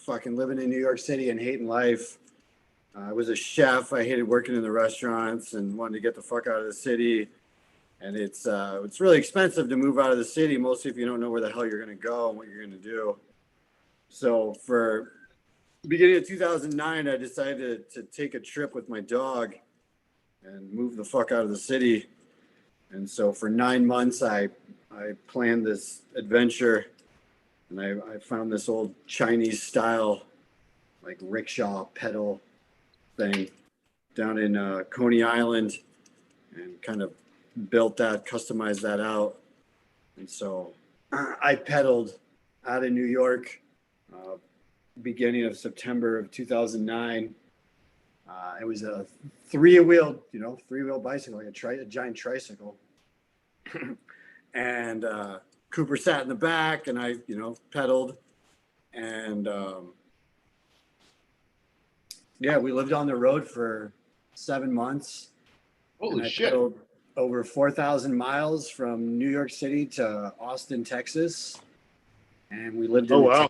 fucking living in New York City and hating life. I was a chef. I hated working in the restaurants and wanted to get the fuck out of the city. and it's really expensive to move out of the city, mostly if you don't know where the hell you're going to go and what you're going to do. So for the beginning of 2009, I decided to take a trip with my dog and move the fuck out of the city. And so for 9 months, I planned this adventure, and I found this old Chinese style, like rickshaw pedal thing down in Coney Island, and kind of built that, customized that out. And so I pedaled out of New York, beginning of September of 2009. It was a three-wheel bicycle, like a giant tricycle. And Cooper sat in the back, and I, pedaled. And yeah, we lived on the road for 7 months. Holy I shit. pedaled over 4,000 miles from New York City to Austin, Texas. And we lived in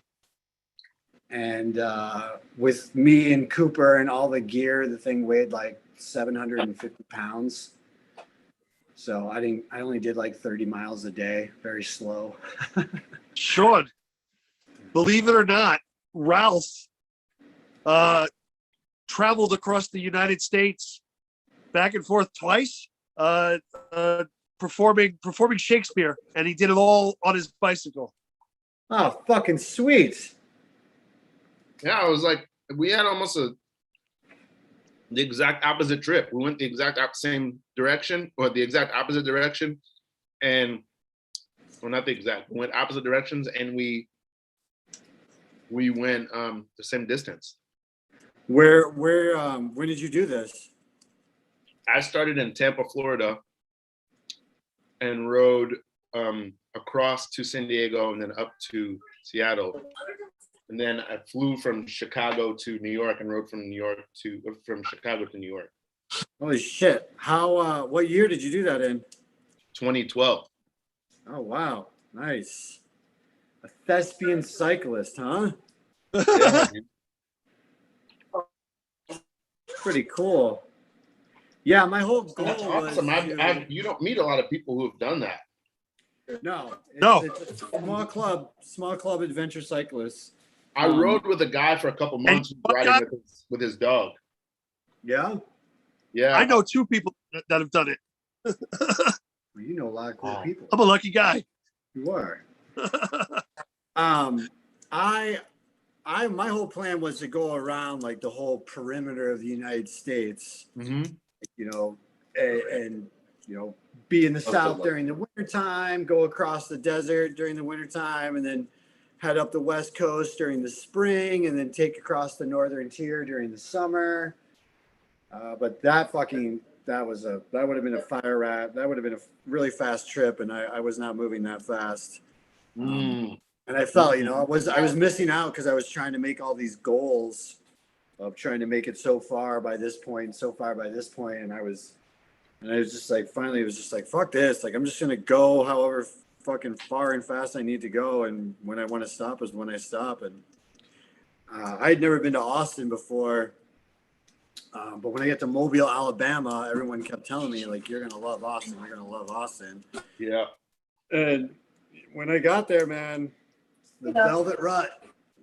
and with me and Cooper and all the gear, the thing weighed like 750 pounds. So I only did like 30 miles a day, very slow. Sean, believe it or not, Ralph traveled across the United States back and forth twice, performing Shakespeare, and he did it all on his bicycle. Oh, fucking sweet. Yeah, it was like we had almost the exact opposite trip. We went the exact same direction, or the exact opposite direction, and not the exact. We went opposite directions, and we went the same distance. Where when did you do this? I started in Tampa, Florida, and rode across to San Diego and then up to Seattle. And then I flew from Chicago to New York and rode from Chicago to New York. Holy shit. How, what year did you do that in? 2012. Oh, wow. Nice. A thespian cyclist, huh? Yeah, pretty cool. Yeah, my whole goal That's awesome. was you don't meet a lot of people who have done that. It's a small club adventure cyclists. I rode with a guy for a couple months riding with his dog. Yeah? Yeah. I know two people that have done it. Well, you know a lot of cool people. I'm a lucky guy. You are. My whole plan was to go around like the whole perimeter of the United States. Mm-hmm. And be in the South during the wintertime, go across the desert during the wintertime, and then head up the West Coast during the spring, and then take across the northern tier during the summer. But that would have been a fire rat. That would have been a really fast trip, and I was not moving that fast. And I felt, I was missing out because I was trying to make all these goals of trying to make it so far by this point, and I was just like, finally, it was just like, fuck this. Like, I'm just gonna go however fucking far and fast I need to go, and when I want to stop is when I stop. And I had never been to Austin before, but when I get to Mobile, Alabama, everyone kept telling me, like, you're gonna love Austin. You're gonna love Austin. Yeah. And when I got there, man, the velvet rut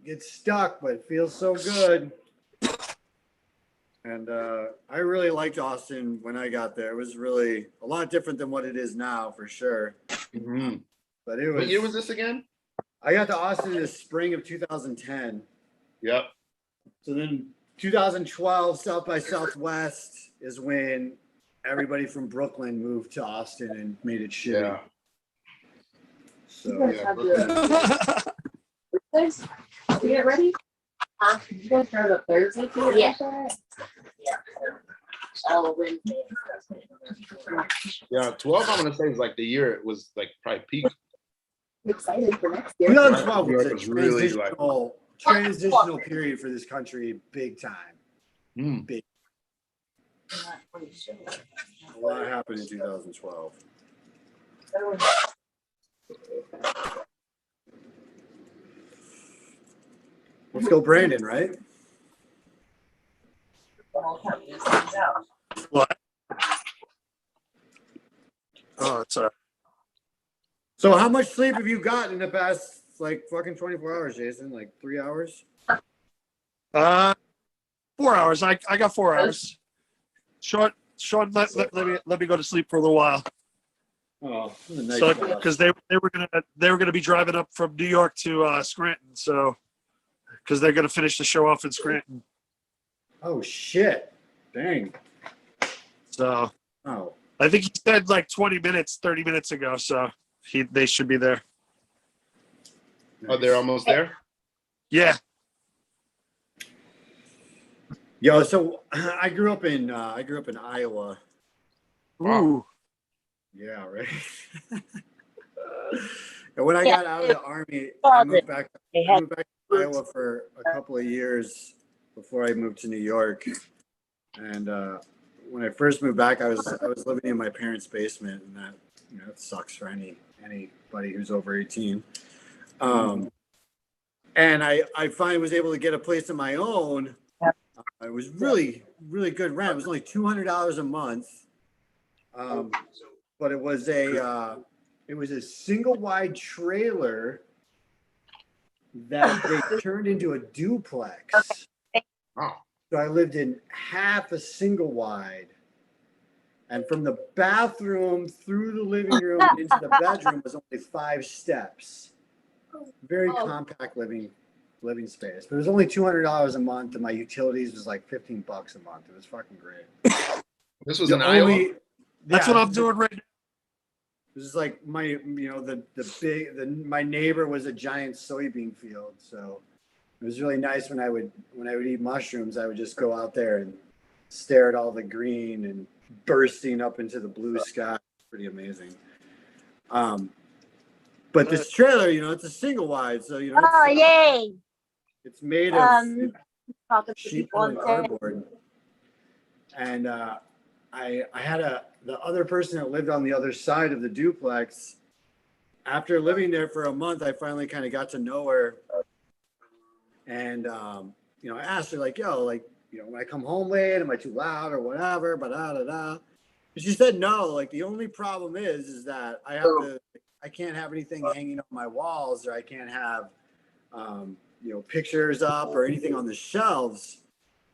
gets stuck, but it feels so good. And I really liked Austin when I got there. It was really a lot different than what it is now, for sure. Mm-hmm. But it was. What year was this again? I got to Austin in the spring of 2010. Yep. So then 2012, South by Southwest is when everybody from Brooklyn moved to Austin and made it shitty. Yeah. So Thanks. You get ready? You guys drive up Thursday? Yeah. Yeah, 12, I'm gonna say, is like the year it was like probably peak. I'm excited for next year. 2012 was a Really like- transitional period for this country, big time. Big. A lot happened in 2012. Let's go, Brandon, right? What? Oh, it's all right. So how much sleep have you got in the past like fucking 24 hours, Jason? Like 3 hours? 4 hours. I got 4 hours. Sean, let me go to sleep for a little while. Oh, what a nice So job. because they were gonna be driving up from New York to Scranton, so because they're gonna finish the show off in Scranton. Oh shit. Dang. So Oh. I think he said like 20 minutes, 30 minutes ago. So they should be there. Oh, they're almost there? Yeah. Yo, so I grew up in Iowa. Ooh. Yeah, right. And when I got out of the army, I moved back to Iowa for a couple of years before I moved to New York. And when I first moved back, I was living in my parents' basement, and that it sucks for anybody who's over 18. And I finally was able to get a place of my own. It was really, really good rent. It was only $200 a month. But it was a single wide trailer that they turned into a duplex. So I lived in half a single wide. And from the bathroom through the living room and into the bedroom was only 5 steps. Very compact living space. But it was only $200 a month, and my utilities was like $15 a month. It was fucking great. This was in Iowa? That's what I'm doing right now. This is like my my neighbor was a giant soybean field, so it was really nice when I would eat mushrooms. I would just go out there and stare at all the green and bursting up into the blue sky. Pretty amazing. But this trailer, it's a single wide, so Oh, yay! it's made of sheet metal and cardboard. And I had the other person that lived on the other side of the duplex. After living there for a month, I finally kind of got to know her. And, I asked her like, when I come home late, am I too loud or whatever, And she said, no, like the only problem is that I can't have anything hanging on my walls, or I can't have, pictures up or anything on the shelves.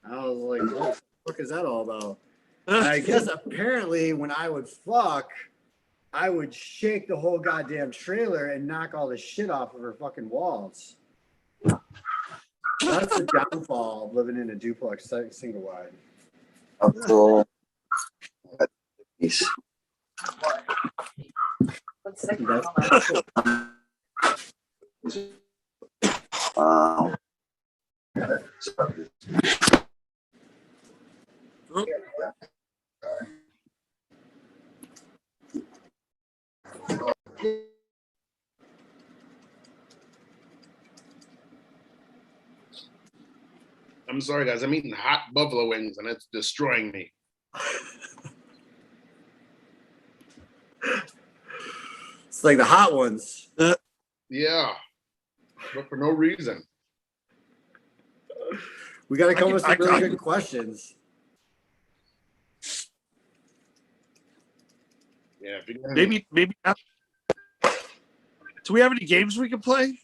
I was like, what the fuck is that all about? And I guess apparently when I would fuck, I would shake the whole goddamn trailer and knock all the shit off of her fucking walls. That's the downfall of living in a duplex single wide. Cool. I'm sorry, guys. I'm eating hot buffalo wings, and it's destroying me. It's like the hot ones. Yeah, but for no reason. We got to come with some really good questions. Yeah, maybe. Do we have any games we can play?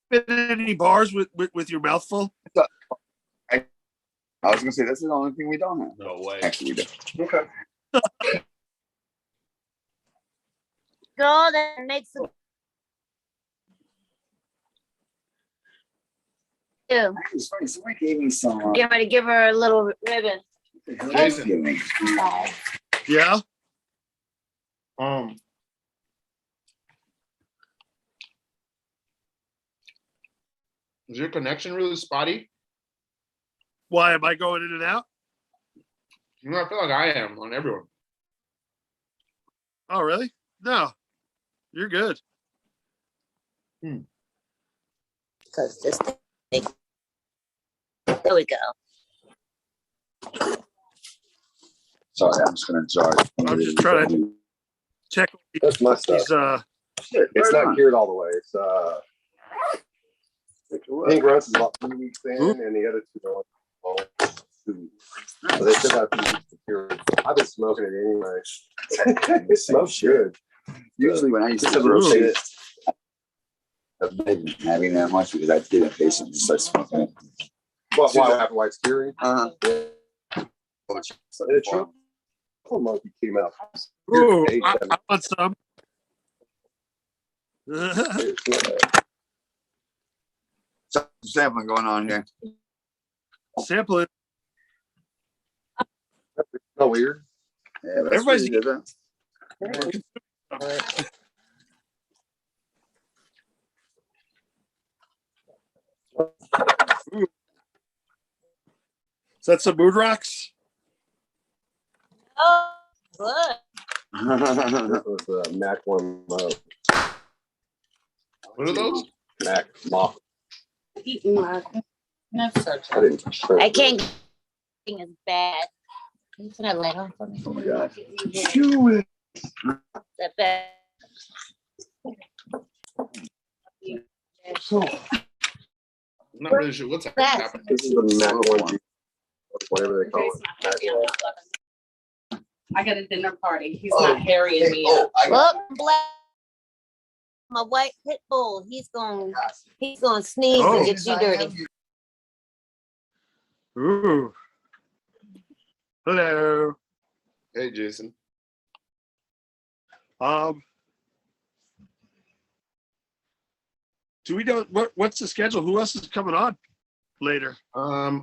Been in any bars with your mouth full? I was gonna say this is the only thing we don't have. No way. Actually, we do. Okay. Girl that makes a It's funny. Somebody gave me some. Get ready to give her a little ribbon. Yeah. Is your connection really spotty? Why am I going in and out? I feel like I am on everyone. Oh, really? No, you're good. Because this thing. There we go. Sorry, I'm just gonna jar. I'm just trying to check. That's my stuff. It's not cured all the way. It's Pink Russ is about 3 weeks in, and the other 2 are But they still got to secure. I've been smoking it anyway. It smells good. Usually when I used to rotate it, I've been having that much because I didn't patiently start smoking it. Why after White's Curie? Uh-huh. The truffle monkey came out. Ooh, I want some. Some sampling going on here. Sample it. Oh, weird. Yeah, that's Everybody's pretty good, Ooh. Is that some mood rocks? Oh, good. This was Mac one. What are those? Mac moth. I can't. Thing is bad. Can you turn that light on for me? Oh my God. Chew it. That bad. So, I'm not really sure what's happening. This is the Mac one. Whatever they call it. I got a dinner party. He's not harrying me up. Well, black. My white pit bull. He's going to sneeze and get you dirty. Ooh. Hello. Hey, Jason. Do we know what's the schedule? Who else is coming on later?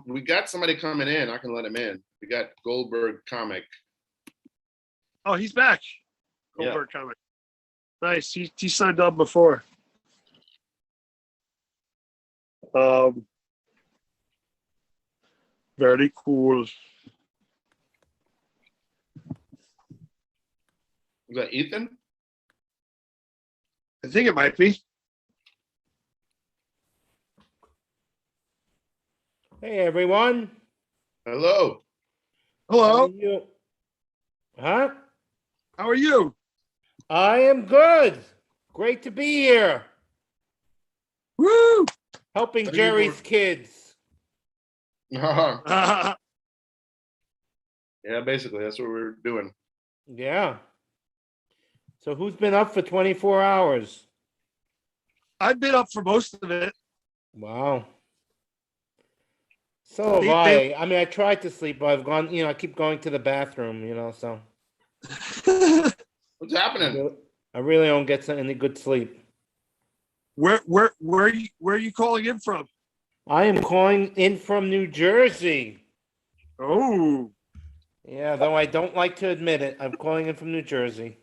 We got somebody coming in. I can let him in. We got Goldberg Comic. Oh, he's back. Goldberg comic. Nice. He signed up before. Very cool. Is that Ethan? I think it might be. Hey, everyone. Hello. Hello. How are you? Huh? How are you? I am good. Great to be here. Woo! Helping Jerry's kids. Yeah, basically, that's what we're doing. Yeah. So who's been up for 24 hours? I've been up for most of it. Wow. So have I. I mean, I tried to sleep, but I've gone, I keep going to the bathroom, so. What's happening? I really don't get any good sleep. Where are you calling in from? I am calling in from New Jersey. Oh. Yeah, though I don't like to admit it, I'm calling in from New Jersey.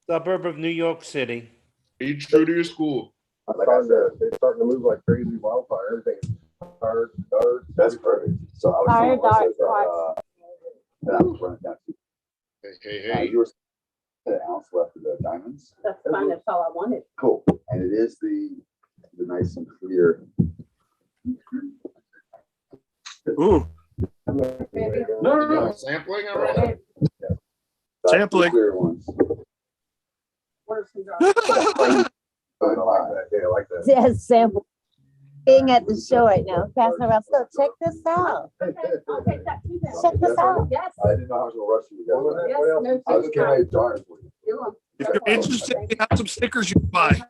Suburb of New York City. Be true to your school. They're starting to move like crazy wildfire. Everything. That's perfect. So I was Hey. You were an ounce left of the diamonds. That's fine. That's all I wanted. Cool. And it is the nice and clear. Ooh. No. Sampling already? Sampling. Clear ones. I like that. Yes, sample. Being at the show right now, passing around. So check this out. Okay, I'll take that too then. Check this out. Yes. I didn't know how to rush you guys. Yes, I was getting ready to jar it for you. If you're interested, we have some stickers you can buy.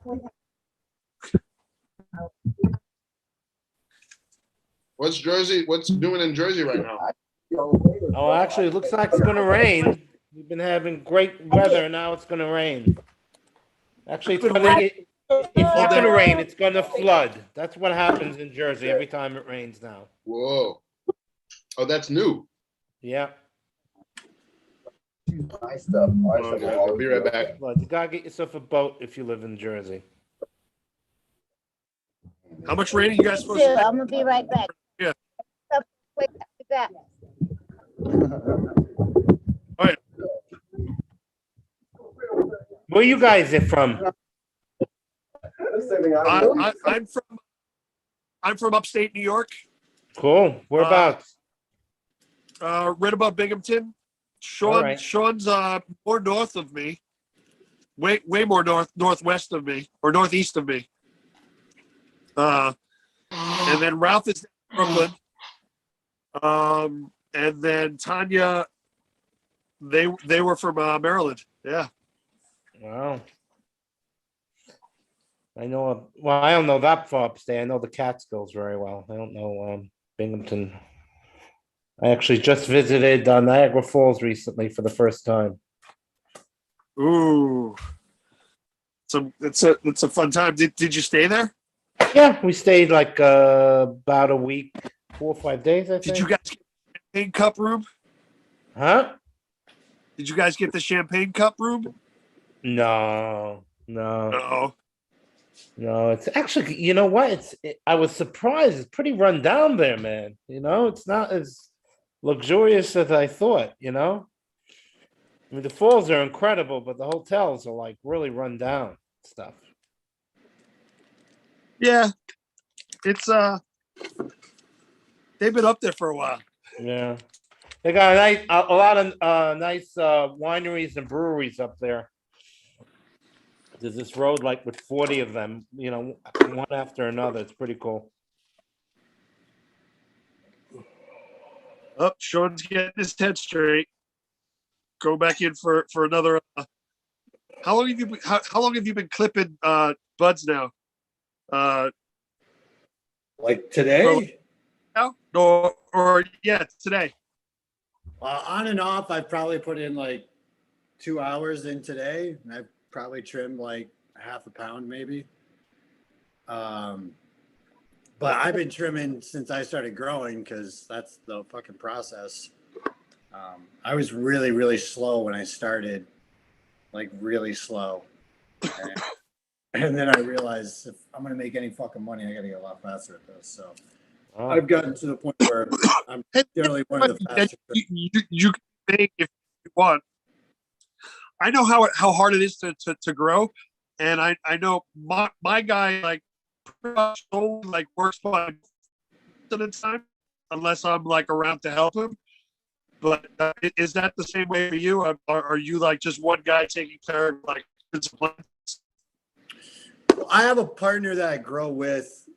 What's doing in Jersey right now? Oh, actually, it looks like it's going to rain. We've been having great weather, and now it's going to rain. Actually, it's not going to rain. It's going to flood. That's what happens in Jersey every time it rains now. Whoa. Oh, that's new. Yeah. Nice stuff. Okay, I'll be right back. Well, you got to get yourself a boat if you live in Jersey. How much rain are you guys supposed to I'm going to be right back. Yeah. Quick, I'll be back. All right. Where you guys are from? I'm from upstate New York. Cool. Whereabouts? Right above Binghamton. Sean's more north of me. Way more northwest of me, or northeast of me. And then Ralph is in Brooklyn. And then Tanya, they were from Maryland. Yeah. Wow. I know. Well, I don't know that far upstate. I know the Catskills very well. I don't know Binghamton. I actually just visited Niagara Falls recently for the first time. Ooh. So it's a fun time. Did you stay there? Yeah, we stayed like about a week, 4 or 5 days. I think. Did you guys get the champagne cup room? Huh? Did you guys get the champagne cup room? No. No. No, it's actually, you know what? I was surprised. It's pretty run down there, man. You know, it's not as luxurious as I thought, you know? I mean, the falls are incredible, but the hotels are like really run down stuff. Yeah. It's they've been up there for a while. Yeah. They got a lot of nice wineries and breweries up there. There's this road like with 40 of them, you know, one after another. It's pretty cool. Oh, Sean's getting his head straight. Go back in for another. How long have you been clipping buds now? Like today? No, or yeah, today. On and off, I've probably put in like 2 hours in today, and I've probably trimmed like half a pound maybe. But I've been trimming since I started growing because that's the fucking process. I was really, really slow when I started, like really slow. And then I realized if I'm going to make any fucking money, I got to get a lot faster at this. So I've gotten to the point where I'm generally one of the faster. You can make if you want. I know how hard it is to grow, and I know my guy like pretty much only like works by the time unless I'm like around to help him. But is that the same way for you? Are you like just one guy taking care of like plants? I have a partner that I grow with,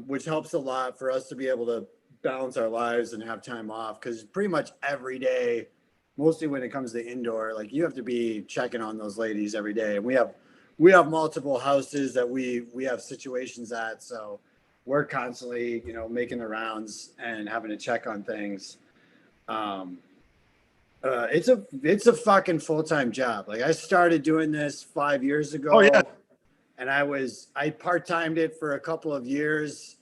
which helps a lot for us to be able to balance our lives and have time off. Because pretty much every day, mostly when it comes to indoor, like you have to be checking on those ladies every day. And we have multiple houses that we have situations at, so we're constantly, you know, making the rounds and having to check on things. It's a fucking full-time job. Like I started doing this 5 years ago. Oh yeah. And I part-timed it for a couple of years.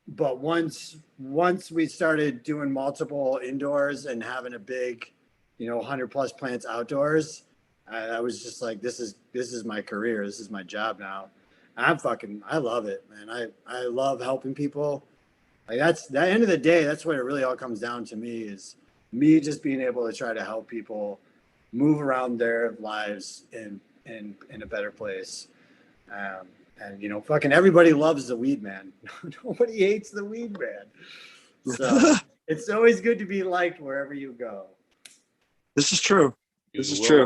But once we started doing multiple indoors and having a big, you know, 100 plus plants outdoors, I was just like, this is my career. This is my job now. I love it, man. I love helping people. Like that's the end of the day. That's what it really all comes down to me is me just being able to try to help people move around their lives in a better place. And you know, fucking everybody loves the weed man. Nobody hates the weed man. So it's always good to be liked wherever you go. This is true. This is true.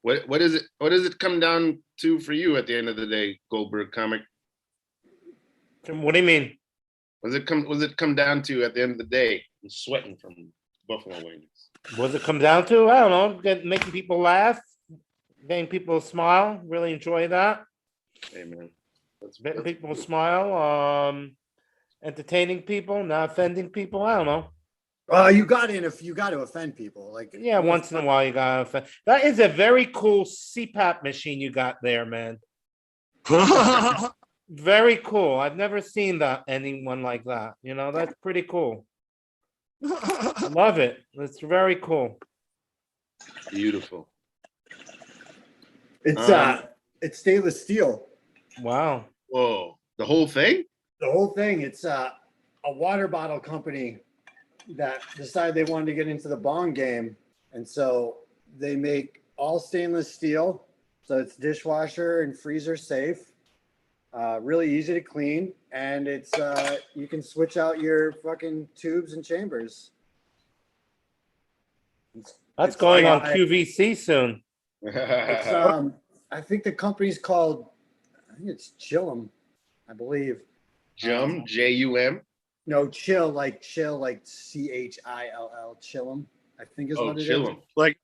What does it come down to for you at the end of the day, Goldberg comic? What do you mean? What does it come down to at the end of the day? I'm sweating from buffalo wings. What does it come down to? I don't know. Making people laugh, getting people to smile. Really enjoy that. Amen. Making people smile. Entertaining people, not offending people. I don't know. You got to offend people. Like yeah, once in a while you gotta offend. That is a very cool CPAP machine you got there, man. Very cool. I've never seen anyone like that. You know, that's pretty cool. I love it. It's very cool. Beautiful. It's stainless steel. Wow. Whoa. The whole thing? The whole thing. It's a water bottle company that decided they wanted to get into the bong game. And so they make all stainless steel. So it's dishwasher and freezer safe. Really easy to clean, and it's you can switch out your fucking tubes and chambers. That's going on QVC soon. It's, I think the company's called, I think it's Jillum, I believe. Jum, Jum. No, chill, like CHILL, chillum, I think is Oh, what it is. chill 'em. Like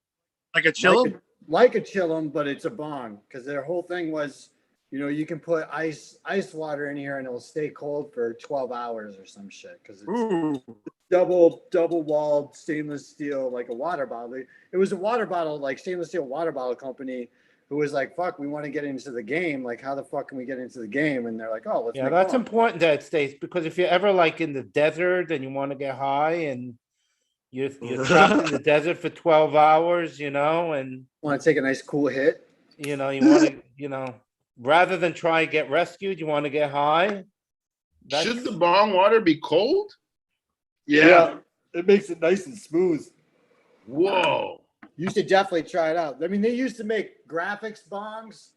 a chillum? Like a chillum, but it's a bong. Because their whole thing was, you can put ice water in here and it'll stay cold for 12 hours or some shit. Because it's double walled stainless steel, like a water bottle. It was a water bottle, like stainless steel water bottle company who was like, fuck, we want to get into the game. Like, how the fuck can we get into the game? And they're like, oh, let's Yeah, make that's bongs. important that it stays, because if you're ever like in the desert and you want to get high and you're trapped in the desert for 12 hours, and Want to take a nice cool hit? you want to, rather than try and get rescued, you want to get high. Should the bong water be cold? Yeah. It makes it nice and smooth. Whoa. You should definitely try it out. I mean, they used to make graphics bongs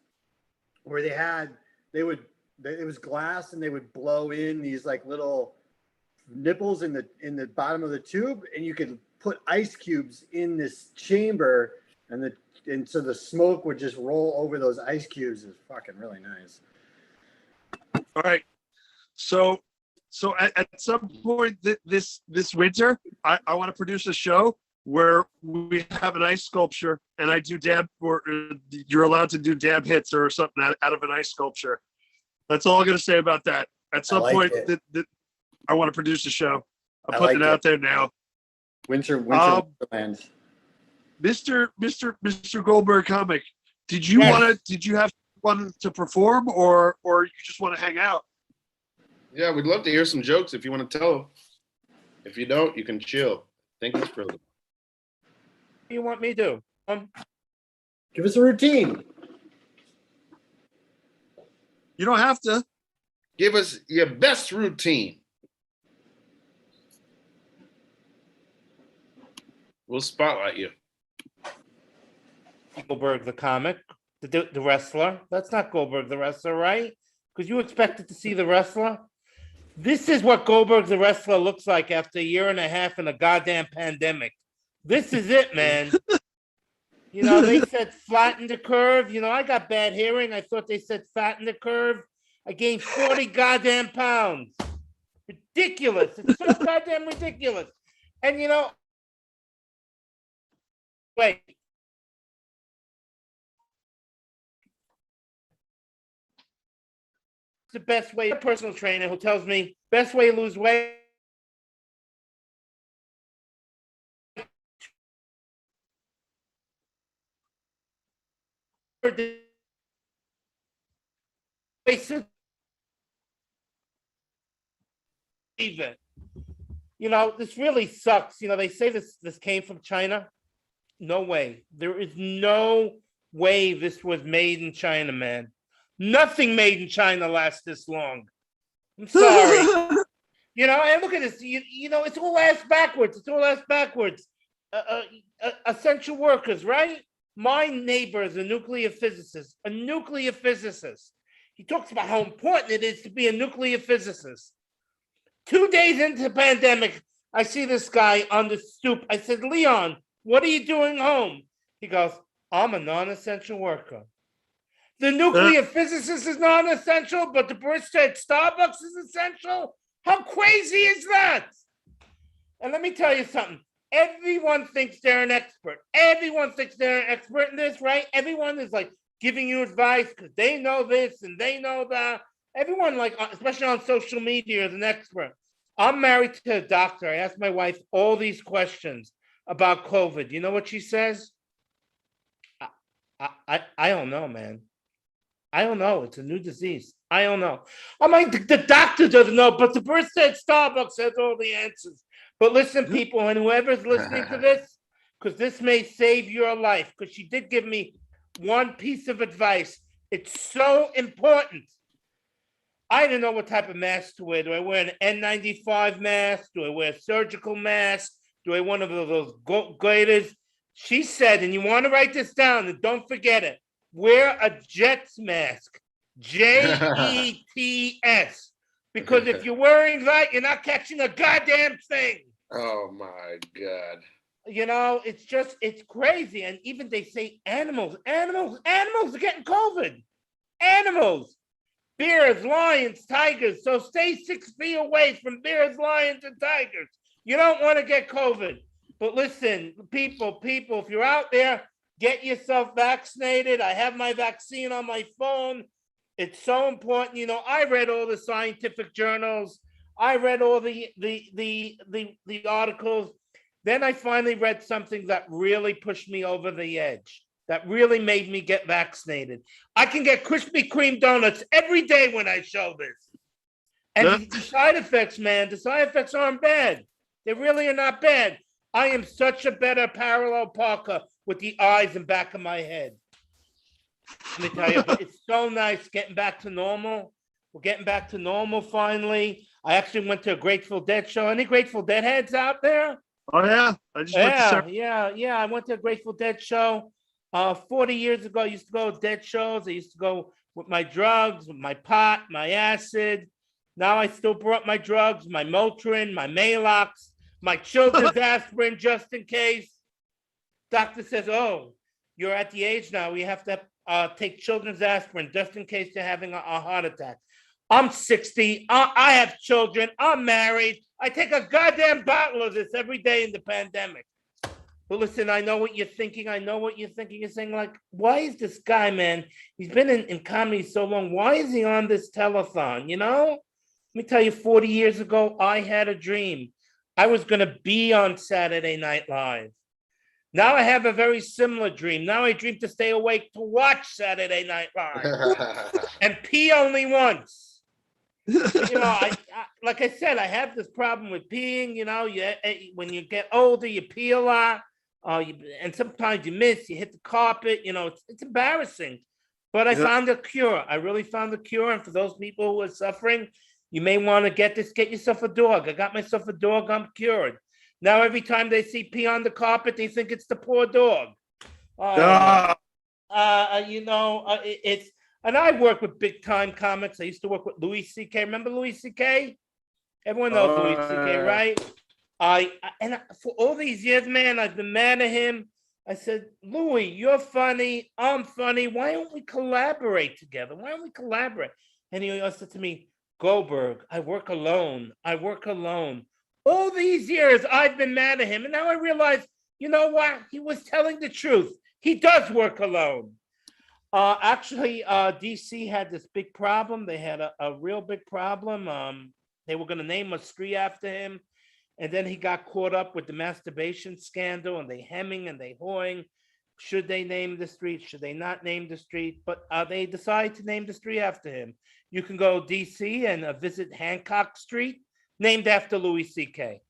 where it was glass and they would blow in these like little nipples in the bottom of the tube, and you could put ice cubes in this chamber, and so the smoke would just roll over those ice cubes. It's fucking really nice. All right. So at some point this winter, I want to produce a show where we have an ice sculpture and I do you're allowed to do dab hits or something out of an ice sculpture. That's all I'm going to say about that. At some point, I want to produce a show. I'm putting it out there now. Winter Wonderland. Mr. Goldberg comic. Did you have one to perform or you just want to hang out? Yeah, we'd love to hear some jokes if you want to tell them. If you don't, you can chill. Thank you for them. What do you want me to do? Give us a routine. You don't have to. Give us your best routine. We'll spotlight you. Goldberg the comic, the wrestler. That's not Goldberg the wrestler, right? Because you expected to see the wrestler. This is what Goldberg the wrestler looks like after a year and a half in a goddamn pandemic. This is it, man. They said flatten the curve. I got bad hearing. I thought they said fatten the curve. I gained 40 goddamn pounds. Ridiculous. It's so goddamn ridiculous. And wait. The best way, a personal trainer who tells me best way to lose weight. Even. This really sucks. They say this came from China. No way. There is no way this was made in China, man. Nothing made in China lasts this long. I'm sorry. And look at this. It's all ass backwards. It's all ass backwards. Essential workers, right? My neighbor is a nuclear physicist. He talks about how important it is to be a nuclear physicist. 2 days into the pandemic, I see this guy on the stoop. I said, Leon, what are you doing home? He goes, I'm a non-essential worker. The nuclear physicist is non-essential, but the barista at Starbucks is essential? How crazy is that? And let me tell you something. Everyone thinks they're an expert. Everyone thinks they're an expert in this, right? Everyone is like giving you advice because they know this and they know that. Everyone, like, especially on social media, is an expert. I'm married to a doctor. I asked my wife all these questions about COVID. You know what she says? I don't know, man. I don't know. It's a new disease. I don't know. I'm like, the doctor doesn't know, but the barista at Starbucks has all the answers. But listen, people, and whoever's listening to this, because this may save your life, because she did give me one piece of advice. It's so important. I didn't know what type of mask to wear. Do I wear an N95 mask? Do I wear a surgical mask? Do I wear one of those gaiters? She said, and you want to write this down and don't forget it, wear a Jets mask. Jets. Because if you're wearing that, you're not catching a goddamn thing. Oh my God. It's crazy. And even they say animals are getting COVID. Animals. bears, lions, tigers. So stay 6 feet away from bears, lions, and tigers. You don't want to get COVID. But listen, people, if you're out there, get yourself vaccinated. I have my vaccine on my phone. It's so important. You know, I read all the scientific journals. I read all the articles. Then I finally read something that really pushed me over the edge, that really made me get vaccinated. I can get Krispy Kreme donuts every day when I show this. And the side effects, man, the side effects aren't bad. They really are not bad. I am such a better parallel parker with the eyes and back of my head. Let me tell you, but it's so nice getting back to normal. We're getting back to normal finally. I actually went to a Grateful Dead show. Any Grateful Dead heads out there? Oh yeah, I just went to Yeah. I went to a Grateful Dead show. 40 years ago, I used to go to Dead shows. I used to go with my drugs, with my pot, my acid. Now I still brought my drugs, my Motrin, my Maalox, my children's aspirin, just in case. Doctor says, "Oh, you're at the age now. We have to take children's aspirin just in case you're having a heart attack." I'm 60. I have children. I'm married. I take a goddamn bottle of this every day in the pandemic. But listen, I know what you're thinking. I know what you're thinking. You're saying, like, why is this guy, man? He's been in comedy so long. Why is he on this telethon? You know? Let me tell you, 40 years ago, I had a dream. I was going to be on Saturday Night Live. Now I have a very similar dream. Now I dream to stay awake to watch Saturday Night Live and pee only once. You know, I like I said, I have this problem with peeing. You know, when you get older, you pee a lot, and sometimes you miss. You hit the carpet. You know, it's embarrassing. But I found a cure. I really found a cure. And for those people who are suffering, you may want to get this. Get yourself a dog. I got myself a dog. I'm cured. Now every time they see pee on the carpet, they think it's the poor dog. You know, it's. And I work with big time comics. I used to work with Louis C.K. Remember Louis C.K.? Everyone knows Louis C.K., right? And for all these years, man, I've been mad at him. I said, Louis, you're funny. I'm funny. Why don't we collaborate together? Why don't we collaborate? And he always said to me, Goldberg, I work alone. I work alone. All these years, I've been mad at him. And now I realize, you know what? He was telling the truth. He does work alone. Actually, DC had this big problem. They had a real big problem. They were going to name a street after him. And then he got caught up with the masturbation scandal and they hemming and they hawing. Should they name the street? Should they not name the street? But they decided to name the street after him. You can go DC and visit Hancock Street, named after Louis C.K.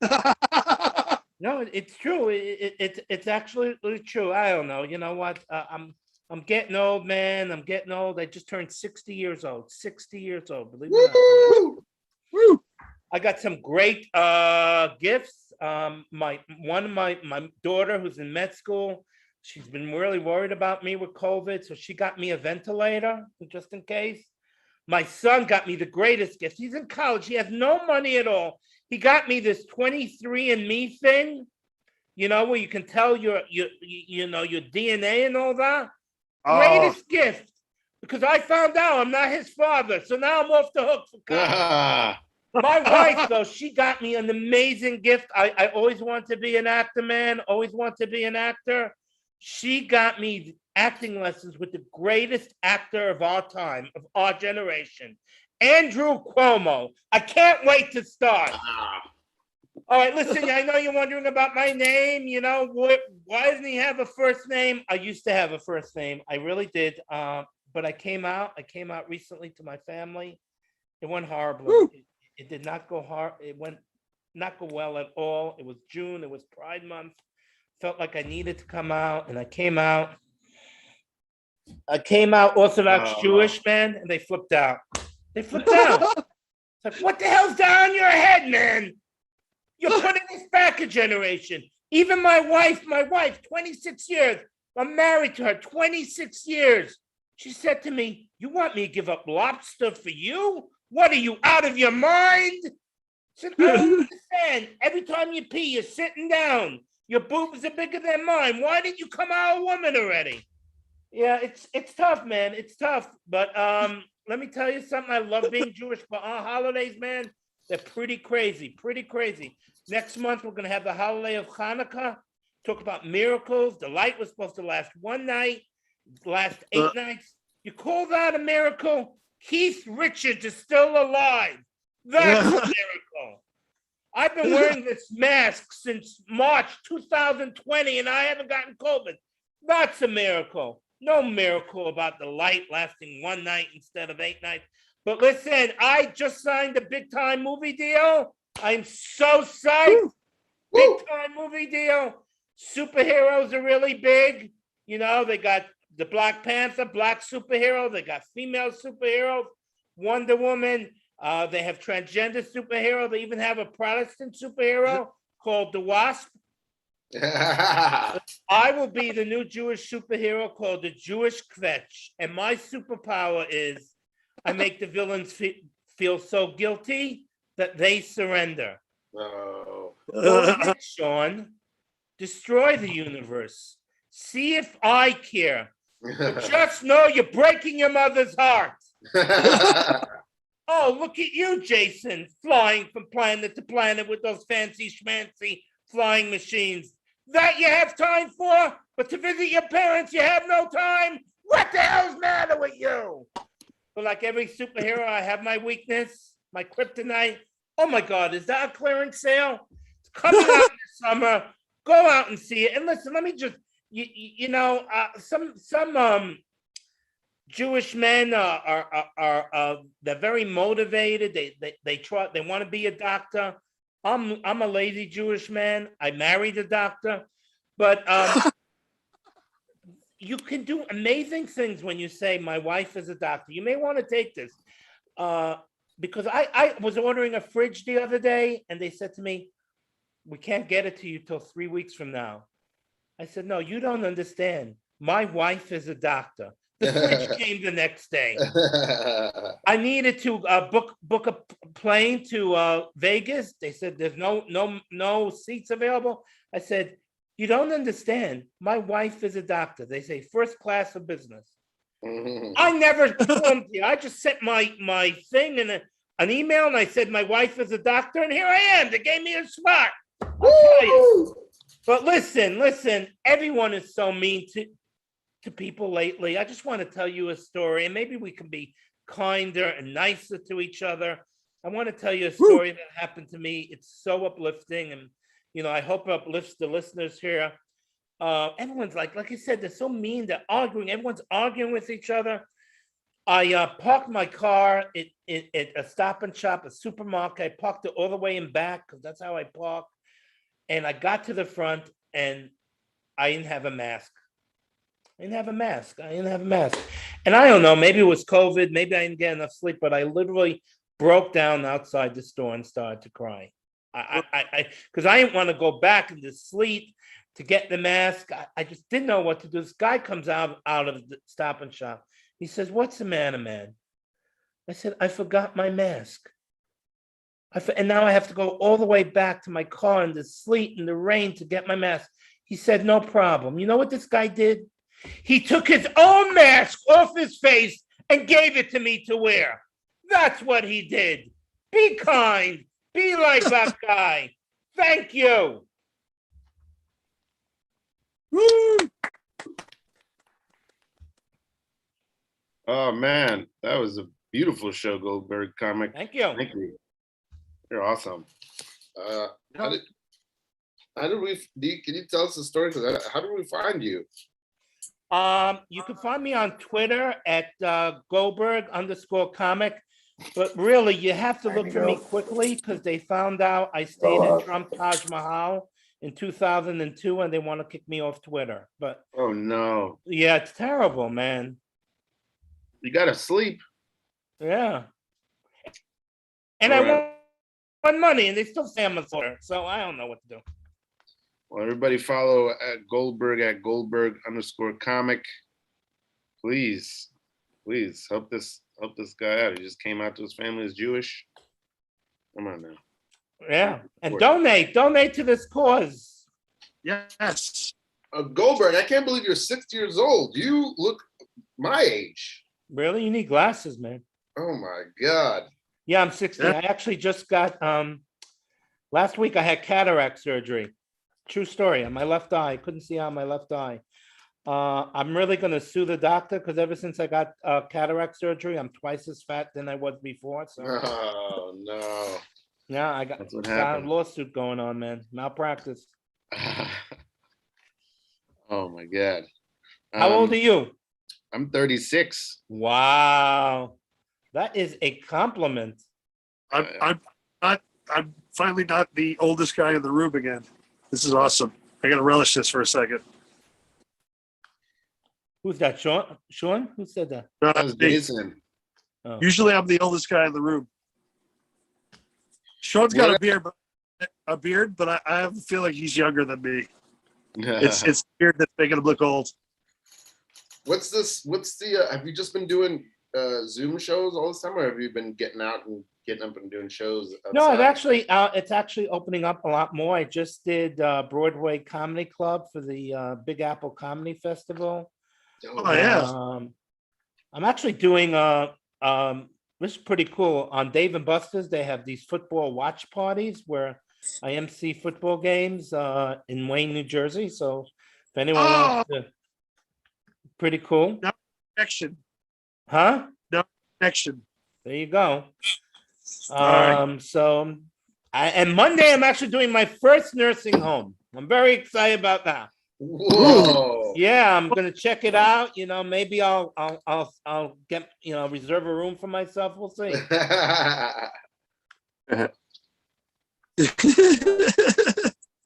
No, it's true. It's actually true. I don't know. You know what? I'm getting old, man. I'm getting old. I just turned 60 years old. 60 years old. Believe it or not. Woo! I got some great gifts. My daughter, who's in med school, she's been really worried about me with COVID, so she got me a ventilator just in case. My son got me the greatest gift. He's in college. He has no money at all. He got me this 23andMe thing, you know, where you can tell your DNA and all that. Greatest gift, because I found out I'm not his father, so now I'm off the hook for college. My wife, though, she got me an amazing gift. I always wanted to be an actor, man. Always wanted to be an actor. She got me acting lessons with the greatest actor of our time, of our generation, Andrew Cuomo. I can't wait to start. All right, listen, I know you're wondering about my name. You know, why doesn't he have a first name? I used to have a first name. I really did. But I came out recently to my family. It went horribly. It did not go hard. It went not go well at all. It was June. It was Pride Month. Felt like I needed to come out, and I came out. I came out Orthodox Jewish, man, and they flipped out. They flipped out. It's like, what the hell's down your head, man? You're putting us back a generation. Even my wife, 26 years. I'm married to her 26 years. She said to me, you want me to give up lobster for you? What are you, out of your mind? I said, I don't understand. Every time you pee, you're sitting down. Your boobs are bigger than mine. Why didn't you come out a woman already? Yeah, it's tough, man. It's tough. But let me tell you something. I love being Jewish, but on holidays, man, they're pretty crazy, pretty crazy. Next month, we're going to have the holiday of Hanukkah. Talk about miracles. The light was supposed to last one night, last 8 nights. You call that a miracle? Keith Richards is still alive. That's a miracle. I've been wearing this mask since March 2020, and I haven't gotten COVID. That's a miracle. No miracle about the light lasting one night instead of 8 nights. But listen, I just signed a big time movie deal. I'm so psyched. Big time movie deal. Superheroes are really big. You know, they got the Black Panther, black superhero. They got female superheroes, Wonder Woman. They have transgender superhero. They even have a Protestant superhero called the Wasp. I will be the new Jewish superhero called the Jewish Kvetch. And my superpower is I make the villains feel so guilty that they surrender. Oh. Go ahead, Sean. Destroy the universe. See if I care. But just know you're breaking your mother's heart. Oh, look at you, Jason, flying from planet to planet with those fancy schmancy flying machines. That you have time for, but to visit your parents, you have no time. What the hell's the matter with you? But like every superhero, I have my weakness, my kryptonite. Oh my God, is that a clearance sale? It's coming out in the summer. Go out and see it. And listen, let me just, some Jewish men are they're very motivated. They try. They want to be a doctor. I'm a lazy Jewish man. I married a doctor, but you can do amazing things when you say my wife is a doctor. You may want to take this because I was ordering a fridge the other day, and they said to me, "We can't get it to you till 3 weeks from now." I said, "No, you don't understand. My wife is a doctor." The fridge came the next day. I needed to book a plane to Vegas. They said there's no seats available. I said, "You don't understand. My wife is a doctor." They say first class of business. I never told you. I just sent my thing in an email, and I said my wife is a doctor, and here I am. They gave me a spot. I'll tell you. But listen. Everyone is so mean to people lately. I just want to tell you a story, and maybe we can be kinder and nicer to each other. I want to tell you a story that happened to me. It's so uplifting, and I hope it uplifts the listeners here. Everyone's like I said, they're so mean. They're arguing. Everyone's arguing with each other. I parked my car at a Stop and Shop, a supermarket. I parked it all the way in back because that's how I park. And I got to the front, and I didn't have a mask. I didn't have a mask. And I don't know, maybe it was COVID, maybe I didn't get enough sleep, but I literally broke down outside the store and started to cry. Because I didn't want to go back in the sleet to get the mask. I just didn't know what to do. This guy comes out of the Stop and Shop. He says, "What's the matter, man?" I said, "I forgot my mask. And now I have to go all the way back to my car in the sleet and the rain to get my mask." He said, "No problem." You know what this guy did? He took his own mask off his face and gave it to me to wear. That's what he did. Be kind. Be like that guy. Thank you. Oh man, that was a beautiful show, Goldberg comic. Thank you. Thank you. You're awesome. How did we? Can you tell us the story? Because how did we find you? You can find me on Twitter at Goldberg_comic. But really, you have to look for me quickly because they found out I stayed in Trump Taj Mahal in 2002, and they want to kick me off Twitter. But oh no, yeah, it's terrible, man. You gotta sleep. Yeah, and I want money, and they still say I'm a lawyer, so I don't know what to do. Well, everybody follow at Goldberg_comic. Please help this guy out. He just came out to his family as Jewish. Come on now. Yeah, and donate to this cause. Yes. Goldberg, I can't believe you're 60 years old. You look my age. Really? You need glasses, man. Oh my God. Yeah, I'm 60. I actually just got last week I had cataract surgery. True story. On my left eye. Couldn't see on my left eye. I'm really gonna sue the doctor because ever since I got cataract surgery, I'm twice as fat than I was before. So Oh no. yeah, I got That's what got a happened. lawsuit going on, man. Malpractice. Oh my God. How old are you? I'm 36. Wow. That is a compliment. I'm finally not the oldest guy in the room again. This is awesome. I gotta relish this for a second. Who's that? Sean? Sean? Who said that? That was Jason. Oh. Usually I'm the oldest guy in the room. Sean's got a beard, but I have a feeling he's younger than me. It's the beard that's making him look old. What's the have you just been doing Zoom shows all this time, or have you been getting up and doing shows outside? No, it's actually opening up a lot more. I just did Broadway Comedy Club for the Big Apple Comedy Festival. Oh yeah. I'm actually doing this is pretty cool. On Dave and Buster's, they have these football watch parties where I MC football games in Wayne, New Jersey. So if anyone wants to, pretty cool. No connection. Huh? No connection. There you go. right. So and Monday I'm actually doing my first nursing home. I'm very excited about that. Whoa. Yeah, I'm gonna check it out. You know, maybe I'll get, you know, reserve a room for myself. We'll see.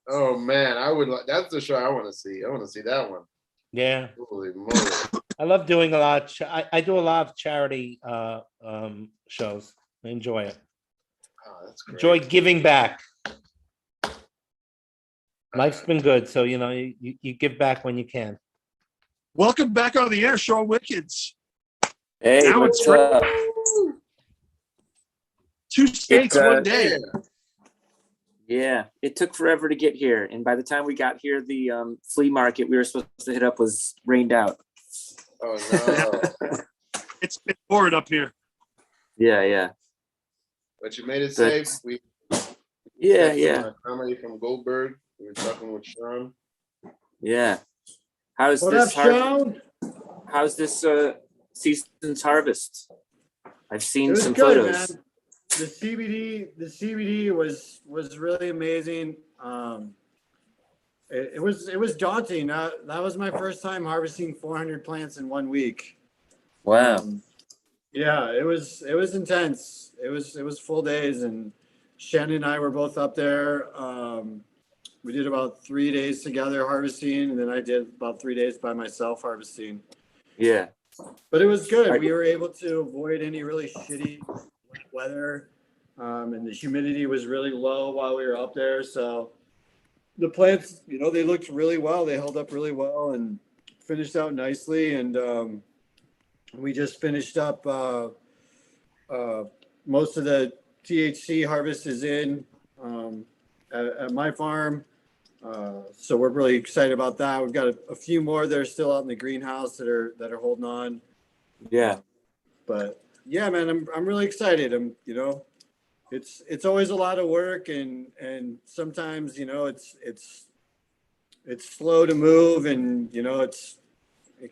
Oh man, that's the show I want to see. I want to see that one. Yeah. Holy moly. I love doing a lot. I do a lot of charity shows. I enjoy it. Oh, that's great. Enjoy giving back. Life's been good, so you know you give back when you can. Welcome back on the air, Sean Wickens. Hey, now what's it's up? 2 states, one day. Yeah, it took forever to get here, and by the time we got here, the flea market we were supposed to hit up was rained out. Oh no. It's boring up here. Yeah. But you made it safe. Yeah. Comedy from Goldberg. We were talking with Sean. Yeah. How's What this up, Sean? How's this season's harvest? I've It seen was some good, photos. man. The CBD was really amazing. It was daunting. That was my first time harvesting 400 plants in 1 week. Wow. Yeah, it was intense. It was full days, and Shannon and I were both up there. We did about 3 days together harvesting, and then I did about 3 days by myself harvesting. Yeah. But it was good. We were able to avoid any really shitty weather, and the humidity was really low while we were up there. So the plants, you know, they looked really well. They held up really well and finished out nicely. And we just finished up. Most of the THC harvest is in at my farm. So we're really excited about that. We've got a few more that are still out in the greenhouse that are holding on. Yeah. But yeah, man, I'm really excited. You know, it's always a lot of work, and sometimes, you know, it's slow to move, and you know, it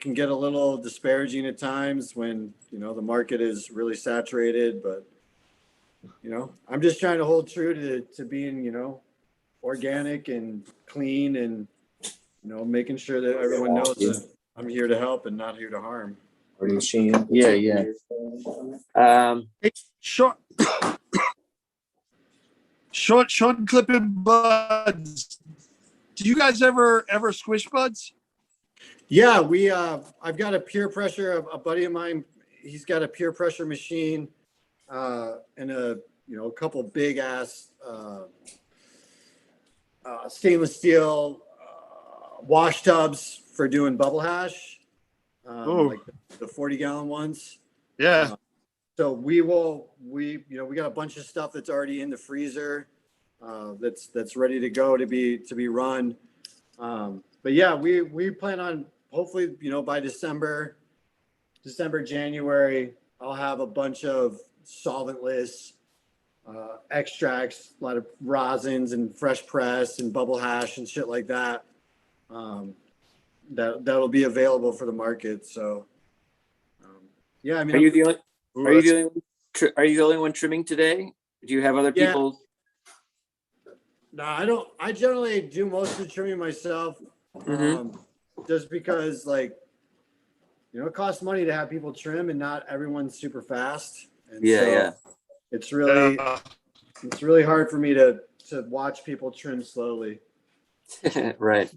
can get a little disparaging at times when, you know, the market is really saturated. But you know, I'm just trying to hold true to being, you know, organic and clean, and you know, making sure that everyone knows that I'm here to help and not here to harm. Yeah. Hey, Sean clipping buds. Do you guys ever squish buds? Yeah, I've got a peer pressure. A buddy of mine, he's got a peer pressure machine, and a couple big ass stainless steel wash tubs for doing bubble hash, like the 40-gallon ones. Yeah. So we got a bunch of stuff that's already in the freezer, that's ready to go to be run. But yeah, we plan on hopefully, you know, by December, January, I'll have a bunch of solventless extracts, a lot of rosins and fresh press and bubble hash and shit like that. That'll be available for the market. So, yeah, I mean, Are you the only? Are you the only one trimming today? Do you have other Yeah. people? No, I don't. I generally do most of the trimming myself, just because, like, it costs money to have people trim, and not everyone's super fast. And Yeah. It's really hard for me to watch people trim slowly, Right.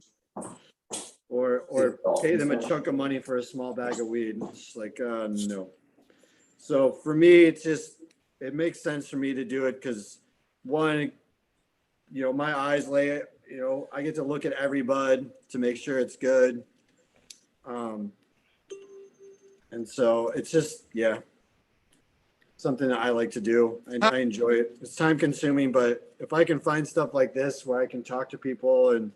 or pay them a chunk of money for a small bag of weed. It's like, no. So for me, it makes sense for me to do it because, one, my eyes lay it, I get to look at every bud to make sure it's good. And so it's just, something that I like to do, and I enjoy it. It's time consuming, but if I can find stuff like this where I can talk to people and,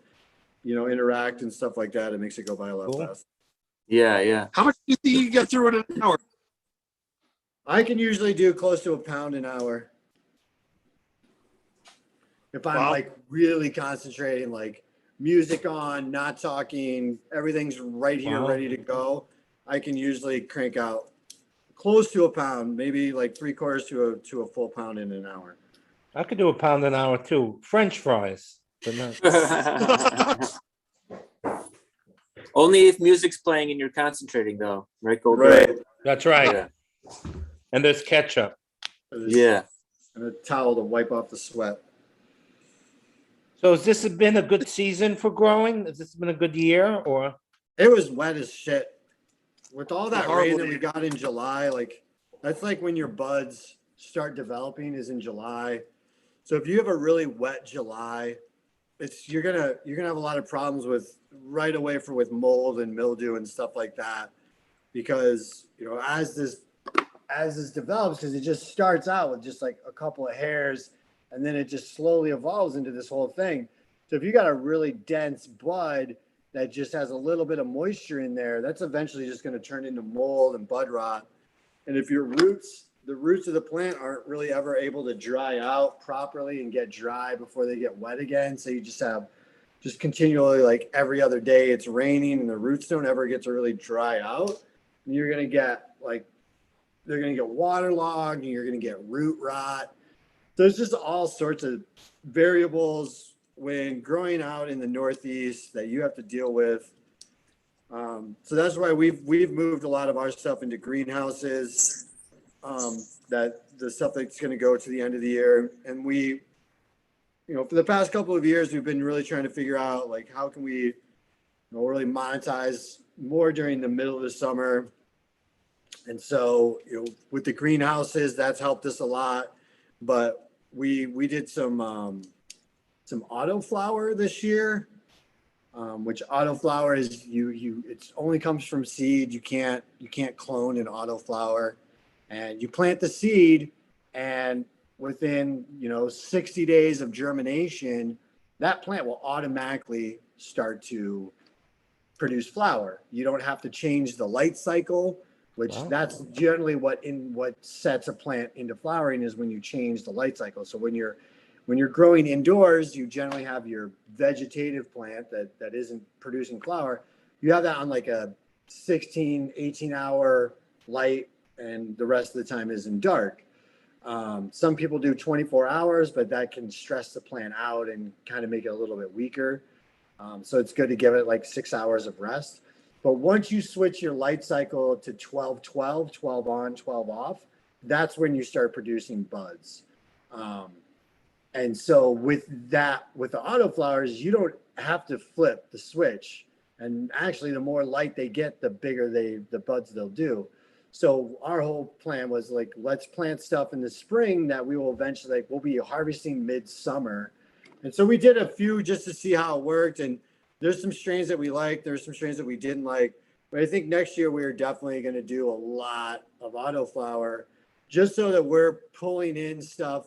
interact and stuff like that, it makes it go by a lot faster. Yeah. How much do you think you get through in an hour? I can usually do close to a pound an hour. If I'm like really concentrating, like music on, not talking, everything's right here, ready to go, I can usually crank out close to a pound, maybe like 3/4 to a full pound in an hour. I could do a pound an hour too. French fries, but not. Only if music's playing and you're concentrating, though, right? Right. That's right. Yeah. And there's ketchup. Yeah. And a towel to wipe off the sweat. So has this been a good season for growing? Has this been a good year, or? It was wet as shit. With all that rain Horrible. that we got in July, like that's like when your buds start developing is in July. So if you have a really wet July, you're gonna have a lot of problems with mold and mildew and stuff like that, because as this develops, because it just starts out with just like a couple of hairs, and then it just slowly evolves into this whole thing. So if you got a really dense bud that just has a little bit of moisture in there, that's eventually just going to turn into mold and bud rot. And if the roots of the plant aren't really ever able to dry out properly and get dry before they get wet again, so you just continually, like every other day it's raining and the roots don't ever get to really dry out, and you're going to get they're going to get waterlogged and you're going to get root rot. There's just all sorts of variables when growing out in the Northeast that you have to deal with. So that's why we've moved a lot of our stuff into greenhouses, that the stuff that's going to go to the end of the year. And we, for the past couple of years, we've been really trying to figure out like, how can we really monetize more during the middle of the summer. And so, with the greenhouses, that's helped us a lot. But we did some autoflower this year, which autoflower is it only comes from seed. You can't clone an autoflower, and you plant the seed, and within 60 days of germination, that plant will automatically start to produce flower. You don't have to change the light cycle, which that's generally what sets a plant into flowering, is when you change the light cycle. So when you're growing indoors, you generally have your vegetative plant that isn't producing flower. You have that on like a 16, 18-hour light, and the rest of the time is in dark. Some people do 24 hours, but that can stress the plant out and kind of make it a little bit weaker. So it's good to give it like 6 hours of rest. But once you switch your light cycle to 12-12, 12 on, 12 off, that's when you start producing buds. And so with the autoflowers, you don't have to flip the switch. And actually, the more light they get, the bigger the buds they'll do. So our whole plan was like, let's plant stuff in the spring that we will eventually, we'll be harvesting midsummer. And so we did a few just to see how it worked. And there's some strains that we liked. There's some strains that we didn't like. But I think next year we're definitely going to do a lot of autoflower, just so that we're pulling in stuff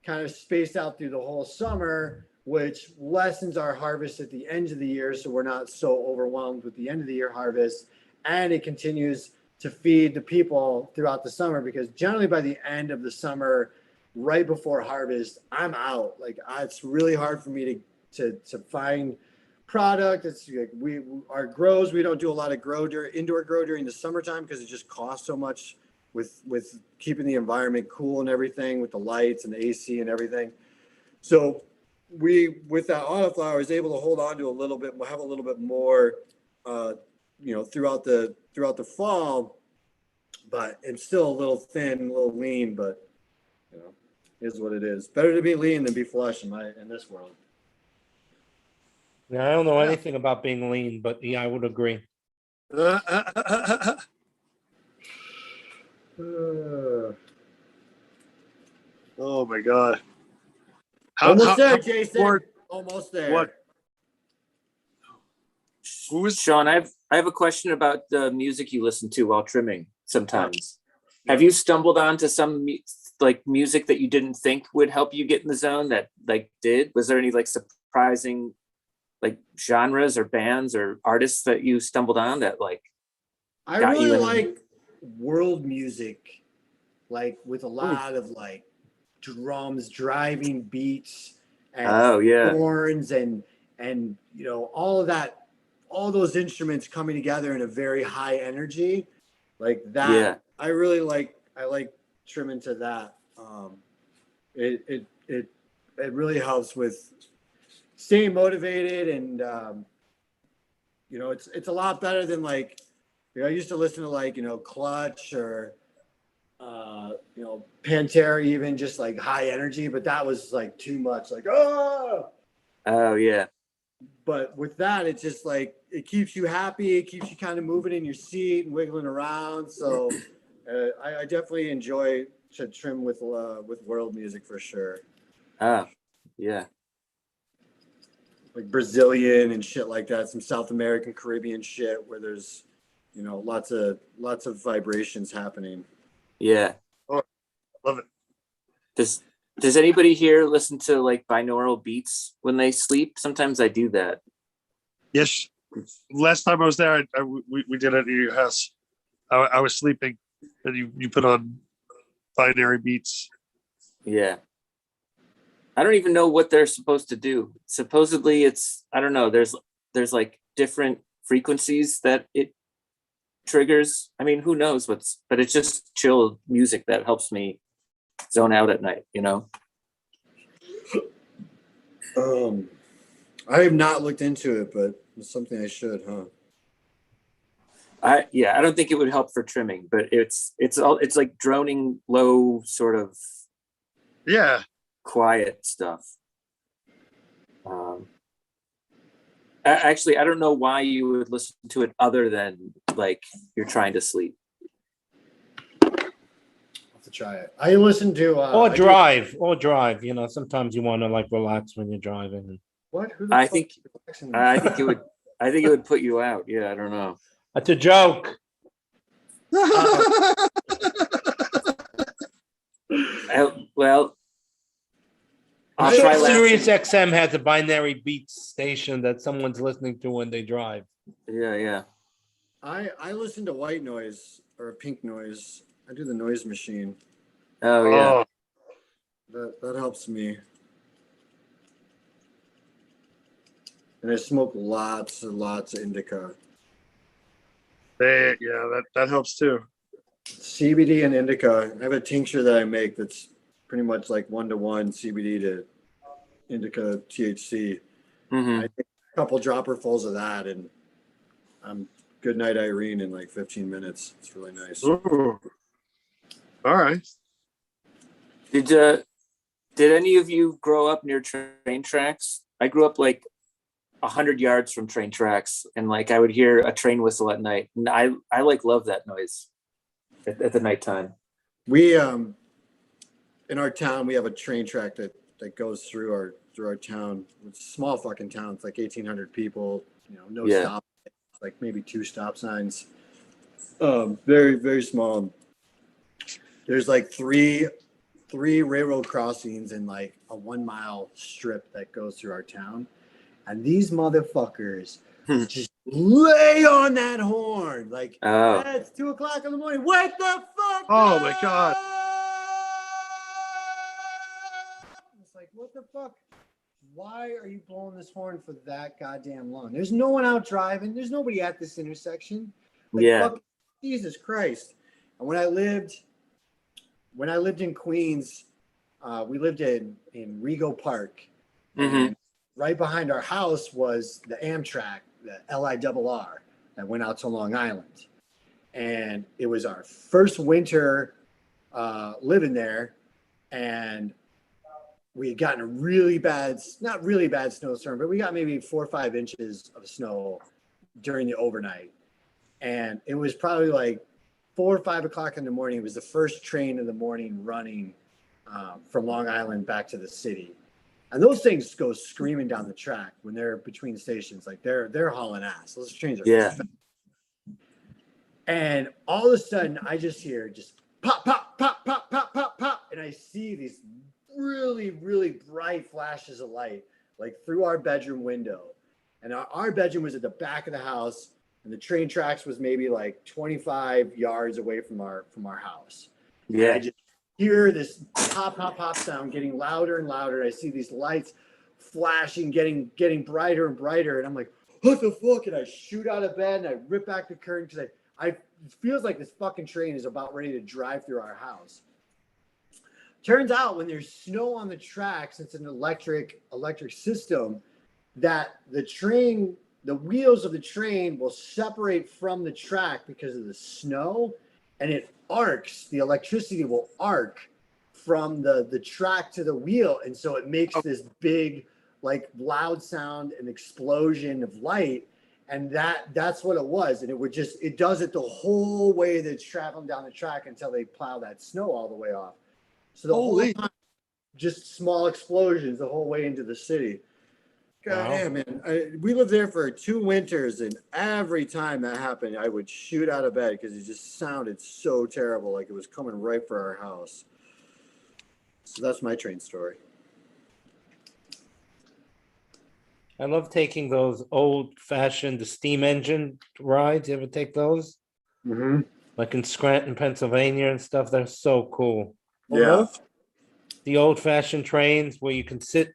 kind of spaced out through the whole summer, which lessens our harvest at the end of the year, so we're not so overwhelmed with the end of the year harvest. And it continues to feed the people throughout the summer, because generally by the end of the summer, right before harvest, I'm out. Like it's really hard for me to find product. It's like our grows, we don't do a lot of indoor grow during the summertime because it just costs so much with keeping the environment cool and everything, with the lights and the AC and everything. So we, with that autoflower, is able to hold on to a little bit, we'll have a little bit more throughout the fall, but it's still a little thin, a little lean, but is what it is. Better to be lean than be flush in this world. Yeah, I don't know anything about being lean, but yeah, I would agree. Oh my God. Almost there, Jason. Almost there. What? Sean, I have a question about the music you listen to while trimming sometimes. Yeah. Have you stumbled onto some music that you didn't think would help you get in the zone that did? Was there any surprising genres or bands or artists that you stumbled on that I really like world music, with a lot of drums, driving beats, and horns, and all of that, all those instruments coming together in a very high energy, like that. Yeah. I like trimming to that. It really helps with staying motivated, and it's a lot better than I used to listen to Clutch or Pantera, even just high energy, but that was too much, oh yeah. But with that, it's just it keeps you happy, it keeps you kind of moving in your seat and wiggling around. So I definitely enjoy to trim with world music for sure. Yeah. Brazilian and shit like that, some South American, Caribbean shit where there's lots of vibrations happening. Yeah. Oh, love it. Does anybody here listen to binaural beats when they sleep? Sometimes I do that. Yes. Last time I was there, we did it at your house. I was sleeping, and you put on binary beats. Yeah. I don't even know what they're supposed to do. Supposedly I don't know, there's different frequencies that it triggers. I mean, who knows but it's just chill music that helps me zone out at night, I have not looked into it, but it's something I should, huh? I don't think it would help for trimming, but it's droning low sort of quiet stuff. Actually, I don't know why you would listen to it other than you're trying to sleep. To try it. I listen to or drive. Sometimes you want to relax when you're driving. What? I think it would put you out. Yeah, I don't know. That's a joke. Well, I'll try. Sirius XM has a binary beats station that someone's listening to when they drive. Yeah. I listen to white noise or pink noise. I do the noise machine. Oh yeah. That helps me. And I smoke lots and lots of indica. That helps too. CBD and indica. I have a tincture that I make that's pretty much 1-to-1 CBD to indica THC. Mm-hmm. I take a couple dropperfuls of that, and I'm good night Irene in 15 minutes. It's really nice. Ooh. All right. Did any of you grow up near train tracks? I grew up 100 yards from train tracks, and I would hear a train whistle at night, and I love that noise at the nighttime. We in our town we have a train track that goes through our town. It's a small fucking town. It's 1,800 people. No stop. Maybe 2 stop signs. Very very small. There's 3 railroad crossings and a 1 mile strip that goes through our town. and these motherfuckers just lay on that horn like, Oh. it's 2 o'clock in the morning. What the fuck? Oh my God. It's like, what the fuck? Why are you blowing this horn for that goddamn long? There's no one out driving. There's nobody at this intersection. Like, Yeah. fuck, Jesus Christ. And when I lived in Queens, we lived in Rego Park. And right behind our house was the Amtrak, the LIRR that went out to Long Island. And it was our first winter living there. And we had gotten a really bad, not really bad snowstorm, but we got maybe 4 or 5 inches of snow during the overnight. And it was probably like 4 or 5 o'clock in the morning. It was the first train of the morning running from Long Island back to the city. And those things go screaming down the track when they're between stations. Like they're hauling ass. Those trains are fast. And all of a sudden I just hear just pop, pop, pop, pop, pop, pop, pop. And I see these really, really bright flashes of light like through our bedroom window. And our bedroom was at the back of the house, and the train tracks was maybe like 25 yards away from our house. Yeah. And I just hear this pop, pop, pop sound getting louder and louder. I see these lights flashing, getting brighter and brighter. And I'm like, what the fuck? And I shoot out of bed and I rip back the curtain because it feels like this fucking train is about ready to drive through our house. Turns out when there's snow on the tracks, it's an electric system, that the wheels of the train will separate from the track because of the snow, and it arcs. The electricity will arc from the track to the wheel, and so it makes this big, like, loud sound and explosion of light. And that's what it was. And it does it the whole way that it's traveling down the track until they plow that snow all the way off. So the whole time, just small explosions the whole way into the city. God damn, man. We lived there for 2 winters, and every time that happened, I would shoot out of bed because it just sounded so terrible, like it was coming right for our house. So that's my train story. I love taking those old-fashioned steam engine rides. You ever take those? Mm-hmm. Like in Scranton, Pennsylvania and stuff. They're so cool. Yeah. The old-fashioned trains where you can sit.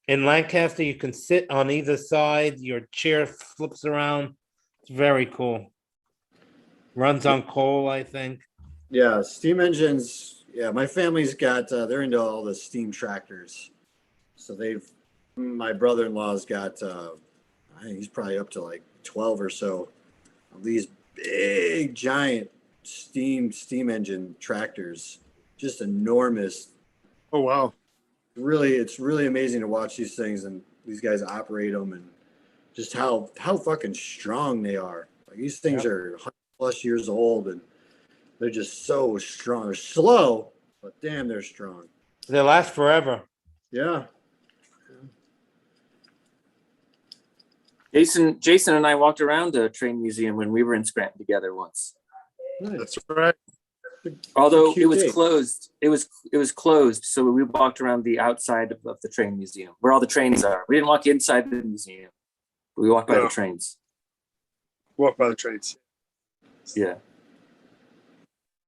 In Lancaster, you can sit on either side. Your chair flips around. It's very cool. Runs on coal, I think. Yeah, steam engines. Yeah, my family's got, they're into all the steam tractors. So my brother-in-law's got, I think he's probably up to like 12 or so of these big, giant steam engine tractors. Just enormous. Oh, wow. It's really amazing to watch these things and these guys operate them, and just how fucking strong they are. Like, these things are 100+ years old, and they're just so strong. They're slow, but damn, they're strong. They last forever. Yeah. Jason and I walked around the train museum when we were in Scranton together once. That's right. Although it was closed, it was closed. So we walked around the outside of the train museum, where all the trains are. We didn't walk inside the museum. We walked by the trains. Walk by the trains. Yeah.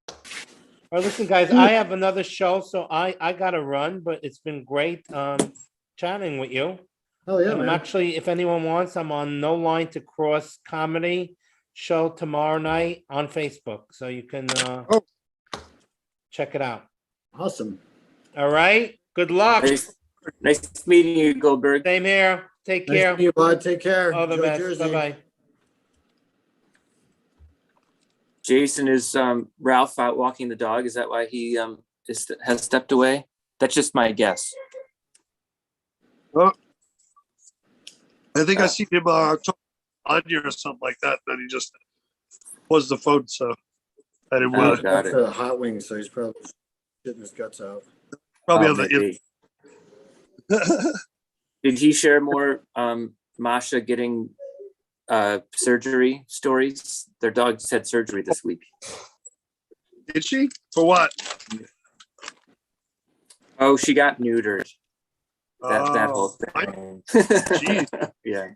All right, listen, guys, I have another show, so I gotta run, but it's been great chatting with you. Oh yeah, man. Actually, if anyone wants, I'm on No Line to Cross comedy show tomorrow night on Facebook, so you can check it out. Awesome. All right. Good luck. Nice meeting you, Goldberg. Same here. Take Nice care. meeting you, bud. Take care. All the Enjoy best. Jersey. Bye-bye. Jason, is Ralph out walking the dog? Is that why he has stepped away? That's just my guess. Oh, I think I see him talking on you or something like that. Then he just was the phone, so I didn't want to. Got it. The hot wings, so he's probably getting his guts out. Probably on the. Did he share more Masha getting surgery stories? Their dog just had surgery this week. Did she? For what? Oh, she got neutered. that whole I- thing. Jeez. Yeah.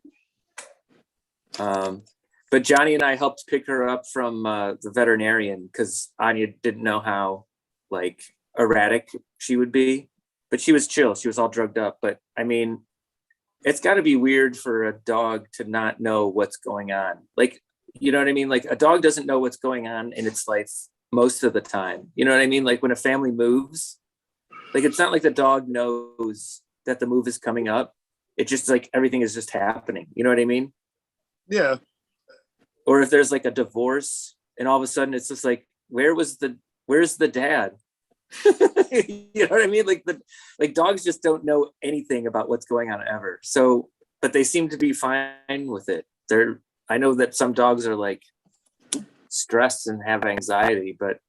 But Johnny and I helped pick her up from the veterinarian because Anya didn't know how like erratic she would be, but she was chill. She was all drugged up. But I mean, it's got to be weird for a dog to not know what's going on. Like, you know what I mean? Like a dog doesn't know what's going on in its life most of the time. You know what I mean? Like when a family moves, like it's not like the dog knows that the move is coming up. It's just like everything is just happening. You know what I mean? Yeah. Or if there's like a divorce and all of a sudden it's just like, where's the dad? You know what I mean? Like dogs just don't know anything about what's going on ever. So, but they seem to be fine with it. I know that some dogs are like stressed and have anxiety, but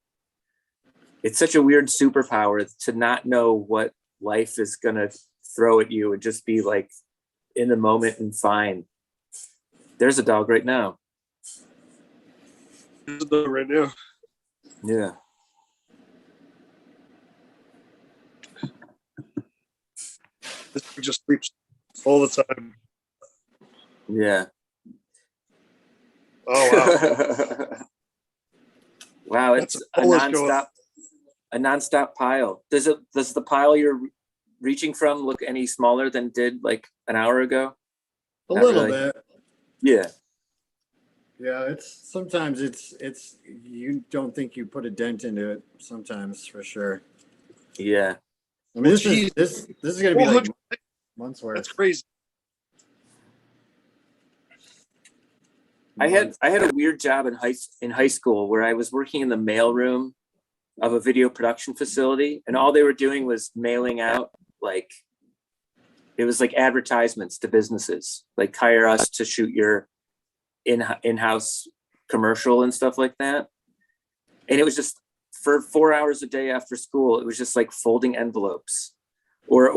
it's such a weird superpower to not know what life is going to throw at you and just be like in the moment and fine. There's a dog right now. There's a dog right now. Yeah. This thing just sleeps all the time. Yeah. Oh wow. Wow, it's a nonstop pile. Does the pile you're reaching from look any smaller than it did like an hour ago? A Not little really. bit. Yeah. Yeah, it's sometimes it's you don't think you put a dent into it sometimes for sure. Yeah. I mean, this is gonna be like months worth. That's crazy. I had a weird job in high school where I was working in the mailroom of a video production facility, and all they were doing was mailing out like it was like advertisements to businesses, like hire us to shoot your in-house commercial and stuff like that. And it was just for 4 hours a day after school. It was just like folding envelopes, or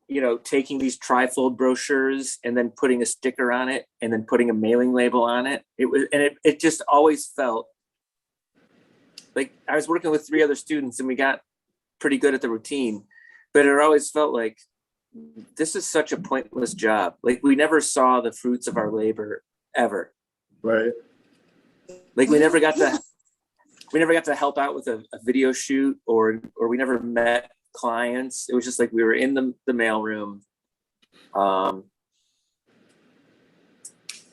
you know, taking these trifold brochures and then putting a sticker on it and then putting a mailing label on it. It just always felt like I was working with 3 other students and we got pretty good at the routine, but it always felt like this is such a pointless job. Like we never saw the fruits of our labor ever. Right. Like we never got to help out with a video shoot or we never met clients. It was just like we were in the mailroom, and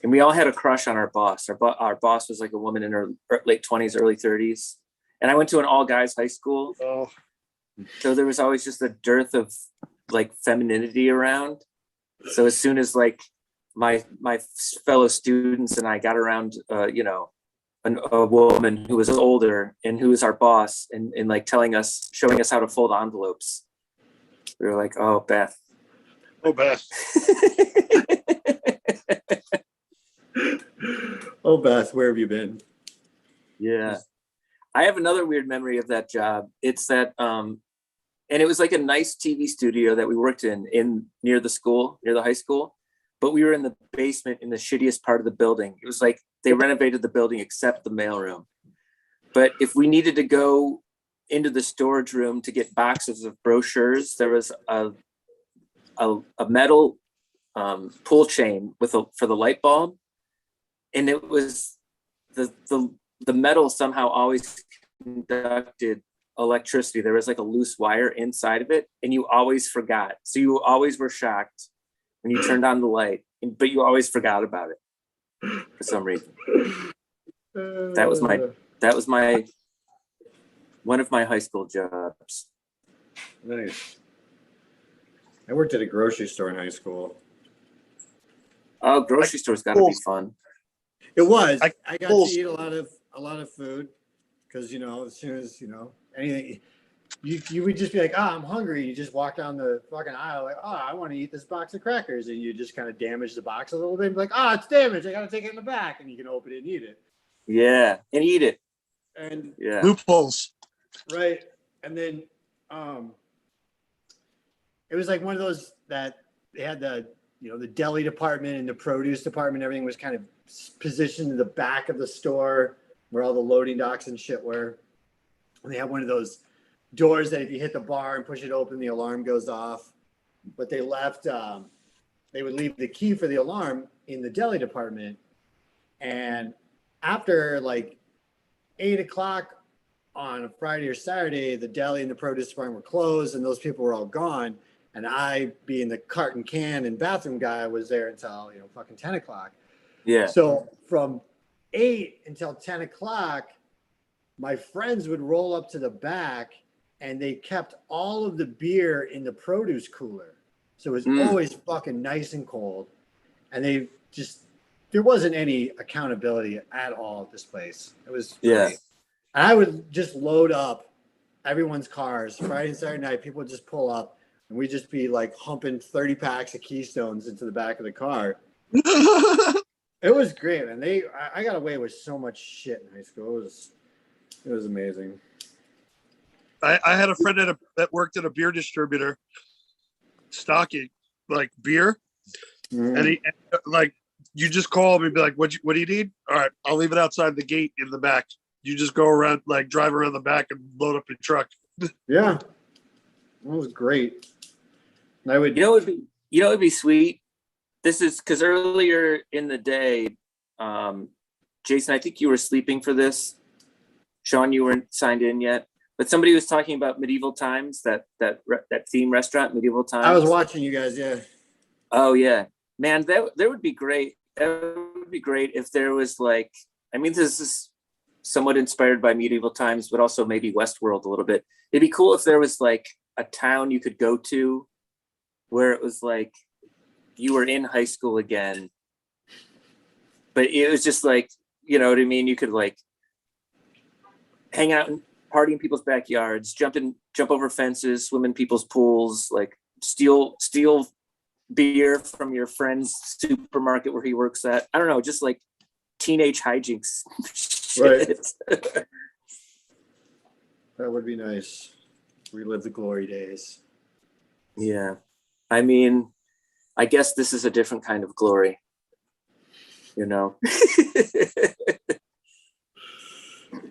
we all had a crush on our boss. Our boss was like a woman in her late 20s, early 30s, and I went to an all guys high school. Oh. So there was always just a dearth of like femininity around. So as soon as like my fellow students and I got around, you know, a woman who was older and who was our boss and like showing us how to fold envelopes. We were like, oh, Beth. Oh, Beth. Oh, Beth, where have you been? Yeah. I have another weird memory of that job. It's that, and it was like a nice TV studio that we worked in near the high school, but we were in the basement in the shittiest part of the building. It was like they renovated the building except the mailroom. But if we needed to go into the storage room to get boxes of brochures, there was a metal pull chain for the light bulb, and it was the metal somehow always conducted electricity. There was like a loose wire inside of it, and you always forgot. So you always were shocked when you turned on the light, but you always forgot about it for some reason. That was my one of my high school jobs. Nice. I worked at a grocery store in high school. Oh, grocery stores got to be fun. It was. I got to eat a lot of food because, you know, as soon as, you know, anything, you would just be like, I'm hungry. You just walk down the fucking aisle like, I want to eat this box of crackers. And you just kind of damage the box a little bit and be like, it's damaged. I got to take it in the back. And you can open it and eat it. Yeah. And eat it. And yeah. Loopholes. Right. And then it was like one of those that they had the deli department and the produce department. Everything was kind of positioned in the back of the store where all the loading docks and shit were. And they had one of those doors that if you hit the bar and push it open, the alarm goes off. but they left. They would leave the key for the alarm in the deli department, and after like 8 o'clock on a Friday or Saturday, the deli and the produce department were closed, and those people were all gone. And I, being the carton can and bathroom guy, was there until fucking 10 o'clock. Yeah. So from 8 until 10 o'clock, my friends would roll up to the back, and they kept all of the beer in the produce cooler. So it was always fucking nice and cold. And there wasn't any accountability at all at this place. It was great. I would just load up everyone's cars Friday and Saturday night. People would just pull up, and we'd just be like humping 30 packs of Keystones into the back of the car. It was great, and I got away with so much shit in high school. It was amazing. I had a friend that worked at a beer distributor, stocking like beer, and you just call him and be like, what do you need? All right, I'll leave it outside the gate in the back. You just go around, like drive around the back and load up your truck. Yeah, that was great. And I would, it'd be sweet. This is because earlier in the day, Jason, I think you were sleeping for this. Sean, you weren't signed in yet, but somebody was talking about Medieval Times, that theme restaurant, Medieval Times. I was watching you guys. Yeah. Oh yeah, man, that would be great. That would be great if there was like, I mean, this is somewhat inspired by Medieval Times, but also maybe Westworld a little bit. It'd be cool if there was like a town you could go to where it was like you were in high school again, but it was just like, you know what I mean? You could like hang out and party in people's backyards, jump over fences, swim in people's pools, like steal beer from your friend's supermarket where he works at. I don't know, just like teenage hijinks. Right. That would be nice. Relive the glory days. Yeah. I mean, I guess this is a different kind of glory, you know?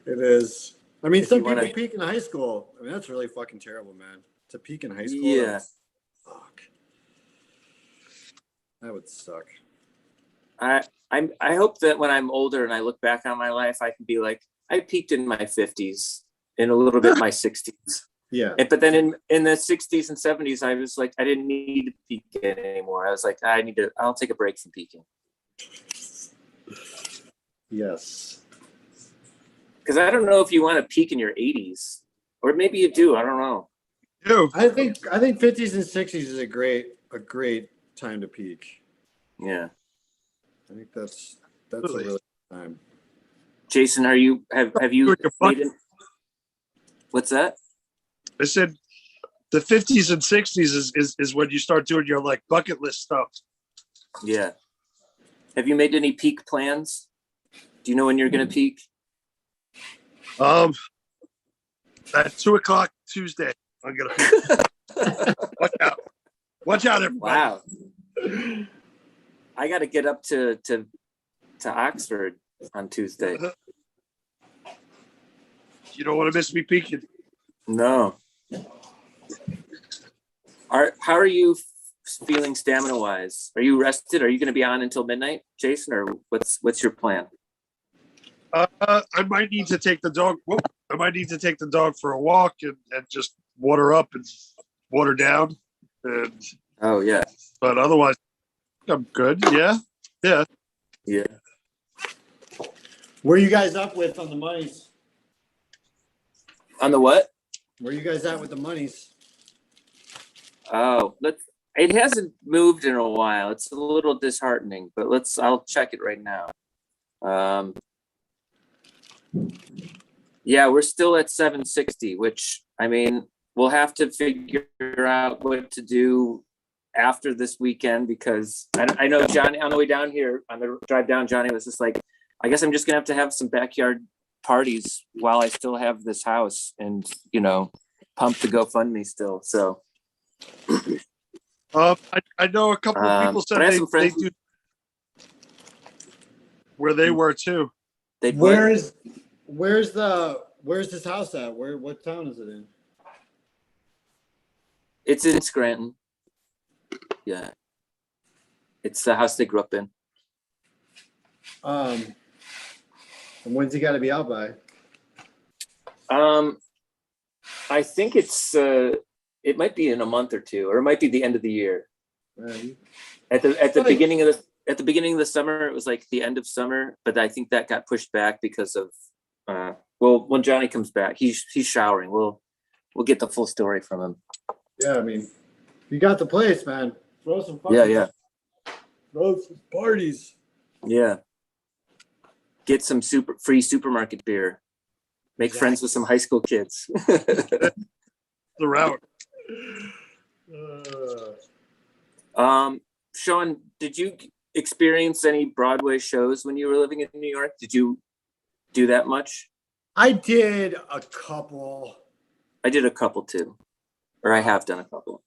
It is. I mean, If some you people wanna- peak in high school. I mean, that's really fucking terrible, man. To peak in high school. Yeah. Fuck. That would suck. I hope that when I'm older and I look back on my life, I can be like, I peaked in my 50s and a little bit my 60s. Yeah. But then in the 60s and 70s, I was like, I didn't need to peak anymore. I was like, I'll take a break from peaking. Yes. Because I don't know if you want to peak in your 80s, or maybe you do. I don't know. I think 50s and 60s is a great time to peak. Yeah. I think that's a really good time. Jason, have you made it? What's that? I said the 50s and 60s is when you start doing your like bucket list stuff. Yeah. Have you made any peak plans? Do you know when you're going to peak? At 2:00 Tuesday, I'm gonna peak. Watch out, everybody. Wow. I got to get up to Oxford on Tuesday. You don't want to miss me peaking. No. How are you feeling stamina wise? Are you rested? Are you going to be on until midnight, Jason, or what's your plan? I might need to take the dog. I might need to take the dog for a walk and just water up and water down. And oh yeah. But otherwise, I'm good. Yeah. Yeah. Yeah. Where are you guys up with on the monies? On the what? Where are you guys at with the monies? Oh, it hasn't moved in a while. It's a little disheartening, but I'll check it right now. Yeah, we're still at 760, which I mean, we'll have to figure out what to do after this weekend, because I know Johnny on the way down here, on the drive down, Johnny was just like, I guess I'm just gonna have to have some backyard parties while I still have this house and, you know, pump the GoFundMe still. So I know a couple of people said they do where they were too. Where's this house at? What town is it in? It's in Scranton. Yeah. It's the house they grew up in. And when's he got to be out by? I think it might be in a month or two, or it might be the end of the year. Right. At the beginning of the summer, it was like the end of summer, but I think that got pushed back because of well, when Johnny comes back, he's showering. We'll get the full story from him. Yeah, I mean, you got the place, man. Throw some Yeah. Throw some parties. Yeah. Get some free supermarket beer. Make friends with some high school kids. The route. Sean, did you experience any Broadway shows when you were living in New York? Did you do that much? I did a couple. I did a couple too, or I have done a couple.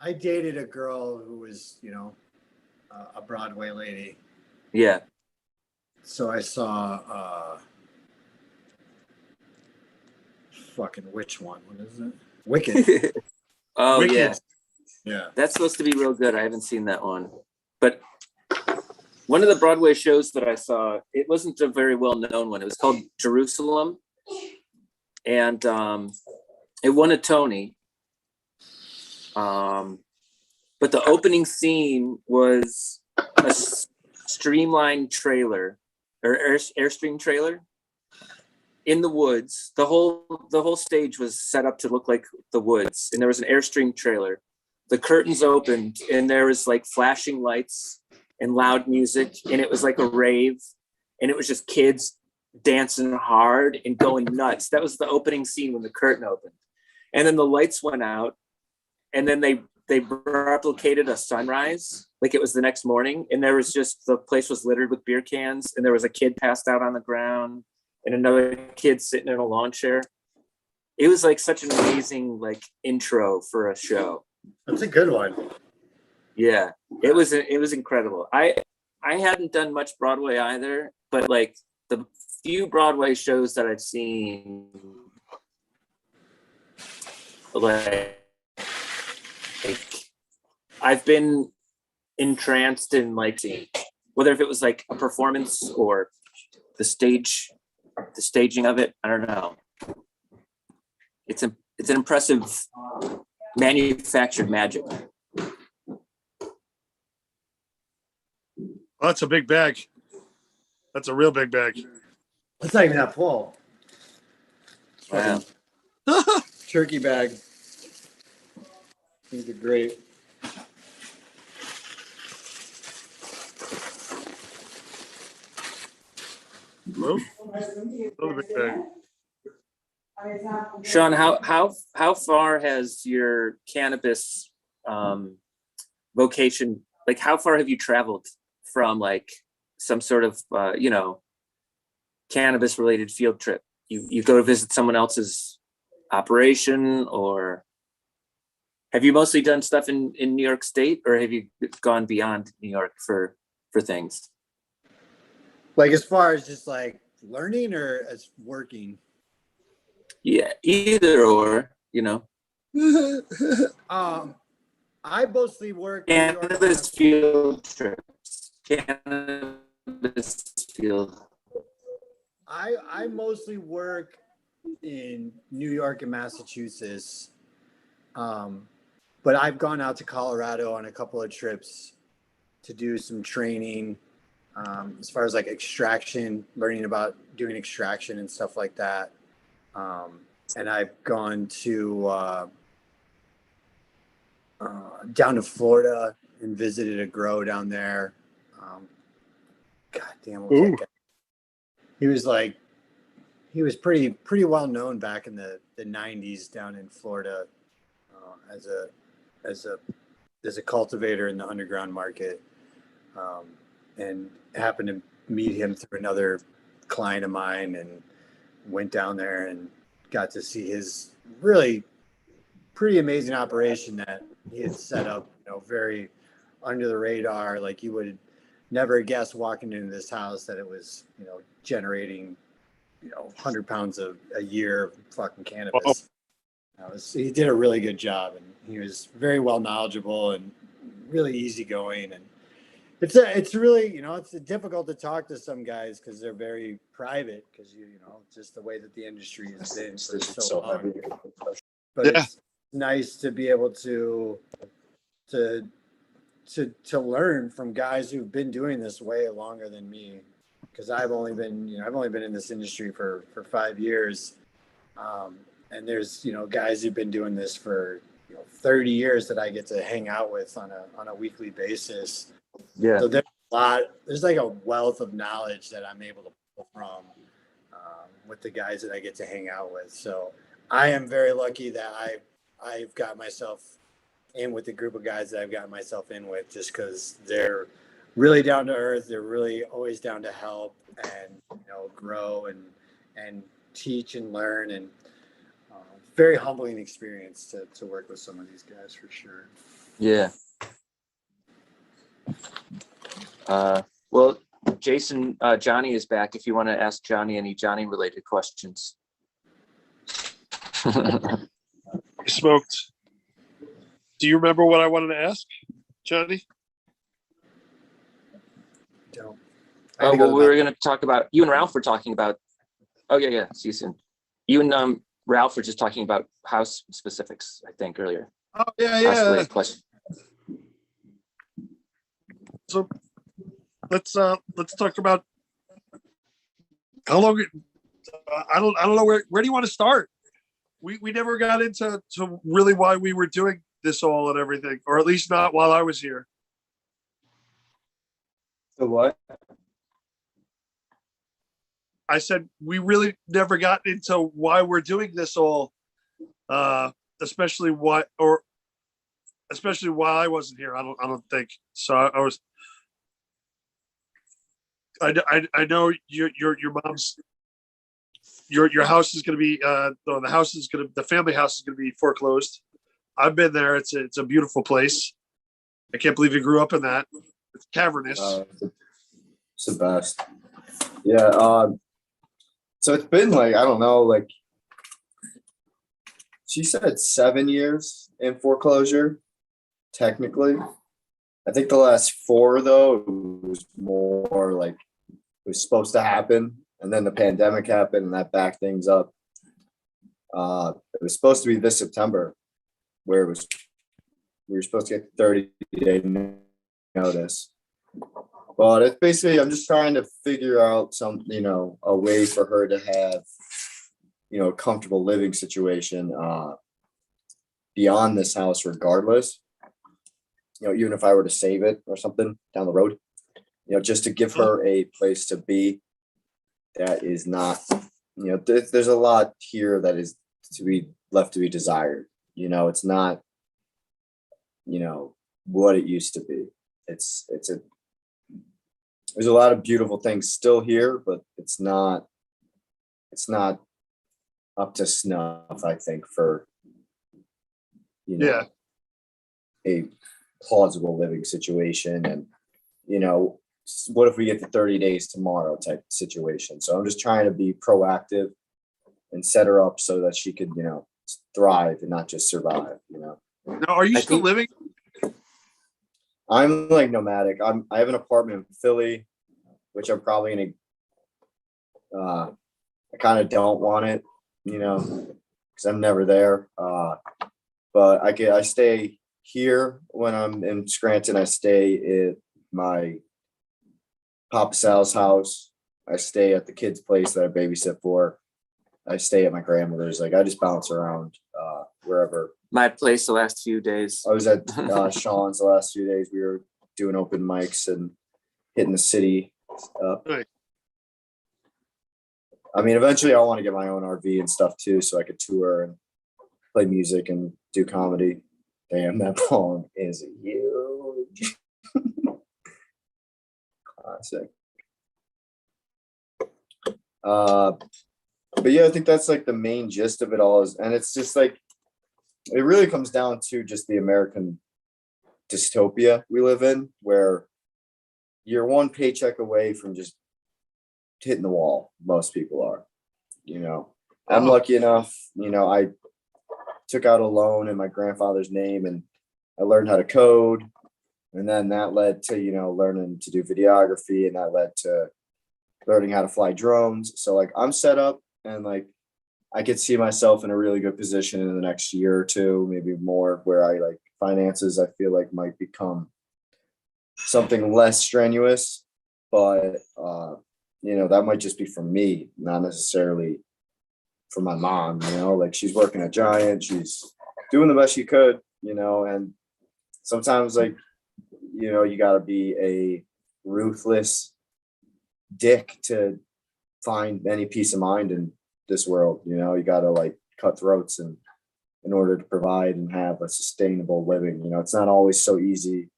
I dated a girl who was, a Broadway lady. Yeah. So I saw fucking which one? What is it? Wicked. Oh, Wicked. yeah. Yeah. That's supposed to be real good. I haven't seen that one. But one of the Broadway shows that I saw, it wasn't a very well-known one. It was called Jerusalem. And it won a Tony. But the opening scene was a streamlined trailer or Airstream trailer in the woods. The whole stage was set up to look like the woods, and there was an Airstream trailer. The curtains opened, and there was like flashing lights and loud music, and it was like a rave, and it was just kids dancing hard and going nuts. That was the opening scene when the curtain opened, and then the lights went out, and then they replicated a sunrise like it was the next morning, and there was just, the place was littered with beer cans, and there was a kid passed out on the ground and another kid sitting in a lawn chair. It was like such an amazing like intro for a show. That's a good one. Yeah, it was incredible. I hadn't done much Broadway either, but like the few Broadway shows that I've seen, like I've been entranced in like seeing, whether if it was like a performance or the staging of it. I don't know. It's an impressive manufactured magic. Well, that's a big bag. That's a real big bag. That's not even that full. Wow. Turkey bag. These are great. Another big bag. Sean, how far has your cannabis vocation, like how far have you traveled from like some sort of cannabis related field trip? You go to visit someone else's operation, or have you mostly done stuff in New York State, or have you gone beyond New York for things? Like as far as just like learning or as working? Yeah, either or, I mostly work cannabis field trips. Cannabis field. I mostly work in New York and Massachusetts. But I've gone out to Colorado on a couple of trips to do some training, as far as like extraction, learning about doing extraction and stuff like that. And I've gone to down to Florida and visited a grow down there. God damn, what was that guy? He was pretty well known back in the 90s down in Florida as a cultivator in the underground market, and happened to meet him through another client of mine, and went down there and got to see his really pretty amazing operation that he had set up, very under the radar. Like you would never guess walking into this house that it was, generating, 100 pounds a year of fucking cannabis. He did a really good job, and he was very well knowledgeable and really easygoing, and it's really, you know, it's difficult to talk to some guys because they're very private, because you know, just the way that the industry has been for so long. But Yeah. it's nice to be able to learn from guys who've been doing this way longer than me, because I've only been in this industry for 5 years, and there's, you know, guys who've been doing this for, you know, 30 years that I get to hang out with on a weekly basis. Yeah. So there's like a wealth of knowledge that I'm able to pull from with the guys that I get to hang out with. So I am very lucky that I've got myself in with the group of guys that I've gotten myself in with, just because they're really down to earth. They're really always down to help and, you know, grow and teach and learn, and very humbling experience to work with some of these guys for sure. Yeah. Well, Jason, Johnny is back if you want to ask Johnny any Johnny related questions. Smoked. Do you remember what I wanted to ask, Johnny? Don't. Oh, well, we were going to talk about, you and Ralph were talking about, oh yeah, see you soon. You and Ralph were just talking about house specifics, I think, earlier. Oh, yeah. Question. So let's talk about how long. I don't know where do you want to start? We never got into really why we were doing this all and everything, or at least not while I was here. The what? I said we really never got into why we're doing this all, especially while I wasn't here. I don't think so. I know your mom's your house is going to be the family house is going to be foreclosed. I've been there. It's a beautiful place. I can't believe you grew up in that. It's cavernous. It's the best. Yeah. So it's been like, I don't know, like she said 7 years in foreclosure, technically. I think the last 4 though, it was more like it was supposed to happen, and then the pandemic happened and that backed things up. It was supposed to be this September, where we were supposed to get 30-day notice. But it's basically, I'm just trying to figure out some, you know, a way for her to have, you know, a comfortable living situation beyond this house, regardless. You know, even if I were to save it or something down the road, you know, just to give her a place to be that is not, you know, there's a lot here that is to be left to be desired. You know, it's not, you know, what it used to be. There's a lot of beautiful things still here, but it's not up to snuff, I think, for, you know, a plausible living situation. And, you know, what if we get to 30 days tomorrow type situation? So I'm just trying to be proactive and set her up so that she could, you know, thrive and not just survive, you know. Now, are you still living? I'm like nomadic. I have an apartment in Philly, which I'm probably gonna I kind of don't want it, you know, because I'm never there. But I stay here when I'm in Scranton. I stay at my Papa Sal's house. I stay at the kids' place that I babysit for. I stay at my grandmother's. Like, I just bounce around wherever. My place the last few days. I was at Sean's the last few days. We were doing open mics and hitting the city up. Right. I mean, eventually I want to get my own RV and stuff too, so I could tour and play music and do comedy. Damn, that phone is huge. Classic. But yeah, I think that's like the main gist of it all is, and it's just like, it really comes down to just the American dystopia we live in, where you're one paycheck away from just hitting the wall. Most people are, you know. I'm lucky enough, you know, I took out a loan in my grandfather's name and I learned how to code. And then that led to, learning to do videography, and that led to learning how to fly drones. So like I'm set up, and like I could see myself in a really good position in the next year or two, maybe more, where I like finances, I feel like might become something less strenuous, but that might just be for me, not necessarily for my mom. Like she's working at Giant, she's doing the best she could, and sometimes like you got to be a ruthless dick to find any peace of mind in this world. You got to like cut throats and in order to provide and have a sustainable living. It's not always so easy.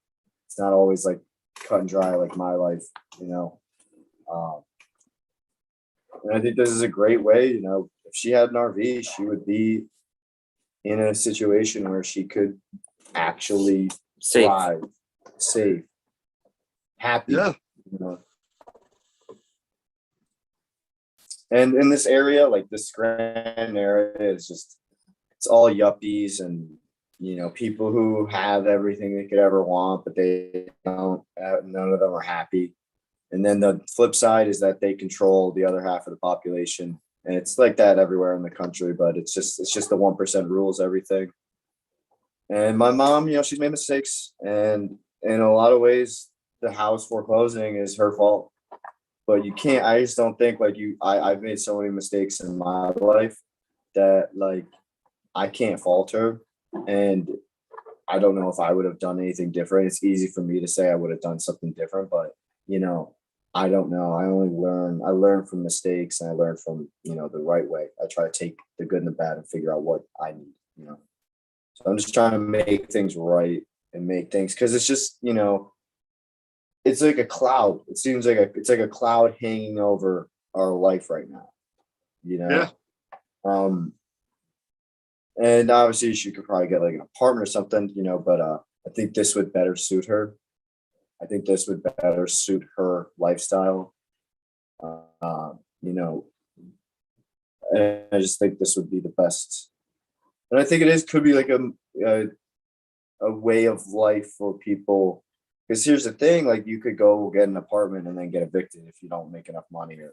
It's not always like cut and dry like my life. And I think this is a great way. If she had an RV, she would be in a situation where she could actually thrive, safe, happy. Yeah. And in this area, like this Scranton area, it's all yuppies and people who have everything they could ever want, but they don't. None of them are happy. And then the flip side is that they control the other half of the population, and it's like that everywhere in the country. But it's just the 1% rules everything. And my mom, she's made mistakes, and in a lot of ways, the house foreclosing is her fault. But you can't. I just don't think like I've made so many mistakes in my life that like I can't fault her, and I don't know if I would have done anything different. It's easy for me to say I would have done something different, but I don't know. I learn from mistakes, and I learn from the right way. I try to take the good and the bad and figure out what I need. So I'm just trying to make things right and make things, because it's just it's like a cloud. It seems like it's like a cloud hanging over our life right now. Yeah. And obviously she could probably get like an apartment or something, but I think this would better suit her. I think this would better suit her lifestyle. And I just think this would be the best. And I think could be like a way of life for people. Because here's the thing, like you could go get an apartment and then get evicted if you don't make enough money, or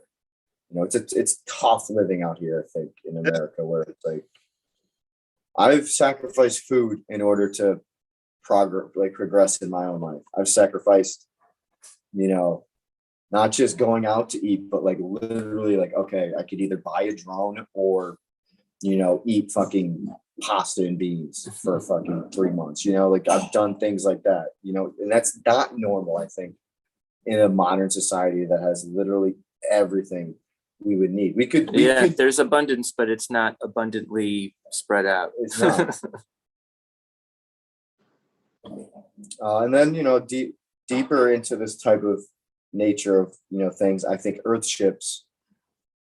it's tough living out here, I think, in America, where it's like I've sacrificed food in order to progress in my own life. I've sacrificed, not just going out to eat, but like literally like, okay, I could either buy a drone or, eat fucking pasta and beans for fucking 3 months, like I've done things like that, and that's not normal, I think, in a modern society that has literally everything we would need. We could there's abundance, but it's not abundantly spread out. It's not. And then, deeper into this type of nature of, things, I think earthships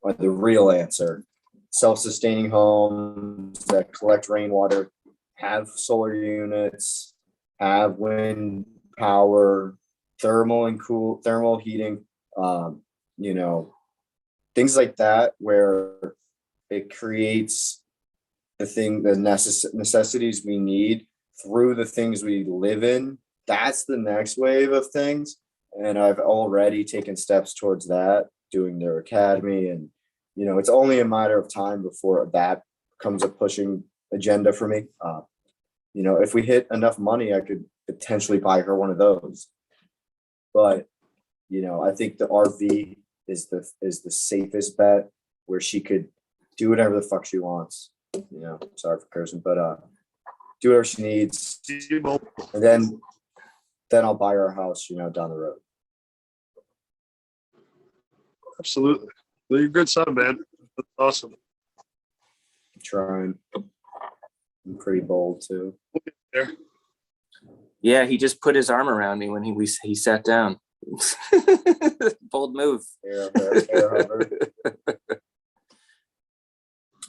are the real answer. Self-sustaining homes that collect rainwater, have solar units, have wind power, thermal heating, things like that, where it creates the necessities we need through the things we live in. That's the next wave of things. And I've already taken steps towards that, doing their academy. And, it's only a matter of time before that becomes a pushing agenda for me. If we hit enough money, I could potentially buy her one of those. But, I think the RV is the safest bet, where she could do whatever the fuck she wants. Sorry for cursing, but do whatever she needs, and then I'll buy her a house, down the road. Absolutely. Well, you're a good son, man. That's awesome. I'm trying. I'm pretty bold too. There. Yeah, he just put his arm around me when he sat down. Bold move.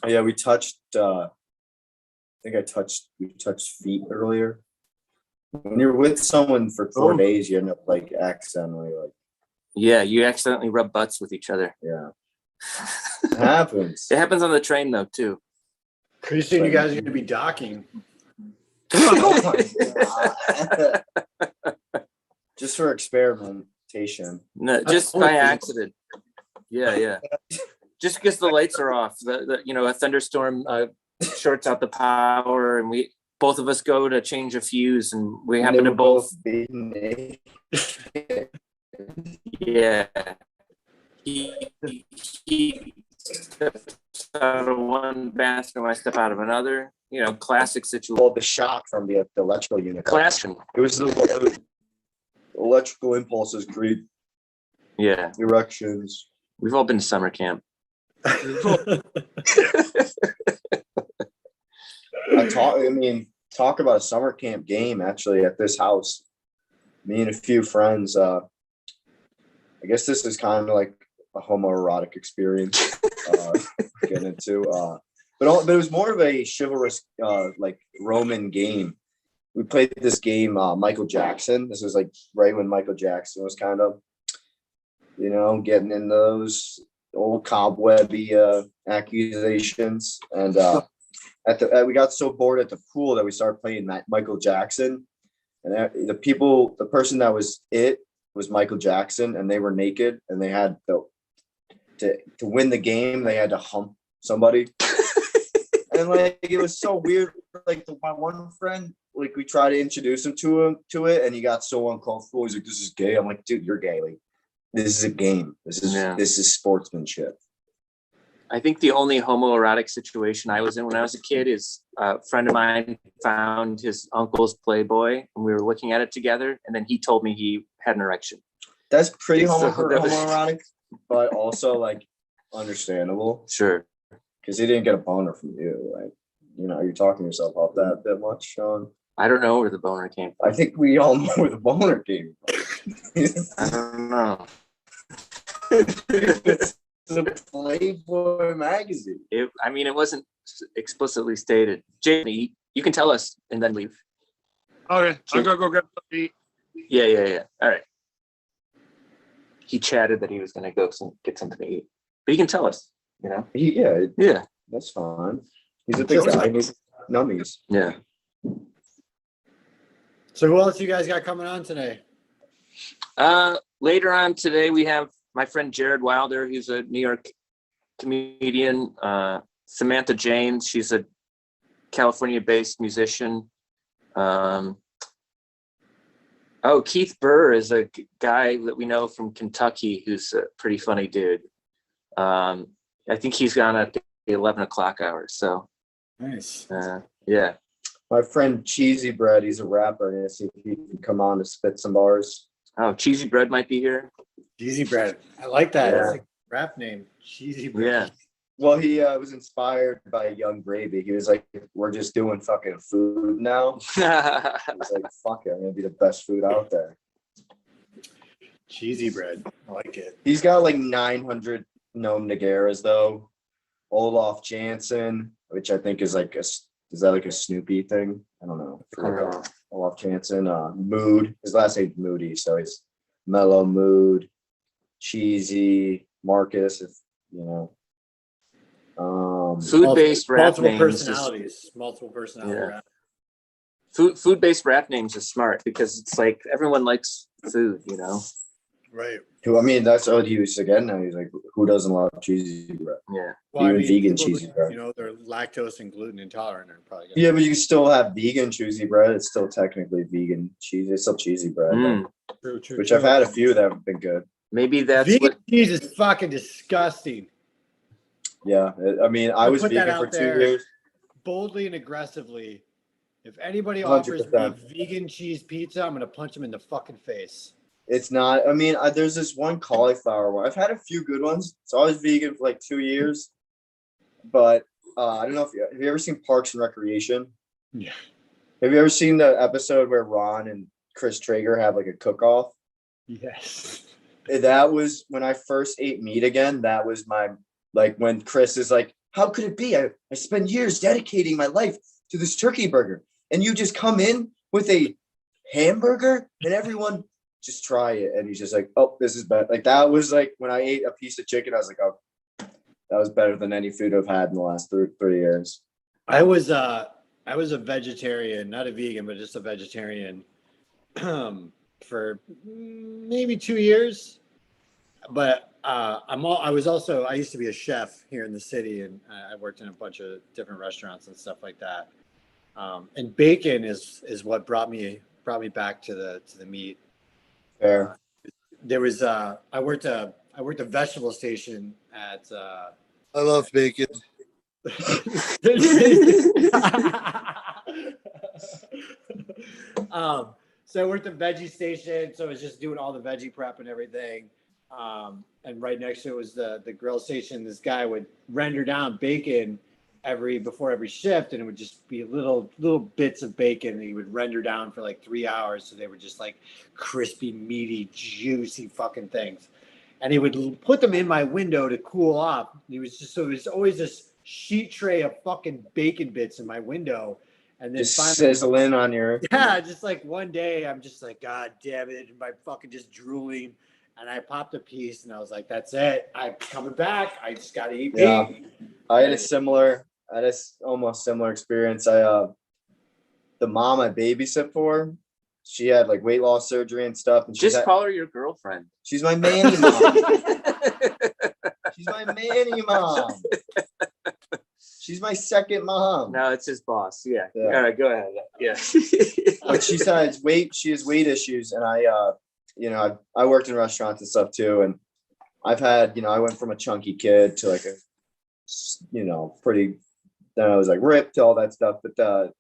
Yeah, we touched. I think we touched feet earlier. When you're with someone for 4 days, you end up like accidentally like. Yeah, you accidentally rub butts with each other. Yeah, it happens. It happens on the train though too. Pretty soon you guys are going to be docking. just for experimentation. No, just by accident. Yeah. Just because the lights are off, a thunderstorm shorts out the power, and both of us go to change a fuse, and we happen to both be naked. Yeah. He steps out of one bathroom, I step out of another. Classic situation. Well, the shock from the electrical unit. Classic. It was the electrical impulses create erections. We've all been to summer camp. Talk about a summer camp game actually at this house. Me and a few friends. I guess this is kind of like a homoerotic experience. Getting into, but it was more of a chivalrous, like Roman game. We played this game, Michael Jackson. This was like right when Michael Jackson was kind of, getting in those old cobwebby accusations. And we got so bored at the pool that we started playing Michael Jackson. And the person that was Michael Jackson, and they were naked, and they had to win the game, they had to hump somebody. And like it was so weird. Like my one friend, like we tried to introduce him to it, and he got so uncomfortable. He's like, "This is gay." I'm like, "Dude, you're gay. Like, this is a game. This is sportsmanship." I think the only homoerotic situation I was in when I was a kid is a friend of mine found his uncle's Playboy, and we were looking at it together, and then he told me he had an erection. That's pretty homoerotic, but also like understandable. Sure. Because he didn't get a boner from you. Like, you're talking yourself off that much, Sean. I don't know where the boner came from. I think we all know where the boner came from. I don't know. It's a Playboy magazine. It wasn't explicitly stated. Jamie, you can tell us and then leave. Okay, I'm gonna go get something to eat. Yeah. All right. He chatted that he was gonna go get something to eat, but he can tell us. Yeah, that's fine. He's a big guy. He needs nummies. Yeah. So who else you guys got coming on today? Later on today, we have my friend Jared Wilder. He's a New York comedian. Samantha James. She's a California-based musician. Keith Burr is a guy that we know from Kentucky who's a pretty funny dude. I think he's gone at the 11 o'clock hour. So nice. Yeah. My friend Cheesy Bread, he's a rapper. I'm gonna see if he can come on to spit some bars. Oh, Cheesy Bread might be here. Cheesy Bread. I like that. Yeah. It's like a rap name. Cheesy Bread. Yeah. Well, he was inspired by Young Gravy. He was like, "We're just doing fucking food now." He was like, "Fuck it, I'm gonna be the best food out there." Cheesy Bread. I like it. He's got like 900 Noam Nagaras though. Olaf Jansen, which I think is like is that like a Snoopy thing? I don't know. Olaf Jansen. Mood. His last name's Moody, so he's Mellow Mood, Cheesy, Marcus. If you know. Food-based rap multiple names. Multiple personality rap. Food-based rap names are smart because it's like everyone likes food, Right. I mean, that's what he was again. Now he's like, who doesn't love cheesy bread? Yeah. Even vegan cheesy bread. They're lactose and gluten intolerant. Are probably Yeah, but you still have vegan cheesy bread. It's still technically vegan cheese. It's still cheesy bread. True, which I've had a few that have been good. Maybe that's vegan cheese is fucking disgusting. Yeah, I mean, I was put that vegan for out 2 there years. Boldly and aggressively. If anybody offers me 100%. vegan cheese pizza, I'm gonna punch them in the fucking face. It's not. I mean, there's this one cauliflower one. I've had a few good ones. So I was vegan for like 2 years, but I don't know if have you ever seen Parks and Recreation? Yeah. Have you ever seen the episode where Ron and Chris Traeger have like a cook-off? Yes. That was when I first ate meat again. That was my when Chris is like, "How could it be? I spent years dedicating my life to this turkey burger, and you just come in with a hamburger and everyone." Just try it, and he's just like, "Oh, this is better." Like that was like when I ate a piece of chicken, I was like, "Oh, that was better than any food I've had in the last 3 years." I was a vegetarian, not a vegan, but just a vegetarian. for maybe 2 years, but I used to be a chef here in the city, and I worked in a bunch of different restaurants and stuff like that. And bacon is what brought me back to the meat. Fair. There was I worked a vegetable station at I love bacon. So I worked a veggie station, so I was just doing all the veggie prep and everything. And right next to it was the grill station. This guy would render down bacon before every shift, and it would just be little bits of bacon, and he would render down for like 3 hours, so they were just like crispy, meaty, juicy fucking things. And he would put them in my window to cool off. It was always this sheet tray of fucking bacon bits in my window. And then Just finally, sizzling on your. yeah, just like one day I'm just like, God damn it, and I'm fucking just drooling. And I popped a piece, and I was like, that's it. I'm coming back. I just got to eat meat. I had a almost similar experience. The mom I babysit for, she had like weight loss surgery and stuff. And Just call her your girlfriend. She's my manny mom. She's my manny mom. She's my second mom. No, it's his boss. Yeah. All right, go ahead. Yeah. But she has weight issues, and I worked in restaurants and stuff too, and I've had, I went from a chunky kid to like a, pretty, then I was like ripped to all that stuff, but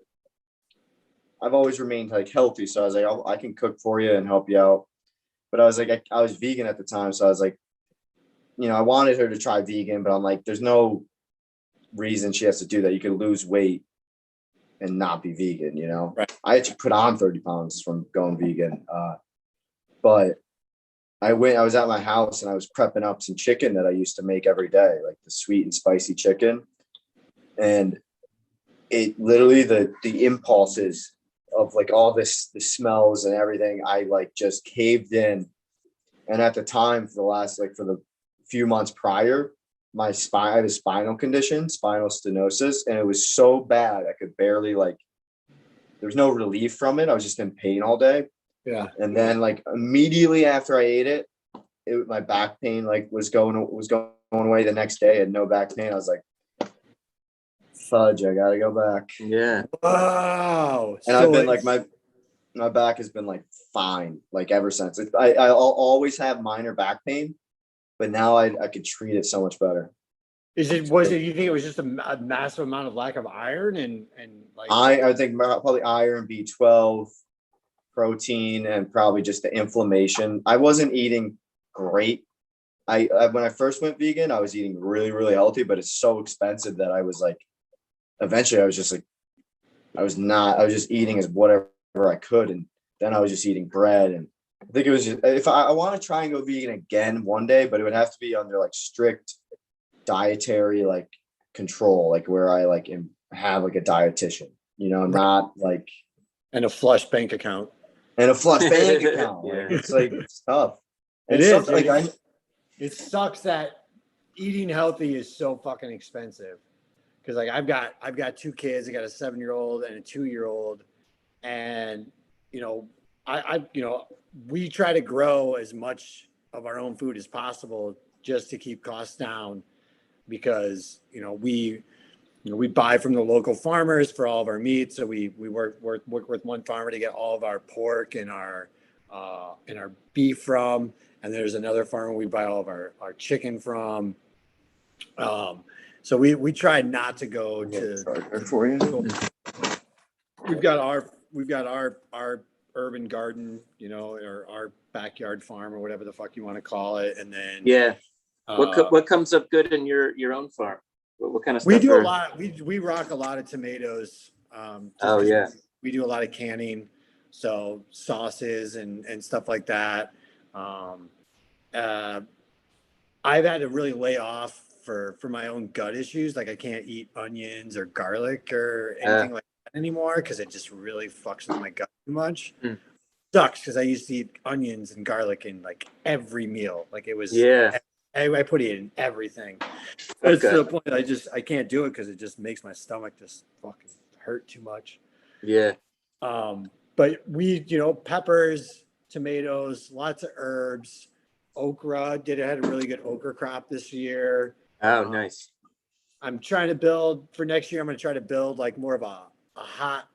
I've always remained like healthy, so I was like, I can cook for you and help you out. But I was like, I was vegan at the time, so I was like, I wanted her to try vegan, but I'm like, there's no reason she has to do that. You can lose weight and not be vegan, Right. I actually put on 30 pounds from going vegan. But I was at my house and I was prepping up some chicken that I used to make every day, like the sweet and spicy chicken. And it literally, the impulses of like all the smells and everything, I like just caved in. And at the time, for the few months prior, I had a spinal condition, spinal stenosis, and it was so bad I could barely there was no relief from it. I was just in pain all day. Yeah. And then like immediately after I ate it, my back pain was going away the next day. I had no back pain. I was like, fudge, I gotta go back. Yeah. Wow. And I've been like my back has been like fine like ever since. I'll always have minor back pain, but now I could treat it so much better. You think it was just a massive amount of lack of iron and like I think probably iron, B12, protein, and probably just the inflammation. I wasn't eating great. I when I first went vegan, I was eating really, really healthy, but it's so expensive that I was like, eventually I was just like, I was just eating as whatever I could. And then I was just eating bread. And I think it was just, if I want to try and go vegan again one day, but it would have to be under like strict dietary like control, like where I like have like a dietitian, not like. And a flush bank account. And a flush bank account. Yeah. It's tough. It is. It sucks that eating healthy is so fucking expensive. Because like I've got 2 kids. I got a 7-year-old and a 2-year-old, and we try to grow as much of our own food as possible just to keep costs down, because we buy from the local farmers for all of our meat. So we work with one farmer to get all of our pork and our beef from, and there's another farmer we buy all of our chicken from. So we try not to go to. For you. We've got our urban garden, or our backyard farm, or whatever the fuck you want to call it, and then what comes up good in your own farm? What kind of stuff? We do a lot. We rock a lot of tomatoes. We do a lot of canning, so sauces and stuff like that. I've had to really lay off for my own gut issues. Like I can't eat onions or garlic or anything like that anymore, because it just really fucks with my gut too much. Sucks, because I used to eat onions and garlic in like every meal. Like it was I put it in everything. It's to the point that I can't do it, because it just makes my stomach just fucking hurt too much. Yeah. But we, peppers, tomatoes, lots of herbs, okra. Had a really good okra crop this year. Oh, nice. I'm trying to build for next year. I'm going to try to build like more of a hot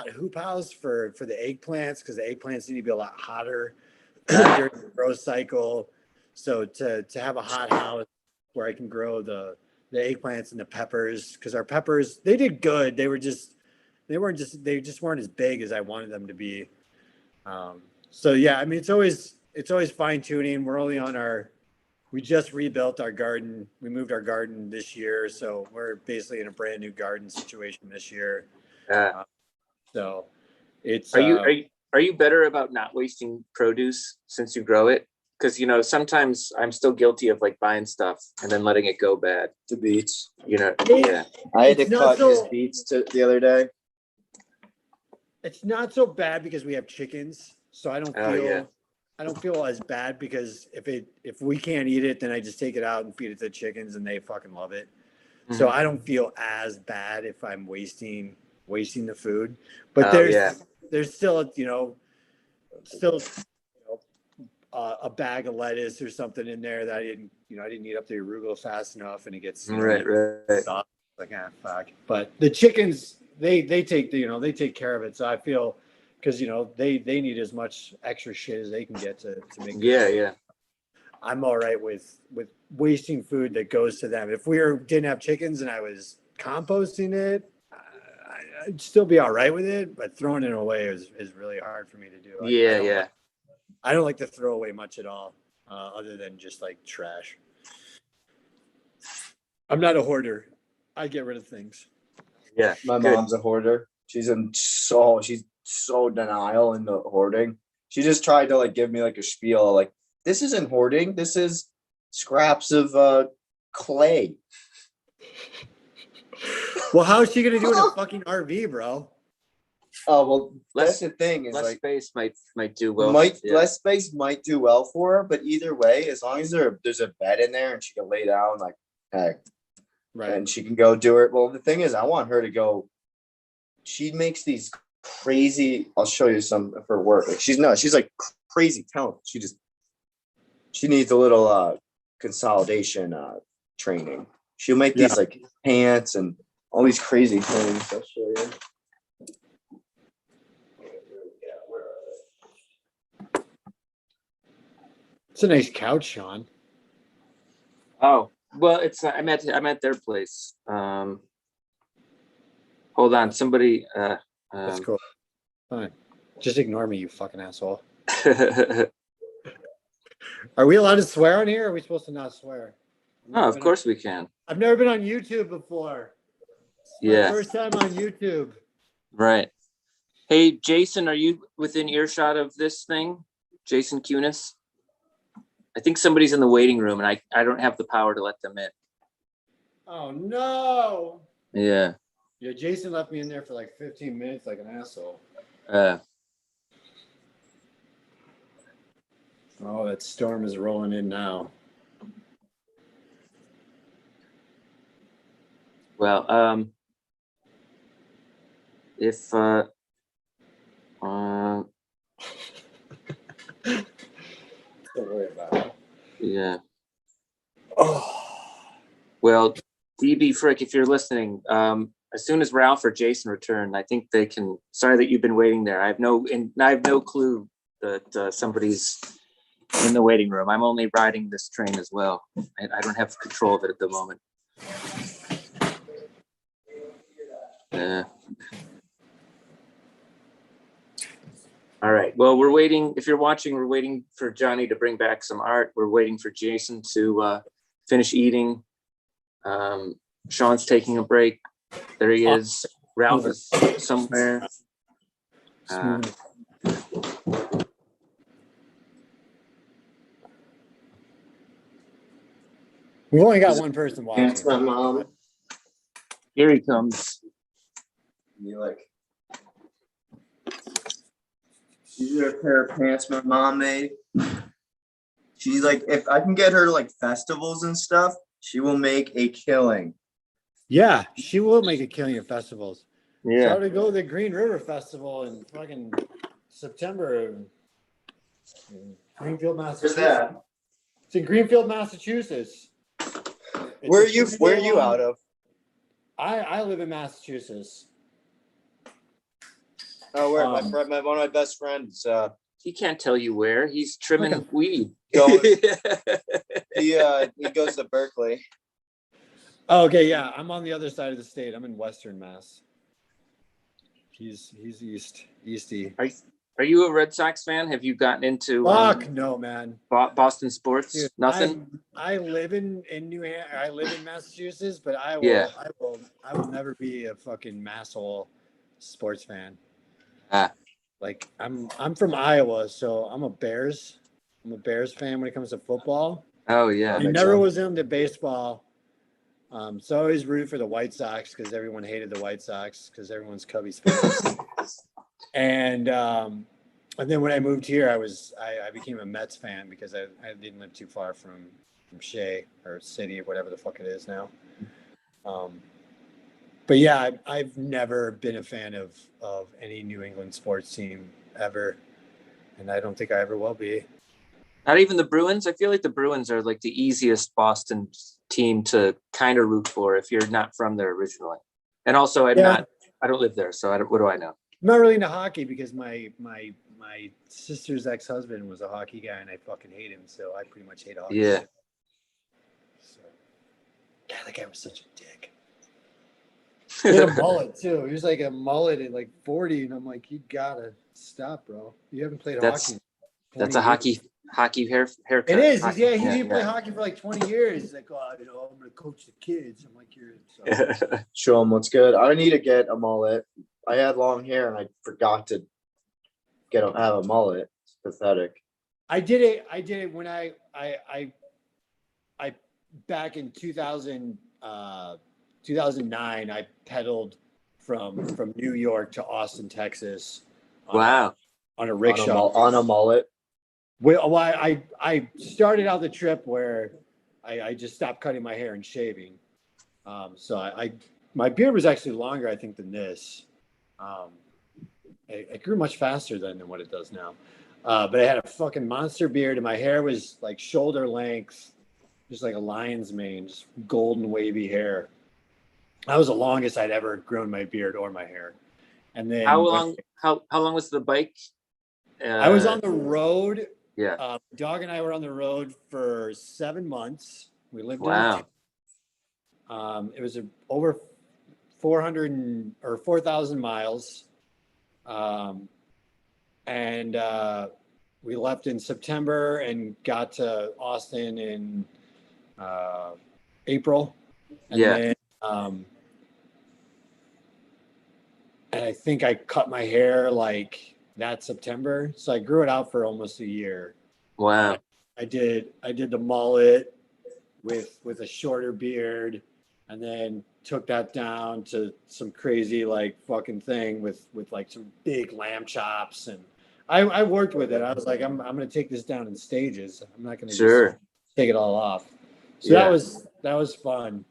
hoop house for the eggplants, because the eggplants need to be a lot hotter during the growth cycle. So to have a hot house where I can grow the eggplants and the peppers, because our peppers, they did good. They just weren't as big as I wanted them to be. So yeah, I mean, it's always fine tuning. We're only on we just rebuilt our garden. We moved our garden this year, so we're basically in a brand new garden situation this year. So it's. Are you better about not wasting produce since you grow it? Because sometimes I'm still guilty of like buying stuff and then letting it go bad. The beets. Yeah. I had to cut his beets the other day. It's not so bad because we have chickens, so I don't feel. I don't feel as bad, because if we can't eat it, then I just take it out and feed it to chickens, and they fucking love it. Mm-hmm. So I don't feel as bad if I'm wasting the food. But there's still a bag of lettuce or something in there that I didn't eat up the arugula fast enough, and it gets right. Like fuck. But the chickens, they take care of it. So I feel, because they need as much extra shit as they can get to make. Yeah. I'm all right with wasting food that goes to them. If didn't have chickens and I was composting it, I'd still be all right with it. But throwing it away is really hard for me to do. I don't like to throw away much at all, other than just like trash. I'm not a hoarder. I get rid of things. Yeah, my mom's a hoarder. She's so denial in the hoarding. She just tried to like give me like a spiel, like, this isn't hoarding, this is scraps of clay. Well, how is she gonna do it in a fucking RV, bro? Oh well, that's the thing, is less like space might do well. Less space might do well for her, but either way, as long as there's a bed in there and she can lay down, like, heck, right, and she can go do it. Well, the thing is, I want her to go. She makes these crazy. I'll show you some of her work. Like, she's like crazy talented. She needs a little consolidation training. She'll make these like pants and all these crazy things. I'll show you. It's a nice couch, Sean. Oh, well, it's I'm at their place. Hold on, somebody. That's cool. Fine. Just ignore me, you fucking asshole. Are we allowed to swear on here? Or are we supposed to not swear? Oh, of course we can. I've never been on YouTube before. My first time on YouTube. Right. Hey, Jason, are you within earshot of this thing? Jason Kunis? I think somebody's in the waiting room, and I don't have the power to let them in. Oh, no. Yeah. Yeah, Jason left me in there for like 15 minutes like an asshole. Oh, that storm is rolling in now. Well, if Don't worry about it. Yeah. Oh. Well, DB Frick, if you're listening, as soon as Ralph or Jason return, I think they can. Sorry that you've been waiting there. I have no clue that somebody's in the waiting room. I'm only riding this train as well. I don't have control of it at the moment. All right. Well, we're waiting. If you're watching, we're waiting for Johnny to bring back some art. We're waiting for Jason to finish eating. Sean's taking a break. There he is. Ralph is somewhere. We've only got one person watching. That's my mom. Here he comes. You like? These are a pair of pants my mom made. She's like, if I can get her to like festivals and stuff, she will make a killing. Yeah, she will make a killing at festivals. Yeah. So to go to the Green River Festival in fucking September. Greenfield, Where's Massachusetts. that? It's in Greenfield, Massachusetts. Where are you out of? I live in Massachusetts. Oh, where my friend, one of my best friends. He can't tell you where. He's trimming weed. He goes to Berkeley. Oh, okay, yeah. I'm on the other side of the state. I'm in Western Mass. He's easty. Are you a Red Sox fan? Have you gotten into Fuck no, man. Boston sports? Dude, Nothing. I live in New Hampshire. I live in Massachusetts, but I will never be a fucking masshole sports fan. Like I'm from Iowa, so I'm a Bears fan when it comes to football. Oh yeah. I never was into baseball. So I always root for the White Sox because everyone hated the White Sox because everyone's Cubbies fans. And then when I moved here, I became a Mets fan because I didn't live too far from Shea or City or whatever the fuck it is now. But yeah, I've never been a fan of any New England sports team ever, and I don't think I ever will be. Not even the Bruins. I feel like the Bruins are like the easiest Boston team to kind of root for if you're not from there originally. And also, I don't live there, so what do I know? I'm not really into hockey because my sister's ex-husband was a hockey guy, and I fucking hate him, so I pretty much hate hockey. Yeah. So, God, that guy was such a dick. He had a mullet too. He was like a mullet at like 40, and I'm like, you gotta stop, bro. You haven't played hockey. That's a hockey haircut. It is. Hockey. Yeah, he didn't play hockey for like 20 years. He's like, oh, I'm gonna coach the kids. I'm like, Show them what's good. I need to get a mullet. I had long hair and I forgot to have a mullet. It's pathetic. I did it when I back in 2009 I pedaled from New York to Austin, Texas. On a rickshaw. On a mullet. Well, I started out the trip where I just stopped cutting my hair and shaving. So my beard was actually longer, I think, than this. It grew much faster than what it does now. But I had a fucking monster beard, and my hair was like shoulder length, just like a lion's mane, just golden wavy hair. That was the longest I'd ever grown my beard or my hair. And then how long was the bike? I was on the road. Yeah. Dog and I were on the road for 7 months. We lived in it was over 4,000 miles. And we left in September and got to Austin in April. And then, and I think I cut my hair like that September. So I grew it out for almost a year. Wow. I did the mullet with a shorter beard, and then took that down to some crazy like fucking thing with like some big lamb chops, and I worked with it. I was like, I'm gonna take this down in stages. I'm not gonna just take it all off. So that was fun.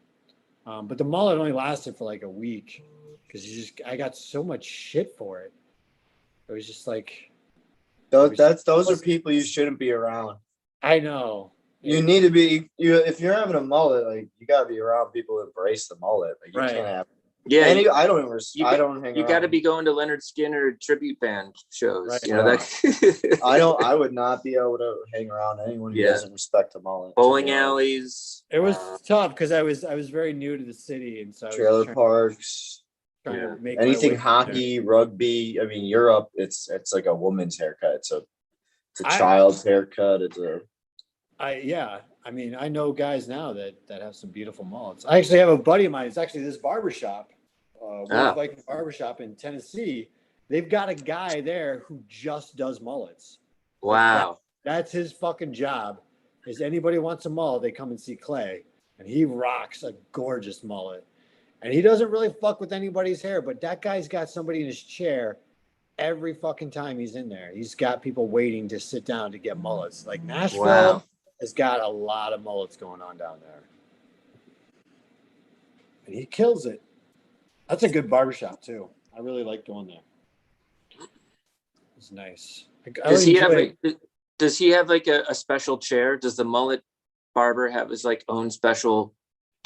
But the mullet only lasted for like a week because I got so much shit for it. It was just like those are people you shouldn't be around. I know. You need to be if you're having a mullet, like you gotta be around people who embrace the mullet. Like you can't have I don't hang you around. got to be going to Leonard Skinner tribute band shows. Right. You know that. I would not be able to hang around anyone who doesn't respect a mullet. Bowling alleys. It was tough because I was very new to the city, and so trailer parks. To make anything hockey, rugby. I mean, Europe, it's like a woman's haircut. It's a child's haircut. It's a I mean, I know guys now that have some beautiful mullets. I actually have a buddy of mine. It's actually this barbershop, Viking barbershop in Tennessee. They've got a guy there who just does mullets. Wow. That's his fucking job. Is anybody wants a mullet, they come and see Clay, and he rocks a gorgeous mullet. And he doesn't really fuck with anybody's hair, but that guy's got somebody in his chair every fucking time he's in there. He's got people waiting to sit down to get mullets. Like Nashville has got a lot of mullets going on down there. And he kills it. That's a good barbershop too. I really like going there. It's nice. Does he have does he have like a special chair? Does the mullet barber have his like own special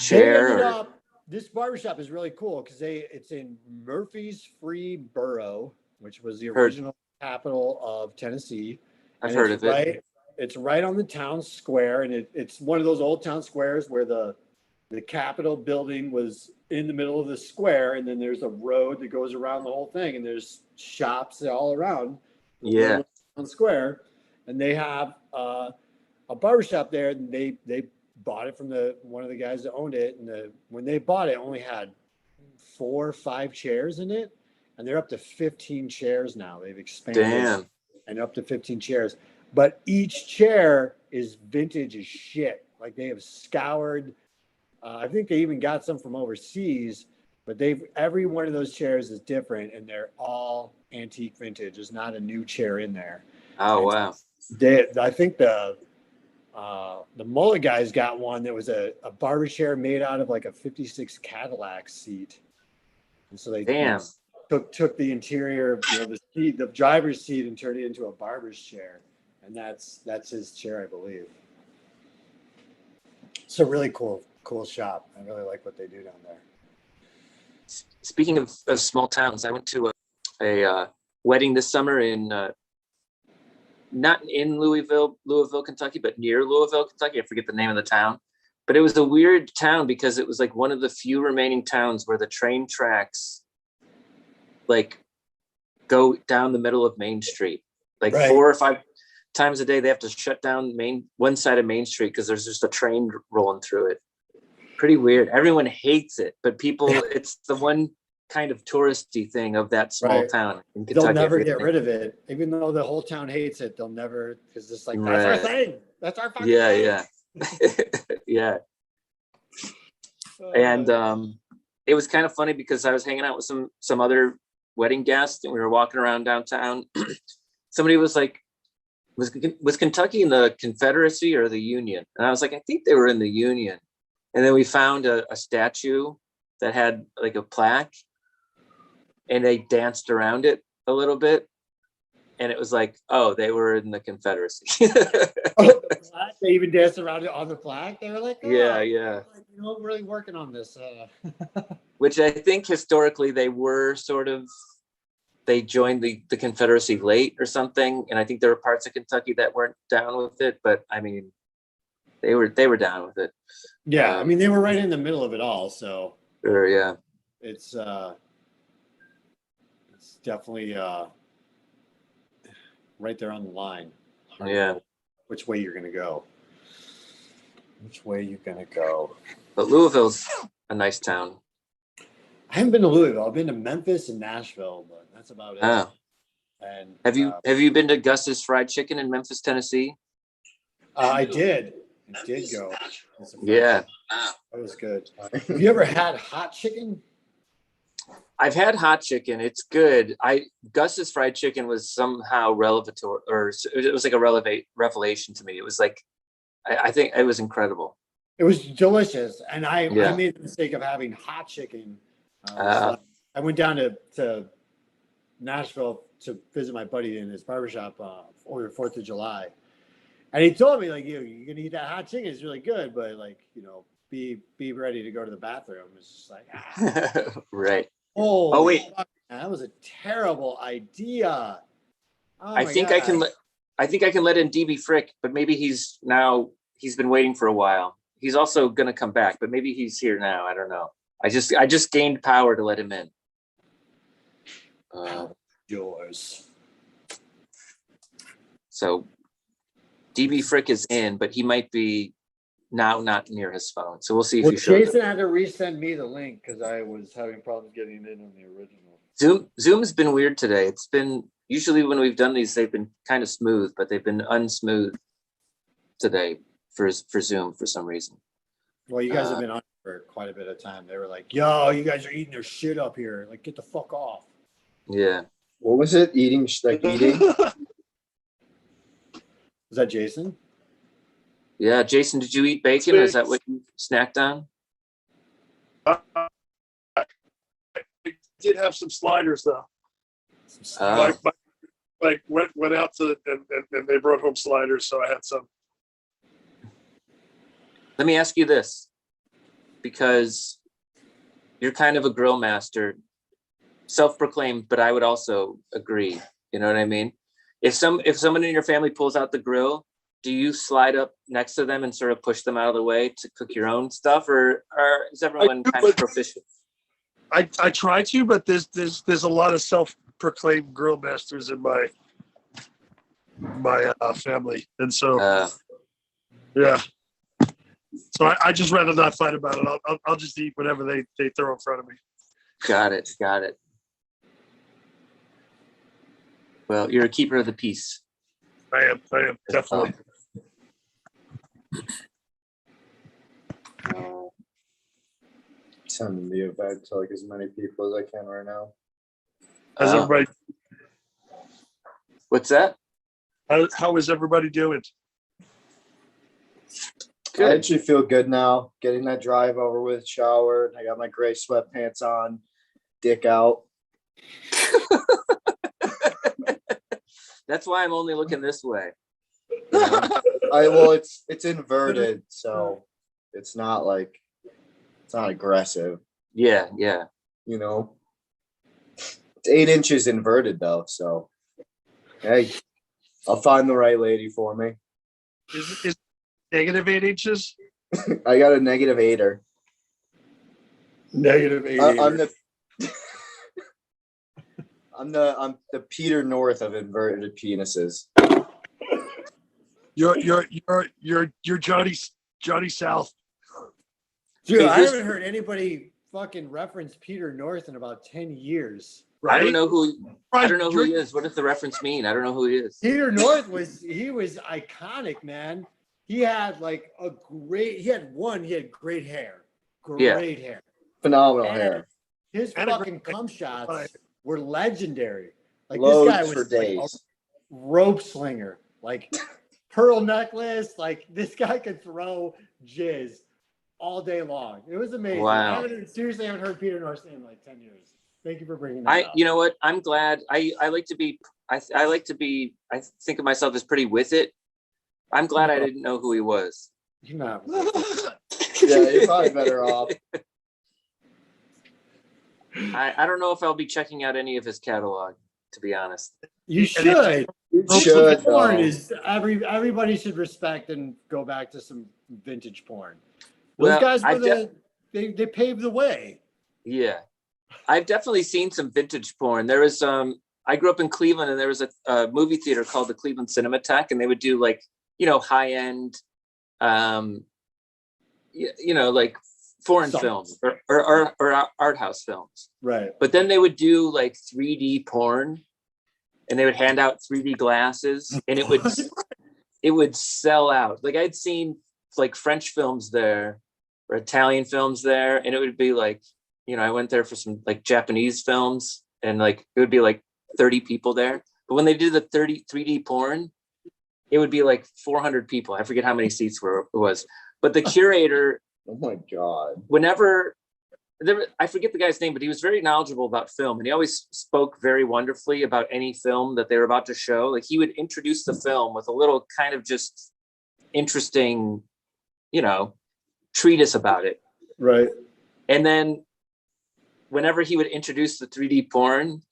chair? This barbershop is really cool because it's in Murfreesboro Borough, which was the original capital of Tennessee. I've heard of it. It's right on the town square, and it's one of those old town squares where the Capitol building was in the middle of the square, and then there's a road that goes around the whole thing, and there's shops all around the Yeah. town square, and they have a barbershop there, and they bought it from one of the guys that owned it, and when they bought it, only had 4 or 5 chairs in it, and they're up to 15 chairs now. They've expanded. Damn. And up to 15 chairs. But each chair is vintage as shit. Like they have scoured. I think they even got some from overseas, but every one of those chairs is different, and they're all antique vintage. There's not a new chair in there. Oh, wow. I think the mullet guys got one that was a barber chair made out of like a 56 Cadillac seat. And so they took the interior, the driver's seat, and turned it into a barber's chair, and that's his chair, I believe. It's a really cool shop. I really like what they do down there. Speaking of small towns, I went to a wedding this summer in not in Louisville, Kentucky, but near Louisville, Kentucky. I forget the name of the town, but it was a weird town because it was like one of the few remaining towns where the train tracks like go down the middle of Main Street, like 4 or 5 times a day. They have to shut down one side of Main Street because there's just a train rolling through it. Pretty weird. Everyone hates it, but people, it's the one kind of touristy thing of that small town in Kentucky. They'll never get rid of it, even though the whole town hates it. They'll never, because it's like that's our thing. That's our fucking thing. Yeah. And it was kind of funny because I was hanging out with some other wedding guests, and we were walking around downtown. Somebody was like, was Kentucky in the Confederacy or the Union? And I was like, I think they were in the Union. And then we found a statue that had like a plaque, and they danced around it a little bit, and it was like, oh, they were in the Confederacy. They even danced around it on the plaque. They were like, oh, yeah. Really working on this. Which I think historically they were they joined the Confederacy late or something. And I think there were parts of Kentucky that weren't down with it, but I mean, they were down with it. Yeah. I mean, they were right in the middle of it all. So sure, yeah. It's definitely right there on the line. Yeah. Which way you're gonna go? But Louisville's a nice town. I haven't been to Louisville. I've been to Memphis and Nashville, but that's about it. Oh. And have you been to Gus's Fried Chicken in Memphis, Tennessee? I did. I did go. Yeah. That was good. Have you ever had hot chicken? I've had hot chicken. It's good. Gus's Fried Chicken was somehow revelatory, or it was like a revelation to me. It was like, I think it was incredible. It was delicious, and I made the mistake of having hot chicken. So I went down to Nashville to visit my buddy in his barbershop over the 4th of July, and he told me like, you're gonna eat that hot chicken. It's really good, but like, be ready to go to the bathroom. It's just like right. Oh wait, fuck, that was a terrible idea. I think I can let in DB Frick, but maybe he's been waiting for a while. He's also gonna come back, but maybe he's here now. I don't know. I just gained power to let him in. Yours. So DB Frick is in, but he might be now not near his phone. So we'll see if he shows Jason up. had to resend me the link because I was having problems getting in on the original. Zoom's been weird today. It's been usually when we've done these, they've been kind of smooth, but they've been unsmooth today for Zoom for some reason. Well, you guys have been on for quite a bit of time. They were like, "Yo, you guys are eating their shit up here. Like, get the fuck off." Yeah. What was it? Eating? Was that Jason? Yeah, Jason, did you eat bacon? Is that what you snacked on? I did have some sliders though. like went out to and they brought home sliders, so I had some. Let me ask you this, because you're kind of a grill master, self-proclaimed, but I would also agree. You know what I mean? If someone in your family pulls out the grill, do you slide up next to them and sort of push them out of the way to cook your own stuff, or is everyone kind of proficient? I try to, but there's a lot of self-proclaimed grill masters in my family, and so yeah. So I just rather not fight about it. I'll just eat whatever they throw in front of me. Got it. Well, you're a keeper of the peace. I am definitely. Sending the event to like as many people as I can right now. How's everybody? What's that? How is everybody doing? Good. I actually feel good now. Getting that drive over with, showered. I got my gray sweatpants on, dick out. That's why I'm only looking this way. You know? Well, it's inverted, so it's not aggressive. Yeah. You know, it's 8 inches inverted though, so hey, I'll find the right lady for me. Is negative 8 inches? I got a -8er. -8. I'm the Peter North of inverted penises. You're Johnny South. Dude, I haven't heard anybody fucking reference Peter North in about 10 years. Right? I don't know who he is. What does the reference mean? I don't know who he is. Peter North was iconic, man. He had great hair. Great hair. Phenomenal hair. His fucking cum shots were legendary. Like Loads this guy was for days. like a rope slinger, like pearl necklace. Like this guy could throw jizz all day long. It was amazing. Wow. I haven't heard Peter North in like 10 years. Thank you for bringing that up. You know what? I'm glad. I like to be. I think of myself as pretty with it. I'm glad I didn't know who he was. You're not. Yeah, you're probably better off. I don't know if I'll be checking out any of his catalog, to be honest. You should. Porn is everybody should respect and go back to some vintage porn. Those guys were they paved the way. Yeah. I've definitely seen some vintage porn. There was I grew up in Cleveland, and there was a movie theater called the Cleveland Cinematheque, and they would do like, high end like foreign films or art house films. Right. But then they would do like 3D porn, and they would hand out 3D glasses, and it would sell out. Like I'd seen like French films there or Italian films there, and it would be like, I went there for some like Japanese films, and like it would be like 30 people there. But when they did the 3D porn, it would be like 400 people. I forget how many seats it was. But the curator, oh my God, I forget the guy's name, but he was very knowledgeable about film, and he always spoke very wonderfully about any film that they were about to show. Like he would introduce the film with a little kind of just interesting, treatise about it. Right. And then whenever he would introduce the 3D porn,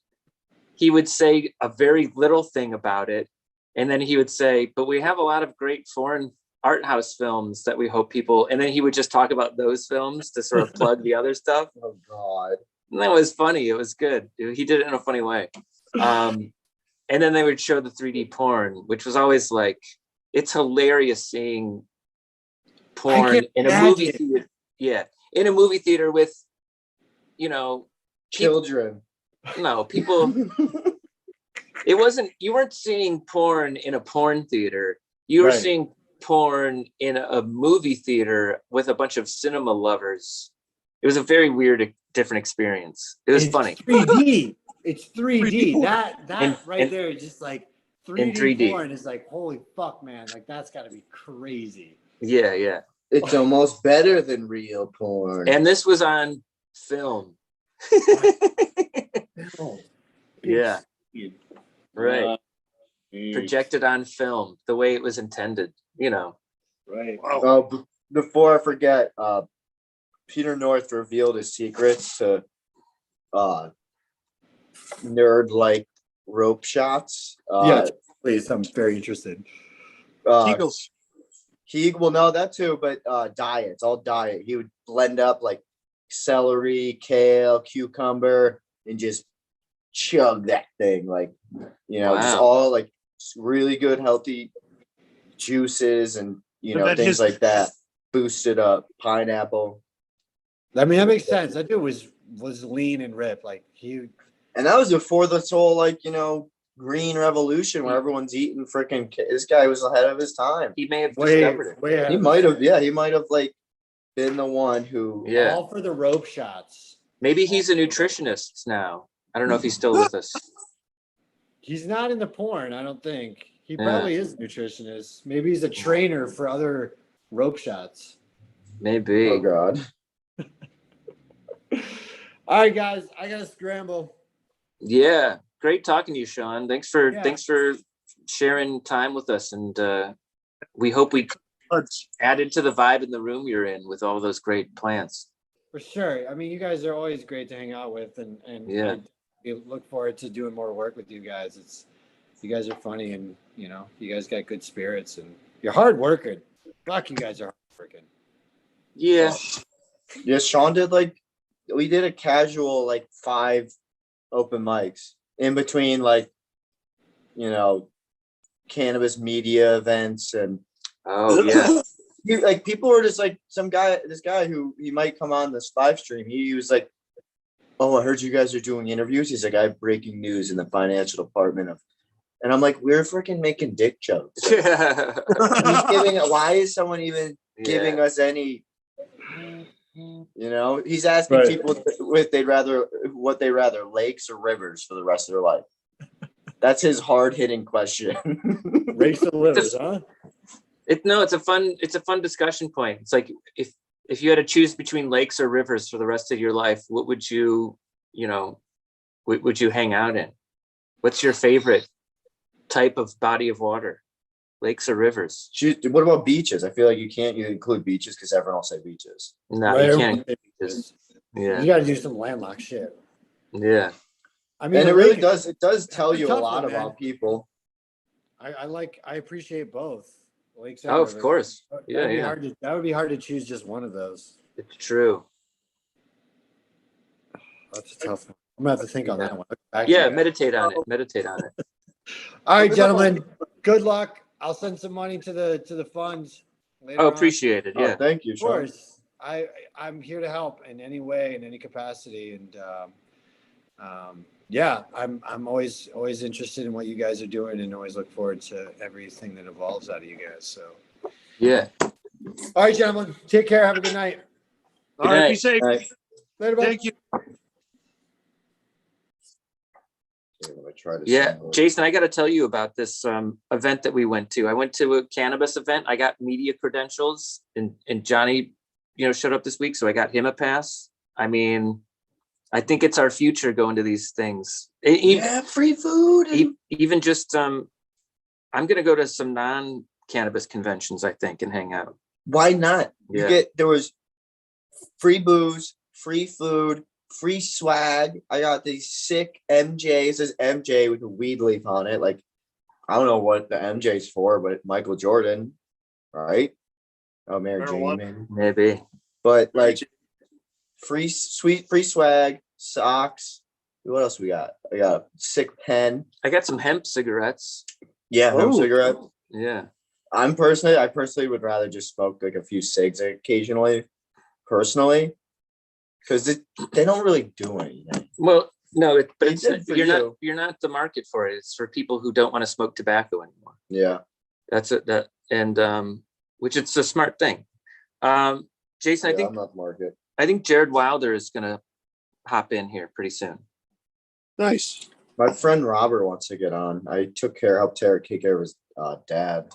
he would say a very little thing about it. And then he would say, but we have a lot of great foreign art house films that we hope people, and then he would just talk about those films to sort of plug the other stuff. Oh God. And that was funny. It was good. He did it in a funny way. And then they would show the 3D porn, which was always like, it's hilarious seeing porn in a movie theater. Yeah. In a movie theater with, children. No, people. You weren't seeing porn in a porn theater. You were seeing porn in a movie theater with a bunch of cinema lovers. It was a very weird, different experience. It was funny. 3D. It's 3D. That there is just like 3D porn is like, holy fuck, man. Like that's gotta be crazy. Yeah. It's almost better than real porn. And this was on film. Yeah. Right. projected on film the way it was intended, you know. Right. Oh, before I forget, Peter North revealed his secrets to nerd like rope shots. Yes, please. I'm very interested. Kegels. Well, no, that too, but diet. It's all diet. He would blend up like celery, kale, cucumber, and just chug that thing, like, you know, just Wow. all like really good healthy juices and, you But know, then things his- like that. Boosted up pineapple. I mean, that makes sense. That dude was lean and ripped. Like And that was before this whole, like, you know, green revolution where everyone's eating freaking. This guy was ahead of his time. He may have Way- discovered it. way ahead He of might his have, yeah, he might have like been the one who. Yeah. all for the rope shots. Maybe he's a nutritionist now. I don't know if he's still with us. He's not in the porn, I don't think. He Yeah. probably is a nutritionist. Maybe he's a trainer for other rope shots. Maybe. Oh God. All right, guys, I gotta scramble. Yeah. Great talking to you, Sean. Thanks for Yeah. sharing time with us. And we hope we added to the vibe in the room you're in with all those great plants. For sure. I mean, you guys are always great to hang out with, and Yeah. I look forward to doing more work with you guys. You guys are funny, and you know, you guys got good spirits, and you're hard working. Fuck, you guys are hard working. Yeah. Yeah, Sean did we did a casual 5 open mics in between, like, you know, cannabis media events and oh yeah. People were just like this guy who he might come on this live stream. He was like, "Oh, I heard you guys are doing interviews." He's like, "I have breaking news in the financial department of," and I'm like, "We're freaking making dick jokes." He's giving. Why is someone even giving us any? You know, he's asking Right. people what they rather, lakes or rivers for the rest of their life. That's his hard hitting question. Race the livers, huh? It's a fun discussion point. It's like if you had to choose between lakes or rivers for the rest of your life, what would you would you hang out in? What's your favorite type of body of water? Lakes or rivers? What about beaches? I feel like you can't include beaches because everyone will say beaches. No, Right, you can't. You got to do some landlocked shit. Yeah. I mean, And the it really lake- does. It does tell It's you a tough lot though, man. about people. I appreciate both. Lakes and Oh, of rivers. course. That'd Yeah, be yeah. that would be hard to choose just one of those. It's true. That's a tough one. I'm gonna have to think on that one. Back to Yeah, you. meditate on it. Meditate on it. All right, gentlemen. Good luck. I'll send some money to the funds later Oh, on. appreciate it. Yeah. Thank you, Of Sean. course. I'm here to help in any way, in any capacity, and yeah, I'm always interested in what you guys are doing, and always look forward to everything that evolves out of you guys. So, Yeah. all right, gentlemen, take care. Have a good night. All right, night. be safe. All right. Later, bud. Thank you. I'm gonna try to Yeah, send Jason, I got to tell you about this event that we went to. I went to a cannabis event. I got media credentials, and Johnny, showed up this week, so I got him a pass. I mean, I think it's our future going to these things. Yeah, free food. Even just, I'm going to go to some non-cannabis conventions, I think, and hang out. Why not? Yeah. There was free booze, free food, free swag. I got these sick MJs. It says MJ with a weed leaf on it. Like, I don't know what the MJ's for, but Michael Jordan, right? Oh, Mary Jane, maybe. But like, free swag, socks. What else we got? I got a sick pen. I got some hemp cigarettes. Yeah, hemp cigarette. Yeah. I personally would rather just smoke like a few cigs occasionally, personally, because they don't really do anything. Well, no, but They did for you. you're not the market for it. It's for people who don't want to smoke tobacco anymore. Yeah. That's it. Which it's a smart thing. Jason, I'm not the market. I think Jared Wilder is gonna hop in here pretty soon. Nice. My friend Robert wants to get on. I helped take care of his dad.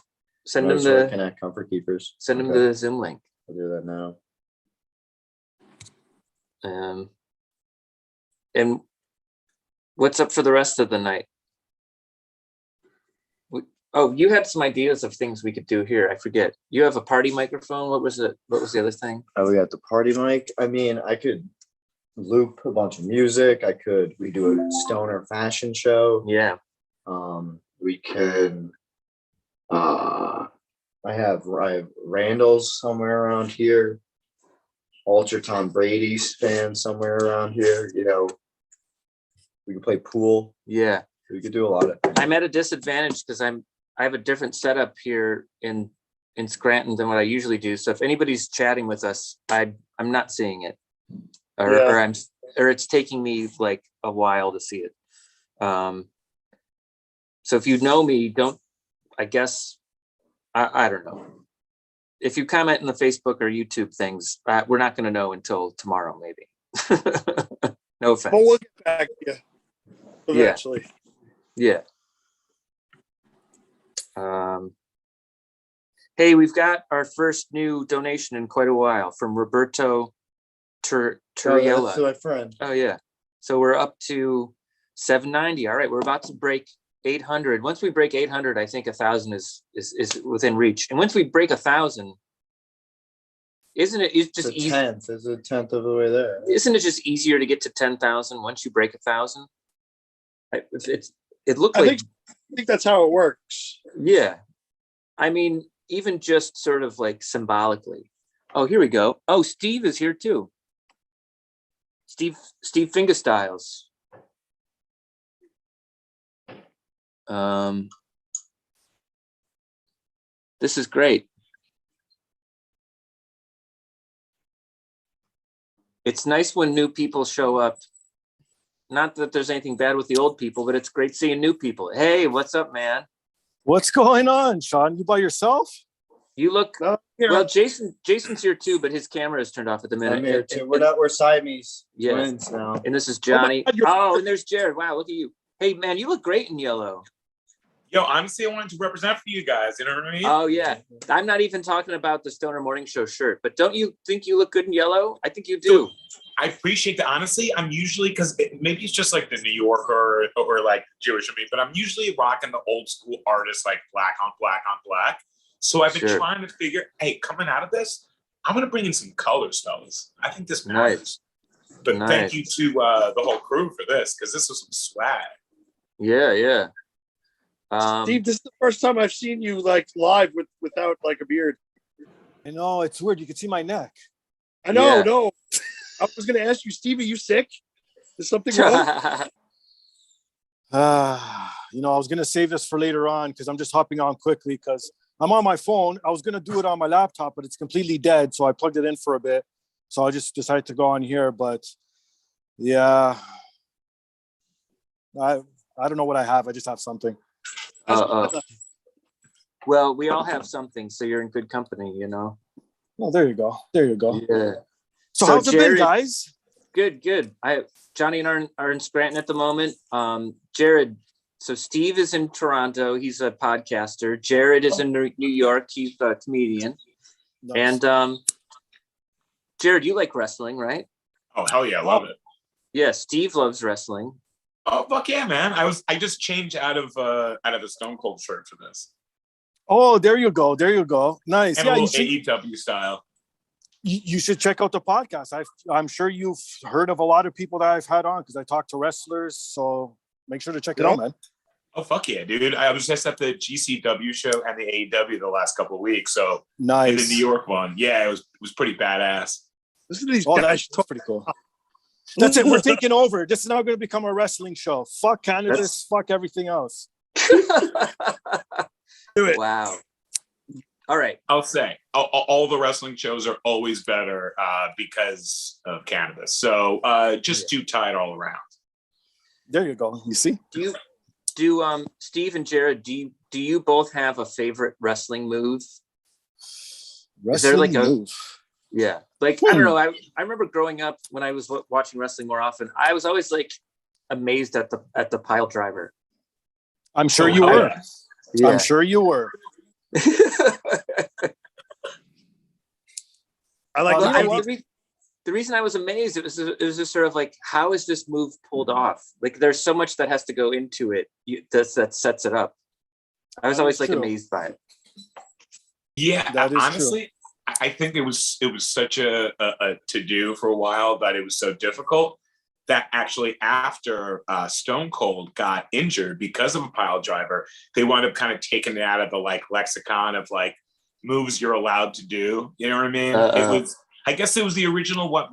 Send I him was the working at Comfort Keepers. Send him Okay. the Zoom link. I'll do that now. And what's up for the rest of the night? Oh, you had some ideas of things we could do here. I forget. You have a party microphone. What was it? What was the other thing? Oh, we got the party mic. I mean, I could loop a bunch of music. We do a stoner fashion show. Yeah. We could, I have Randall's somewhere around here. Ultra Tom Brady's fan somewhere around here. You know, we could play pool. Yeah. We could do a lot of. I'm at a disadvantage because I have a different setup here in Scranton than what I usually do. So if anybody's chatting with us, I'm not seeing it, or it's taking me like a while to see it. So if you know me, don't. I guess I don't know. If you comment in the Facebook or YouTube things, we're not going to know until tomorrow, maybe. No offense. But we'll get back to you eventually. Yeah. Hey, we've got our first new donation in quite a while from Roberto Turriella. That's my friend. Oh yeah. So we're up to 790. All right, we're about to break 800. Once we break 800, I think 1,000 is within reach. And once we break 1,000, isn't it? It's just easy. It's a tenth of the way there. Isn't it just easier to get to 10,000 once you break 1,000? It looked like. I think that's how it works. Yeah, I mean, even just sort of like symbolically. Oh, here we go. Oh, Steve is here too. Steve Fingerstyles. This is great. It's nice when new people show up. Not that there's anything bad with the old people, but it's great seeing new people. Hey, what's up, man? What's going on, Sean? You by yourself? You look well. Jason's here too, but his camera is turned off at the minute. I'm here too. We're Siamese twins now. And this is Johnny. And there's Jared. Wow, look at you. Hey, man, you look great in yellow. Yo, honestly, I wanted to represent for you guys. You know what I mean? Oh yeah, I'm not even talking about the Stoner Morning Show shirt, but don't you think you look good in yellow? I think you do. I appreciate that. Honestly, I'm usually, because maybe it's just like the New Yorker or like Jewish of me, but I'm usually rocking the old school artists like black on black on black. So I've been trying to figure, hey, coming out of this, I'm gonna bring in some colors, fellas. I think this matters. But thank you to the whole crew for this, because this was some swag. Yeah. Steve, this is the first time I've seen you like live without like a beard. I know, it's weird. You can see my neck. I know, no. I was going to ask you, Steve, are you sick? Is something wrong? I was going to save this for later on because I'm just hopping on quickly because I'm on my phone. I was going to do it on my laptop, but it's completely dead. So I plugged it in for a bit. So I just decided to go on here. But yeah, I don't know what I have. I just have something. Well, we all have something, so you're in good company, you know. Well, there you go. Yeah. So how's it been, guys? Good. Johnny and I are in Scranton at the moment. Jared, so Steve is in Toronto. He's a podcaster. Jared is in New York. He's a comedian. Nice. And Jared, you like wrestling, right? Oh, hell yeah, I love it. Yeah, Steve loves wrestling. Oh, fuck yeah, man. I just changed out of the Stone Cold shirt for this. Oh, there you go. Nice. And yeah, a little AEW style. You should check out the podcast. I'm sure you've heard of a lot of people that I've had on because I talk to wrestlers. So make sure to check it out, man. Oh, fuck yeah, dude. I was just at the GCW show and the AEW the last couple of weeks. So nice. In the New York one. Yeah, it was pretty badass. Listen to these guys. That's pretty cool. That's it. We're taking over. This is now going to become a wrestling show. Fuck cannabis. Fuck everything else. Do it. Wow. All right. I'll say all the wrestling shows are always better because of cannabis. So just do tie it all around. There you go. You see? Do Steve and Jared, do you both have a favorite wrestling move? Wrestling Is there like move? Yeah. Like, I don't know. I remember growing up when I was watching wrestling more often, I was always like amazed at the pile driver. I'm sure you were. Yeah. I'm sure you were. I like the reason I was amazed, it was just sort of like, how is this move pulled off? Like, there's so much that has to go into it that sets it up. I was always like amazed by it. Yeah, That is honestly, I think it was such a to do for a while that it was so difficult that actually after Stone Cold got injured because of a pile driver, they wound up kind of taking it out of the like lexicon of like moves you're allowed to do. You know what I mean? It was, I guess it was the original what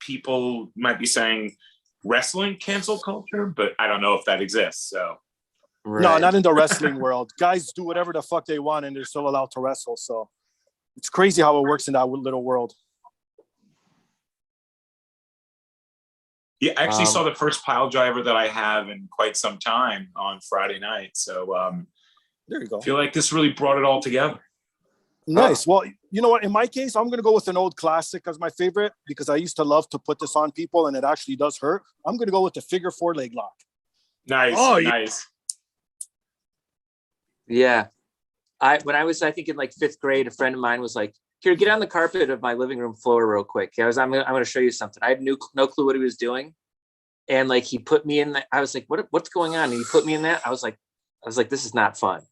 people might be saying wrestling cancel culture, but I don't know if that exists. So no, not in the wrestling world. Guys do whatever the fuck they want and they're still allowed to wrestle. So it's crazy how it works in that little world. Yeah, I actually saw the first pile driver that I have in quite some time on Friday night. So there you go. I feel like this really brought it all together. Nice. Well, you know what? In my case, I'm going to go with an old classic as my favorite because I used to love to put this on people and it actually does hurt. I'm going to go with the figure 4 leg lock. Nice. Oh, nice. Yeah. When I was, I think in like 5th grade, a friend of mine was like, here, get on the carpet of my living room floor real quick. I'm going to show you something. I had no clue what he was doing. And like, he put me in that. I was like, what's going on? And he put me in that. I was like, this is not fun.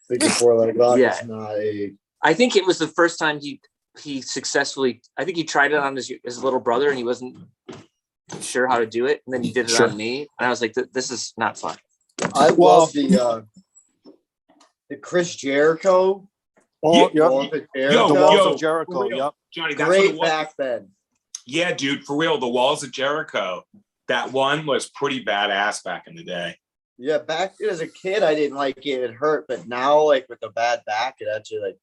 Figure 4 leg lock Yeah. is not a. I think it was the first time he successsually, I think he tried it on his little brother and he wasn't sure how to do it. And then he did it on me. And I was like, this is not fun. I love the Chris Jericho. Oh, yeah. The walls of Jericho. Yep. Johnny, that's Great what it was. back bend. Yeah, dude, for real. The walls of Jericho. That one was pretty badass back in the day. Yeah, back as a kid, I didn't like it. It hurt, but now, like with the bad back, it actually like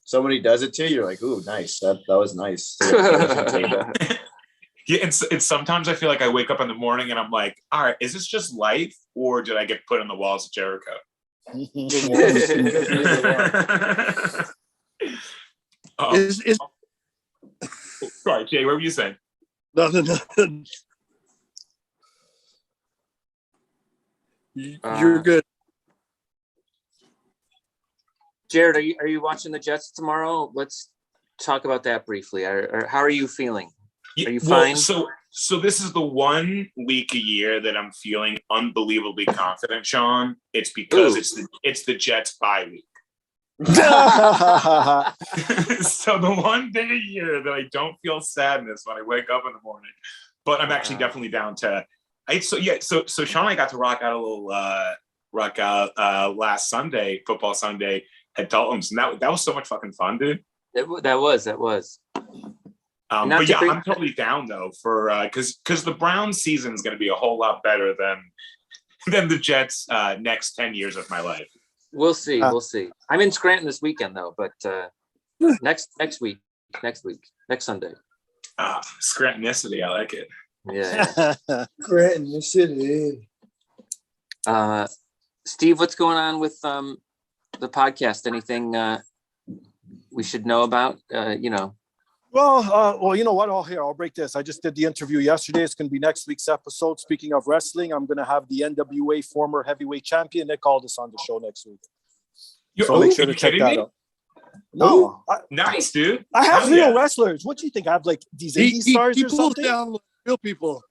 somebody does it to you, you're like, ooh, nice. That was nice. Yeah, and sometimes I feel like I wake up in the morning and I'm like, all right, is this just life or did I get put in the walls of Jericho? Sorry, Jay, what were you saying? Nothing. You're good. Jared, are you watching the Jets tomorrow? Let's talk about that briefly. Or how are you feeling? Are you fine? So this is the 1 week a year that I'm feeling unbelievably confident, Sean. It's because it's the Jets bye week. So the one day a year that I don't feel sadness when I wake up in the morning, but I'm actually definitely down to. So Sean and I got to rock out a little last Sunday, football Sunday at Dalton's, and that was so much fucking fun, dude. That was. But yeah, I'm totally down though for because the Browns season is going to be a whole lot better than the Jets next 10 years of my life. We'll see. I'm in Scranton this weekend though, but next Sunday. Scrantonicity, I like it. Yeah. Scrantonicity. Steve, what's going on with the podcast? Anything we should know about? Well, you know what? I'll break this. I just did the interview yesterday. It's going to be next week's episode. Speaking of wrestling, I'm going to have the NWA former heavyweight champion Nick Aldis on the show next week. So make sure to check that out. No, nice, dude. I have real wrestlers. What do you think? I have like these indie stars or something? Down real people.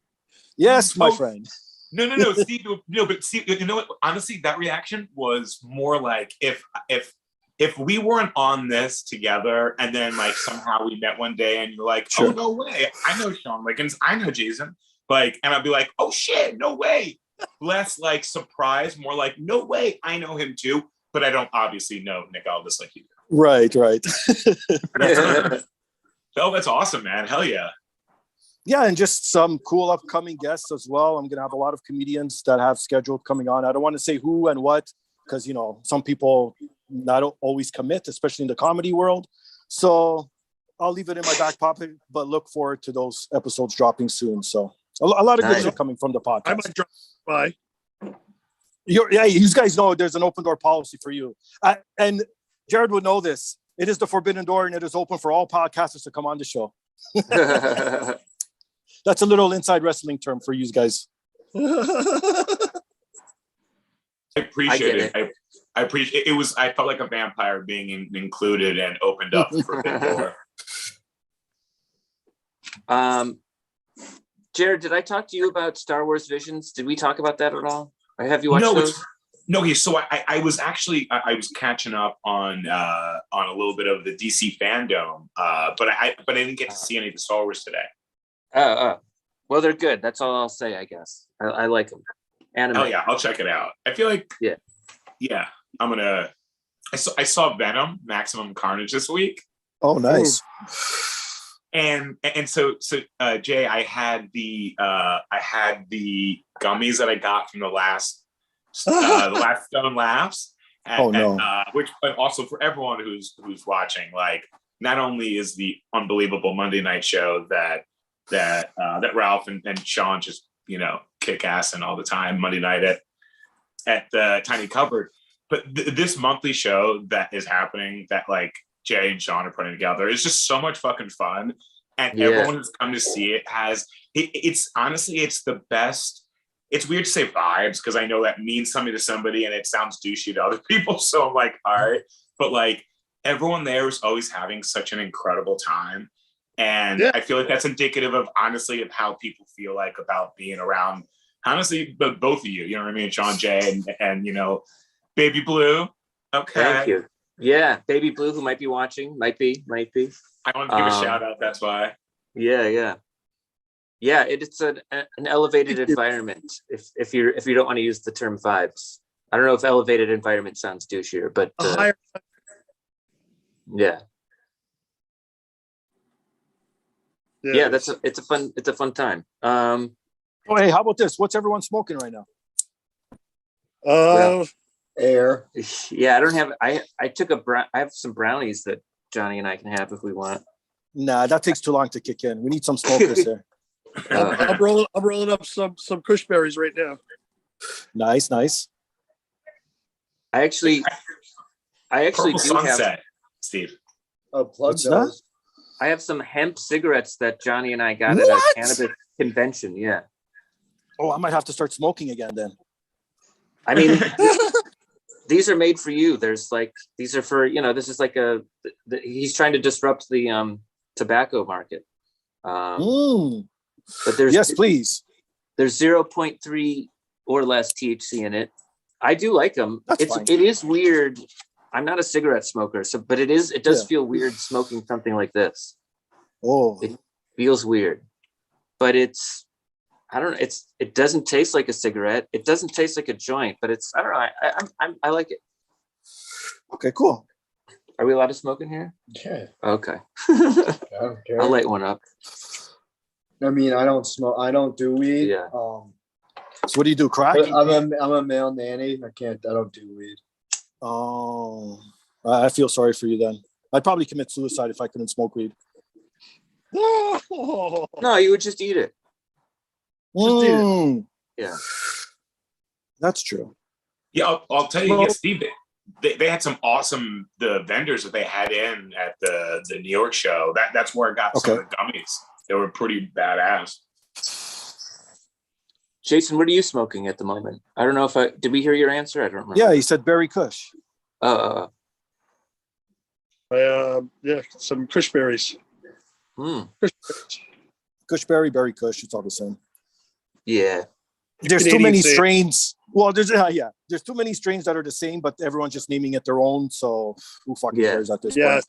Yes, my friend. No, Steve. No, but see, you know what? Honestly, that reaction was more like if we weren't on this together and then like somehow we met one day and you're like, oh no way, I know Sean Wiggins, I know Jason, like, and I'd be like, oh shit, no way. Less like surprise, more like, no way, I know him too, but I don't obviously know Nick Aldis like you do. Right. Oh, that's awesome, man. Hell yeah. Yeah, and just some cool upcoming guests as well. I'm going to have a lot of comedians that have scheduled coming on. I don't want to say who and what, because, you know, some people not always commit, especially in the comedy world. So I'll leave it in my back pocket, but look forward to those episodes dropping soon. So a lot of good shit coming from the podcast. I might drop by. You guys know there's an open door policy for you. And Jared would know this. It is the forbidden door, and it is open for all podcasters to come on the show. That's a little inside wrestling term for you guys. I appreciate it. I appreciate it. I felt like a vampire being included and opened up for a bit more. Jared, did I talk to you about Star Wars Visions? Did we talk about that at all? Or have you watched those? No, okay, so I was actually I was catching up on a little bit of the DC fandom, but I didn't get to see any of the Star Wars today. Well, they're good. That's all I'll say, I guess. I like them. Anime. Oh yeah, I'll check it out. I feel like yeah, I'm gonna. I saw Venom Maximum Carnage this week. Oh, nice. And so Jay, I had the gummies that I got from the last Stone Laughs. Which also for everyone who's watching, like, not only is the unbelievable Monday night show that Ralph and Sean just kick ass in all the time Monday night at the Tiny Cupboard, but this monthly show that is happening that like Jay and Sean are putting together is just so much fucking fun, and everyone who's come to see it it's honestly it's the best. It's weird to say vibes because I know that means something to somebody and it sounds douchey to other people, so I'm like, all right, but like everyone there is always having such an incredible time, and I feel like that's indicative of honestly of how people feel like about being around honestly both of you, you know what I mean, Sean, Jay, and Baby Blue. Okay. Thank you. Yeah, Baby Blue, who might be watching, might be. I wanted to give a shout out. That's why. Yeah. It's an elevated environment. If you don't want to use the term vibes, I don't know if elevated environment sounds douchier, but yeah. It's a fun time. Oh, hey, how about this? What's everyone smoking right now? Air. Yeah, I don't have. I have some brownies that Johnny and I can have if we want. Nah, that takes too long to kick in. We need some smokers there. I'm rolling up some Kush berries right now. Nice. I actually Purple do Sunset, have Steve. Oh, plug What's those. I have some hemp cigarettes that Johnny and I got at a cannabis convention. Yeah. Oh, I might have to start smoking again then. I mean, these are made for you. These are for, this is like he's trying to disrupt the tobacco market. But yes, please. There's 0.3 or less THC in it. I do like them. It is weird. I'm not a cigarette smoker, but it does feel weird smoking something like this. Oh, it feels weird, but it doesn't taste like a cigarette. It doesn't taste like a joint, but I don't know. I like it. Okay, cool. Are we allowed to smoke in here? Yeah. Okay. I don't care. I'll light one up. I mean, I don't smoke. I don't do weed. Yeah. So what do you do? Crack? I'm a male nanny. I don't do weed. Oh, I feel sorry for you then. I'd probably commit suicide if I couldn't smoke weed. No, you would just eat it. Just eat it. Yeah. That's true. Yeah, I'll tell you, Steve, they had some awesome vendors that they had in at the New York show. That's where I got some of the gummies. They were pretty badass. Jason, what are you smoking at the moment? I don't know did we hear your answer? I don't remember. Yeah, he said berry kush. Some Kush berries. Kush berry kush. It's all the same. Yeah. There's too many strains. Well, there's too many strains that are the same, but everyone's just naming it their own. So who fucking cares at this point?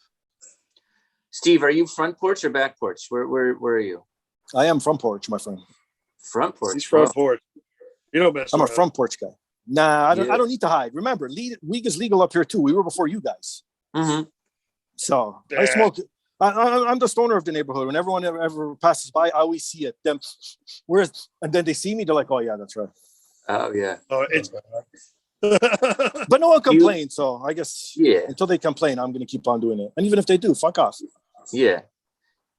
Steve, are you front porch or back porch? Where are you? I am front porch, my friend. Front porch. He's front porch. You don't mess I'm around. a front porch guy. Nah, I don't need to hide. Remember, weed is legal up here too. We were before you guys. Mm-hmm. So I smoke. I'm the stoner of the neighborhood. When everyone ever passes by, I always see it. Them, and then they see me. They're like, "Oh yeah, that's right." Oh yeah. Oh, it's. But no one complains, so I guess until they complain, I'm gonna keep on doing it. And even if they do, fuck off. Yeah.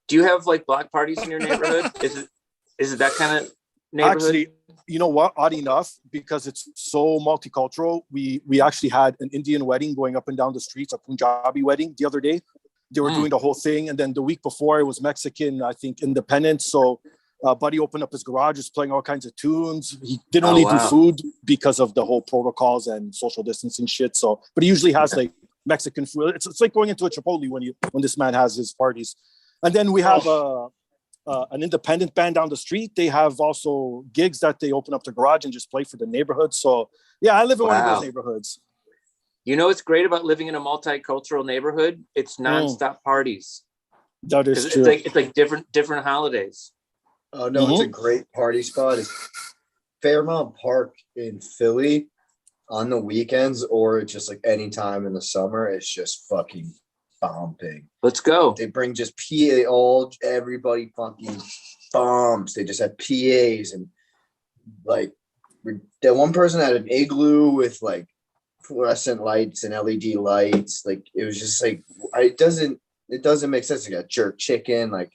Do you have like block parties in your neighborhood? Is it that kind of neighborhood? Actually, you know what? Odd enough, because it's so multicultural, we actually had an Indian wedding going up and down the streets, a Punjabi wedding the other day. They were doing the whole thing, and then the week before it was Mexican, I think, Independence. So Buddy opened up his garage, was playing all kinds of tunes. He didn't only do food because of the whole protocols and social distancing shit. So, but he usually has like Mexican food. It's like going into a Chipotle when this man has his parties. And then we have an independent band down the street. They have also gigs that they open up the garage and just play for the neighborhood. So yeah, I live in one of Wow. those neighborhoods. You know what's great about living in a multicultural neighborhood? It's nonstop parties. That is 'Cause true. It's like different holidays. Oh no, it's a great party spot. It's Fairmount Park in Philly on the weekends or just like any time in the summer. It's just fucking bumping. Let's go. They bring just everybody fucking bumps. They just have PAs and like that one person had an igloo with like fluorescent lights and LED lights. Like it was just like it doesn't make sense. You got jerk chicken. Like,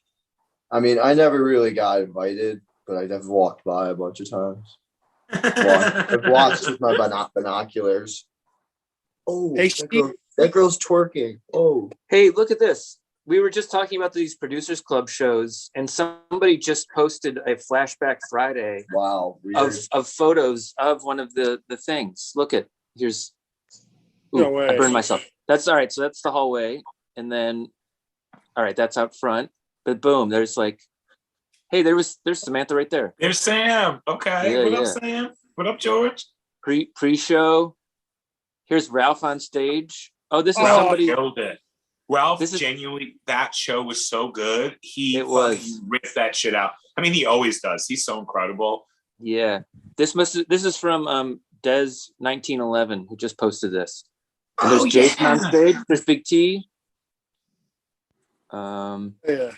I mean, I never really got invited, but I've walked by a bunch of times. I've watched with my binoculars. Oh, Hey, that girl's twerking. Oh, hey, look at this. We were just talking about these Producers Club shows, and somebody just posted a Flashback Friday. Wow, of photos of one of the things. Look at here's. Ooh, No way. I burned myself. That's all right. So that's the hallway, and then, all right, that's out front. But boom, there's like, hey, there's Samantha right there. There's Sam. Okay. Yeah, What yeah. up, Sam? What up, George? Pre-show. Here's Ralph on stage. Oh, this is Ralph somebody. killed it. Ralph genuinely, that show was so good. He fucking ripped that shit out. I mean, he always does. He's so incredible. Yeah, this is from Des 1911 who just posted this. And there's Jason on stage. There's Big T. Yeah.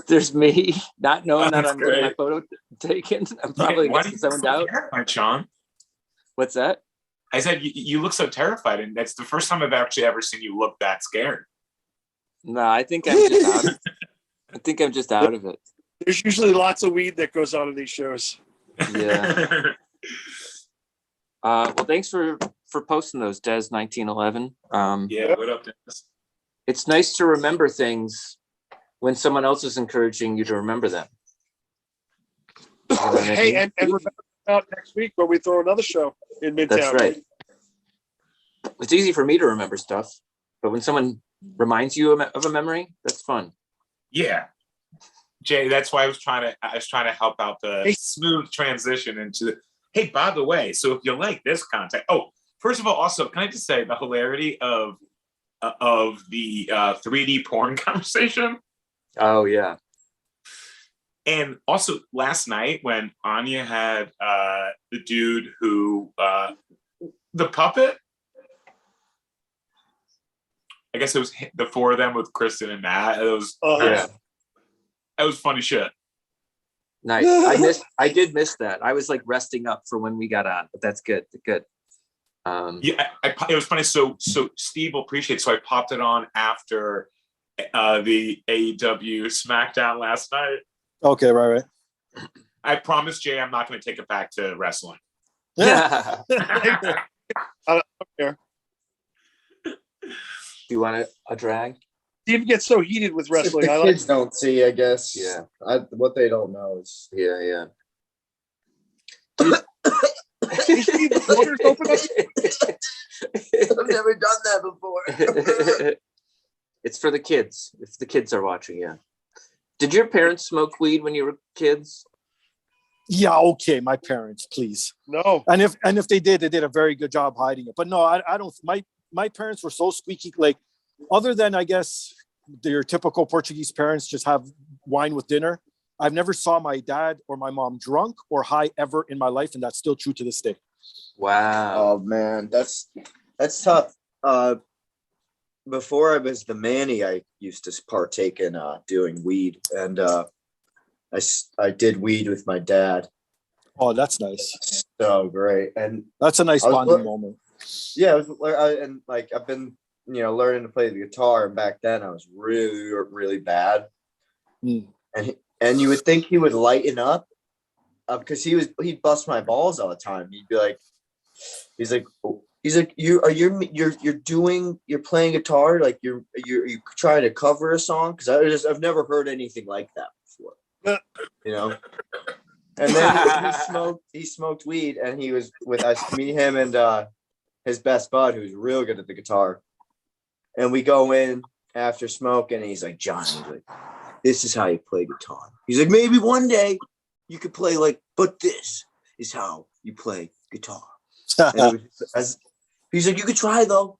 There's me not knowing that That's I'm getting my great. photo taken. I'm probably Why do getting you look zoned so out. terrified, Sean? What's that? I said you look so terrified, and that's the first time I've actually ever seen you look that scared. No, I think I'm just out. I think I'm just out of it. There's usually lots of weed that goes on in these shows. Yeah. Well, thanks for posting those, Des 1911. Yeah, what up, Dennis? It's nice to remember things when someone else is encouraging you to remember them. You know what I Hey, mean? and we're out next week where we throw another show in Midtown. That's right. It's easy for me to remember stuff, but when someone reminds you of a memory, that's fun. Yeah, Jay. That's why I was trying to help out the smooth transition into the. Hey, by the way, so if you like this content, first of all, also, can I just say the hilarity of the 3D porn conversation? Oh yeah. And also last night when Anya had the dude who the puppet. I guess it was the four of them with Kristen and Matt. It was that was funny shit. Nice. I did miss that. I was like resting up for when we got on, but that's good. Good. Yeah, it was funny. So Steve will appreciate. So I popped it on after the AEW SmackDown last night. Okay, right. I promise, Jay, I'm not going to take it back to wrestling. I don't care. You want a drag? Steve gets so heated with wrestling. The kids don't see, I guess. Yeah. What they don't know is. Yeah. I've never done that before. It's for the kids. If the kids are watching, yeah. Did your parents smoke weed when you were kids? Yeah, okay, my parents, please. No. And if they did a very good job hiding it. But no, I don't. My parents were so squeaky. Like, other than I guess your typical Portuguese parents just have wine with dinner. I've never saw my dad or my mom drunk or high ever in my life, and that's still true to this day. Wow. Oh man, that's tough. Before I was the Manny, I used to partake in doing weed, and I did weed with my dad. Oh, that's nice. So great, and that's a nice bonding moment. Yeah, and like I've been, learning to play the guitar, and back then I was really, really bad. And you would think he would lighten up, because he'd bust my balls all the time. He'd be like, he's like, you're playing guitar, like you're trying to cover a song, because I've never heard anything like that before, And then he smoked weed, and he was with us, me, him, and his best bud, who's real good at the guitar. And we go in after smoke, and he's like, Johnny, this is how you play guitar. He's like, maybe one day you could play like, but this is how you play guitar. And he's like, you could try though.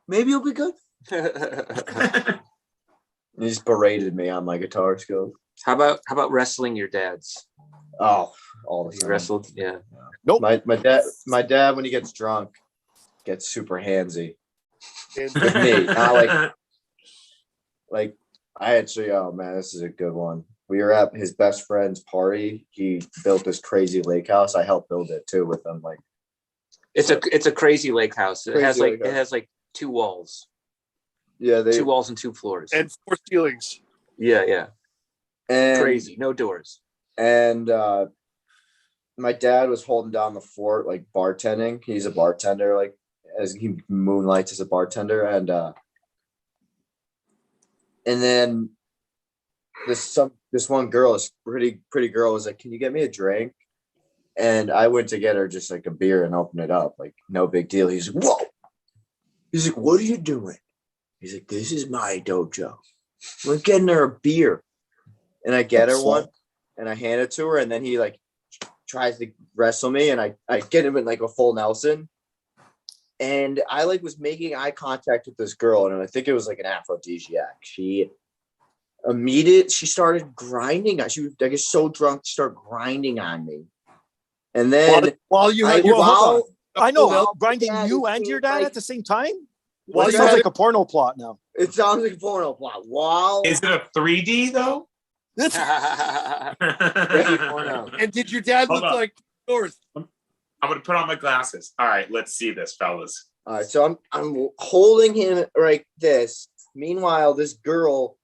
Maybe you'll be good. He just berated me on my guitar skills. How about wrestling your dads? Oh, all the You time. wrestled? Yeah. Nope. My dad, when he gets drunk, gets super handsy. With me, not like I actually. Oh man, this is a good one. We were at his best friend's party. He built this crazy lake house. I helped build it too with him. Like it's a crazy lake house. It has Crazy lake house. it has like 2 walls. Yeah, 2 walls and 2 floors. And 4 ceilings. Yeah. And Crazy. No doors. And my dad was holding down the fort, like bartending. He's a bartender, like as he moonlights as a bartender, and then this one girl, this pretty girl, was like, "Can you get me a drink?" And I went to get her just like a beer and open it up, like no big deal. He's like, "Whoa!" He's like, "What are you doing?" He's like, "This is my dojo. We're getting her a beer," and I get her one, and I hand it to her, and then he like tries to wrestle me, and I get him in like a full Nelson. And I like was making eye contact with this girl, and I think it was like an aphrodisiac. She started grinding on. She was, I guess, so drunk, she started grinding on me. And then while you had I know, while grinding dad you is and your being, dad like- at the same time. While Well, it you sounds had like a porno plot now. It sounds like a porno plot. While Is it a 3D though? And did your dad Hold look on. like yours? I'm gonna put on my glasses. All right, let's see this, fellas. All right, so I'm holding him like this. Meanwhile, this girl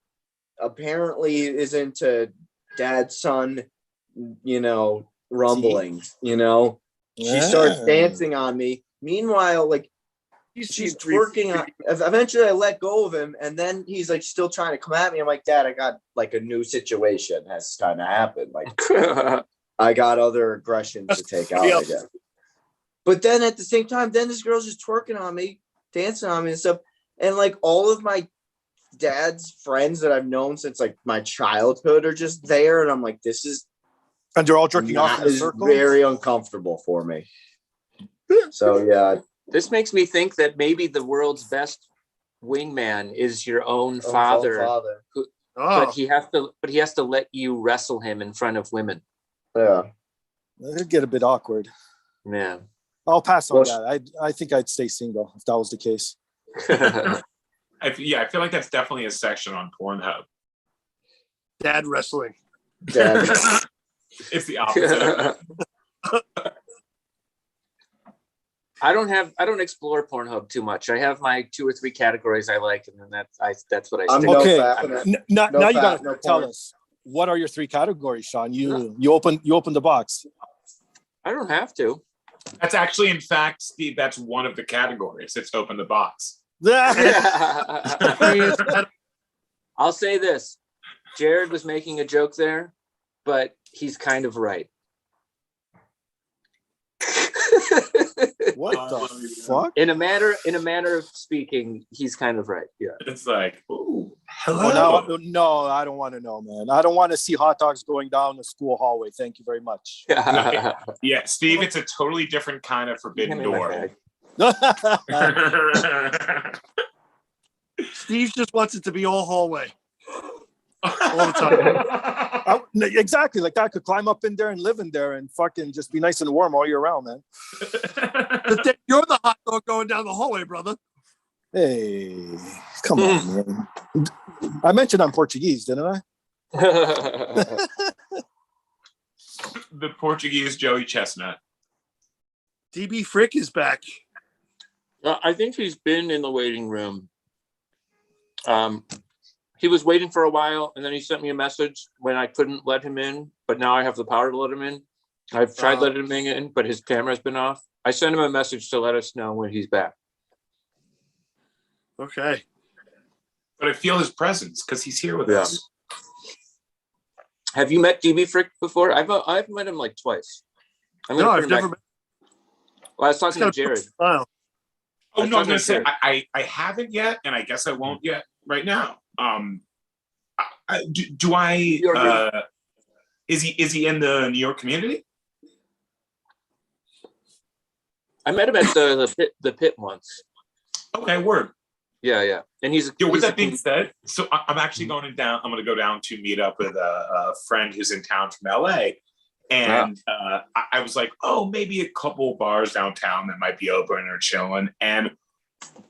apparently is into dad son, rumblings. She starts Yeah. dancing on me. Meanwhile, like she's twerking on. Eventually, I let go of him, and then he's like still trying to come at me. I'm like, Dad, I got like a new situation has kind of happened. Like I got other aggression to take out, I guess. But then at the same time, then this girl's just twerking on me, dancing on me and stuff. And like all of my dad's friends that I've known since like my childhood are just there. And I'm like, this is And they're all jerking off in a is circle. very uncomfortable for me. So yeah. This makes me think that maybe the world's best wingman is your own father. Who, Oh. But he has to let you wrestle him in front of women. Yeah. It'd get a bit awkward. Yeah. I'll pass on that. I think I'd stay single if that was the case. I feel like that's definitely a section on Pornhub. Dad wrestling. Dad. It's the opposite. I don't explore Pornhub too much. I have my 2 or 3 categories I like, and then that's what I stick with. Now you gotta tell us, what are your 3 categories, Sean? You open the box. I don't have to. That's actually, in fact, Steve, that's one of the categories. It's open the box. I'll say this. Jared was making a joke there, but he's kind of right. What the fuck? In a manner of speaking, he's kind of right. Yeah. It's like, ooh, hello. No, I don't want to know, man. I don't want to see hot dogs going down the school hallway. Thank you very much. Yeah, Steve, it's a totally different kind of forbidden door. Steve just wants it to be all hallway. All the time. Exactly. Like I could climb up in there and live in there and fucking just be nice and warm all year round, man. You're the hot dog going down the hallway, brother. Hey, come on, man. I mentioned I'm Portuguese, didn't I? The Portuguese Joey Chestnut. DB Frick is back. I think he's been in the waiting room. He was waiting for a while, and then he sent me a message when I couldn't let him in, but now I have the power to let him in. I've tried letting him in, but his camera's been off. I sent him a message to let us know when he's back. Okay. But I feel his presence because he's here with us. Have you met DB Frick before? I've met him like twice. No, I've never met. Well, I was talking to Jared. Oh no, I was going to say I haven't yet, and I guess I won't yet right now. Do I? Is he in the New York community? I met him at the pit once. Okay, word. Yeah, and he's. With that being said, so I'm actually going down. I'm going to go down to meet up with a friend who's in town from LA, and I was like, oh, maybe a couple bars downtown that might be open or chilling, and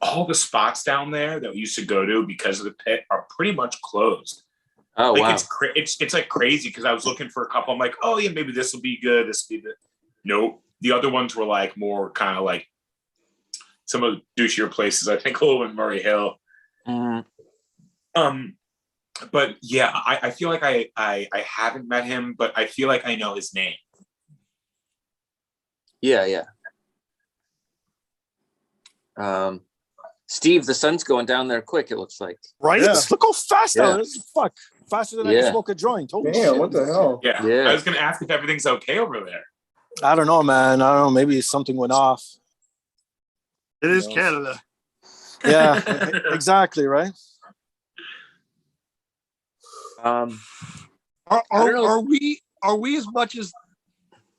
all the spots down there that we used to go to because of the pit are pretty much closed. Oh, like wow. It's like crazy because I was looking for a couple. I'm like, oh yeah, maybe this will be good. This will be the. Nope. The other ones were like more kind of like some of the douchier places. I think a little in Murray Hill. But yeah, I feel like I haven't met him, but I feel like I know his name. Yeah. Steve, the sun's going down there quick, it looks like. Right? Yeah. Look how fast that Yeah. is. Fuck. Faster than I can smoke a joint. Holy Damn, shit. what the hell? Yeah. I was gonna ask if everything's okay over there. I don't know, man. I don't know. Maybe something went off. It is Canada. Yeah, exactly, right? Are we as much as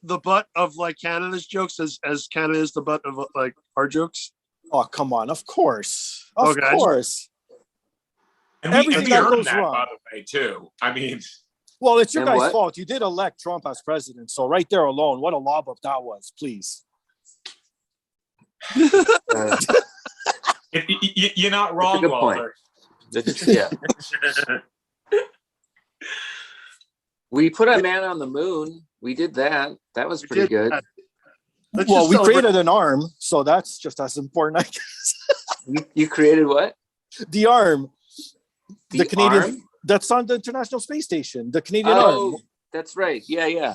the butt of like Canada's jokes as Canada is the butt of like our jokes? Oh, come on. Of course. Of Okay, course. And Everything we that earned goes that, wrong. by the way, too. I mean, Well, it's your And guys' what? fault. You did elect Trump as president. So right there alone, what a lob up that was, please. you're not wrong, good point. Walter. Yeah. We put a man on the moon. We did that. That was pretty good. Well, we created an arm, so that's just as important, I guess. You created what? The arm. The Canadian arm? that's on the International Space Station. The Canadian arm. Oh, that's right. Yeah.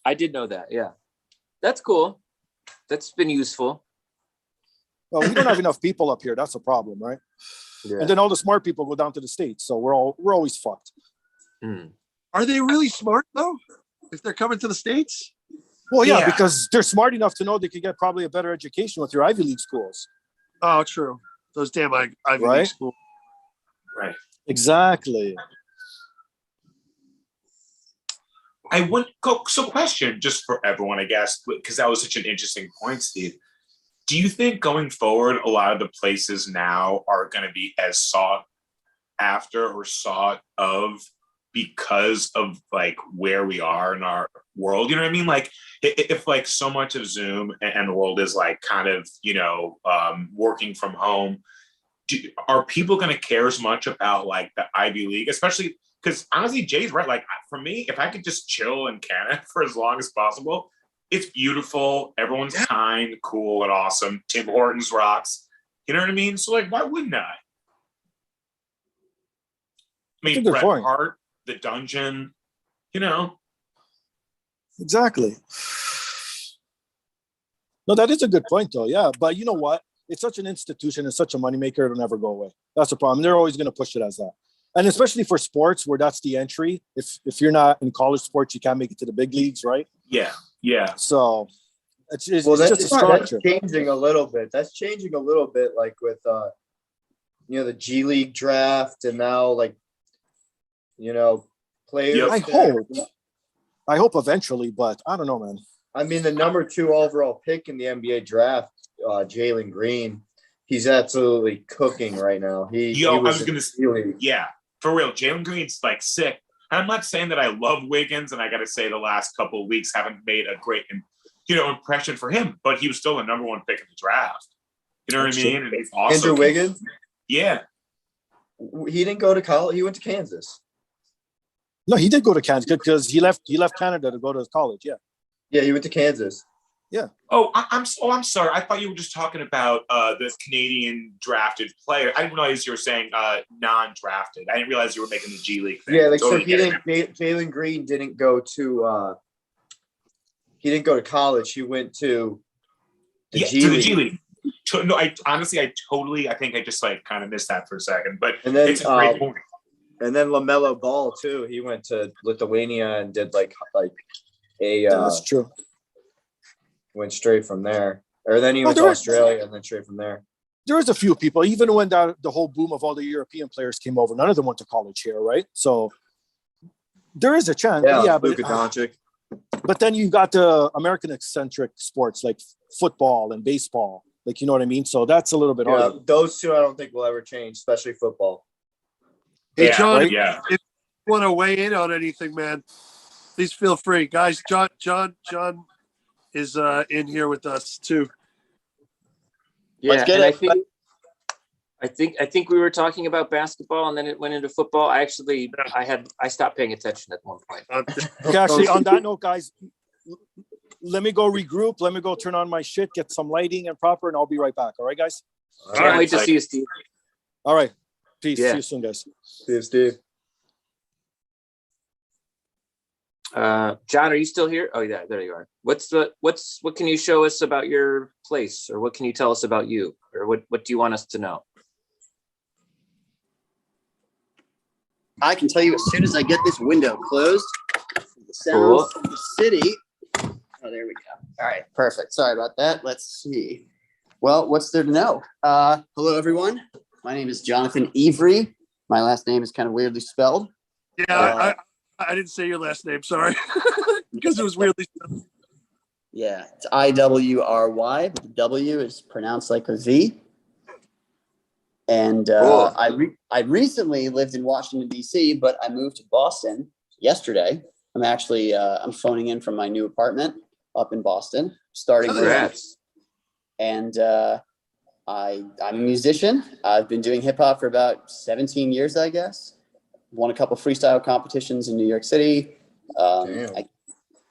I did know that. Yeah. That's cool. That's been useful. Well, we don't have enough people up here. That's a problem, right? Yeah. And then all the smart people go down to the States, so we're always fucked. Are they really smart though? If they're coming to the States? Well, yeah, because they're smart enough to know they could get probably a better education with your Ivy League schools. Oh, true. Those damn Ivy Right? League schools. Right. Exactly. So question just for everyone, I guess, because that was such an interesting point, Steve. Do you think going forward, a lot of the places now are going to be as sought after or sought of because of like where we are in our world? You know what I mean? Like if like so much of Zoom and the world is like kind of, working from home, are people going to care as much about like the Ivy League, especially because honestly, Jay's right. Like for me, if I could just chill in Canada for as long as possible, it's beautiful. Everyone's kind, cool, and awesome. Tim Hortons rocks. You know what I mean? So like, why wouldn't I? I mean, good Bret point. Hart, The Dungeon, Exactly. No, that is a good point, though. Yeah, but you know what? It's such an institution and such a moneymaker; it'll never go away. That's the problem. They're always going to push it as that, and especially for sports, where that's the entry. If you're not in college sports, you can't make it to the big leagues, right? Yeah. So it's just a that's structure. changing a little bit. That's changing a little bit, like with the G League draft, and now like players. I hope eventually, but I don't know, man. I mean, the number 2 overall pick in the NBA draft, Jalen Green, he's absolutely cooking right now. I was gonna say, for real. Jalen Green's like sick. I'm not saying that I love Wiggins, and I got to say the last couple of weeks haven't made a great, impression for him. But he was still the number 1 pick in the draft. You know what I mean? And he's awesome. Andrew Wiggins. Yeah. He didn't go to college. He went to Kansas. No, he did go to Kansas because he left Canada to go to college. Yeah, he went to Kansas. Yeah. Oh, I'm sorry. I thought you were just talking about the Canadian drafted player. I didn't realize you were saying non-drafted. I didn't realize you were making the G League thing. Yeah, like Totally so he didn't. Jalen Green didn't go to. He didn't go to college. He went to the G League. The G League. No, I think I just like kind of missed that for a second, but And then, it's a great point. And then LaMelo Ball too. He went to Lithuania and did like a. That's true. Went straight from there, or then he went to Australia and then straight from there. There is a few people, even when the whole boom of all the European players came over, none of them went to college here, right? So there is a chance. Luka Doncic. But then you got the American eccentric sports like football and baseball. Like, you know what I mean? So that's a little bit Yeah, harder. those two I don't think will ever change, especially football. Hey, John, right? if you want to weigh in on anything, man, please feel free. Guys, John is in here with us too. Yeah, and I think we were talking about basketball, and then it went into football. I stopped paying attention at one point. Okay, actually, on that note, guys, let me go regroup. Let me go turn on my shit, get some lighting and proper, and I'll be right back. All right, guys? Can't wait to see you, Steve. All right. Peace. Yeah. See you soon, guys. See you, Steve. John, are you still here? Oh yeah, there you are. What can you show us about your place, or what can you tell us about you, or what do you want us to know? I can tell you as soon as I get this window closed. The sounds of the city. Oh, there we go. All right, perfect. Sorry about that. Let's see. Well, what's there to know? Hello, everyone. My name is Jonathan Avery. My last name is kind of weirdly spelled. Yeah, I didn't say your last name. Sorry, because it was weirdly spelled. Yeah, it's IWRY, but the W is pronounced like a V. And Cool. I recently lived in Washington, D.C., but I moved to Boston yesterday. I'm actually I'm phoning in from my new apartment up in Boston, starting there. And I'm a musician. I've been doing hip hop for about 17 years, I guess. Won a couple freestyle competitions in New York City. I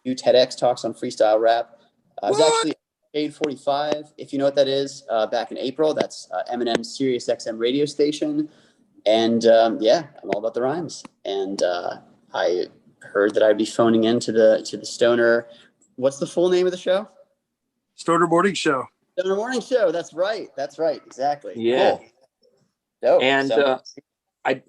do TEDx talks on freestyle rap. I was actually paid 45, if you know what that is, back in April. That's Eminem's Sirius XM radio station. And yeah, I'm all about the rhymes. And I heard that I'd be phoning in to the Stoner. What's the full name of the show? Stoner Morning Show. Stoner Morning Show. That's right. Exactly. Yeah. Cool. Dope. And So-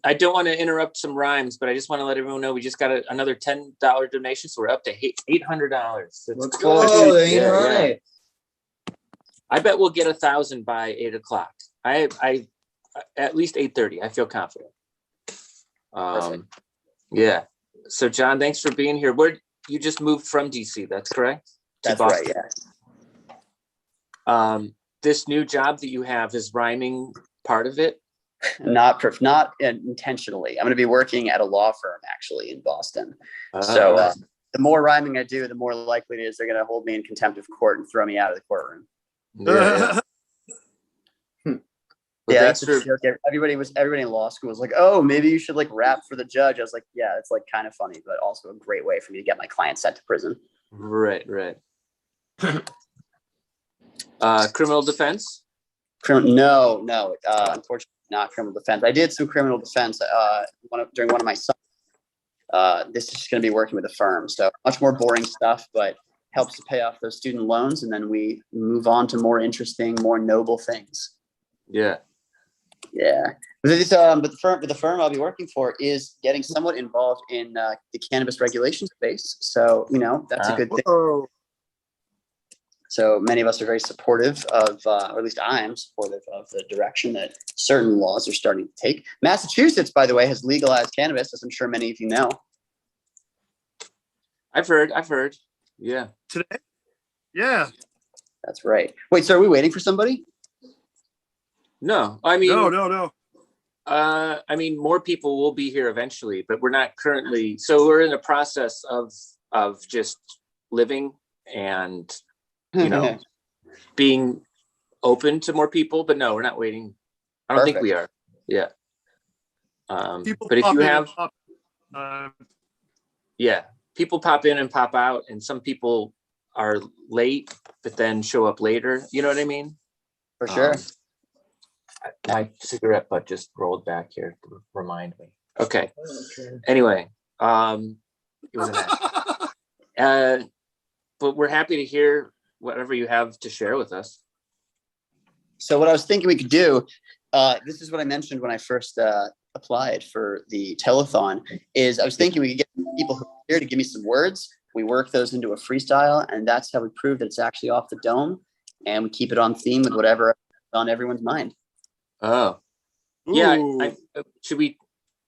I don't want to interrupt some rhymes, but I just want to let everyone know we just got another $10 donation, so we're up to $800. Let's go. Yeah, Right. I bet we'll get 1,000 by 8 o'clock. I at least 8:30. I feel confident. Yeah. So John, thanks for being here. Where you just moved from DC? That's correct. That's right. Yeah. This new job that you have, is rhyming part of it? Not intentionally. I'm going to be working at a law firm actually in Boston. So the more rhyming I do, the more likely it is they're going to hold me in contempt of court and throw me out of the courtroom. Yeah. Yeah, that's a joke. Everybody in law school was like, "Oh, maybe you should like rap for the judge." I was like, "Yeah, it's like kind of funny, but also a great way for me to get my client sent to prison." Right. Criminal defense? No. Unfortunately, not criminal defense. I did some criminal defense during one of my sons. This is just going to be working with a firm, so much more boring stuff, but helps to pay off those student loans, and then we move on to more interesting, more noble things. Yeah. But the firm I'll be working for is getting somewhat involved in the cannabis regulation space. So, that's a good thing. Whoa. So many of us are very supportive of, or at least I am supportive of the direction that certain laws are starting to take. Massachusetts, by the way, has legalized cannabis, as I'm sure many of you know. I've heard. Yeah. Today? Yeah. That's right. Wait, so are we waiting for somebody? No, I mean, no. I mean, more people will be here eventually, but we're not currently. So we're in the process of just living and, being open to more people. But no, we're not waiting. I don't think we are. Yeah. But if you have, people pop in and pop out, and some people are late, but then show up later. You know what I mean? For sure. My cigarette butt just rolled back here to remind me. Okay. Anyway, it was an but we're happy to hear whatever you have to share with us. So what I was thinking we could do, this is what I mentioned when I first applied for the telethon, is I was thinking we could get people who are here to give me some words. We work those into a freestyle, and that's how we prove that it's actually off the dome, and we keep it on theme with whatever on everyone's mind. Oh, yeah. Should we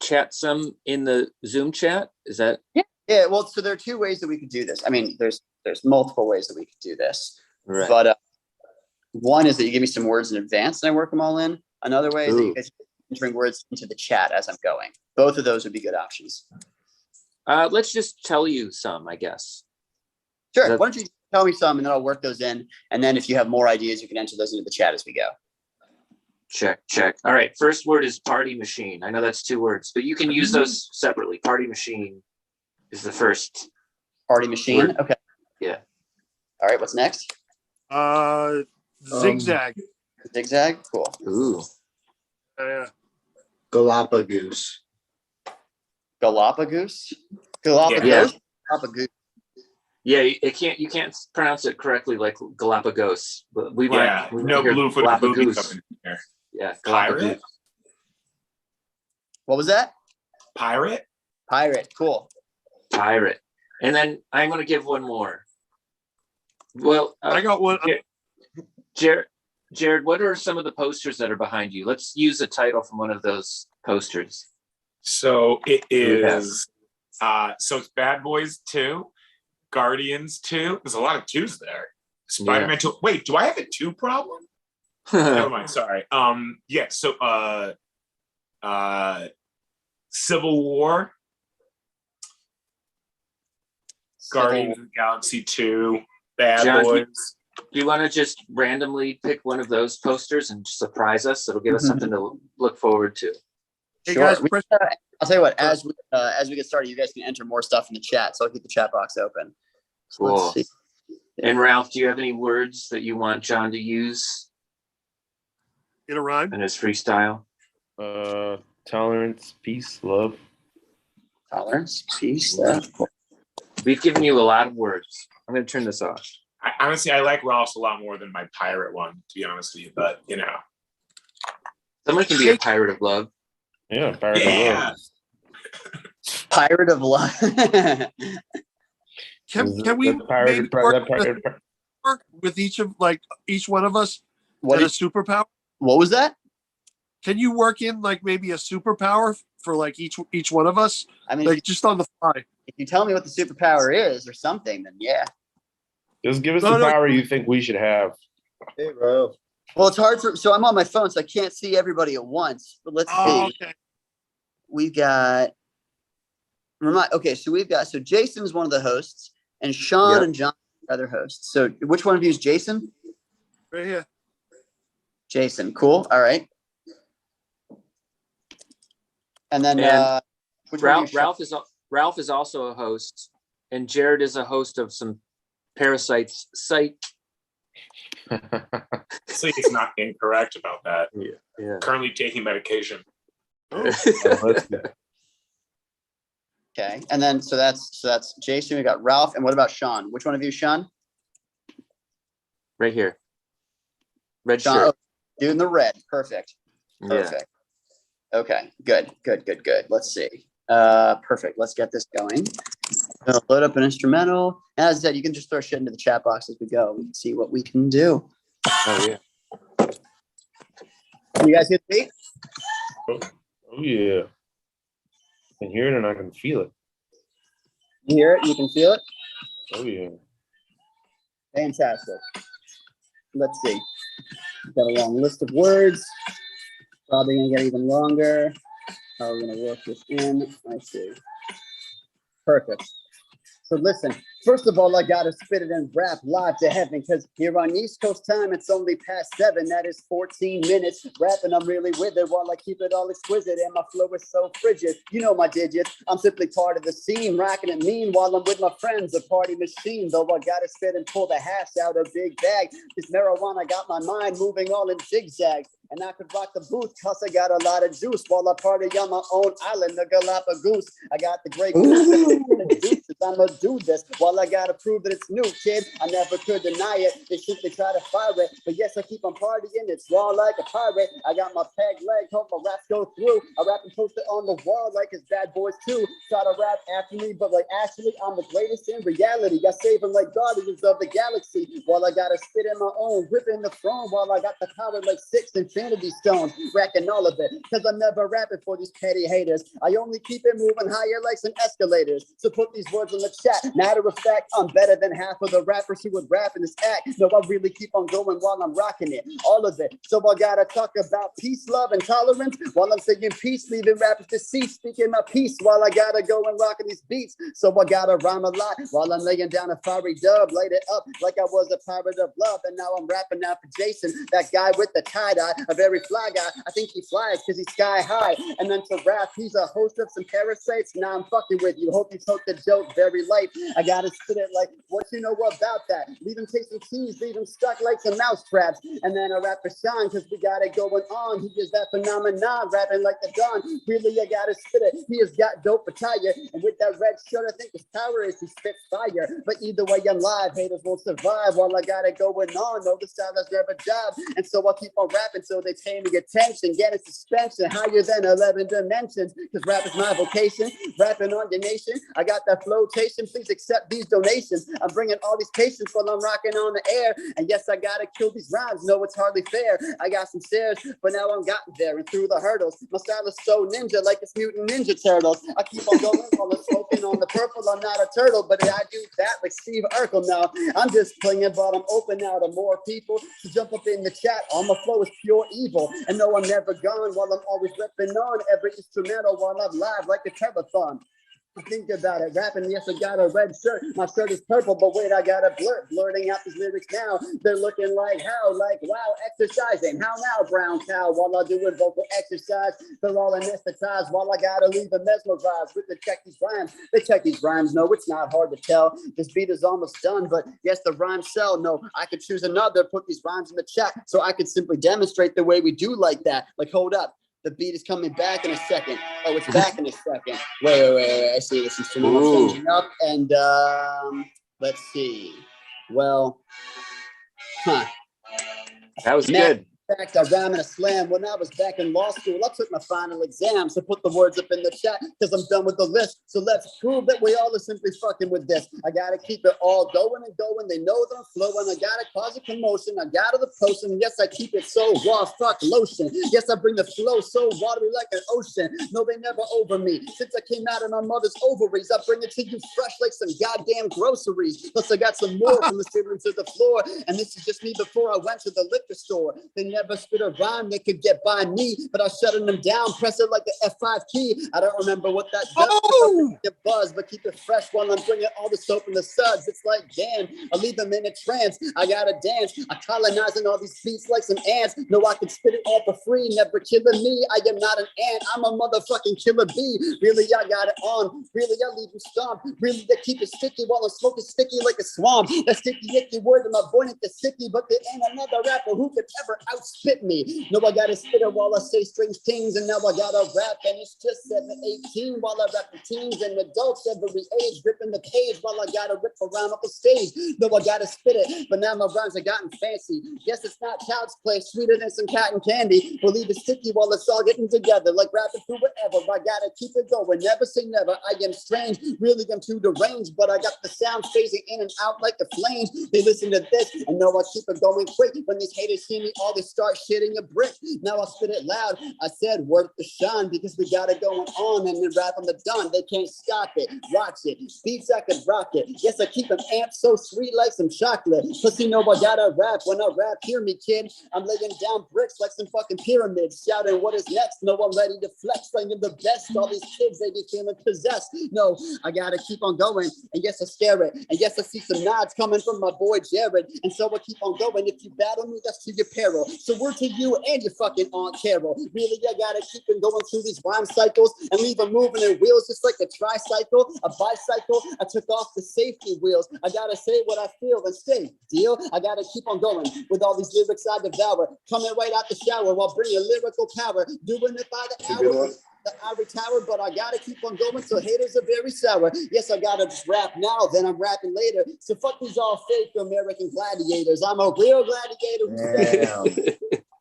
chat some in the Zoom chat? Is that? Yeah. Well, so there are two ways that we could do this. I mean, there's multiple ways that we could do this. Right. But one is that you give me some words in advance and I work them all in. Another way is that you guys entering words into the chat as I'm going. Both of those would be good options. Let's just tell you some, I guess. Sure. Why don't you tell me some and then I'll work those in. And then if you have more ideas, you can enter those into the chat as we go. Check. All right. First word is party machine. I know that's 2 words, but you can use those separately. Party machine is the first. Party machine. word. Okay. Yeah. All right. What's next? Zigzag. Zigzag. Cool. Ooh. Yeah. Galapagos. Galapagos. Galapagos. Yeah. Galapagos. Yeah, you can't pronounce it correctly like Galapagos, but we want no hear blue for the boobies up in here. Yeah, Pirate. What was that? Pirate. Cool. Pirate. And then I'm going to give one more. Well, I got one. Jared, what are some of the posters that are behind you? Let's use a title from one of those posters. So it is. So it's Bad Boys 2, Guardians 2. There's a lot of 2s there. Spider-Man 2. Wait, do I have a 2 problem? Never mind. Sorry. Yeah. So Civil War, Guardians of the Galaxy 2, Bad John, Boys. Do you want to just randomly pick one of those posters and surprise us? It'll give us something to look forward to. Hey guys, I'll tell you what. As we get started, you guys can enter more stuff in the chat. So I'll keep the chat box open. So Cool. let's see. And Ralph, do you have any words that you want John to use in a rhyme? In his freestyle? Tolerance, peace, love. Tolerance, peace, love. We've given you a lot of words. I'm going to turn this off. Honestly, I like Ralph's a lot more than my pirate one, to be honest with you. But you know, someone can be a pirate of love. Yeah, pirate of love. Pirate of love. Can we maybe work with each one of us at a superpower? What was that? Can you work in like maybe a superpower for like each one of us? I mean, like just on the fly. If you tell me what the superpower is or something, then yeah. Just give us the power you think we should have. Hey, bro. Well, it's hard so I'm on my phone, so I can't see everybody at once. But let's see. Okay. We've got. So Jason's one of the hosts, and Sean and John are other hosts. So which one of you is Jason? Right here. Jason, cool. All right. And then Ralph is also a host, and Jared is a host of some Parasites site. Actually, it's not incorrect about that. Yeah. Currently taking medication. Okay, and then so that's Jason. We got Ralph, and what about Sean? Which one of you, Sean? Right here. Red Sean, shirt. dude in the red. Perfect. Yeah. Okay, good. Let's see. Perfect. Let's get this going. I'll load up an instrumental. As I said, you can just throw shit into the chat box as we go. We can see what we can do. Oh yeah. You guys hit the beat? Oh yeah. I can hear it and I can feel it. You hear it? You can feel it? Oh yeah. Fantastic. Let's see. Got a long list of words. Probably gonna get even longer. How are we gonna work this in? I see. Perfect. So listen, first of all, I gotta spit it and rap live to heaven, because here on East Coast time, it's only past 7. That is 14 minutes. Rapping, I'm really with it while I keep it all exquisite, and my flow is so frigid. You know my digits. I'm simply part of the scene, rocking it mean while I'm with my friends, a party machine. Though I gotta spit and pull the hash out of big bag. This marijuana got my mind moving all in zigzag. And I could rock the booth cause I got a lot of juice while I party on my own island, the Galapagos. I got the great goose. I'ma do this. While I gotta prove that it's new, kid, I never could deny it. They simply try to fire it, but yes, I keep on partying. It's raw like a pirate. I got my peg leg, hope my raps go through. I rap and post it on the wall like it's Bad Boys 2. Try to rap after me, but like actually, I'm the greatest in reality. I save them like Guardians of the Galaxy. While I gotta spit in my own, ripping the throne. While I got the power like 6 Infinity Stones, racking all of it. Cause I'm never rapping for these petty haters. I only keep it moving higher like some escalators. So put these words in the chat. Matter of fact, I'm better than half of the rappers who would rap in this act. No, I really keep on going while I'm rocking it. All of it. So I gotta talk about peace, love, and tolerance. While I'm saying peace, leaving rappers deceased. Speaking my peace while I gotta go and rocking these beats. So I gotta rhyme a lot while I'm laying down a fiery dub. Laid it up like I was a pirate of love. And now I'm rapping now for Jason, that guy with the tie-dye, a very fly guy. I think he flies because he's sky high. And then to rap, he's a host of some parasites. Now I'm fucking with you. Hope you took the joke very light. I gotta spit it like, what you know about that? Leave him tasting cheese, leave him stuck like some mouse traps. And then I rap for Sean because we got it going on. He is that phenomenon, rapping like the Don. Really, I gotta spit it. He has got dope attire. And with that red shirt, I think his power is he spits fire. But either way, I'm live. Haters won't survive while I got it going on. No, the style has never job. And so I keep on rapping so they pay me attention. Get a suspension higher than 11 dimensions. Because rap is my vocation. Rapping on your nation. I got that flotation. Please accept these donations. I'm bringing all these patients while I'm rocking on the air. And yes, I gotta kill these rhymes. No, it's hardly fair. I got some stairs, but now I'm gotten there and through the hurdles. My style is so ninja, like it's Mutant Ninja Turtles. I keep on going while I'm smoking on the purple. I'm not a turtle, but I do that like Steve Urkel now. I'm just clinging, but I'm open now to more people to jump up in the chat. All my flow is pure evil. And no, I'm never gone while I'm always ripping on every instrumental while I'm live like a telethon. Think about it, rapping, yes, I got a red shirt. My shirt is purple, but wait, I got a blurting out these lyrics now. They're looking like how, like, wow, exercising. How now, brown cow? While I do a vocal exercise, they're all anesthetized while I gotta leave them mesmerized with the check these rhymes. They check these rhymes, no, it's not hard to tell. This beat is almost done, but yes, the rhymes sell. No, I could choose another, put these rhymes in the chat, so I could simply demonstrate the way we do like that. Like, hold up. The beat is coming back in a second. Oh, it's back in a second. Wait. I see this instrumental changing up. And let's see. Well, That was good. In fact, I rhyme in a slam. When I was back in law school, I took my final exam. So put the words up in the chat because I'm done with the list. So let's prove that we all are simply fucking with this. I gotta keep it all going and going. They know that I'm flowing. I gotta cause a commotion. I gotta the potion. Yes, I keep it so raw, fuck lotion. Yes, I bring the flow so watery like an ocean. No, they never over me. Since I came out of my mother's ovaries, I bring it to you fresh like some goddamn groceries. Plus, I got some more from the ceiling to the floor. And this is just me before I went to the liquor store. They never spit a rhyme that could get by me, but I shutting them down, press it like the F5 key. I don't remember what that does. Get buzz, but keep it fresh while I'm bringing all the soap and the suds. It's like, damn, I leave them in a trance. I gotta dance. I colonizing all these beats like some ants. No, I can spit it all for free, never killing me. I am not an ant. I'm a motherfucking killer bee. Really, I got it on. Really, I leave you stomped. Really, I keep it sticky while I'm smoking sticky like a swamp. That sticky icky word in my boy ain't the sicky, but there ain't another rapper who could ever outspit me. No, I gotta spit it while I say strange things, and now I gotta rap, and it's just 7-18 while I rap the teens and adults every age, ripping the cage while I gotta rip around up the stage. No, I gotta spit it, but now my rhymes have gotten fancy. Yes, it's not child's play, sweeter than some cotton candy. We'll leave it sticky while it's all getting together, like rapping through whatever. I gotta keep it going, never say never. I am strange, really I'm too deranged, but I got the sound phasing in and out like the flames. They listen to this, and know I keep it going quick. When these haters see me, all they start shitting a brick. Now I spit it loud. I said work the shine because we got it going on, and then rap on the done. They can't stop it. Watch it. Beats I could rock it. Yes, I keep them amped so sweet like some chocolate. Plus you know I gotta rap. When I rap, hear me, kid. I'm laying down bricks like some fucking pyramids, shouting what is next. No, I'm ready to flex. I'm the best. All these kids, they be feeling possessed. No, I gotta keep on going. And yes, I scare it. And yes, I see some nods coming from my boy Jared. And so I keep on going. If you battle me, that's to your peril. So we're to you and your fucking Aunt Carol. Really, I gotta keep on going through these rhyme cycles and leave them moving in wheels just like a tricycle, a bicycle. I took off the safety wheels. I gotta say what I feel and stay. Deal? I gotta keep on going with all these lyrics I devour. Coming right out the shower while bringing lyrical power. Doing it by the hour. the ivory tower, but I gotta keep on going till haters are very sour. Yes, I gotta just rap now, then I'm rapping later. So fuck these all fake American gladiators. I'm a real gladiator who's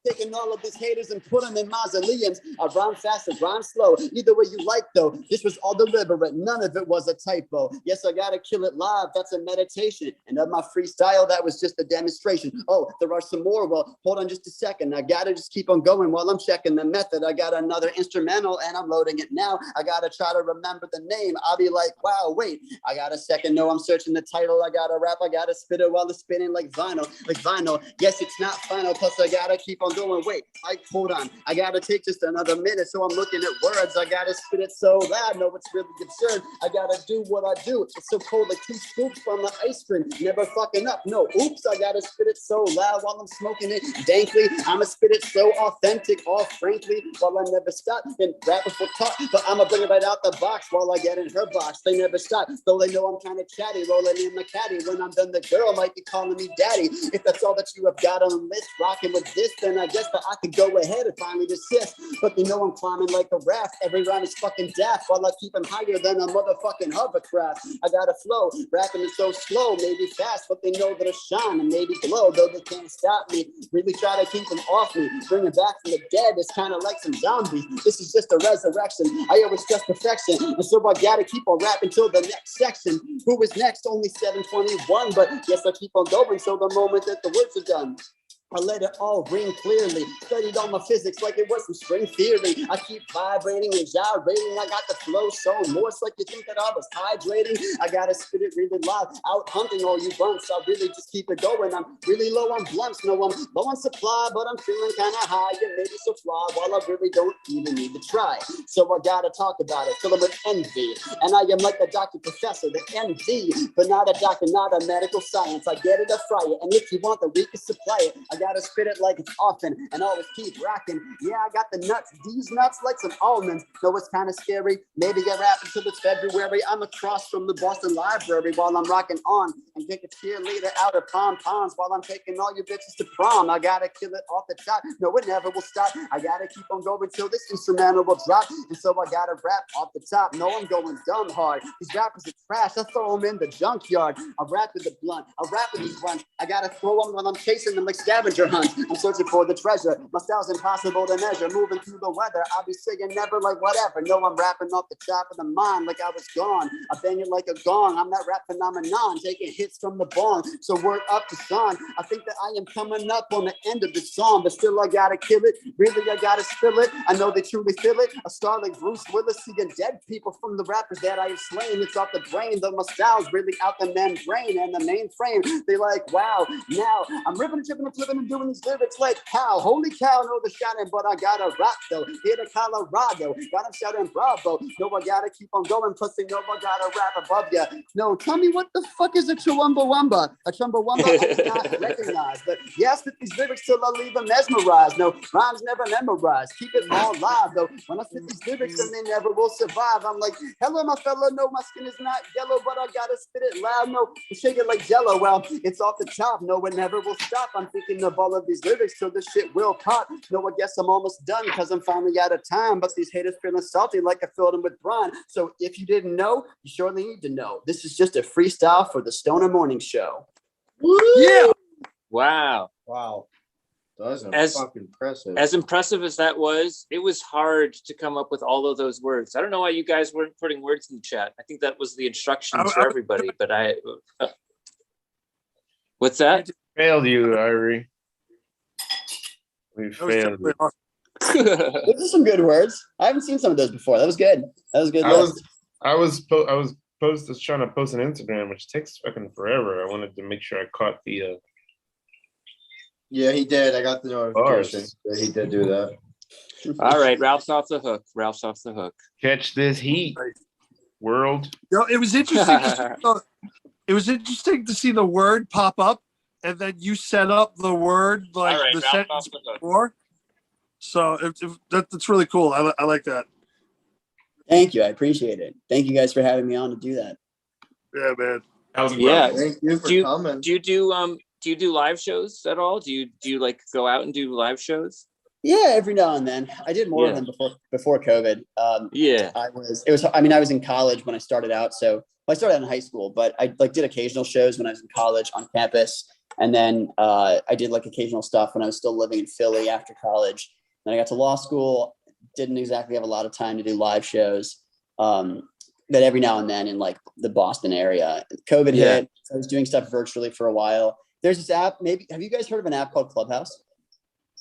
taking all of these haters and put them in mausoleums. I rhyme fast and rhyme slow. Either way you like, though. This was all deliberate. None of it was a typo. Yes, I gotta kill it live. That's a meditation. And of my freestyle, that was just a demonstration. Oh, there are some more. Well, hold on just a second. I gotta just keep on going while I'm checking the method. I got another instrumental and I'm loading it now. I gotta try to remember the name. I'll be like, wow, wait. I got a second. No, I'm searching the title. I gotta rap. I gotta spit it while it's spinning like vinyl. Like vinyl. Yes, it's not final. Plus, I gotta keep on going. Wait, hold on. I gotta take just another minute. So I'm looking at words. I gotta spit it so loud. No, it's really absurd. I gotta do what I do. It's so cold, like 2 scoops from the ice cream. Never fucking up. No, oops. I gotta spit it so loud while I'm smoking it dankly. I'ma spit it so authentic, all frankly, while I never stop. And rappers will talk, but I'ma bring it right out the box while I get in her box. They never stop, though they know I'm kind of chatty, rolling in my caddy. When I'm done, the girl might be calling me daddy. If that's all that you have got on the list, rocking with this, then I guess that I could go ahead and finally desist. But they know I'm climbing like a raft. Every rhyme is fucking daft while I keep them higher than a motherfucking hovercraft. I got a flow, rapping it so slow, maybe fast, but they know that I shine and maybe glow, though they can't stop me. Really try to keep them off me. Bring it back from the dead, it's kind of like some zombies. This is just a resurrection. I always stress perfection, and so I gotta keep on rapping till the next section. Who is next? Only 721, but yes, I keep on going, so the moment that the words are done, I let it all ring clearly. Studied all my physics like it was some string theory. I keep vibrating and gyrating. I got the flow so morse like you think that I was hydrating. I gotta spit it really loud, out hunting all you bunts. I really just keep it going. I'm really low on blunts. No, I'm low on supply, but I'm feeling kind of high. And maybe so fly while I really don't even need to try. So I gotta talk about it, fill them with envy. And I am like the doctor professor, the MD, but not a doctor, not a medical science. I get it, I fry it, and if you want the weakest supply it. I gotta spit it like it's often and always keep rocking. Yeah, I got the nuts, these nuts like some almonds. Though it's kind of scary, maybe get rap until it's February. I'm across from the Boston Library while I'm rocking on and kick a cheerleader out of pom-poms while I'm taking all you bitches to prom. I gotta kill it off the top, no, it never will stop. I gotta keep on going till this instrumental will drop. And so I gotta rap off the top. No, I'm going dumb hard. These rappers are trash, I throw them in the junkyard. I rap with the blunt, I rap with these runs. I gotta throw them while I'm chasing them like scavenger hunt. I'm searching for the treasure. My style's impossible to measure. Moving through the weather, I'll be saying never like whatever. No, I'm rapping off the top of the mind like I was gone. I bang it like a gong. I'm that rap phenomenon, taking hits from the bong. So word up to son. I think that I am coming up on the end of the song, but still I gotta kill it. Really, I gotta spill it. I know they truly feel it. A star like Bruce Willis, seeing dead people from the rappers that I have slain. It's off the brain, though my style's really out the membrane and the mainframe. They like, wow, now I'm ripping, chipping, and flipping and doing these lyrics like how. Holy cow, no the shouting, but I gotta rock though. Here to Colorado, got him shouting bravo. No, I gotta keep on going, plus they know I gotta rap above ya. No, tell me what the fuck is a chumbawamba? A chumbawamba I cannot recognize, but yes, with these lyrics till I leave them mesmerized. No, rhymes never memorized, keep it all live though. When I spit these lyrics, then they never will survive. I'm like, hello my fella, no, my skin is not yellow, but I gotta spit it loud. No, shake it like jello. Well, it's off the top, no, it never will stop. I'm thinking of all of these lyrics till this shit will pop. No, I guess I'm almost done because I'm finally out of time. But these haters feeling salty like I filled them with brine. So if you didn't know, you surely need to know. This is just a freestyle for the Stoner Morning Show. Yeah. Wow. Wow. That's As- fucking impressive. As impressive as that was, it was hard to come up with all of those words. I don't know why you guys weren't putting words in the chat. I think that was the instructions for everybody, but what's that? Failed you, Irie. We failed you. Those are some good words. I haven't seen some of those before. That was good. That was a good list. I was trying to post on Instagram, which takes fucking forever. I wanted to make sure I caught the Yeah, he did. I got the notification. He did do that. All right, Ralph's off the hook. Ralph's off the hook. Catch this heat, world. No, it was interesting. It was interesting to see the word pop up, and then you set up the word like All right, the Ralph's sentence off the hook. before. So that's really cool. I like that. Thank you. I appreciate it. Thank you guys for having me on to do that. Yeah, man. That was Yeah. Thank you for coming. Do you do live shows at all? Do you like go out and do live shows? Yeah, every now and then. I did more of them before COVID. I was in college when I started out. So I started out in high school, but I did occasional shows when I was in college on campus. And then I did occasional stuff when I was still living in Philly after college. Then I got to law school, didn't exactly have a lot of time to do live shows. But every now and then in the Boston area, COVID hit. So I was doing stuff virtually for a while. There's this app, have you guys heard of an app called Clubhouse?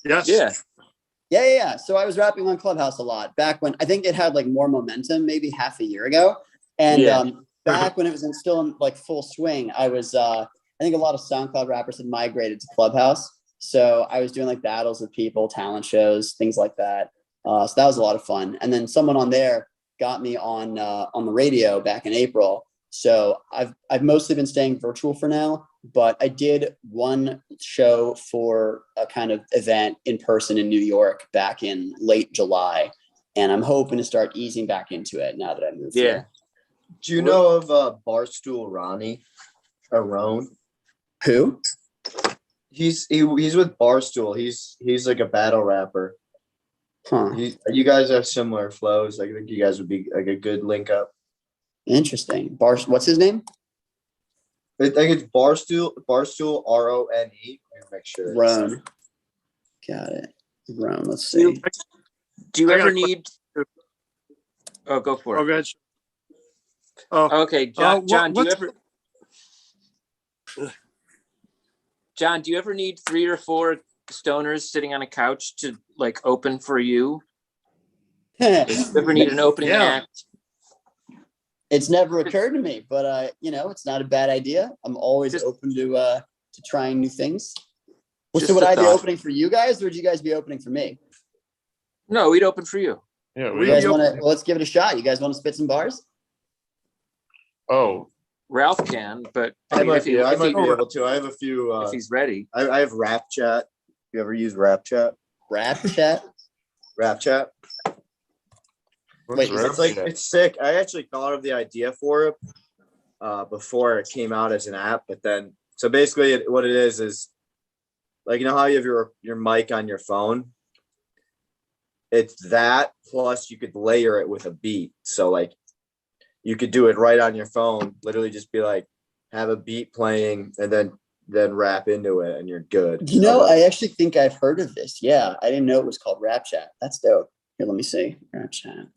Yes. Yeah. Yeah. So I was rapping on Clubhouse a lot back when I think it had more momentum, maybe half a year ago. And back when it was still in full swing, I was, I think a lot of SoundCloud rappers had migrated to Clubhouse. So I was doing battles with people, talent shows, things like that. So that was a lot of fun. And then someone on there got me on the radio back in April. So I've mostly been staying virtual for now, but I did one show for a kind of event in person in New York back in late July. And I'm hoping to start easing back into it now that I moved here. Do you know of Barstool Ronnie Arone? Who? He's with Barstool. He's like a battle rapper. Huh. You guys have similar flows. I think you guys would be a good link up. Interesting. What's his name? I think it's Barstool Rone. Let me make sure. Rone. Got it. Rone. Let's see. Do you ever need? Oh, go for it. Oh, good. Okay, John. John, do you ever need 3 or 4 stoners sitting on a couch to open for you? Do you ever need an opening act? It's never occurred to me, but it's not a bad idea. I'm always open to trying new things. So would I be opening for you guys, or would you guys be opening for me? No, we'd open for you. Yeah, you guys want to? Let's give it a shot. You guys want to spit some bars? Oh, Ralph can, but I might be able to. I have a few. If he's ready, I have Rap Chat. You ever use Rap Chat? Rap Chat. Rap Chat. Wait, it's sick. I actually thought of the idea for it before it came out as an app, but then so basically what it is you know how you have your mic on your phone. It's that plus you could layer it with a beat. So you could do it right on your phone. Literally just be have a beat playing and then rap into it, and you're good. I actually think I've heard of this. Yeah, I didn't know it was called Rap Chat. That's dope. Here, let me see. Rap Chat.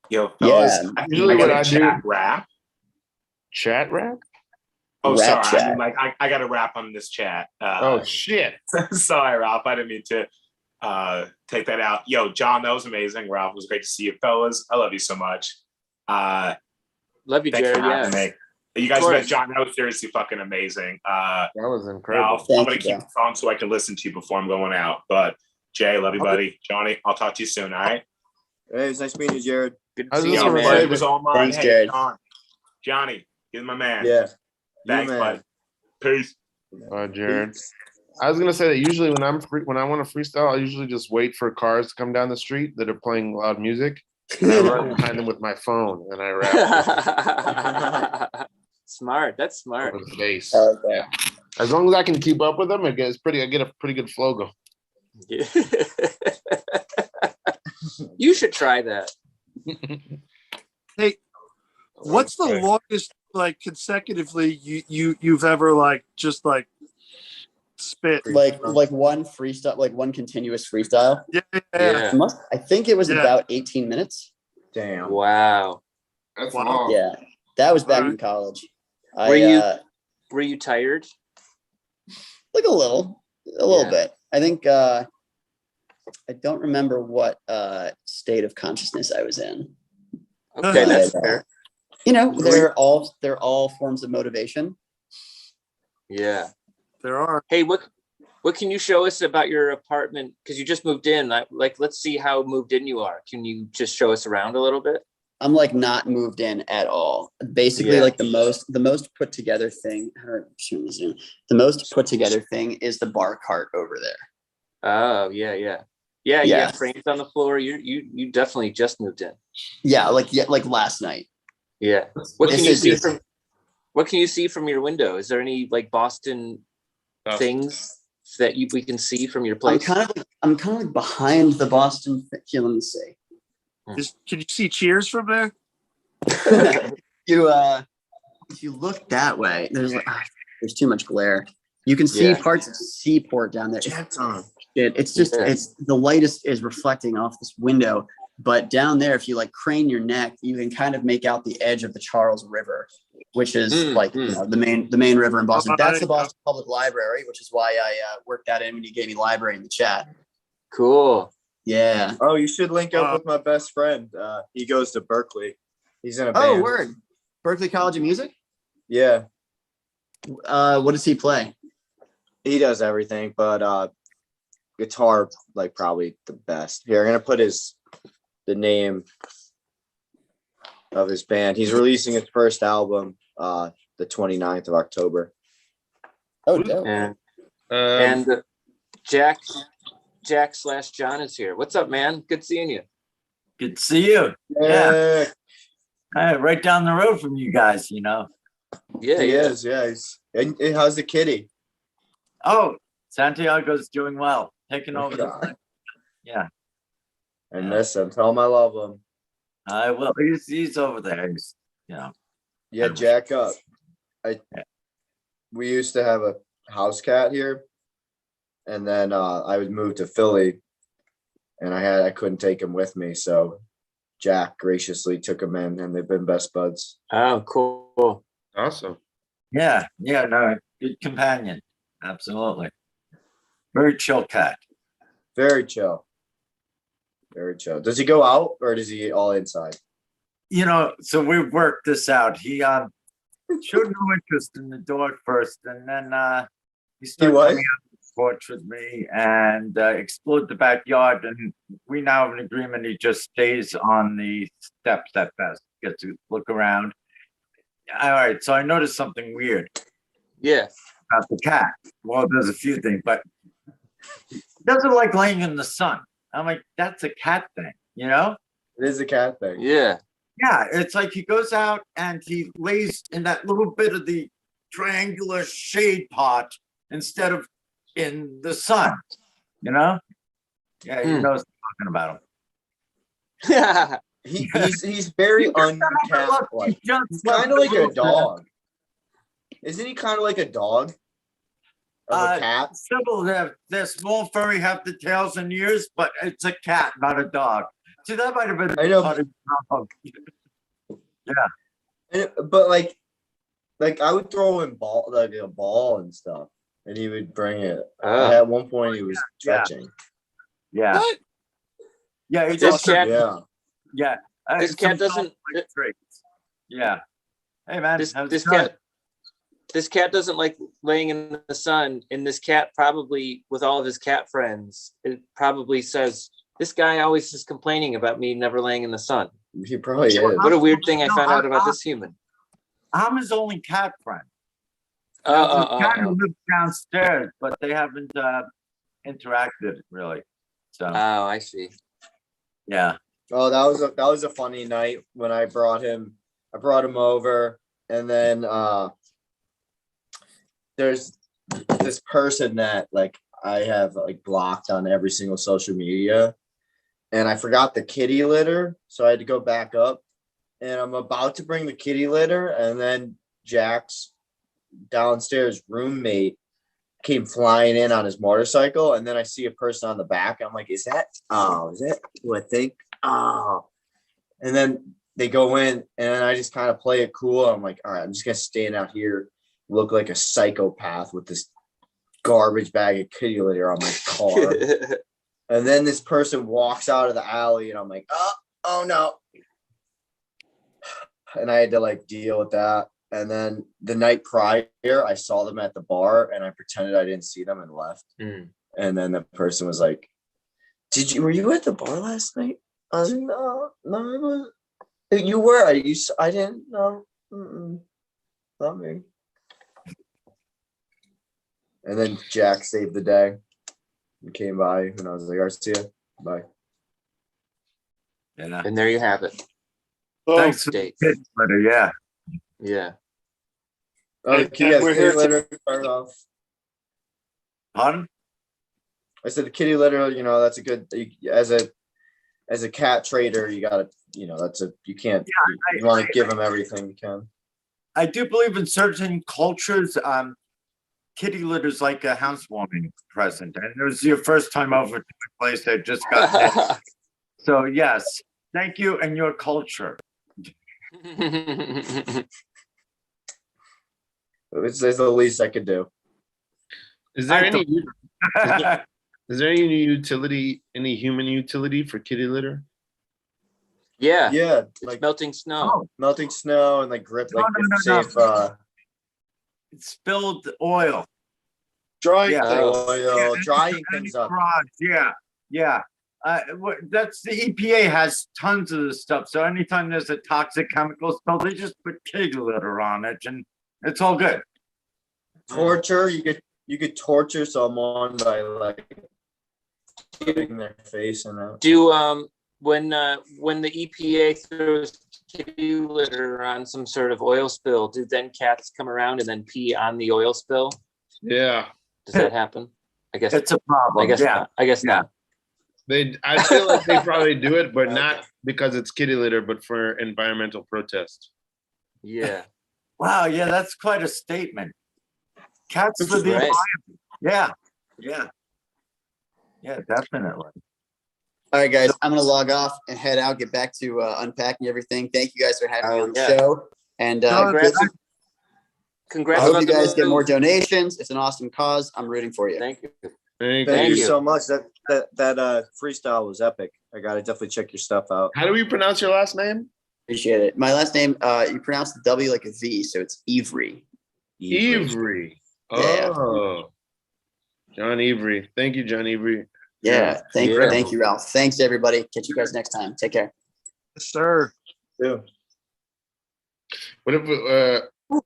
Yo, fellas, usually what I do. Rap. Chat rap? Oh, Rap sorry. chat. I mean, I got to rap on this chat. Oh shit! Sorry, Ralph. I didn't mean to take that out. Yo, John, that was amazing. Ralph, it was great to see you, fellas. I love you so much. Love you, thanks Jared. for having me. You guys Of met course. John. That was seriously fucking amazing. That was incredible. Ralph, I'm gonna keep the phone so I can listen to you before I'm going out. But Jay, love you, buddy. Johnny, I'll talk to you soon. All right. Hey, it's nice meeting you, Jared. Good I to was see just you, gonna man. say It was all mine. Thanks, Hey, Jared. John. Johnny, you're my man. Yeah. Thanks, man. bud. Peace. Jared. I was gonna say that usually when when I want to freestyle, I usually just wait for cars to come down the street that are playing loud music, and I run behind them with my phone and I rap. Smart. That's smart. Over the bass. Yeah. As long as I can keep up with them, I get a pretty good flow going. Yeah. You should try that. Hey, what's the longest consecutively you've ever just spit? Like one freestyle, one continuous freestyle. Yeah. I think it was about 18 minutes. Damn. Wow. That's long. Yeah, that was back in college. Were you tired? Like a little bit. I think I don't remember what state of consciousness I was in. Okay, that's fair. They're all forms of motivation. Yeah, there are. Hey, what can you show us about your apartment? Because you just moved in. Let's see how moved in you are. Can you just show us around a little bit? I'm not moved in at all. Basically, the most put together thing. The most put together thing is the bar cart over there. Oh yeah. You have frames on the floor. You definitely just moved in. Yeah, like last night. Yeah. What can you see from your window? Is there any Boston things so that we can see from your I'm place? I'm kind of like behind the Boston. Here, let me see. Can you see Cheers from there? If you look that way, there's too much glare. You can see parts of Seaport down there. It's just it's the light is reflecting off this window, but down there, if you like crane your neck, you can kind of make out the edge of the Charles River, which is the main river in Boston. That's the Boston Public Library, which is why I worked that in when you gave me library in the chat. Cool. Yeah. Oh, you should link up with my best friend. He goes to Berkeley. He's in a band. Oh, word. Berkeley College of Music? Yeah. What does he play? He does everything, but guitar, like, probably the best. Here, I'm gonna put the name of his band. He's releasing his first album the 29th of October. Oh, dope. And Jack/John is here. What's up, man? Good seeing you. Good to see you. Yeah. Right down the road from you guys, you know. Yeah, he is. Yeah, and how's the kitty? Oh, Santiago's doing well, taking over the. Yeah, I miss him. Tell him I love him. I will. He's over there. He's, you know. Yeah, Jack up. We used to have a house cat here, and then I would move to Philly, and I couldn't take him with me, so Jack graciously took him in, and they've been best buds. Oh, cool. Awesome. Yeah, no, good companion. Absolutely. Very chill cat. Very chill. Very chill. Does he go out or does he all inside? You know, so we worked this out. He showed no interest in the dog first, and then he started coming out to the porch with me and explored the backyard. And we now have an agreement. He just stays on the steps at best, gets to look around. All right, so I noticed something weird. Yeah. About the cat. Well, there's a few things, but he doesn't like laying in the sun. I'm like, that's a cat thing, you know? It is a cat thing. Yeah. Yeah, it's like he goes out and he lays in that little bit of the triangular shade pot instead of in the sun, you know? Yeah, he knows what I'm talking about him. He's very uncat-like. He's kind of like a dog. Isn't he kind of like a dog? Or a cat? Several they're small, furry, have the tails and ears, but it's a cat, not a dog. See, that might have been I know. Dog. Yeah. But like I would throw him a ball and stuff, and he would bring it. At one point, he was stretching. Yeah. What? Yeah, he This does. cat. Yeah. This cat doesn't. Yeah. Hey man, this cat doesn't like laying in the sun, and this cat probably, with all of his cat friends, it probably says, this guy always is complaining about me never laying in the sun. He probably is. What a weird thing I found out about this human. I'm his only cat friend. Cat who lives downstairs, but they haven't interacted really. So. Oh, I see. Yeah. Oh, that was a funny night when I brought him over, and then there's this person that like I have like blocked on every single social media, and I forgot the kitty litter, so I had to go back up, and I'm about to bring the kitty litter, and then Jack's downstairs roommate came flying in on his motorcycle, and then I see a person on the back. I'm like, is that who I think? Oh, and then they go in, and I just kind of play it cool. I'm like, all right, I'm just gonna stand out here, look like a psychopath with this garbage bag of kitty litter on my car. And then this person walks out of the alley, and I'm like, oh no. And I had to like deal with that. And then the night prior, I saw them at the bar, and I pretended I didn't see them and left. And then the person was like, were you at the bar last night? I was like, no, you were. I didn't know. Not me. And then Jack saved the day and came by, and I was like, all right, see ya. Bye. Yeah. And there you have it. Thanks for the kids letter, yeah. Yeah. Oh, And we're here later. Start off. Pardon? I said the kitty litter, you know, that's a good, as a cat trader, you gotta, you know, you can't, you want to give them everything you can. I do believe in certain cultures, kitty litter is like a housewarming present, and it was your first time over to my place. I just got it. So yes, thank you and your culture. It's the least I could do. Is there any is there any utility, any human utility for kitty litter? Yeah. Yeah, It's like melting snow. melting snow and like grip, like No. safe. It's spilled oil. Drying Yeah. oil, drying things up. Yeah. That's the EPA has tons of this stuff. So anytime there's a toxic chemical spill, they just put kitty litter on it, and it's all good. Torture, you could torture someone by like getting their face in it. Do when the EPA throws kitty litter on some sort of oil spill, do then cats come around and then pee on the oil spill? Yeah. Does that happen? I guess it's a problem. I guess Yeah. not. I guess not. I feel like they probably do it, but not because it's kitty litter, but for environmental protest. Yeah. Wow. Yeah, that's quite a statement. Cats for the Right. environment. Yeah, definitely. All right, guys, I'm gonna log off and head out, get back to unpacking everything. Thank you guys for having me on the show. And Congrats I hope about you the guys get move. more donations. It's an awesome cause. I'm rooting for you. Thank you. Thank you so much. That freestyle was epic. I gotta definitely check your stuff out. How do we pronounce your last name? Appreciate it. My last name, you pronounce the W like a V, so it's Ivory. Avery. Yeah. Oh, John Avery. Thank you, John Avery. Yeah. Thank you, Ralph. Thanks, everybody. Catch you guys next time. Take care. Sir. Yeah. What if,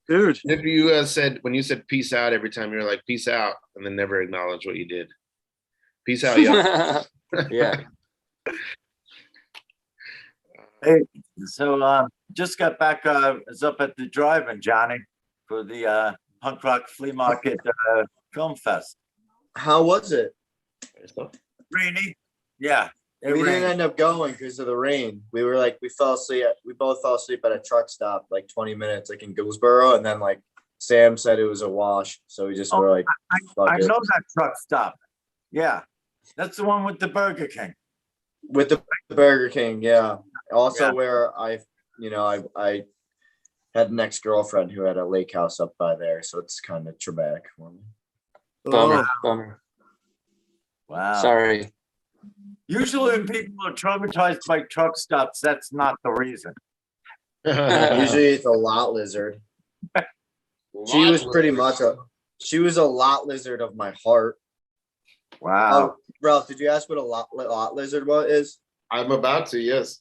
dude? If you said, when you said peace out every time, you're like peace out, and then never acknowledge what you did. Peace out, y'all. Yeah. Hey, so just got back. Was up at the drive-in, Johnny, for the punk rock flea market film fest. How was it? Rainy. Yeah. We didn't end up going because of the rain. We fell asleep. We both fell asleep at a truck stop, like 20 minutes, like in Gouldsboro, and then like Sam said it was a wash, so we just were like, I know that truck stop. Yeah, that's the one with the Burger King. With the Burger King, yeah. Also, Yeah. where I had an ex-girlfriend who had a lake house up by there, so it's kind of traumatic for me. Bummer. Wow. Sorry. Usually when people are traumatized by truck stops, that's not the reason. Usually it's a lot lizard. She was pretty much she was a lot lizard of my heart. Wow. Ralph, did you ask what a lot lizard is? I'm about to, yes.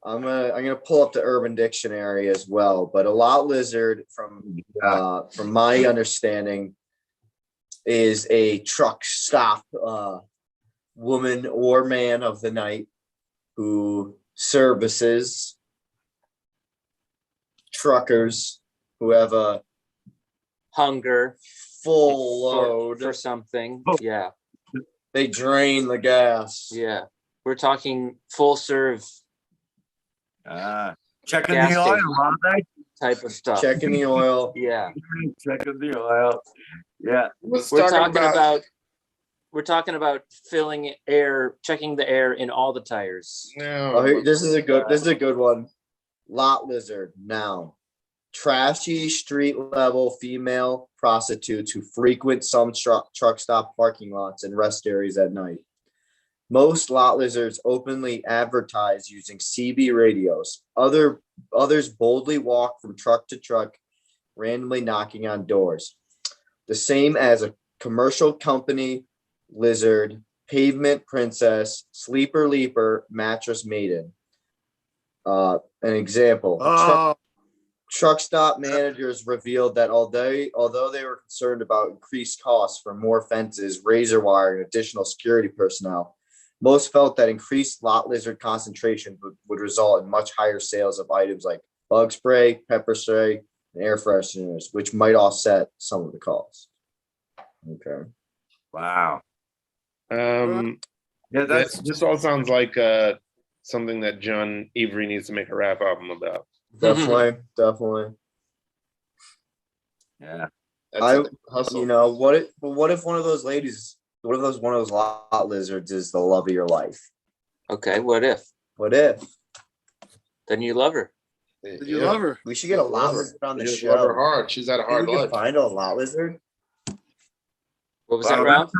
I'm gonna pull up the Urban Dictionary as well, but a lot lizard, from my understanding, is a truck stop woman or man of the night who services truckers who have a Hunger. full load for something. Yeah. They drain the gas. Yeah. We're talking full serve. Checking gas the oil, station aren't they? type of stuff. Checking the oil. Yeah. Checking the oil. Yeah. We're talking about filling air, checking the air in all the tires. This is a good one. Lot lizard, noun. Trashy street level female prostitutes who frequent some truck stop parking lots and rest areas at night. Most lot lizards openly advertise using CB radios. Others boldly walk from truck to truck, randomly knocking on doors. The same as a commercial company lizard, pavement princess, sleeper leaper, mattress maiden. An example. Truck stop managers revealed that although they were concerned about increased costs for more fences, razor wire, and additional security personnel, most felt that increased lot lizard concentration would result in much higher sales of items like bug spray, pepper spray, and air fresheners, which might offset some of the costs. Okay. Wow. Yeah, this all sounds like something that John Avery needs to make a rap album about. Definitely, definitely. Yeah. You know, what if one of those ladies, one of those lot lizards is the love of your life? Okay, what if? What if? Then you love her. You love her. We should get a lot lizard on the show. Love her hard. She's had a hard We life. can find a lot lizard. What was Wow, that, Ralph?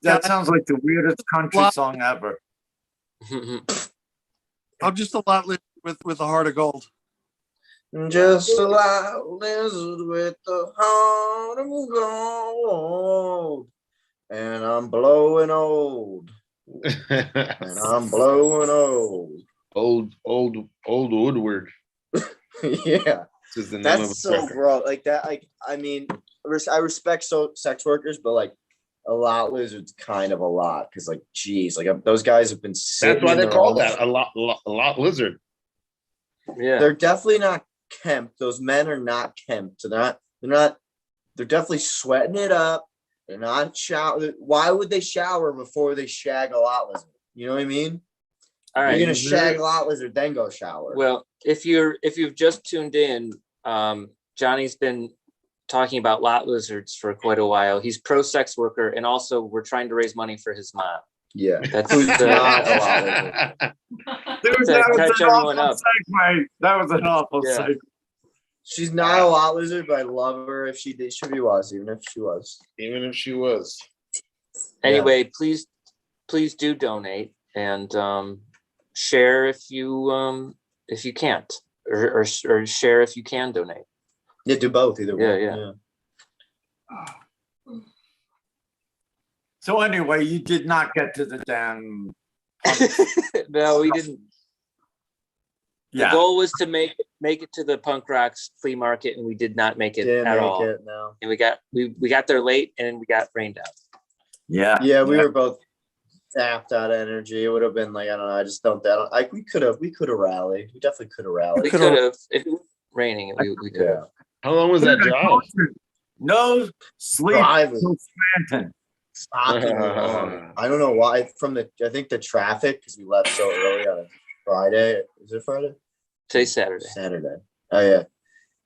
That sounds like the weirdest country song ever. I'm just a lot with a heart of gold. Just a lot lizard with the heart of gold. And I'm blowing old. And I'm blowing old. Old Woodward. Yeah. This is the name That's of so record. bro. Like that, like I mean, I respect sex workers, but like a lot lizard's kind of a lot because like geez, like those guys have been sitting. That's why in they their call own- that a lot lizard. Yeah. They're definitely not kempt. Those men are not kempt. They're definitely sweating it up. They're not shower. Why would they shower before they shag a lot lizard? You know what I mean? All right. You're gonna shag a lot lizard, then go shower. Well, if you've just tuned in, Johnny's been talking about lot lizards for quite a while. He's pro sex worker, and also we're trying to raise money for his mom. Yeah, that's who's not a lot lizard. Dude, To that was catch an everyone awful up. segue. That was an awful Yeah. segue. She's not a lot lizard, but I love her if she did. She was, even if she was. Even if she was. Anyway, please do donate and share if you can't, or share if you can donate. Yeah, do both. Either way. Yeah. So anyway, you did not get to the damn. No, we didn't. The Yeah. goal was to make it to the punk rocks flea market, and we did not make it Didn't at make all. it, no. And we got there late, and we got rained out. Yeah. Yeah, we were both tapped out of energy. It would have been like, I don't know. I just don't. Like we could have rallied. We definitely could have rallied. We could have if it was raining. We could have. How long was that drive? No sleep. Driving. till Scranton. Fucking long. I don't know why. I think the traffic because we left so early on a Friday. Is it Friday? Today's Saturday. Saturday. Oh yeah.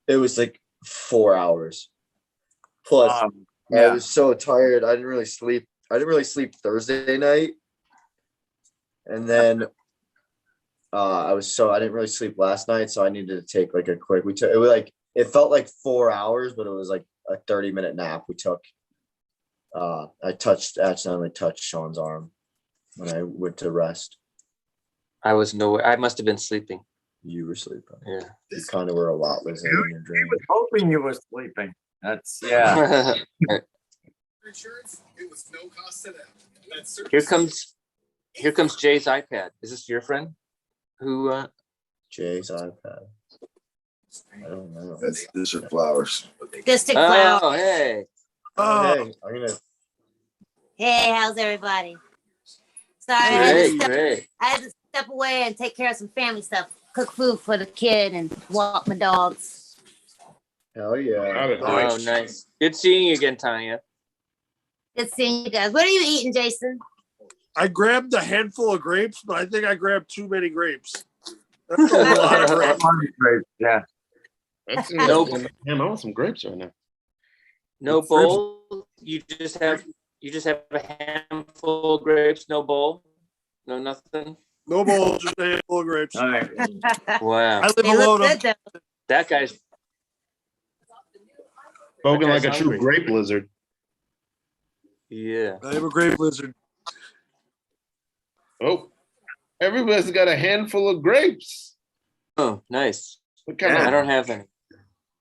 It was like 4 hours. Plus, I yeah. was so tired. I didn't really sleep. I didn't really sleep Thursday night. And then I didn't really sleep last night, so I needed to take like a quick. It felt like 4 hours, but it was like a 30-minute nap we took. I accidentally touched Sean's arm when I went to rest. I was nowhere. I must have been sleeping. You were sleeping. Yeah. You kind of were a lot lizard in your dream. I was hoping you were sleeping. That's yeah. Here comes Jay's iPad. Is this your friend? Who? Jay's iPad. I don't know. These are flowers. Distant Cloud. Oh, hey. Hey, I'm gonna. Hey, how's everybody? Sorry, Great. I had to step away and take care of some family stuff, cook food for the kid, and walk my dogs. Hell yeah! Oh, nice. Good seeing you again, Tanya. Good seeing you guys. What are you eating, Jason? I grabbed a handful of grapes, but I think I grabbed too many grapes. That's a lot of grapes. Yeah. Nope. Damn, I want some grapes right now. No bowl. You just have a handful of grapes. No bowl. No nothing. No bowl, just a handful of grapes. All right. Wow. I live They look alone. good, though. That guy's Spoken That like guy's a true hungry. grape lizard. Yeah. I am a grape lizard. Oh, everybody's got a handful of grapes. Oh, nice. What kind I of don't have any.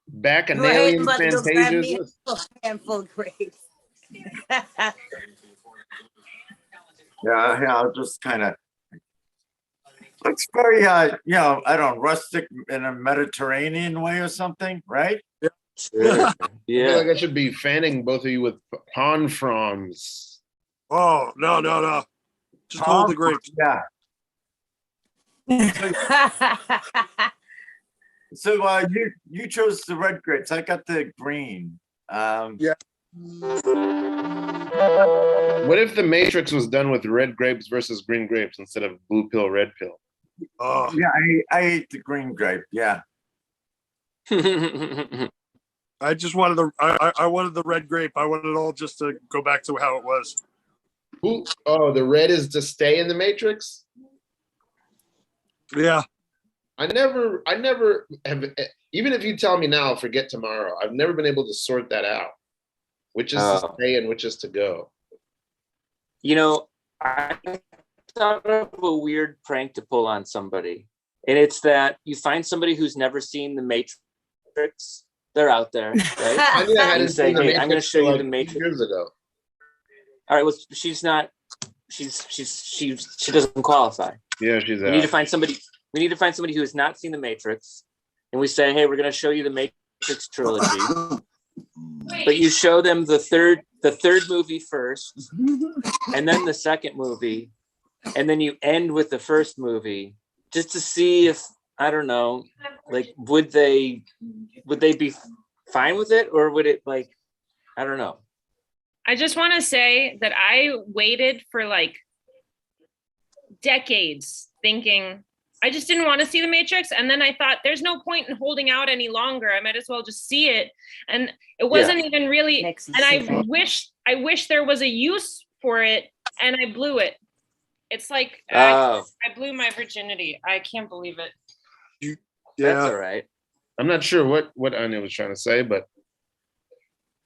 bacchanalian about to go grab fantasia me is this? a handful of grapes. Yeah, I'll just kind of. Looks very, I don't know, rustic in a Mediterranean way or something, right? Sure. I feel Yeah. like I should be fanning both of you with pond fronds. Oh, no. Just hold the grapes. Yeah. So you chose the red grapes. I got the green. Yeah. What if the Matrix was done with red grapes versus green grapes instead of blue pill, red pill? Oh, Yeah, I ate the green grape. Yeah. I just wanted I wanted the red grape. I wanted it all just to go back to how it was. Ooh, oh, the red is to stay in the Matrix? Yeah. I never have, even if you tell me now, forget tomorrow, I've never been able to sort that out. Which is to stay and which is to go. You know, I thought of a weird prank to pull on somebody. And it's that you find somebody who's never seen the Matrix. They're out there, right? I mean, I And you hadn't say, seen the hey, I'm going to Matrix show you like the Matrix. years ago. All right, well, she doesn't qualify. Yeah, she's We out. need to find somebody who has not seen the Matrix. And we say, hey, we're going to show you the Matrix trilogy. But you show them the third movie first, and then the second movie, and then you end with the first movie, just to see if, I don't know, like would they be fine with it, or would it, like, I don't know. I just want to say that I waited for like decades thinking I just didn't want to see the Matrix. And then I thought there's no point in holding out any longer. I might as well just see it. And it wasn't even really, and I wish there was a use for it, and I blew it. It's like, I blew my virginity. I can't believe it. That's all right. I'm not sure what Anya was trying to say, but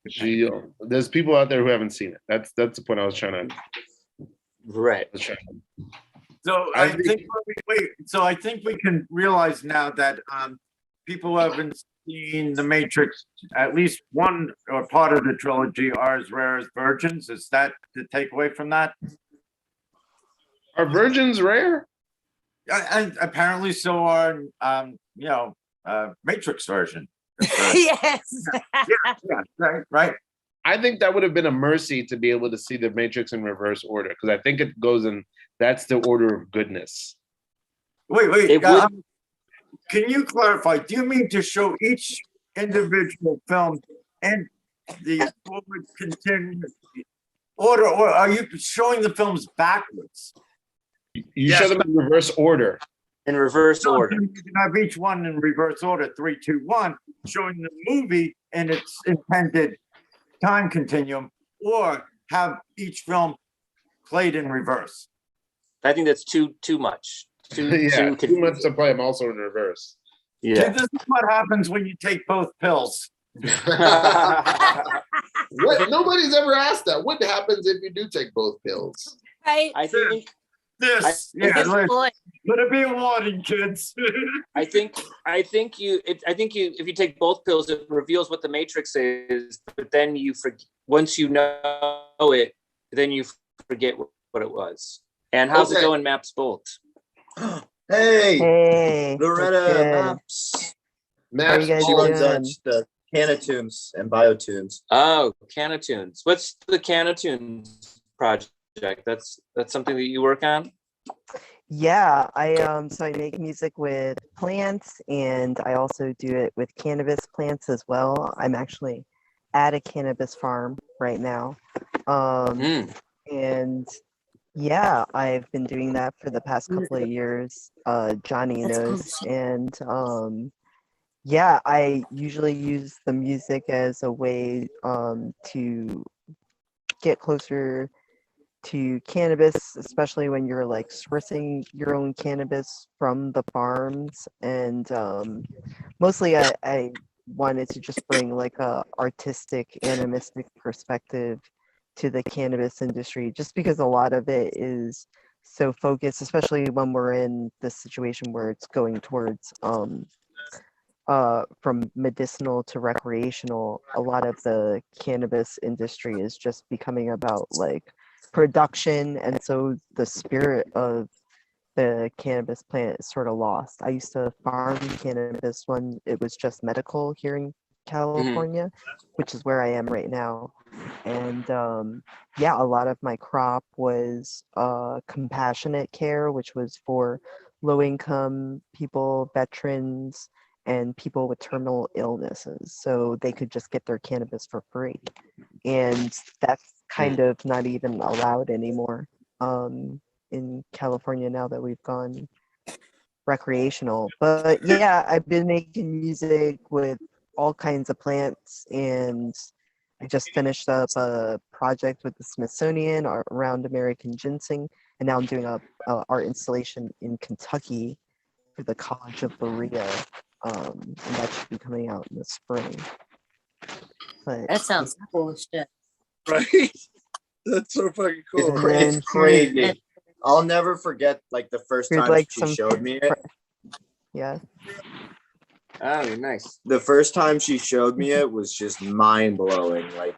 there's people out there who haven't seen it. That's the point I was trying to. Right. So I think we can realize now that people who haven't seen The Matrix, at least one or part of the trilogy, are as rare as virgins. Is that the takeaway from that? Are virgins rare? And apparently so are Matrix version. Yes. Right. I think that would have been a mercy to be able to see the Matrix in reverse order, because I think it goes in. That's the order of goodness. Wait. Can you clarify? Do you mean to show each individual film in the forward continuous order, or are you showing the films backwards? You show them in reverse order. In reverse order. You can have each one in reverse order, 3, 2, 1, showing the movie in its intended time continuum, or have each film played in reverse. I think that's too much. Too much to play them also in reverse. Yeah. See, this is what happens when you take both pills. What? Nobody's ever asked that. What happens if you do take both pills? Right. I think let it be a warning, kids. I think if you take both pills, it reveals what the Matrix is, but then you forget. Once you know it, then you forget what it was. And how's it going, Maps Bolt? Hey, Loretta good. Maps. How you guys She runs doing? the Canatunes and Biotunes. Oh, Canatunes. What's the Canatunes project? That's something that you work on? Yeah, so I make music with plants, and I also do it with cannabis plants as well. I'm actually at a cannabis farm right now. And yeah, I've been doing that for the past couple of years. Johnny knows. And yeah, I usually use the music as a way to get closer to cannabis, especially when you're like sourcing your own cannabis from the farms. And mostly I wanted to just bring like a artistic, animistic perspective to the cannabis industry, just because a lot of it is so focused, especially when we're in this situation where it's going towards from medicinal to recreational. A lot of the cannabis industry is just becoming about like production, and so the spirit of the cannabis plant is sort of lost. I used to farm cannabis when it was just medical here in California, which is where I am right now. And yeah, a lot of my crop was compassionate care, which was for low income people, veterans, and people with terminal illnesses, so they could just get their cannabis for free. And that's kind of not even allowed anymore in California now that we've gone recreational. But yeah, I've been making music with all kinds of plants, and I just finished up a project with the Smithsonian around American ginseng, and now I'm doing a art installation in Kentucky for the College of Berea, and that should be coming out in the spring. But That sounds cool as shit. Right? That's so fucking cool. It's crazy. I'll never forget like the first Here's, time like, she some showed me it. yeah. Oh, nice. The first time she showed me it was just mind blowing. Like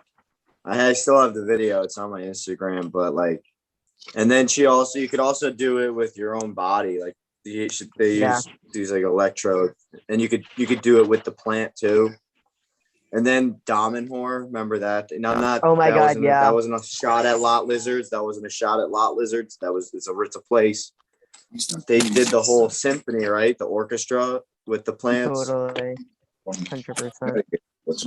I still have the video. It's on my Instagram, but like, and then you could also do it with your own body. Like they use these like electrodes, and you could do it with the plant too. And then Dominhor, remember that? And I'm not. Oh my that God, wasn't, yeah. That wasn't a shot at lot lizards. That wasn't a shot at lot lizards. It's a place. They did the whole symphony, right? The orchestra with the plants. Totally. 100%.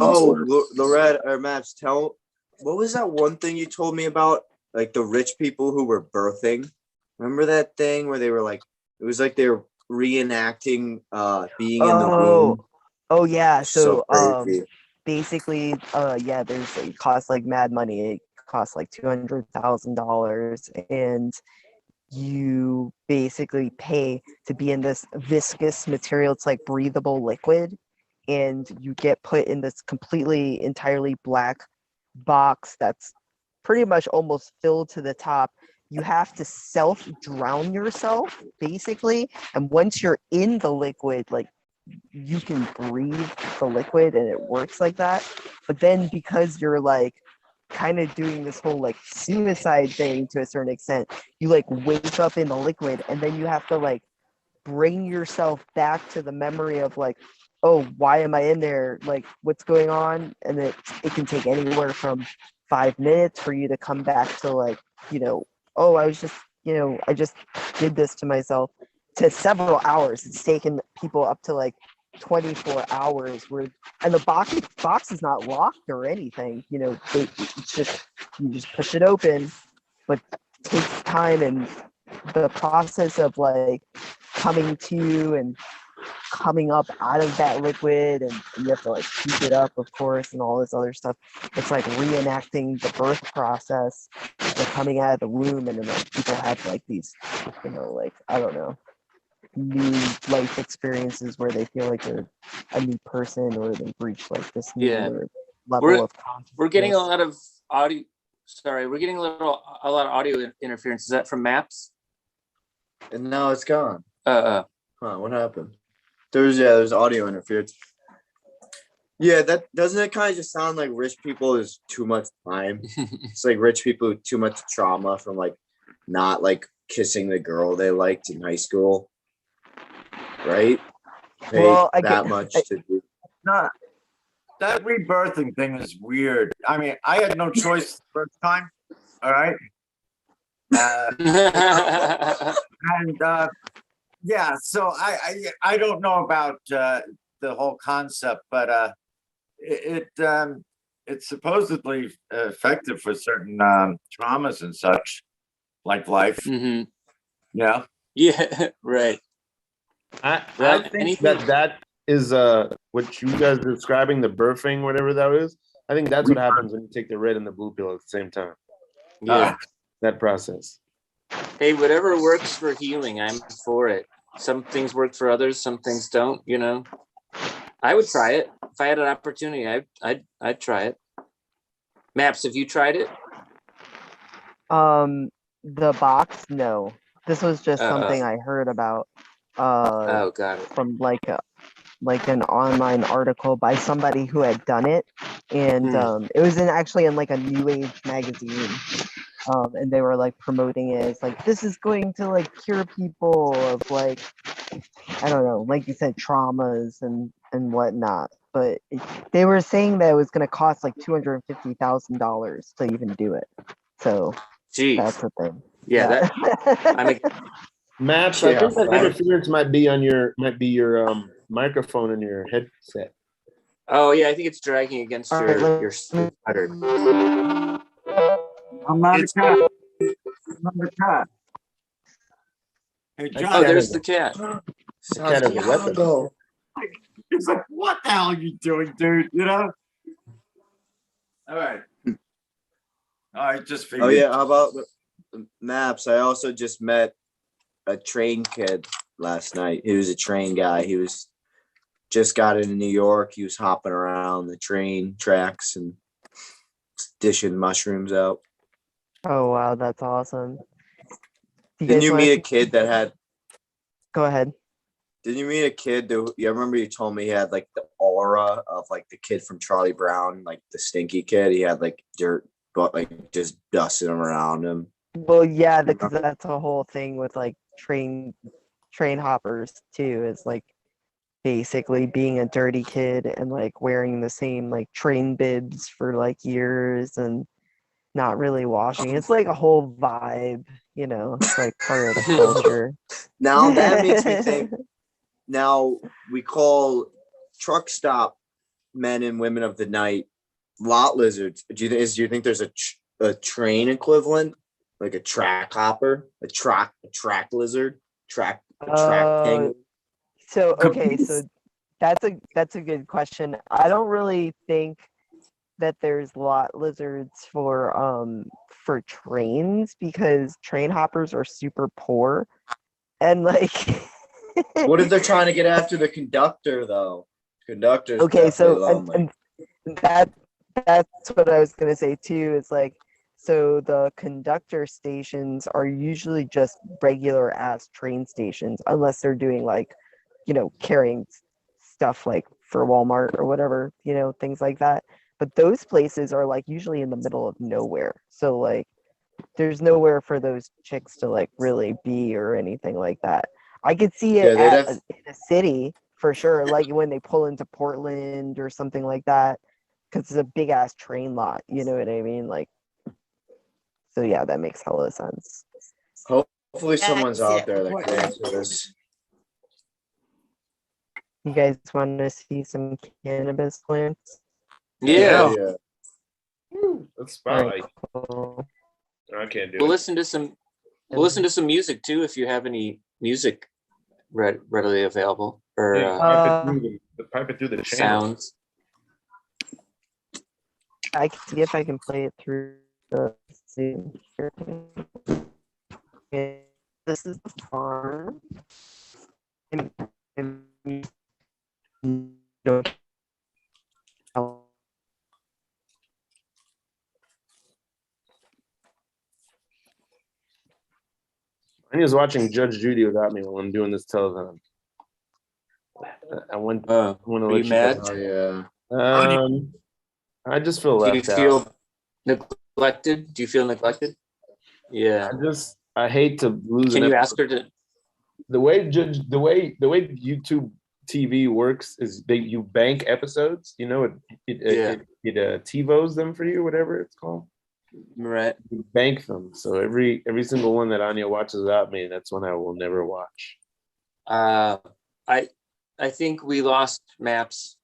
Oh, Loretta or Maps, what was that one thing you told me about? Like the rich people who were birthing. Remember that thing where they were like, it was like they were reenacting being in the womb. Oh yeah. So crazy. basically, yeah, it costs like mad money. It costs like $200,000, and you basically pay to be in this viscous material. It's like breathable liquid, and you get put in this entirely black box that's pretty much almost filled to the top. You have to self-drown yourself, basically, and once you're in the liquid, like, you can breathe the liquid and it works like that. But then because you're like kind of doing this whole like suicide thing to a certain extent, you like wake up in the liquid, and then you have to like bring yourself back to the memory of like, oh, why am I in there? Like, what's going on? And it can take anywhere from 5 minutes for you to come back to like, oh, I was just, I just did this to myself, to several hours. It's taken people up to like 24 hours and the box is not locked or anything, it's just, you just push it open, but it takes time, and the process of like coming to and coming up out of that liquid, and you have to like keep it up, of course, and all this other stuff. It's like reenacting the birth process, the coming out of the womb, and then like people have like these, like, I don't know, new life experiences where they feel like they're a new person, or they've reached like this new level of consciousness. We're getting a lot of audio. Sorry, we're getting a lot of audio interference. Is that from Maps? And now it's gone. What happened? There's audio interference. Yeah, that doesn't it kind of just sound like rich people is too much time. It's like rich people with too much trauma from like not like kissing the girl they liked in high school, right? Well, Much to do. Not that rebirthing thing is weird. I mean, I had no choice the first time. All right. And yeah, so I don't know about the whole concept, but it's supposedly effective for certain traumas and such, like life. Mm-hmm. Yeah. Yeah. Right. I think that is what you guys are describing, the birthing, whatever that is. I think that's what happens when you take the red and the blue pill at the same time. Yeah. That process. Hey, whatever works for healing, I'm for it. Some things work for others, some things don't, I would try it. If I had an opportunity, I'd try it. Maps, have you tried it? The box, no. This was just something I heard about got it. from like an online article by somebody who had done it, and it was actually in like a New Age magazine. And they were like promoting it as like, this is going to like cure people of like, I don't know, like you said, traumas and whatnot. But they were saying that it was going to cost like $250,000 to even do it. So that's the thing. Yeah. Maps, I think that interference might be your microphone in your headset. Oh yeah, I think it's dragging against All right, your sweater. I'm not a cat. I'm not a cat. Hey, John. Oh, there's the cat. The cat has a weapon. It's like, what the hell are you doing, dude? You know? All right. Just figured. Oh yeah, how about the maps? I also just met a train kid last night. He was a train guy. He was just got into New York. He was hopping around the train tracks and dishing mushrooms out. Oh wow, that's awesome. Didn't you meet a kid that had? Go ahead. Didn't you meet a kid that you remember you told me he had like the aura of like the kid from Charlie Brown, like the stinky kid? He had like dirt, but like just dusting him around him. Well, yeah, because that's a whole thing with like train hoppers too. Is like basically being a dirty kid and like wearing the same like train bibs for like years and not really washing. It's like a whole vibe, you know. It's like part of the culture. Now that makes me think. Now we call truck stop men and women of the night lot lizards. Do you think there's a train equivalent, like a track hopper, a track lizard, track penguin? So okay, so that's a good question. I don't really think that there's lot lizards for trains because train hoppers are super poor and like What if they're trying to get after the conductor though? Conductors. Okay, so and that's what I was gonna say too. Is like, so the conductor stations are usually just regular ass train stations, unless they're doing like, you know, carrying stuff like for Walmart or whatever, you know, things like that. But those places are like usually in the middle of nowhere, so like, there's nowhere for those chicks to like really be or anything like that. I could see it in a city for sure, like when they pull into Portland or something like that, because it's a big ass train lot. You know what I mean? Like, so yeah, that makes hella sense. Hopefully, someone's out there that can answer this. You guys want to see some cannabis plants? Yeah. That's spotlight. Alright, cool. I can't do We'll it. listen to some music too if you have any music readily available or pipe it through the channel. sounds. I can see if I can play it through the Zoom. Okay, this is the farm. I was watching Judge Judy without me while I'm doing this telethon. I want to Are let you mad? Oh yeah. I just feel left Do you feel out. neglected? Do you feel neglected? Yeah. I hate to lose. Can you ask her to? The way YouTube TV works is you bank episodes. You know, it TiVos them for you, whatever it's called. Right. You bank them. So every single one that Anya watches without me, that's one I will never watch. I think we lost Maps.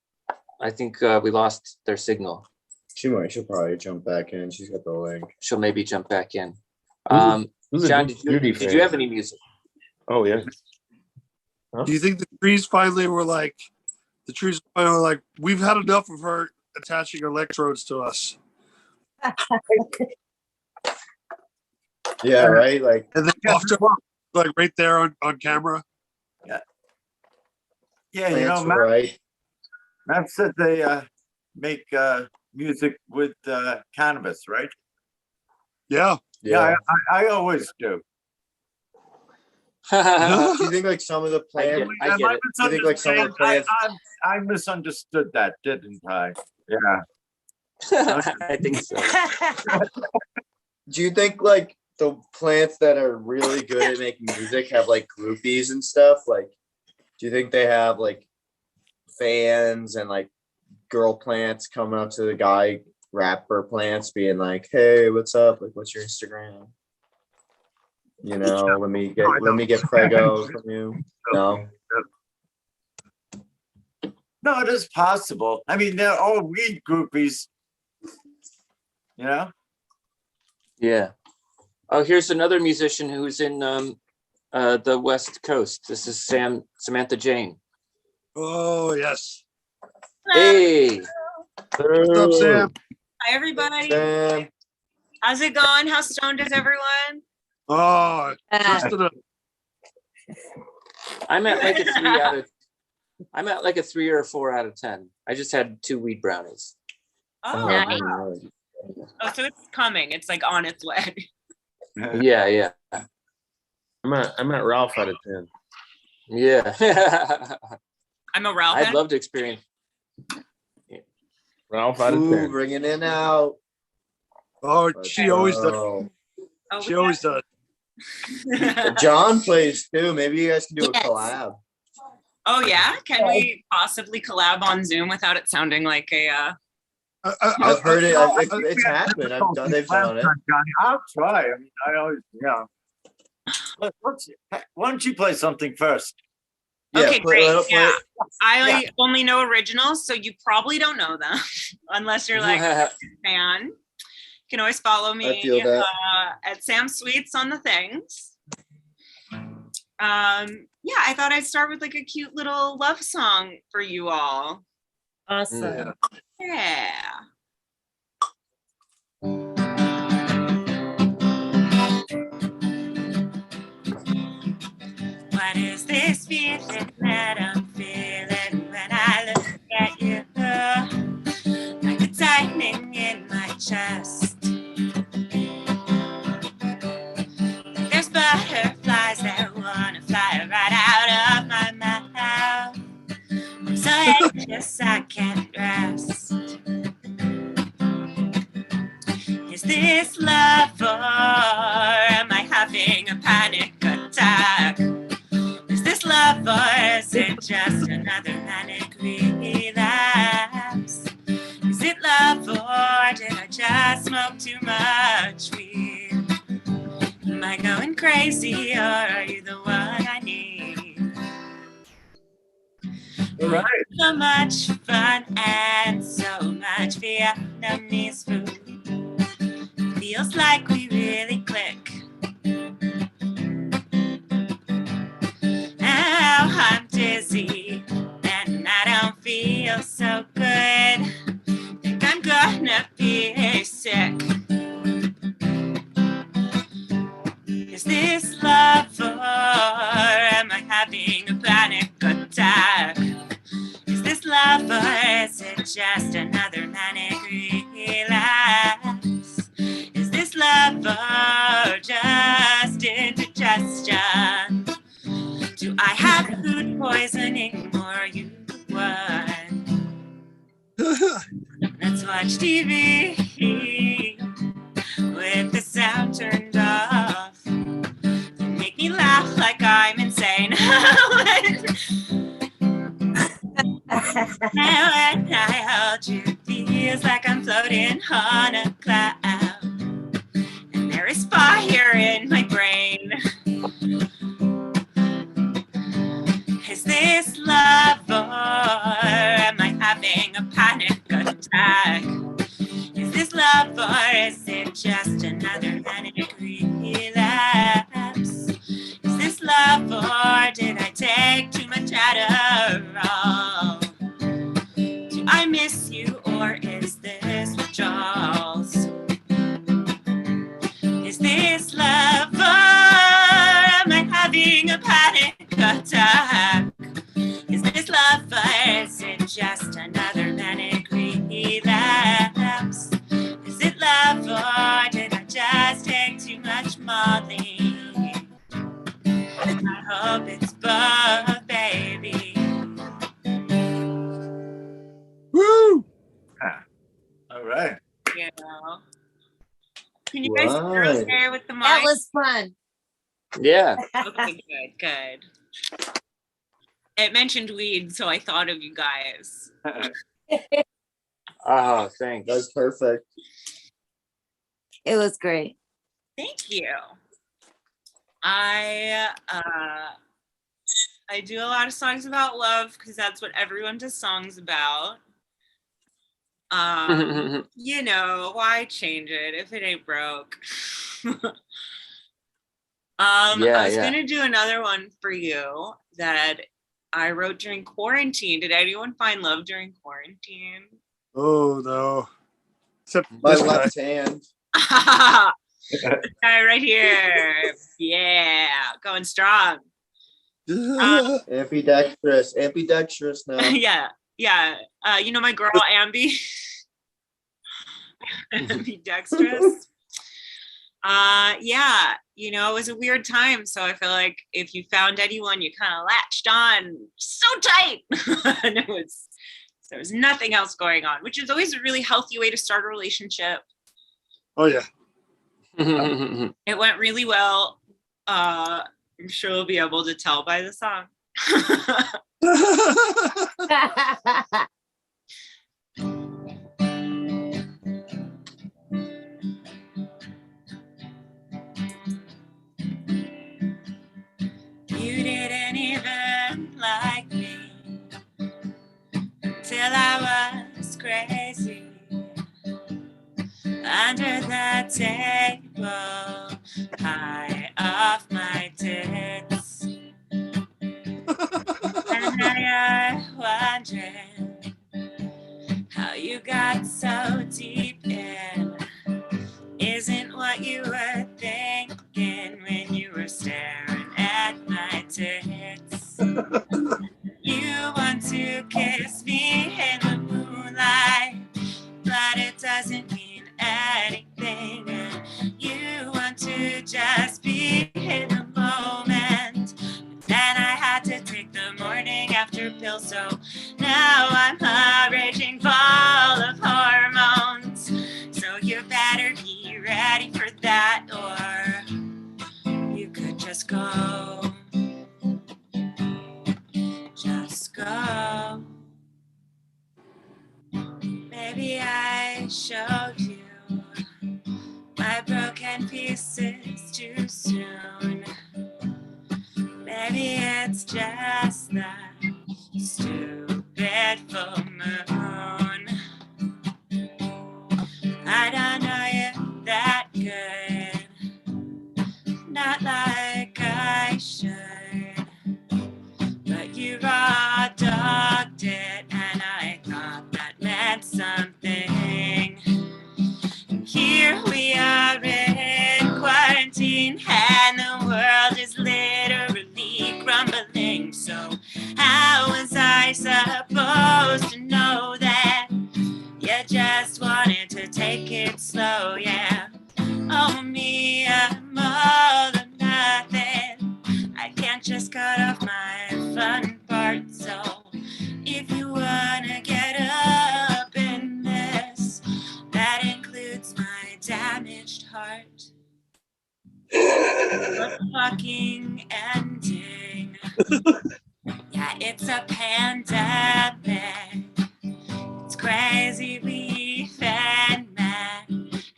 I think we lost their signal. She'll probably jump back in. She's got the link. She'll maybe jump back in. Who's a John, Judy did fan? you have any music? Oh yeah. Do you think the trees finally were like, we've had enough of her attaching electrodes to us? Yeah, right. Like, and then walked up, like right there on camera. Yeah. Yeah, you know, Matt said they make music with cannabis, right? Yeah. Yeah, I always do. Do you think like some of the plants? I get it. Do you think like some of the plants? I misunderstood that, didn't I? Yeah. I think so. Do you think like the plants that are really good at making music have like groupies and stuff? Like, do you think they have like fans and like girl plants coming up to the guy rapper plants being like, hey, what's up? Like, what's your Instagram? You know, let me get Prego from you. No. No, it is possible. I mean, they're all weed groupies. You know? Yeah. Oh, here's another musician who's in the West Coast. This is Samantha Jane. Oh, yes. Hey. What's up, Sam? Hi, everybody. Sam. How's it going? How stoned is everyone? Oh, just enough. I'm at like a 3 out of. I'm at like a 3 or a 4 out of 10. I just had 2 weed brownies. Oh, wow. Oh, so it's coming. It's like on its way. Yeah, yeah. I'm at Ralph out of 10. Yeah. I'm a Ralph. I'd love to experience. Ralph out of Ooh, 10. bringing it out. Oh, she always does. Oh. She always does. John plays too. Maybe you guys can do a collab. Oh yeah, can we possibly collab on Zoom without it sounding like a? I've heard it. It's happened. They've done it. I'll try. I mean, I always, yeah. Why don't you play something first? Okay, great. Yeah, I Yeah. only know originals, so you probably don't know them unless you're like a fan. You can always follow me I feel that. at Sam Sweets on the things. Yeah, I thought I'd start with like a cute little love song for you all. Awesome. Yeah. What is this feeling that I'm feeling when I look at you? Like a tightening in my chest. There's butterflies that wanna fly right out of my mouth. I'm so anxious I can't rest. Is this love or am I having a panic attack? Is this love or is it just another manic relapse? Is it love or did I just smoke too much weed? Am I going crazy or are you the one I need? All right. So much fun and so much Vietnamese food. Feels like we really click. Now I'm dizzy and I don't feel so good. Think I'm gonna be sick. Is this love or am I having a panic attack? Is this love or is it just another manic relapse? Is this love or just indigestion? Do I have food poisoning or are you the one? Let's watch TV with the sound turned off. You make me laugh like I'm insane. Now when I hold you, it feels like I'm floating on a cloud. And there is fire in my brain. Is this love or am I having a panic attack? Is this love or is it just another manic relapse? Is this love or did I take too much Adderall? Do I miss you or is this withdrawals? Is this love or am I having a panic attack? Is this love or is it just another manic relapse? Is it love or did I just take too much Molly? I hope it's both, baby. Woo! All right. You know. Can you guys hear us there with the mic? That was fun. Yeah. Okay, good. It mentioned weed, so I thought of you guys. Oh, thanks. That's perfect. It was great. Thank you. I I do a lot of songs about love because that's what everyone does songs about. You know, why change it if it ain't broke? I was gonna do another one for you that I wrote during quarantine. Did anyone find love during quarantine? Oh no. Except My this guy. left hand. This guy right here. Yeah, going strong. Ambidextrous now. yeah. You know my girl Ambi. Ambidextrous. Yeah, you know, it was a weird time. So I feel like if you found anyone, you kind of latched on so tight. And there was nothing else going on, which is always a really healthy way to start a relationship. Oh yeah. It went really well. I'm sure we'll be able to tell by the song. You didn't even like me till I was crazy under the table, high off my tits. And now you're wondering how you got so deep in. Isn't what you were thinking when you were staring at my tits. You want to kiss me in the moonlight, but it doesn't mean anything. You want to just be in the moment. Then I had to take the morning after pill, so now I'm a raging ball of hormones. So you better be ready for that, or you could just go. Just go. Maybe I showed you my broken pieces too soon. Maybe it's just that stupid full moon. I don't know you that good, not like I should, but you raw dogged it, and I thought that meant something. Here we are in quarantine, and the world is literally crumbling. So how was I supposed to know that you just wanted to take it slow? Yeah. Oh me, I'm all or nothing. I can't just cut off my fun part. So if you wanna get up in this, that includes my damaged heart. The fucking ending. Yeah, it's a pandemic. It's crazy we've been met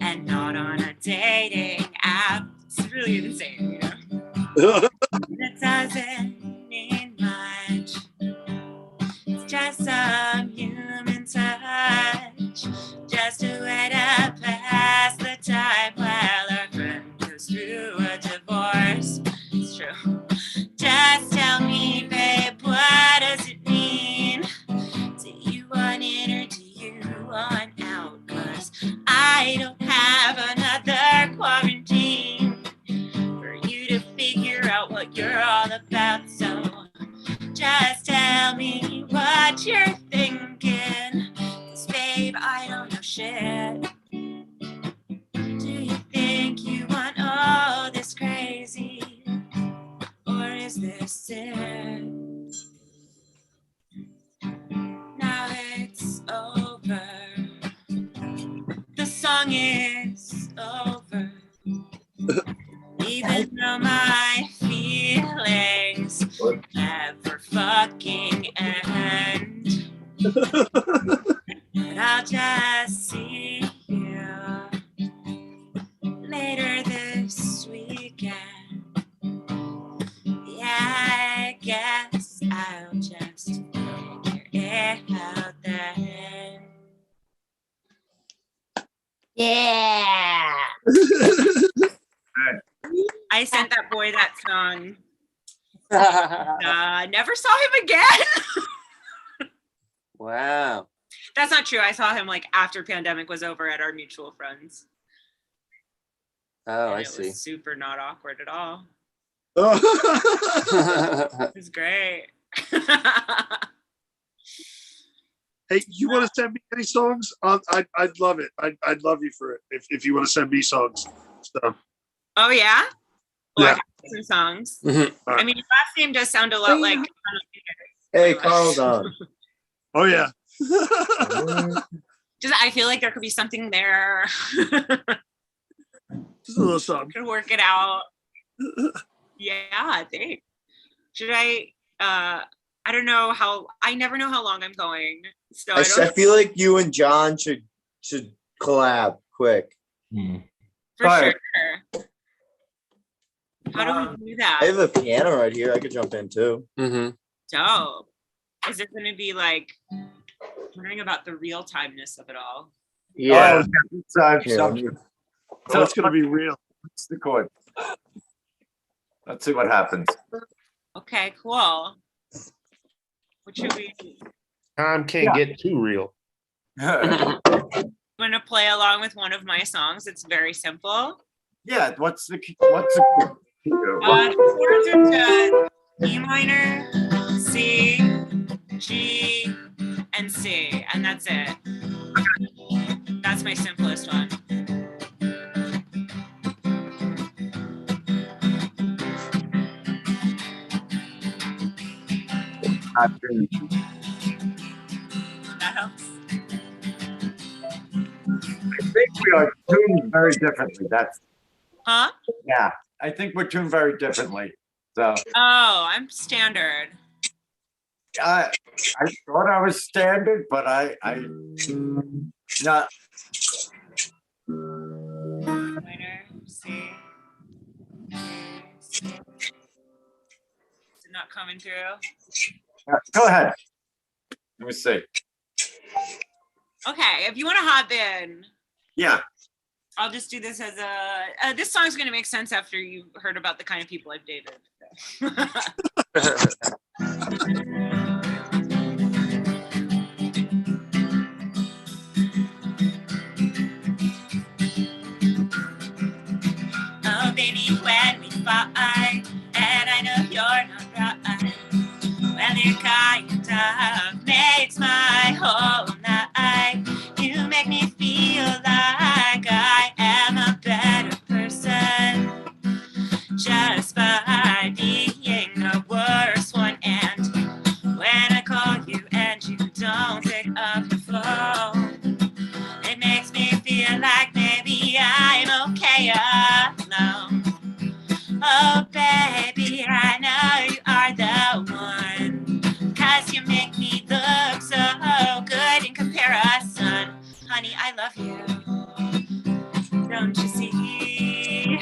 and not on a dating app. It's really insane, you know? It doesn't mean much. It's just some human touch, just a way to pass the time while our friend goes through a divorce. It's true. Just tell me, babe, what does it mean? Do you want in or do you want out? 'Cause I don't have another quarantine for you to figure out what you're all about. So just tell me what you're thinking. 'Cause babe, I don't know shit. Do you think you want all this crazy? Or is this it? Now it's over. The song is over. Even though my feelings never fucking end. But I'll just see you later this weekend. Yeah, I guess Yeah. I sent that boy that song. Never saw him again. Wow. That's not true. I saw him like after pandemic was over at our mutual friends. Oh, And I it see. was super not awkward at all. Oh. It was great. Hey, you want to send me any songs? I'd love it. I'd love you for it if you want to send me songs. So. Oh yeah? Well, I Yeah. have some songs. Mhm. I mean, your last name does sound a lot like. Hey, Carl's on. Oh yeah. Just I feel like there could be something there. Just a little something. Could work it out. Yeah, I think. Should I? I don't know how. I never know how long I'm going, so I I don't. feel like you and John should collab quick. For sure. How do we do that? I have a piano right here. I could jump in too. Mm-hmm. Dope. Is it going to be like? Wondering about the real timeness of it all. Yeah. So it's gonna be real. What's the chord? Let's see what happens. Okay, cool. What should we? Time can't get too real. I'm gonna play along with one of my songs. It's very simple. Yeah. What's the The chords are just E minor, C, G, and C, and that's it. That's my simplest one. That helps. I think we are tuned very differently. That's Huh? yeah. I think we're tuned very differently. So Oh, I'm standard. I thought I was standard, but I not. Minor, C. Is it not coming through? Go ahead. Let me see. Okay, if you want to hop in, Yeah. I'll just do this as a. This song's gonna make sense after you've heard about the kind of people I've dated. Oh, baby, when we fight, and I know you're not right. Well, your kind of makes my whole night. You make me feel like I am a better person just by being a worse one. And when I call you and you don't pick up the phone, it makes me feel like maybe I'm okay alone. Oh, baby, I know you are the one, 'cause you make me look so good in comparison. Honey, I love you. Don't you see?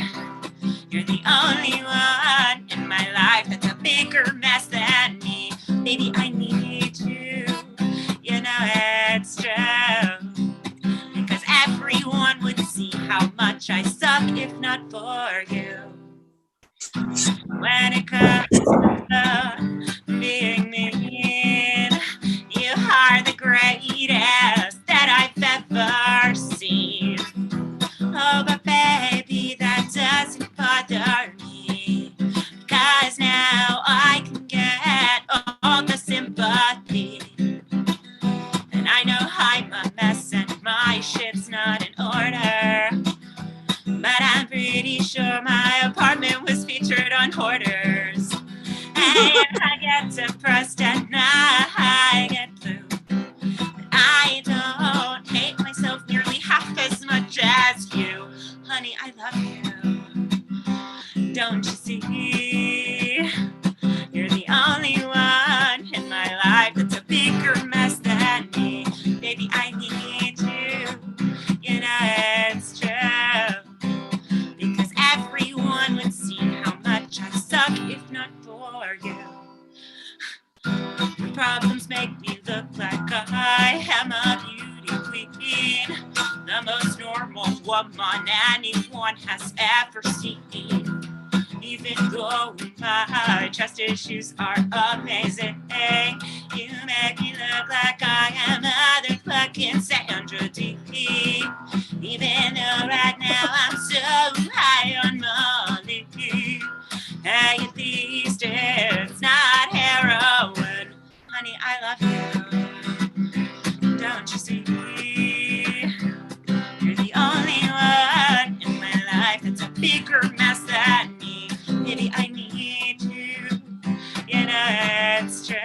You're the only one in my life that's a bigger mess than me. Baby, I need you. You know it's true. Because everyone would see how much I suck if not for you. When it comes to being mean, you are the greatest that I've ever seen. Oh, but baby, that doesn't bother me, 'cause now I can get all the sympathy. And I know I'm a mess and my shit's not in order, but I'm pretty sure my apartment was featured on Hoarders. And I get depressed and I get blue. But I don't hate myself nearly half as much as you. Honey, I love you. Don't you see? You're the only one in my life that's a bigger mess than me. Baby, I need you. woman anyone has ever seen. Even though my trust issues are amazing, you make me look like I am motherfucking Sandra D. Even though right now I'm so high on Molly. Hey, at least it's not heroin. Honey, I love you. Don't you see? You're the only one in my life that's a bigger mess than me. Maybe I need you. You know it's true.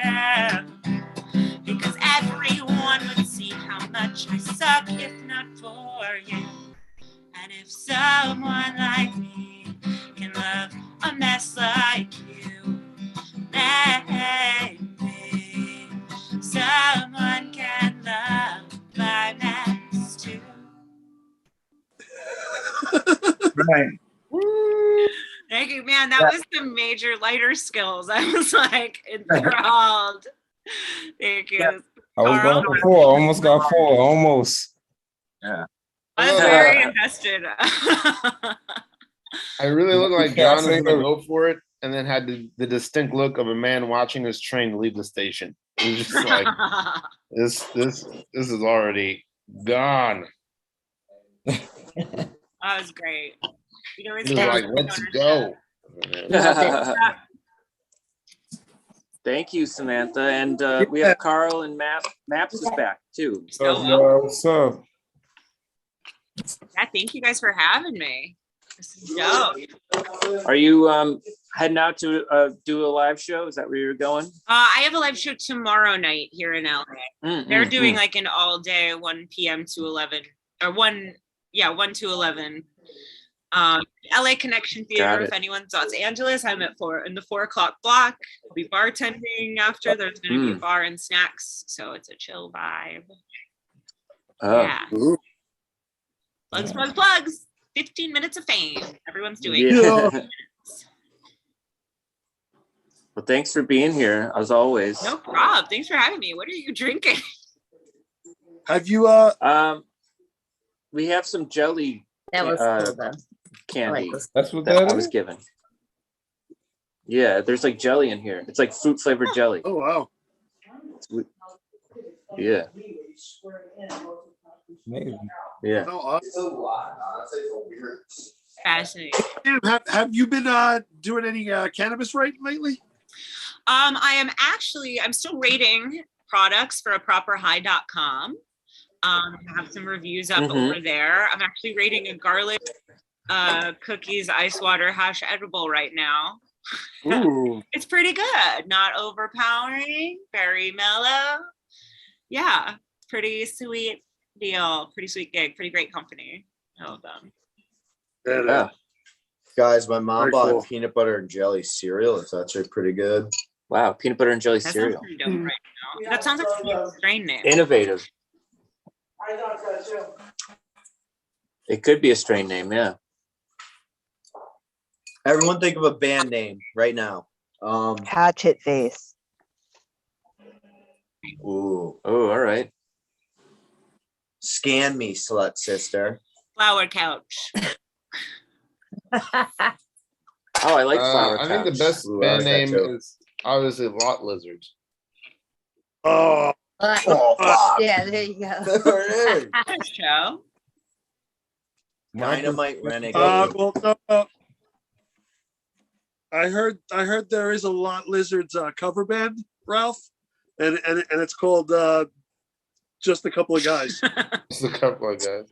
Because everyone would see how much I suck if not for you. And if someone like me can love a mess like you, maybe someone can love my mess too. Right. Thank you, man. That was some major lighter skills. I was like enthralled. Thank you. I was Carl. going for 4. Almost got 4. Almost. Yeah. I was very invested. I really look like Yeah, I John was think gonna of- go for it, and then had the distinct look of a man watching his train leave the station. It was just like this is already gone. That was great. You It was like, let's go. Thank you, Samantha. And we have Carl and Maps is back too. What's up? Yeah, thank you guys for having me. This is dope. Are you heading out to do a live show? Is that where you're going? I have a live show tomorrow night here in LA. They're doing like an all day 1 p.m. to 11 or 1 to 11. LA Connection Theater. If anyone's Los Angeles, I'm at 4 in the 4 o'clock block. I'll be bartending after. There's going to be a bar and snacks, so it's a chill vibe. Oh. Yeah. Plugs. 15 minutes of fame. Everyone's doing Yeah. it. Well, thanks for being here, as always. No problem. Thanks for having me. What are you drinking? Have you we have some jelly That was cool, though. candy. That's what that that I was is? given. Yeah, there's like jelly in here. It's like fruit flavored jelly. Oh wow. Yeah. Amazing. Yeah. Fascinating. Have you been doing any cannabis writing lately? I'm still rating products for aproperhigh.com. I have some reviews up over there. I'm actually rating a garlic cookies ice water hash edible right now. Ooh. It's pretty good. Not overpowering, very mellow. Yeah, pretty sweet deal. Pretty sweet gig. Pretty great company. I love them. Yeah. Guys, my mom Very bought cool. peanut butter and jelly cereal. It's actually pretty good. Wow, peanut butter and jelly That cereal. sounds pretty dope right now. That sounds like a strain name. Innovative. It could be a strain name, yeah. Everyone think of a band name right now. Hatchet Face. Ooh. Oh, all right. Scan me, slut sister. Flower couch. Oh, I like flower I think the couch. best Ooh, I band like that name too. is obviously Lot Lizards. Oh. Oh, fuck. Yeah, there you go. Show. Dynamite Renegade. Well, no, I heard there is a Lot Lizards cover band, Ralph, and it's called Just a Couple of Guys. Just a couple of guys.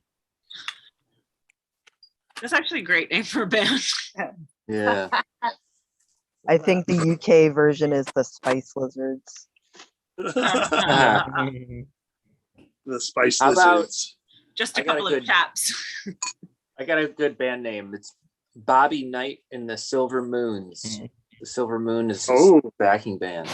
That's actually a great name for a band. Yeah. I think the UK version is the Spice Lizards. The Spice How about- Lizards. Just a I got a couple of good- chaps. I got a good band name. It's Bobby Knight and the Silver Moons. The Silver Moon is his backing band.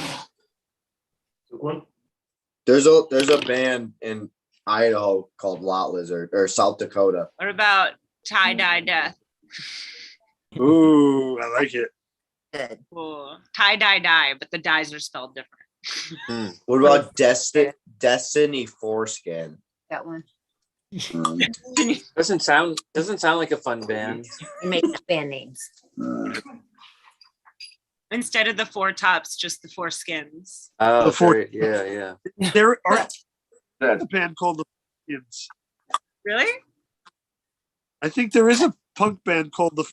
There's a band in Idaho called Lot Lizard, or South Dakota. What about tie-dye death? Ooh, I like it. Good. Cool. Tie-dye dye, but the dyes are spelled different. What about Destiny Foreskin? That one. Doesn't sound like a fun band. Make up band names. Instead of the Four Tops, just the Four Skins. Oh, The yeah. There are a band called the Skins. Really? I think there is a punk band called the.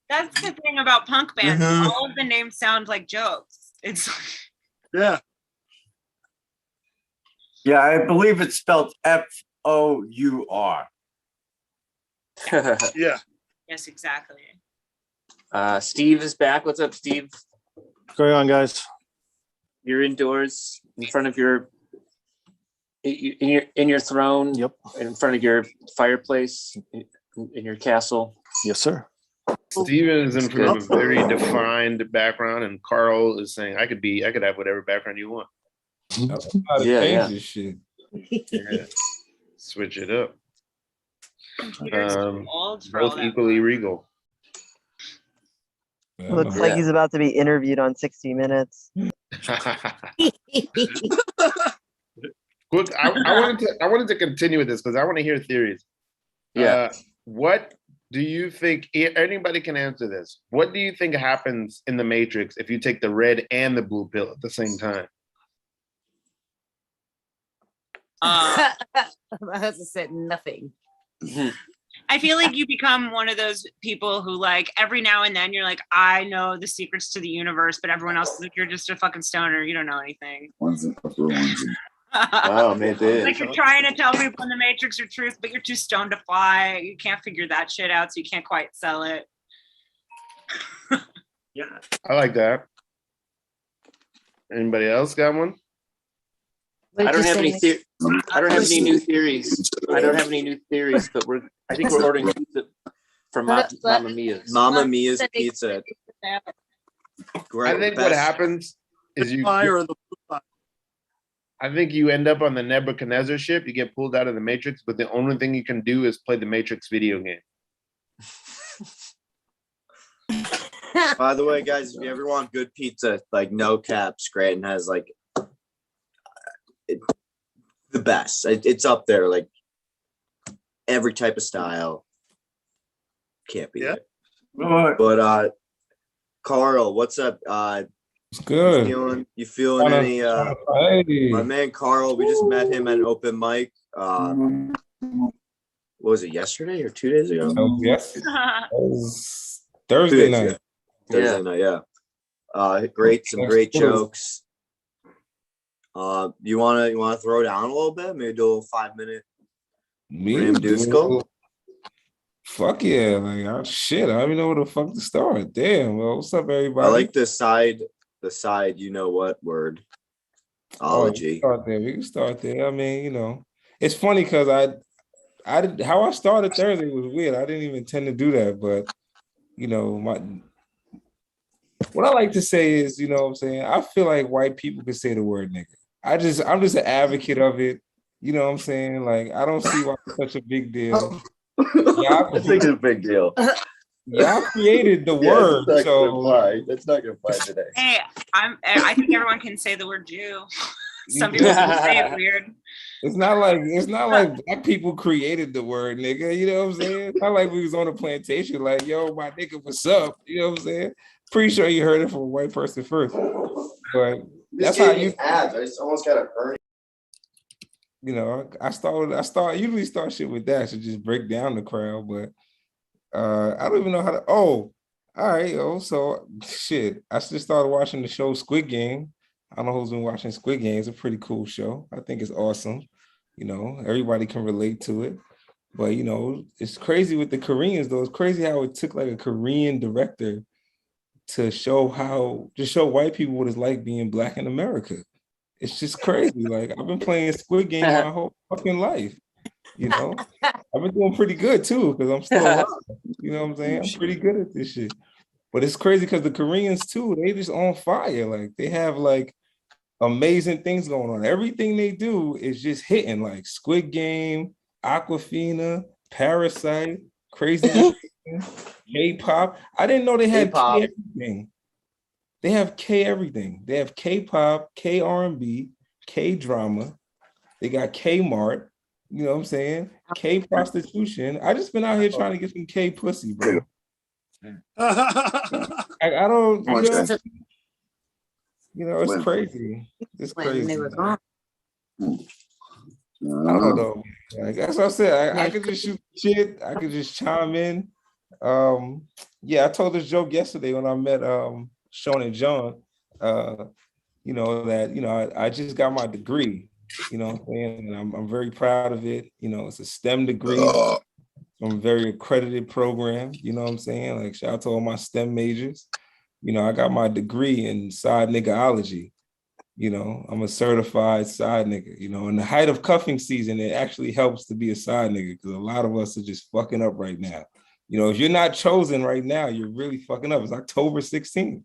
That's the thing about punk bands. Mhm. All of the names sound like jokes. It's Yeah. Yeah, I believe it's spelled FOUR. Yeah. yes, exactly. Steve is back. What's up, Steve? Carry on, guys. You're indoors in front of your in your throne. Yep. In front of your fireplace in your castle. Yes, sir. Steven is in That's front good. of a very defined background, and Carl is saying, "I could have whatever background you want." Yeah. Shit. Yeah. Switch it up. Computer's too old for all Both that. equally regal. Looks like he's about to be interviewed on 60 Minutes. Look, I wanted to continue with this because I want to hear theories. Yeah. What do you think? Anybody can answer this. What do you think happens in the Matrix if you take the red and the blue pill at the same time? My husband said nothing. I feel like you become one of those people who, like, every now and then you're like, I know the secrets to the universe, but everyone else is like, you're just a fucking stoner. You don't know anything. Wow, maybe. Like, you're trying to tell people in the Matrix your truth, but you're too stoned to fly. You can't figure that shit out, so you can't quite sell it. Yeah. I like that. Anybody else got one? I don't have any new theories. I don't have any new theories, but I think we're ordering pizza from Mamma Mia's. Mamma Mia's Pizza. I think what happens is I think you end up on the Nebuchadnezzar ship. You get pulled out of the Matrix, but the only thing you can do is play the Matrix video game. By the way, guys, if you ever want good pizza, like no cap, Scranton has like the best. It's up there, like every type of style. Can't be it. But Carl, what's up? It's good. You feeling any my man Carl, we just met him at an open mic. What was it, yesterday or 2 days ago? Yes. It was Thursday night. Thursday night, yeah. Some great jokes. You wanna throw down a little bit? Maybe do a little 5-minute Ram Dusco? Fuck yeah! Like shit, I don't even know where the fuck to start. Damn. Well, what's up, everybody? I like the side. You know what word? Ology. We can start there. I mean, you know, it's funny because how I started Thursday was weird. I didn't even intend to do that, but you know, what I like to say is, you know what I'm saying, I feel like white people can say the word nigga. I'm just an advocate of it. You know what I'm saying? Like, I don't see why it's such a big deal. I think it's a big deal. Y'all created the word, that's not gonna fly today. Hey, I think everyone can say the word Jew. Some people say it weird. It's not like black people created the word nigga. You know what I'm saying? It's not like we was on a plantation like, yo, my nigga, what's up? You know what I'm saying? Pretty sure you heard it from a white person first. But that's how you abs. I just almost got a hernia. You know, I usually start shit with that to just break down the crowd, but I don't even know how to. Oh, all right, so shit. I just started watching the show Squid Game. I don't know who's been watching Squid Game. It's a pretty cool show. I think it's awesome. You know, everybody can relate to it. But you know, it's crazy with the Koreans though. It's crazy how it took like a Korean director to show white people what it's like being black in America. It's just crazy. Like, I've been playing Squid Game my whole fucking life. You know, I've been doing pretty good too because I'm still alive. You know what I'm saying? I'm pretty good at this shit. But it's crazy because the Koreans too, they just on fire. Like, they have like amazing things going on. Everything they do is just hitting, like Squid Game, Aquafina, Parasite, Crazy K-pop. I didn't know they had K everything. They have K everything. They have K-pop, K R&B, K-drama. They got Kmart. You know what I'm saying? K prostitution. I just been out here trying to get some K pussy, bro. I don't, it's crazy. It's crazy. I don't know. Like, that's what I said. I could just shoot shit. I could just chime in. Yeah, I told this joke yesterday when I met Sean and John. That I just got my degree. You know what I'm saying? And I'm very proud of it. It's a STEM degree from a very accredited program. You know what I'm saying? Like, shout out to all my STEM majors. I got my degree in side niggaology. I'm a certified side nigga. In the height of cuffing season, it actually helps to be a side nigga because a lot of us are just fucking up right now. If you're not chosen right now, you're really fucking up. It's October 16th.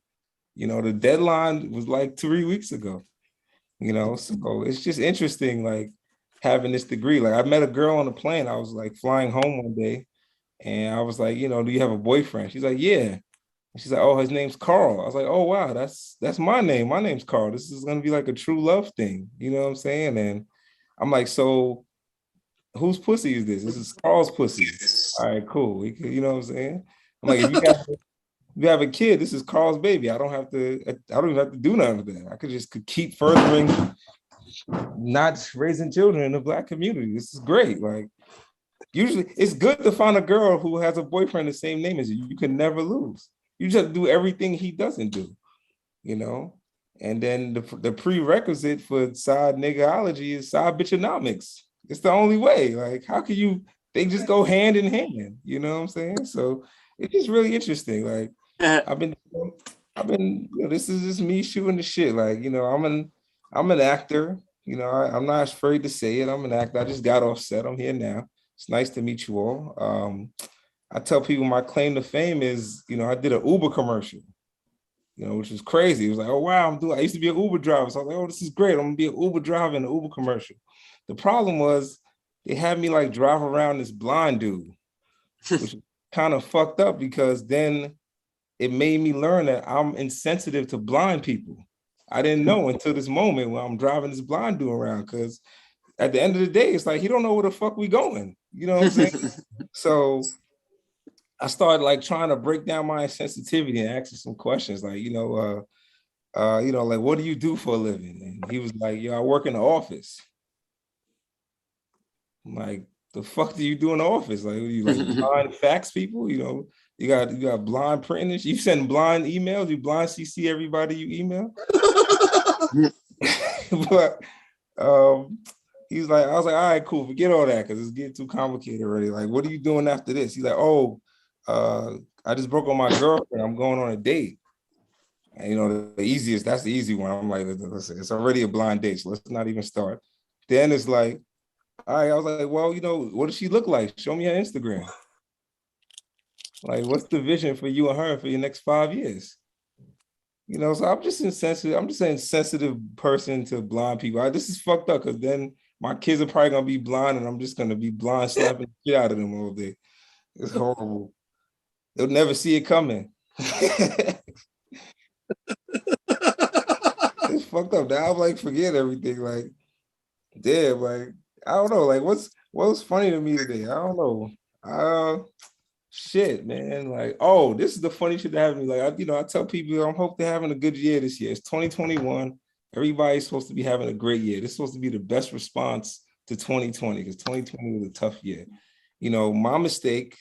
The deadline was like 3 weeks ago. So it's just interesting, like having this degree. Like, I met a girl on the plane. I was like flying home one day, and I was like, do you have a boyfriend? She's like, yeah. She's like, oh, his name's Carl. I was like, oh, wow, that's my name. My name's Carl. This is going to be like a true love thing. You know what I'm saying? And I'm like, so whose pussy is this? This is Carl's pussy. All right, cool. You know what I'm saying? I'm like, if you have a kid, this is Carl's baby. I don't even have to do none of that. I could just keep furthering not raising children in the Black community. This is great. Like, usually it's good to find a girl who has a boyfriend the same name as you. You can never lose. You just do everything he doesn't do, And then the prerequisite for side niggaology is side bitchonomics. It's the only way. Like, how can they just go hand in hand, you know what I'm saying? So it's just really interesting. Like, I've been, this is just me shooting the shit. Like, I'm an actor, I'm not afraid to say it. I'm an actor. I just got off set. I'm here now. It's nice to meet you all. I tell people my claim to fame is, I did an Uber commercial, which was crazy. It was like, oh, wow, I used to be an Uber driver. So I was like, oh, this is great. I'm gonna be an Uber driver in an Uber commercial. The problem was they had me like drive around this blind dude, which kind of fucked up because then it made me learn that I'm insensitive to blind people. I didn't know until this moment when I'm driving this blind dude around, because at the end of the day, it's like, he don't know where the fuck we going. You know what I'm saying? So I started like trying to break down my sensitivity and asking some questions like, like, what do you do for a living? And he was like, I work in the office. I'm like, the fuck do you do in the office? Like, you like blind fax people? You got blind printing. You send blind emails. You blind CC everybody you email. But he's like, I was like, all right, cool, forget all that because it's getting too complicated already. Like, what are you doing after this? He's like, oh, I just broke up with my girlfriend. I'm going on a date. And that's the easy one. I'm like, listen, it's already a blind date, so let's not even start. Then it's like, all right, I was like, well, what does she look like? Show me her Instagram. Like, what's the vision for you and her for your next 5 years? So I'm just insensitive. I'm just an insensitive person to blind people. This is fucked up because then my kids are probably gonna be blind and I'm just gonna be blind slapping the shit out of them all day. It's horrible. They'll never see it coming. It's fucked up. Now I'm like, forget everything. Like, damn, like, I don't know. Like, what's funny to me today? I don't know. Shit, man. Like, oh, this is the funny shit that happened to me. Like, I tell people I hope they're having a good year this year. It's 2021. Everybody's supposed to be having a great year. This is supposed to be the best response to 2020 because 2020 was a tough year. My mistake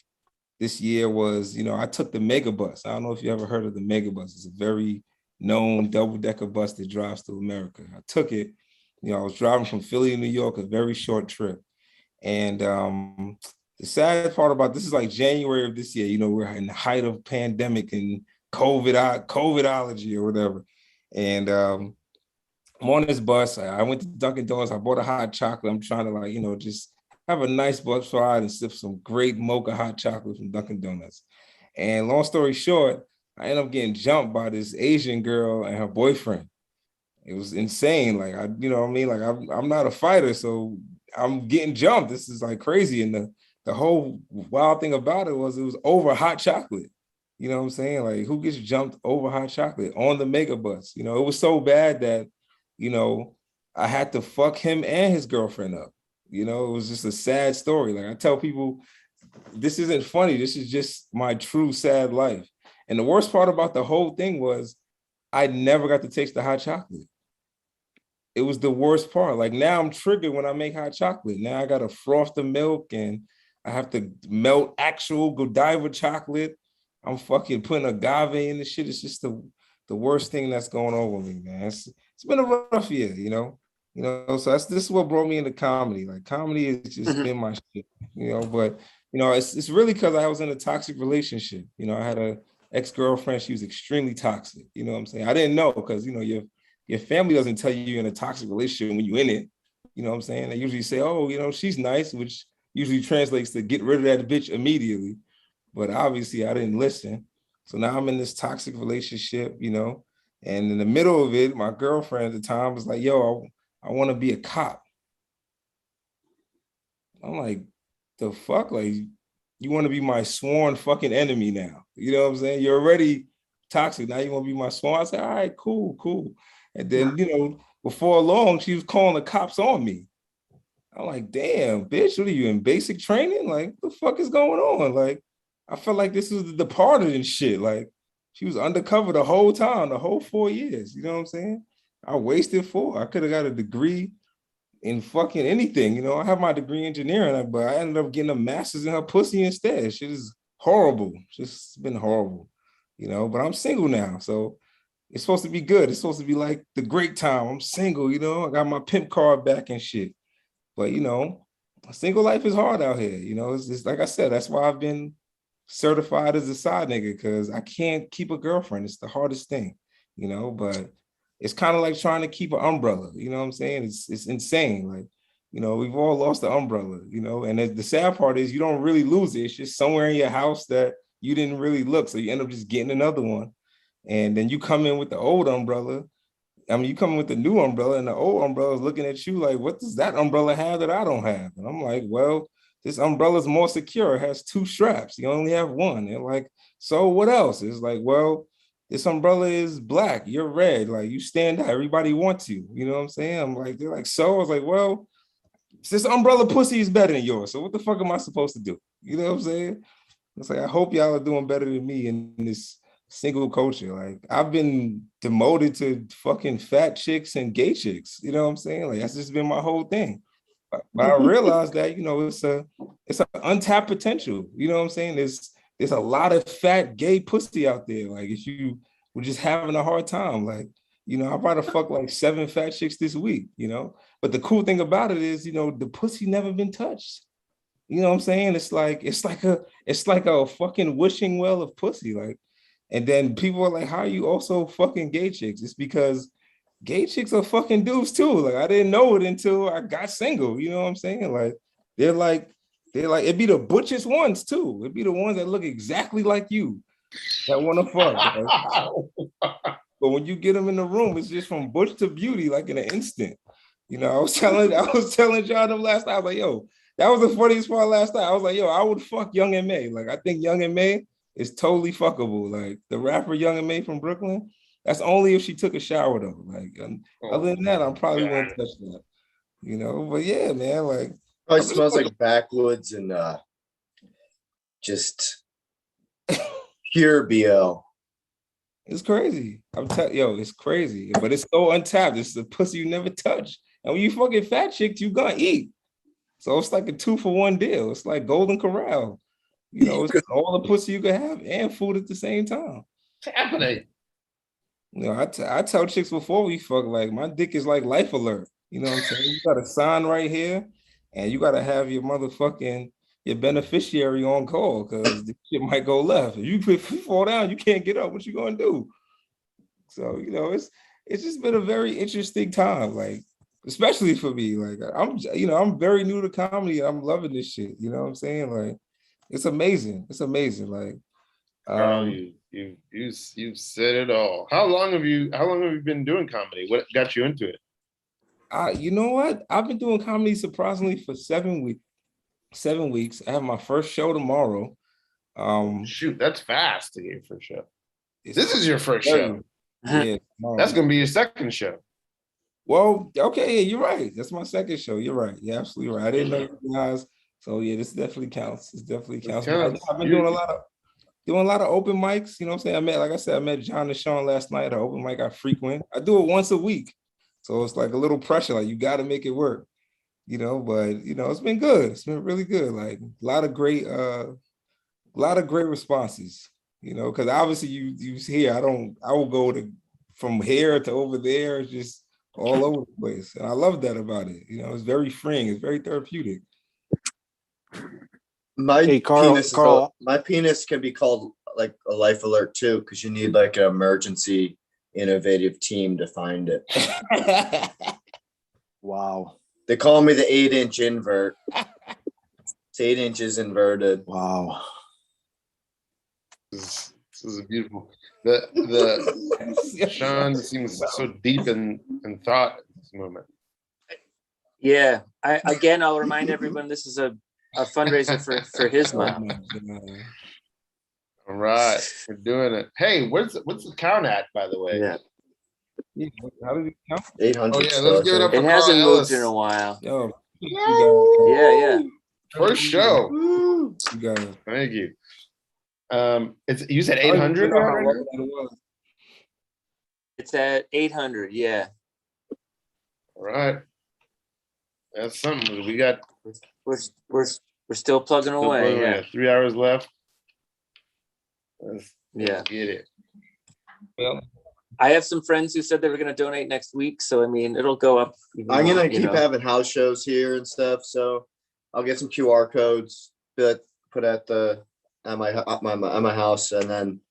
this year was, I took the mega bus. I don't know if you ever heard of the mega bus. It's a very known double-decker bus that drives through America. I took it. I was driving from Philly to New York, a very short trip. And the sad part about this is like January of this year, we're in the height of pandemic and COVIDology or whatever. And I'm on this bus. I went to Dunkin' Donuts. I bought a hot chocolate. I'm trying to just have a nice bus ride and sip some great mocha hot chocolate from Dunkin' Donuts. And long story short, I ended up getting jumped by this Asian girl and her boyfriend. It was insane. Like, Like, I'm not a fighter, so I'm getting jumped. This is like crazy. And the whole wild thing about it was over hot chocolate. You know what I'm saying? Like, who gets jumped over hot chocolate on the mega bus? It was so bad that, I had to fuck him and his girlfriend up. You know, it was just a sad story. Like I tell people, this isn't funny. This is just my true sad life. And the worst part about the whole thing was I never got to taste the hot chocolate. It was the worst part. Like now I'm triggered when I make hot chocolate. Now I gotta froth the milk and I have to melt actual Godiva chocolate. I'm fucking putting agave in the shit. It's just the worst thing that's going on with me, man. It's been a rough year, you know. So this is what brought me into comedy. Like comedy has just been my shit, you know. But you know, it's really because I was in a toxic relationship. You know, I had a ex-girlfriend. She was extremely toxic. You know what I'm saying? I didn't know because you know your family doesn't tell you you're in a toxic relationship when you're in it. You know what I'm saying? They usually say, oh, you know, she's nice, which usually translates to get rid of that bitch immediately. But obviously I didn't listen. So now I'm in this toxic relationship, you know, and in the middle of it, my girlfriend at the time was like, yo, I want to be a cop. I'm like, the fuck? Like, you want to be my sworn fucking enemy now. You know what I'm saying? You're already toxic. Now you want to be my sworn. I said, all right, cool. And then, you know, before long, she was calling the cops on me. I'm like, damn, bitch, what are you in basic training? Like, what the fuck is going on? Like, I felt like this was The Departed and shit. Like, she was undercover the whole time, the whole 4 years. You know what I'm saying? I wasted 4. I could have got a degree in fucking anything. You know, I have my degree in engineering, but I ended up getting a master's in her pussy instead. Shit is horrible. Just been horrible, you know, but I'm single now. So it's supposed to be good. It's supposed to be like the great time. I'm single, you know, I got my pimp card back and shit. But, you know, single life is hard out here. You know, it's like I said, that's why I've been certified as a side nigga, because I can't keep a girlfriend. It's the hardest thing, you know, but it's kind of like trying to keep an umbrella. You know what I'm saying? It's insane. Like, you know, we've all lost the umbrella, you know, and the sad part is you don't really lose it. It's just somewhere in your house that you didn't really look. So you end up just getting another one. And then you come in with the old umbrella. I mean, you come in with the new umbrella and the old umbrella is looking at you like, what does that umbrella have that I don't have? And I'm like, well, this umbrella is more secure. It has 2 straps. You only have 1. They're like, so what else? It's like, well, this umbrella is black. You're red. Like, you stand out. Everybody wants you. You know what I'm saying? I'm like, they're like, so? I was like, well, this umbrella pussy is better than yours. So what the fuck am I supposed to do? You know what I'm saying? It's like, I hope y'all are doing better than me in this single culture. Like, I've been demoted to fucking fat chicks and gay chicks. You know what I'm saying? Like, that's just been my whole thing. But I realized that, you know, it's an untapped potential. You know what I'm saying? There's a lot of fat gay pussy out there. Like, if you were just having a hard time, like, you know, I probably fuck like 7 fat chicks this week, you know? But the cool thing about it is, you know, the pussy never been touched. You know what I'm saying? It's like a fucking wishing well of pussy. Like, and then people are like, how are you also fucking gay chicks? It's because gay chicks are fucking dudes too. Like, I didn't know it until I got single. You know what I'm saying? Like, they're like, it'd be the butchest ones too. It'd be the ones that look exactly like you that want to fuck. Right? But when you get them in the room, it's just from butch to beauty, like in an instant. You know, I was telling John them last night. I was like, yo, that was the funniest part last night. I was like, yo, I would fuck Young and May. Like, I think Young and May is totally fuckable. Like, the rapper Young and May from Brooklyn, that's only if she took a shower though. Like, other than that, I probably wouldn't touch that. You know, but yeah, man, like, probably smells like backwoods and just pure BL. It's crazy. It's crazy. But it's so untapped. It's the pussy you never touch. And when you fucking fat chicks, you gonna eat. So it's like a 2-for-1 deal. It's like Golden Corral. You know, it's all the pussy you can have and food at the same time. What's happening? You know, I tell chicks before we fuck, like, my dick is like life alert. You know what I'm saying? You got a sign right here, and you got to have your beneficiary on call, because the shit might go left. If you fall down, you can't get up. What you gonna do? So, you know, it's just been a very interesting time, like, especially for me. Like, I'm very new to comedy. I'm loving this shit. You know what I'm saying? Like, it's amazing. It's amazing. Like, you've said it all. How long have you been doing comedy? What got you into it? You know what? I've been doing comedy surprisingly for 7 weeks. 7 weeks. I have my first show tomorrow. Shoot, that's fast to get your first show. This is your first show. Yeah, that's gonna be your second show. Well, okay, yeah, you're right. That's my second show. You're right. You're absolutely right. I didn't know you guys. So yeah, this definitely counts. This definitely counts. I've been doing a lot of open mics. You know what I'm saying? Like I said, I met John and Sean last night at an open mic I frequent. I do it once a week. So it's like a little pressure, like you got to make it work, but it's been good. It's been really good. Like a lot of great responses, because obviously you hear, I will go from here to over there, just all over the place. And I love that about it. It's very freeing. It's very therapeutic. My penis can be called like a life alert too, because you need like an emergency innovative team to find it. Wow. They call me the 8-inch invert. It's 8 inches inverted. Wow. This is beautiful. The Sean seems so deep in thought at this moment. Yeah. I'll remind everyone this is a fundraiser for his mom. All right, we're doing it. Hey, what's the count at, by the way? Yeah. How did it count? 800. Oh yeah, let's give it up for It hasn't Carl moved Ellis. in a while. Yo, Yeah. First show. You guys. Thank you. You said 800. It's at 800. Yeah. All right. That's something. We got. We're still plugging away. Yeah. 3 hours left. Let's get it. Well, I have some friends who said they were going to donate next week, so I mean, it'll go up. I'm gonna keep having house shows here and stuff, so I'll get some QR codes that put at my house, and then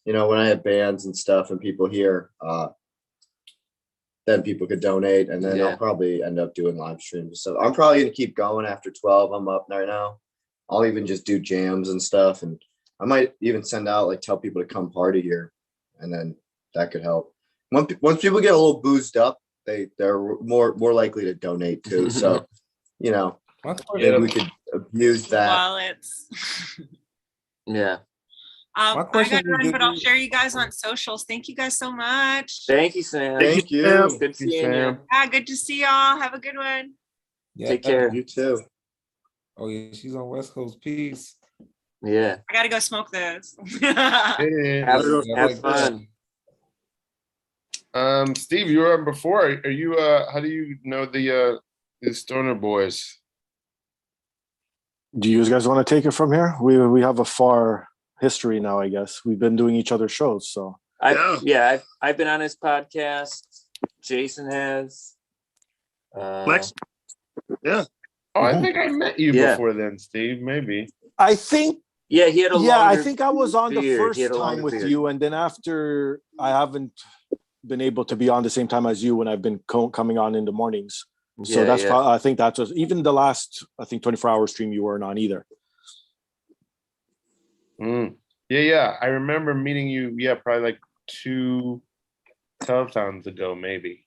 when I have bands and stuff and people here, then people could donate, and then I'll probably end up doing live streams. So I'm probably gonna keep going after 12. I'm up right now. I'll even just do jams and stuff, and I might even send out tell people to come party here, and then that could help. Once people get a little boozed up, they're more likely to donate too. So maybe we could use that. Wallets. Yeah. I gotta run, but I'll share you guys on socials. Thank you guys so much. Thank you, Sam. Thank you. Good seeing you. Good to see y'all. Have a good one. Yeah, Take care. You too. Oh yeah, she's on West Coast. Peace. Yeah. I gotta go smoke those. Have fun. Steve, you were on before. Are you? How do you know the Stoner Boys? Do you guys want to take it from here? We have a far history now, I guess. We've been doing each other's shows, so. I've been on his podcast. Jason has. Lex. Yeah. Oh, I think I met you before then, Steve. Maybe. I think. Yeah, he had a. Yeah, I think I was on the first time time with you, and then after I haven't been able to be on the same time as you when I've been coming on in the mornings. So that's probably, I think that was even the last 24-hour stream you weren't on either. Yeah. I remember meeting you. Yeah, probably like 2 telethons ago, maybe.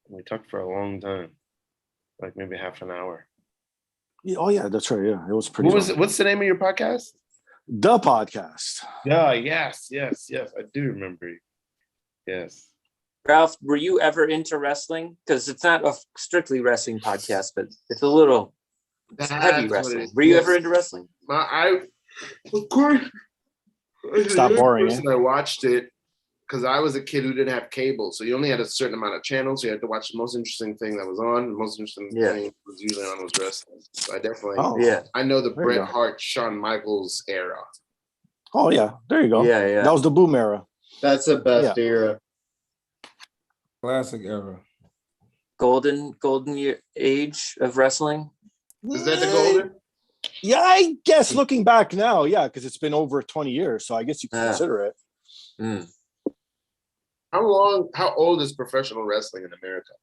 We talked for a long time, like maybe half an hour. Yeah, oh yeah, that's right. Yeah, it was pretty. What's the name of your podcast? The Podcast. Yeah. Yes. I do remember you. Yes. Ralph, were you ever into wrestling? Because it's not a strictly wrestling podcast, but it's a little heavy wrestling. Were you ever into wrestling? Of course. Stop boring. I watched it because I was a kid who didn't have cable, so you only had a certain amount of channels. So you had to watch the most interesting thing that was on. The most interesting thing that was usually on was wrestling. So I definitely, I know the Bret Hart, Shawn Michaels era. Oh yeah, there you go. Yeah. That was the boom era. That's the best era. Classic era. Golden age of wrestling. Is that the golden? Yeah, I guess looking back now, because it's been over 20 years, so I guess you can consider it. How old is professional wrestling in America?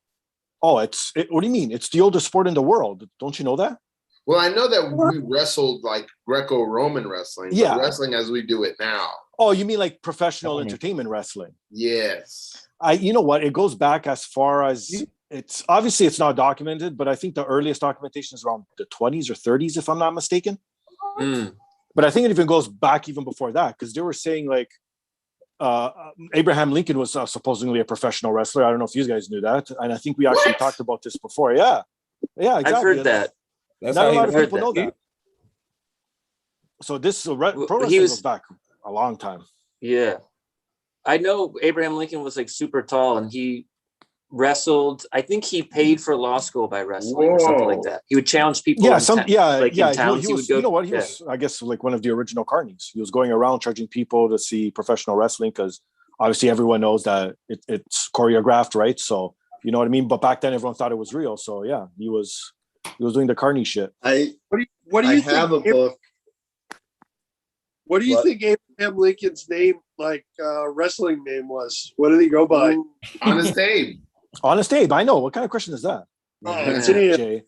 Oh, what do you mean? It's the oldest sport in the world. Don't you know that? Well, I know that we wrestled like Greco-Roman wrestling. Yeah. Wrestling as we do it now. Oh, you mean like professional entertainment wrestling? Yes. You know what? It goes back as far as it's obviously it's not documented, but I think the earliest documentation is around the 20s or 30s, if I'm not mistaken. But I think it even goes back even before that, because they were saying like Abraham Lincoln was supposedly a professional wrestler. I don't know if you guys knew that, and I think we actually talked about this before. Yeah, exactly. I've heard that. That's Not how a he lot of was. people know that. So this pro wrestling he was- goes back a long time. Yeah. I know Abraham Lincoln was like super tall and he wrestled. I think he paid for law school by wrestling or something like that. He would challenge people. Yeah, in towns He he was. would go. You know what? He yeah. was, I guess, like one of the original carnies. He was going around charging people to see professional wrestling because obviously everyone knows that it's choreographed, right? So you know what I mean. But back then, everyone thought it was real. So yeah, he was doing the carny shit. What do you think? have a book. What do you think Abraham Lincoln's name, like wrestling name, was? What did he go by? Honest Abe. Honest Abe. I know. What kind of question is that? Oh, it's in here. Jay.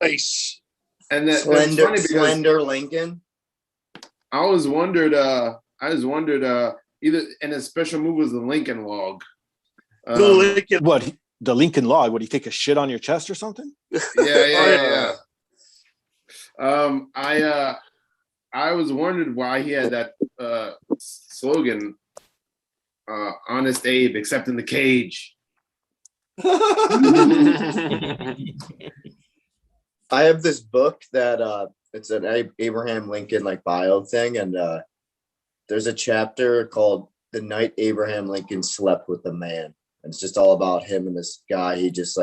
Nice. And that's Slender, funny because Slender Lincoln. I always wondered either in his special move was the Lincoln log. The Lincoln. What? The Lincoln log? Would he take a shit on your chest or something? Yeah. I was wondered why he had that slogan, "Honest Abe, except in the cage." I have this book that it's an Abraham Lincoln like bio thing, and there's a chapter called "The Night Abraham Lincoln Slept with a Man." And it's just all about him and this guy. They just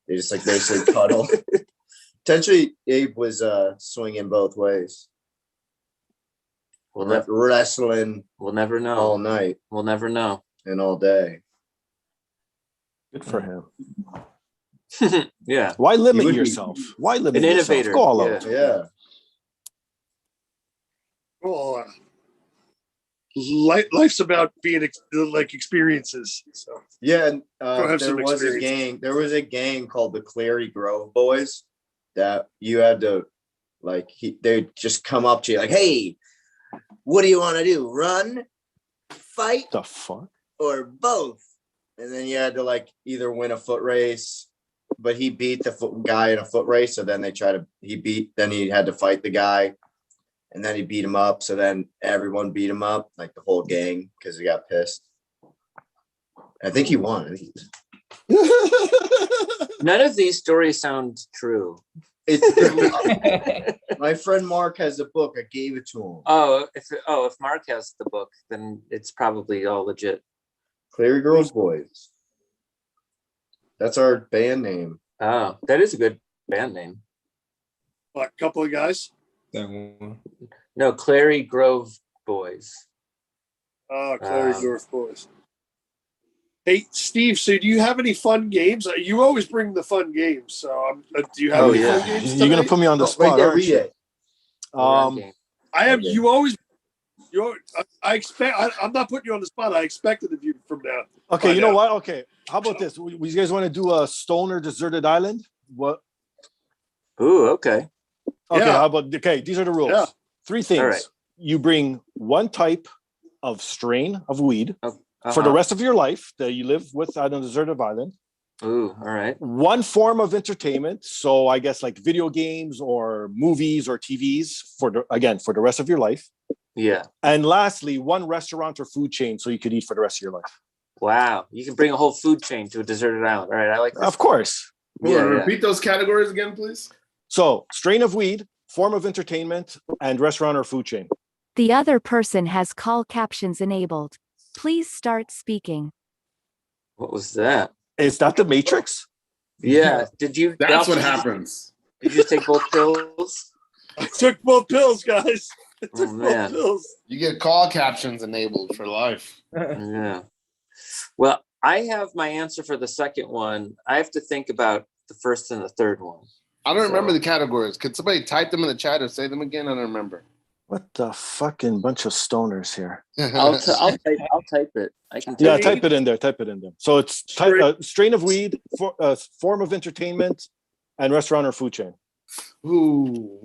basically cuddle. Potentially, Abe was swinging both ways. Wrestling. We'll never know. All night. We'll never know. And all day. Good for him. Yeah. Why limit yourself? Why limit An yourself? innovator. Go all out. Yeah. Well, life's about being like experiences. So Yeah, and Go have there some was a experience. gang. There was a gang called the Clary Grove Boys that you had to they'd just come up to you like, "Hey, what do you want to do? Run, fight, the fuck, or both?" And then you had to like either win a foot race, but he beat the guy in a foot race. So then then he had to fight the guy, and then he beat him up. So then everyone beat him up, like the whole gang, because he got pissed. I think he won. None of these stories sound true. My friend Mark has a book. I gave it to him. If Mark has the book, then it's probably all legit. Clary Grove Boys. That's our band name. Oh, that is a good band name. What, a couple of guys? That one. No, Clary Grove Boys. Oh, Clary Grove Boys. Hey, Steve, so do you have any fun games? You always bring the fun games. So do you have any fun games You're gonna put me on the spot, aren't you? I have. You always. I expect. I'm not putting you on the spot. I expected of you from now. Okay, you know what? Okay, how about this? You guys want to do a stoner deserted island? What? Ooh, okay. Okay, Yeah. how about? Okay, these are the rules. Yeah. 3 things. All right. You bring one type of strain of weed for the Uh-huh. rest of your life that you live with on a deserted island. Ooh, all right. One form of entertainment, so I guess like video games or movies or TVs for the rest of your life. Yeah. And lastly, one restaurant or food chain so you could eat for the rest of your life. Wow. You can bring a whole food chain to a deserted island. All right. I like this. Of course. Repeat those categories again, please. So, strain of weed, form of entertainment, and restaurant or food chain. The other person has call captions enabled. Please start speaking. What was that? Is that the Matrix? Yeah. Did you? That's what happens. Did you take both pills? I took both pills, guys. I took Oh, both man. pills. You get call captions enabled for life. Yeah. Well, I have my answer for the second one. I have to think about the first and the third one. I don't remember the categories. Could somebody type them in the chat or say them again? I don't remember. What the fucking bunch of stoners here? I'll type it. I can. Yeah, type it in there. Type it in there. So it's strain of weed, form of entertainment, and restaurant or food chain. Ooh,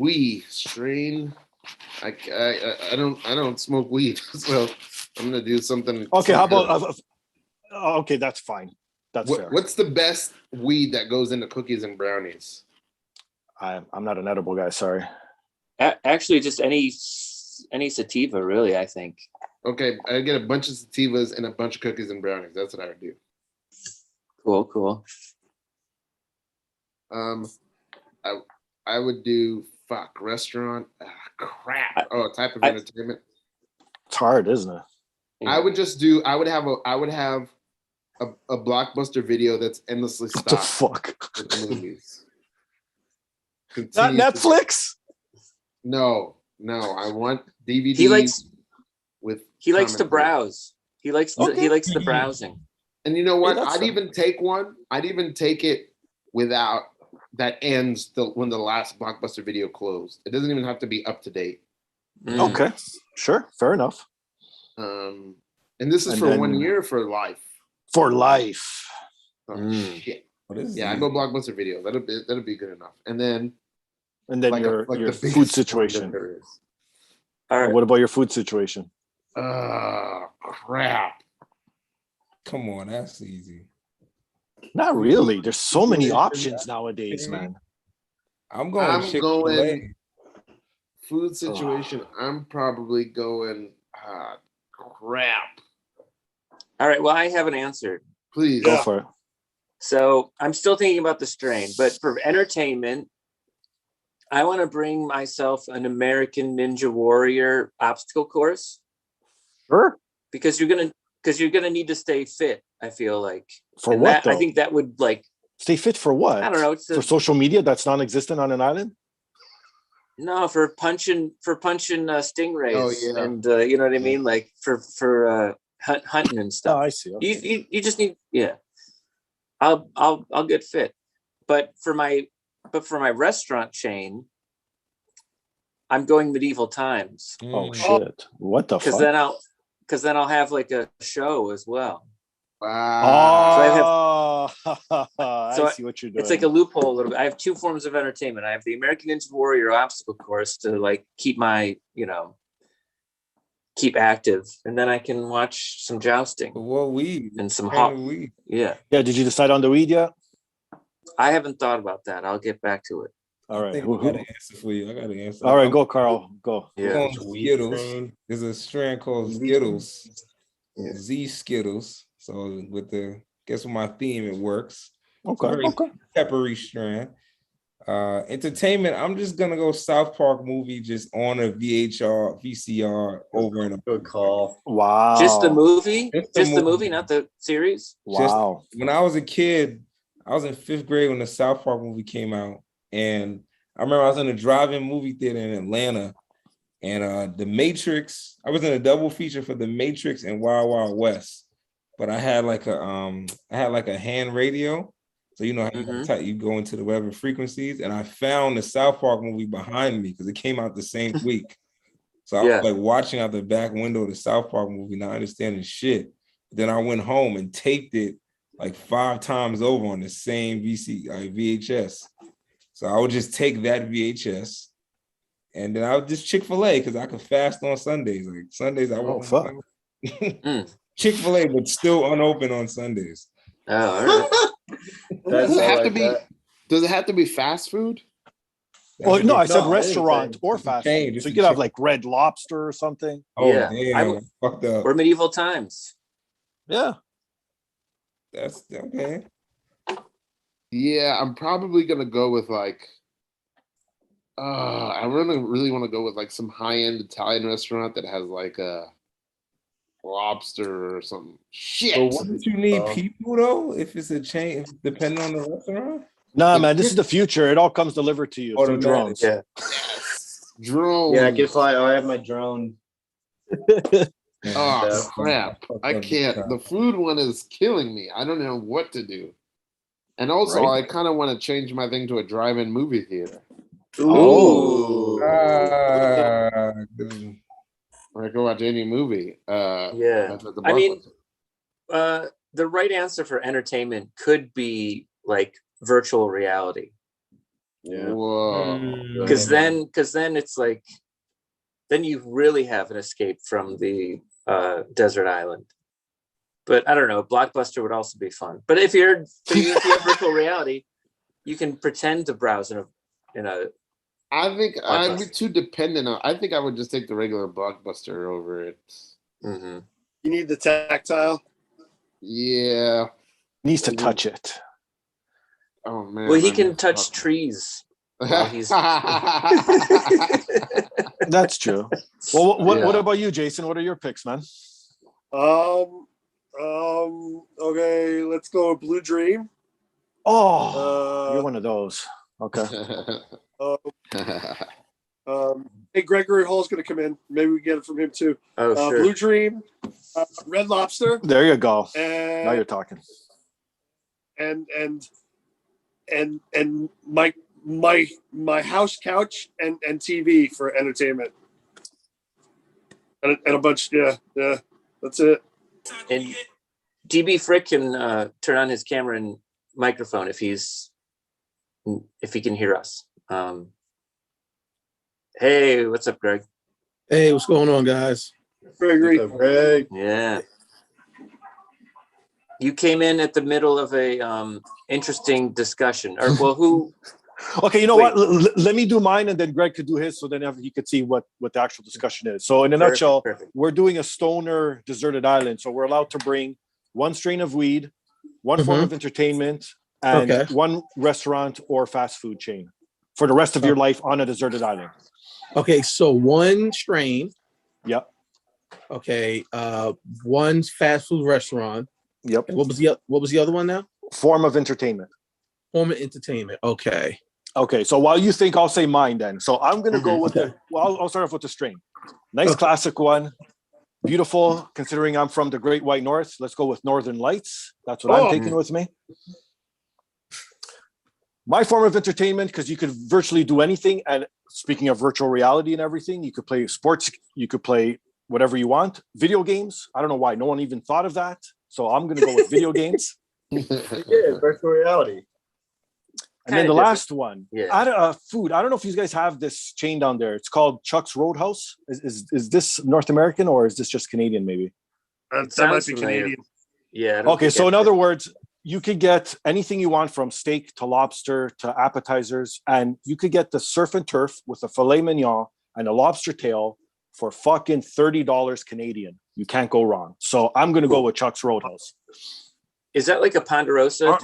strain. I don't smoke weed, so I'm gonna do something. Okay, how about? Okay, that's fine. That's fair. What's the best weed that goes into cookies and brownies? I'm not an edible guy. Sorry. Actually, just any sativa, really. I think. Okay, I get a bunch of sativas and a bunch of cookies and brownies. That's what I would do. Cool. I would do restaurant. Crap. Type of entertainment. It's hard, isn't it? I would just do. I would have a blockbuster video that's endlessly stocked. The fuck? With movies. Not Netflix. No. I want DVDs. He likes to browse. He likes the browsing. And you know what? Hey, that's I'd even take one. I'd even take it without that ends when the last blockbuster video closed. It doesn't even have to be up to date. Okay, sure, fair enough. And this is for 1 year for life. For life. Oh, shit. I go blockbuster video. That'll be good enough. And then your food situation. All right. What about your food situation? Crap. Come on, that's easy. Not really. There's so many options nowadays, man. I'm going food situation. I'm probably going crap. All right. Well, I haven't answered. Please go for it. So I'm still thinking about the strain, but for entertainment, I want to bring myself an American Ninja Warrior obstacle course. Sure. Because you're gonna need to stay fit. I feel like for what? Though? I think that would stay fit for what? I don't know. It's for social media that's non-existent on an island. No, for punching stingrays. Oh, yeah. And you know what I mean, like for hunting and stuff. Oh, I see. Okay. You just need I'll get fit, but for my restaurant chain, I'm going medieval times. Oh shit! What the fuck? Because then I'll have like a show as well. Wow. I see what you're doing. It's like a loophole a little bit. I have two forms of entertainment. I have the American Ninja Warrior obstacle course to like keep my, keep active, and then I can watch some jousting. Well, weed and some weed. Yeah. Did you decide on the weed yet? I haven't thought about that. I'll get back to it. All right. I got an answer for you. I got an answer. All right, go, Carl. Go. Yeah. Skittles. There's a strand called Skittles. Z Skittles. So with my theme, it works. Okay. Very peppery strand. Entertainment, I'm just gonna go South Park movie just on a VCR over and over. Good call. Wow. Just the movie? Just the movie, not the series? Wow. When I was a kid, I was in 5th grade when the South Park movie came out. And I remember I was in a drive-in movie theater in Atlanta. And The Matrix, I was in a double feature for The Matrix and Wild Wild West. But I had like a hand radio. So you know how you go into the whatever frequencies, and I found the South Park movie behind me because it came out the same week. So I was like watching out the back window of the South Park movie, not understanding shit. But then I went home and taped it like 5 times over on the same VHS. So I would just take that VHS, and then I would just Chick-fil-A because I could fast on Sundays. Like Sundays, I won't fuck. Chick-fil-A, but still unopened on Sundays. Oh, all right. Does it have to be fast food? Well, no, I said restaurant or fast food. So you could have like Red Lobster or something. Oh, yeah. Fucked up. Or medieval times. Yeah. That's okay. Yeah, I'm probably gonna go with like I really want to go with like some high-end Italian restaurant that has like a lobster or some shit. But wouldn't you need people though if it's a chain, depending on the restaurant? Nah, man, this is the future. It all comes delivered to you through drones. Yeah. Drone. Yeah, I can fly. I have my drone. Oh crap! I can't. The food one is killing me. I don't know what to do. And also, I kind of want to change my thing to a drive-in movie theater. Ooh. Or I go watch any movie. Yeah. I mean, the right answer for entertainment could be like virtual reality. Yeah. Whoa. Because then it's like, then you really have an escape from the desert island. But I don't know, Blockbuster would also be fun. But if you have virtual reality, you can pretend to browse in a. I think I'd be too dependent on. I think I would just take the regular Blockbuster over it. Mm-hmm. You need the tactile. Yeah. Needs to touch it. Oh man. Well, he can touch trees while he's. That's true. Well, what Yeah. about you, Jason? What are your picks, man? Okay, let's go with Blue Dream. Oh, you're one of those. Okay. Hey, Gregory Hall's going to come in. Maybe we get it from him too. Oh, sure. Blue Dream, Red Lobster. There you go. And, now you're talking. And my house couch and TV for entertainment. And a bunch. Yeah. That's it. And DB Frick can turn on his camera and microphone if he can hear us. Hey, what's up, Greg? Hey, what's going on, guys? Gregory. What's up, Greg? Yeah. You came in at the middle of a interesting discussion. Or who? Okay, you know what? Let me do mine, and then Greg could do his, so then he could see what the actual discussion is. So in a nutshell, we're doing a stoner deserted island. So we're allowed to bring one strain of weed, one form of entertainment, and one restaurant or fast food chain for the rest of your life on a deserted island. Okay, so one strain. Yep. Okay, one fast food restaurant. Yep. What was the other one now? Form of entertainment. Form of entertainment. Okay. Okay, so while you think, I'll say mine then. So I'm going to go with I'll start off with the strain. Nice classic one. Beautiful, considering I'm from the Great White North. Let's go with Northern Lights. That's what I'm taking with me. My form of entertainment, because you could virtually do anything. And speaking of virtual reality and everything, you could play sports, you could play whatever you want. Video games, I don't know why no one even thought of that. So I'm going to go with video games. Yeah, virtual reality. And then the last one, food. I don't know if you guys have this chain down there. It's called Chuck's Roadhouse. Is this North American or is this just Canadian? Maybe that might be Canadian. Yeah. Okay, so in other words, you could get anything you want from steak to lobster to appetizers, and you could get the surf and turf with a filet mignon and a lobster tail for fucking $30 Canadian. You can't go wrong. So I'm going to go with Chuck's Roadhouse. Is that like a Ponderosa?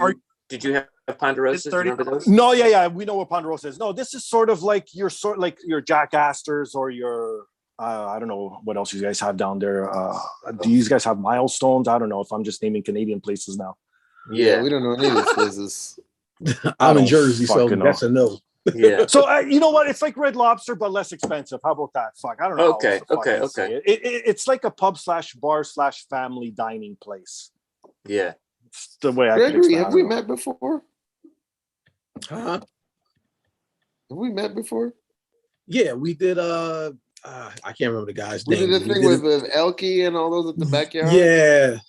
Did you have Ponderosas? Do you remember those? No, yeah, we know what Ponderosa is. No, this is sort of like your Jack Astors or your I don't know what else you guys have down there. Do you guys have Milestones? I don't know if I'm just naming Canadian places now. Yeah, we don't know any of these places. I'm in Jersey, so that's a no. Yeah. So you know what? It's like Red Lobster, but less expensive. How about that? Fuck, I don't know. Okay. It's like a pub / bar / family dining place. Yeah. It's the way I Gregory, have we met before? Huh? Have we met before? Yeah, we did. I can't remember the guy's We name. did a thing with Elkie and all those at the backyard. Yeah.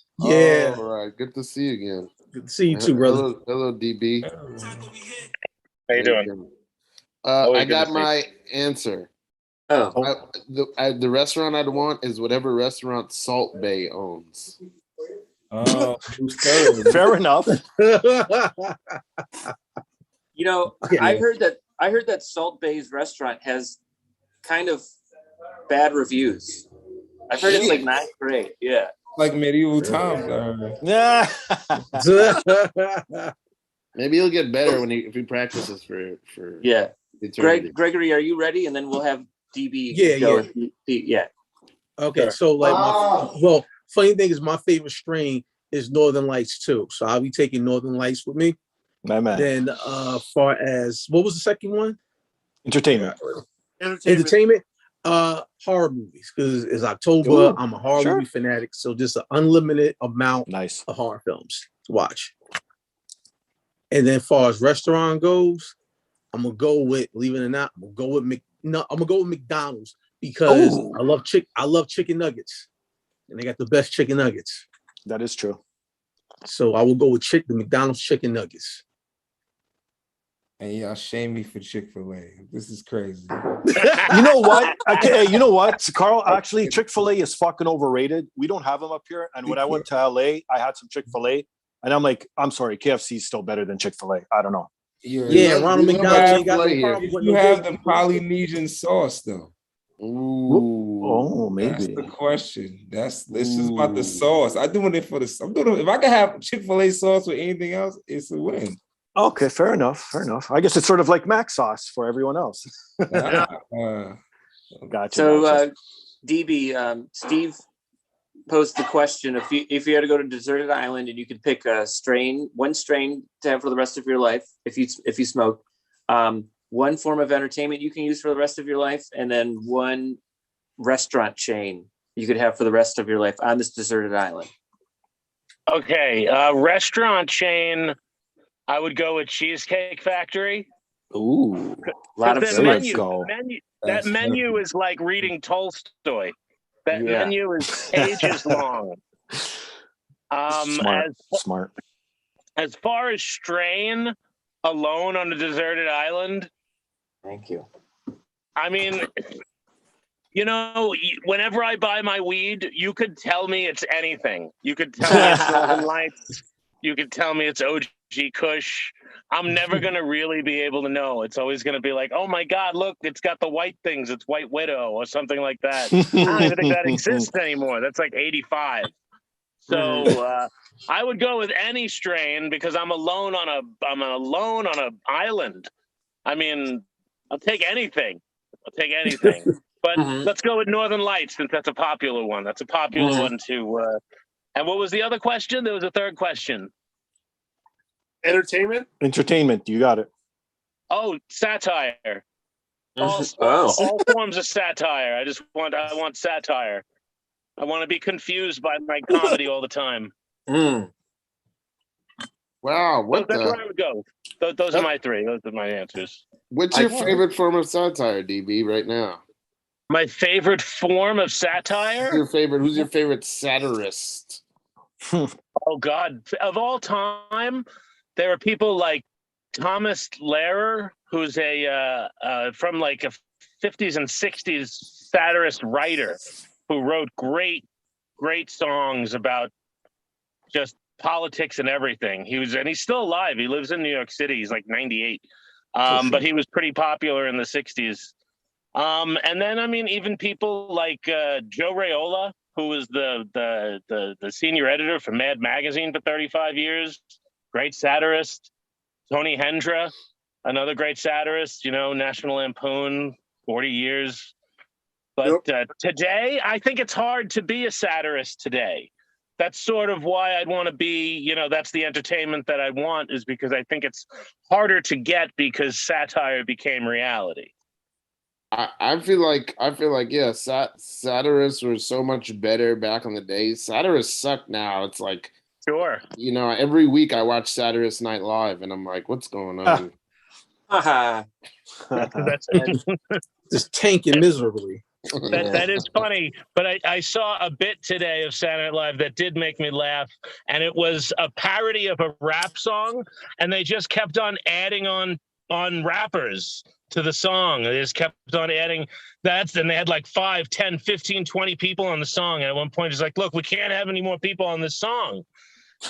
All right. Good to see you again. Good to see you too, brother. Hello, DB. How you doing? I got my answer. The restaurant I'd want is whatever restaurant Salt Bay owns. Oh, fair enough. You know, I heard that Salt Bay's restaurant has kind of bad reviews. I've heard it's like not great. Yeah. Like medieval times. Yeah. Maybe he'll get better if he practices for yeah. eternity. Gregory, are you ready? And then we'll have DB. Yeah. Okay, so like, funny thing is, my favorite strain is Northern Lights too. So I'll be taking Northern Lights with me. My man. Then, far as what was the second one? Entertainment. Horror movies, because it's October. Ooh, I'm a horror movie fanatic, so just an unlimited amount of horror films to watch. And then, far as restaurant goes, I'm gonna go with, believe it or not, I'm gonna go with McDonald's because I love chicken nuggets, and they got the best chicken nuggets. That is true. So I will go with the McDonald's chicken nuggets. And y'all shame me for Chick-fil-A. This is crazy. You know what? Okay, you know what, Carl? Actually, Chick-fil-A is fucking overrated. We don't have them up here. And when I went to LA, I had some Chick-fil-A, and I'm like, I'm sorry, KFC is still better than Chick-fil-A. I don't know. Ronald McDonald. You have the Polynesian sauce though. Ooh. Oh, That's maybe. the question. This is about the sauce. I'm doing it. If I can have Chick-fil-A sauce with anything else, it's a win. Okay, fair enough. Fair enough. I guess it's sort of like Mac sauce for everyone else. Gotcha. So, DB, Steve posed the question: if you had to go to a deserted island and you could pick one strain to have for the rest of your life, if you smoke, one form of entertainment you can use for the rest of your life, and then one restaurant chain you could have for the rest of your life on this deserted island. Okay, restaurant chain. I would go with Cheesecake Factory. Ooh, a lot of that menu is like reading Tolstoy. That menu is pages long. Smart. As far as strain, alone on a deserted island. Thank you. I mean, whenever I buy my weed, you could tell me it's anything. You could tell me it's Northern Lights. You could tell me it's OG Kush. I'm never going to really be able to know. It's always going to be like, oh my God, look, it's got the white things. It's White Widow or something like that. I don't even think that exists anymore. That's like 85. So I would go with any strain because I'm alone on an island. I mean, I'll take anything. But let's go with Northern Lights since that's a popular one. That's a popular one too. And what was the other question? There was a third question. Entertainment. You got it. Oh, satire. All forms of satire. I want satire. I want to be confused by my comedy all the time. Wow, that's where I would go. Those are my three. Those are my answers. What's your favorite form of satire, DB, right now? My favorite form of satire? Who's your favorite satirist? Oh God. Of all time, there are people like Thomas Lehrer, who's from like a 50s and 60s satirist writer who wrote great songs about just politics and everything. He's still alive. He lives in New York City. He's like 98. But he was pretty popular in the 60s. And then, I mean, even people like Joe Raiola, who was the senior editor for Mad Magazine for 35 years, great satirist. Tony Hendra, another great satirist, National Lampoon, 40 years. But today, I think it's hard to be a satirist today. That's sort of why I'd want to be, that's the entertainment that I want, is because I think it's harder to get because satire became reality. I feel like satirists were so much better back in the day. Satirists suck now. It's like, sure, every week I watch Satirist Night Live, and I'm like, what's going on? That's just tanking miserably. That is funny, but I saw a bit today of Saturday Night Live that did make me laugh, and it was a parody of a rap song, and they just kept on adding on rappers to the song. They just kept on adding that, and they had like 5, 10, 15, 20 people on the song, and at one point it's like, look, we can't have any more people on this song.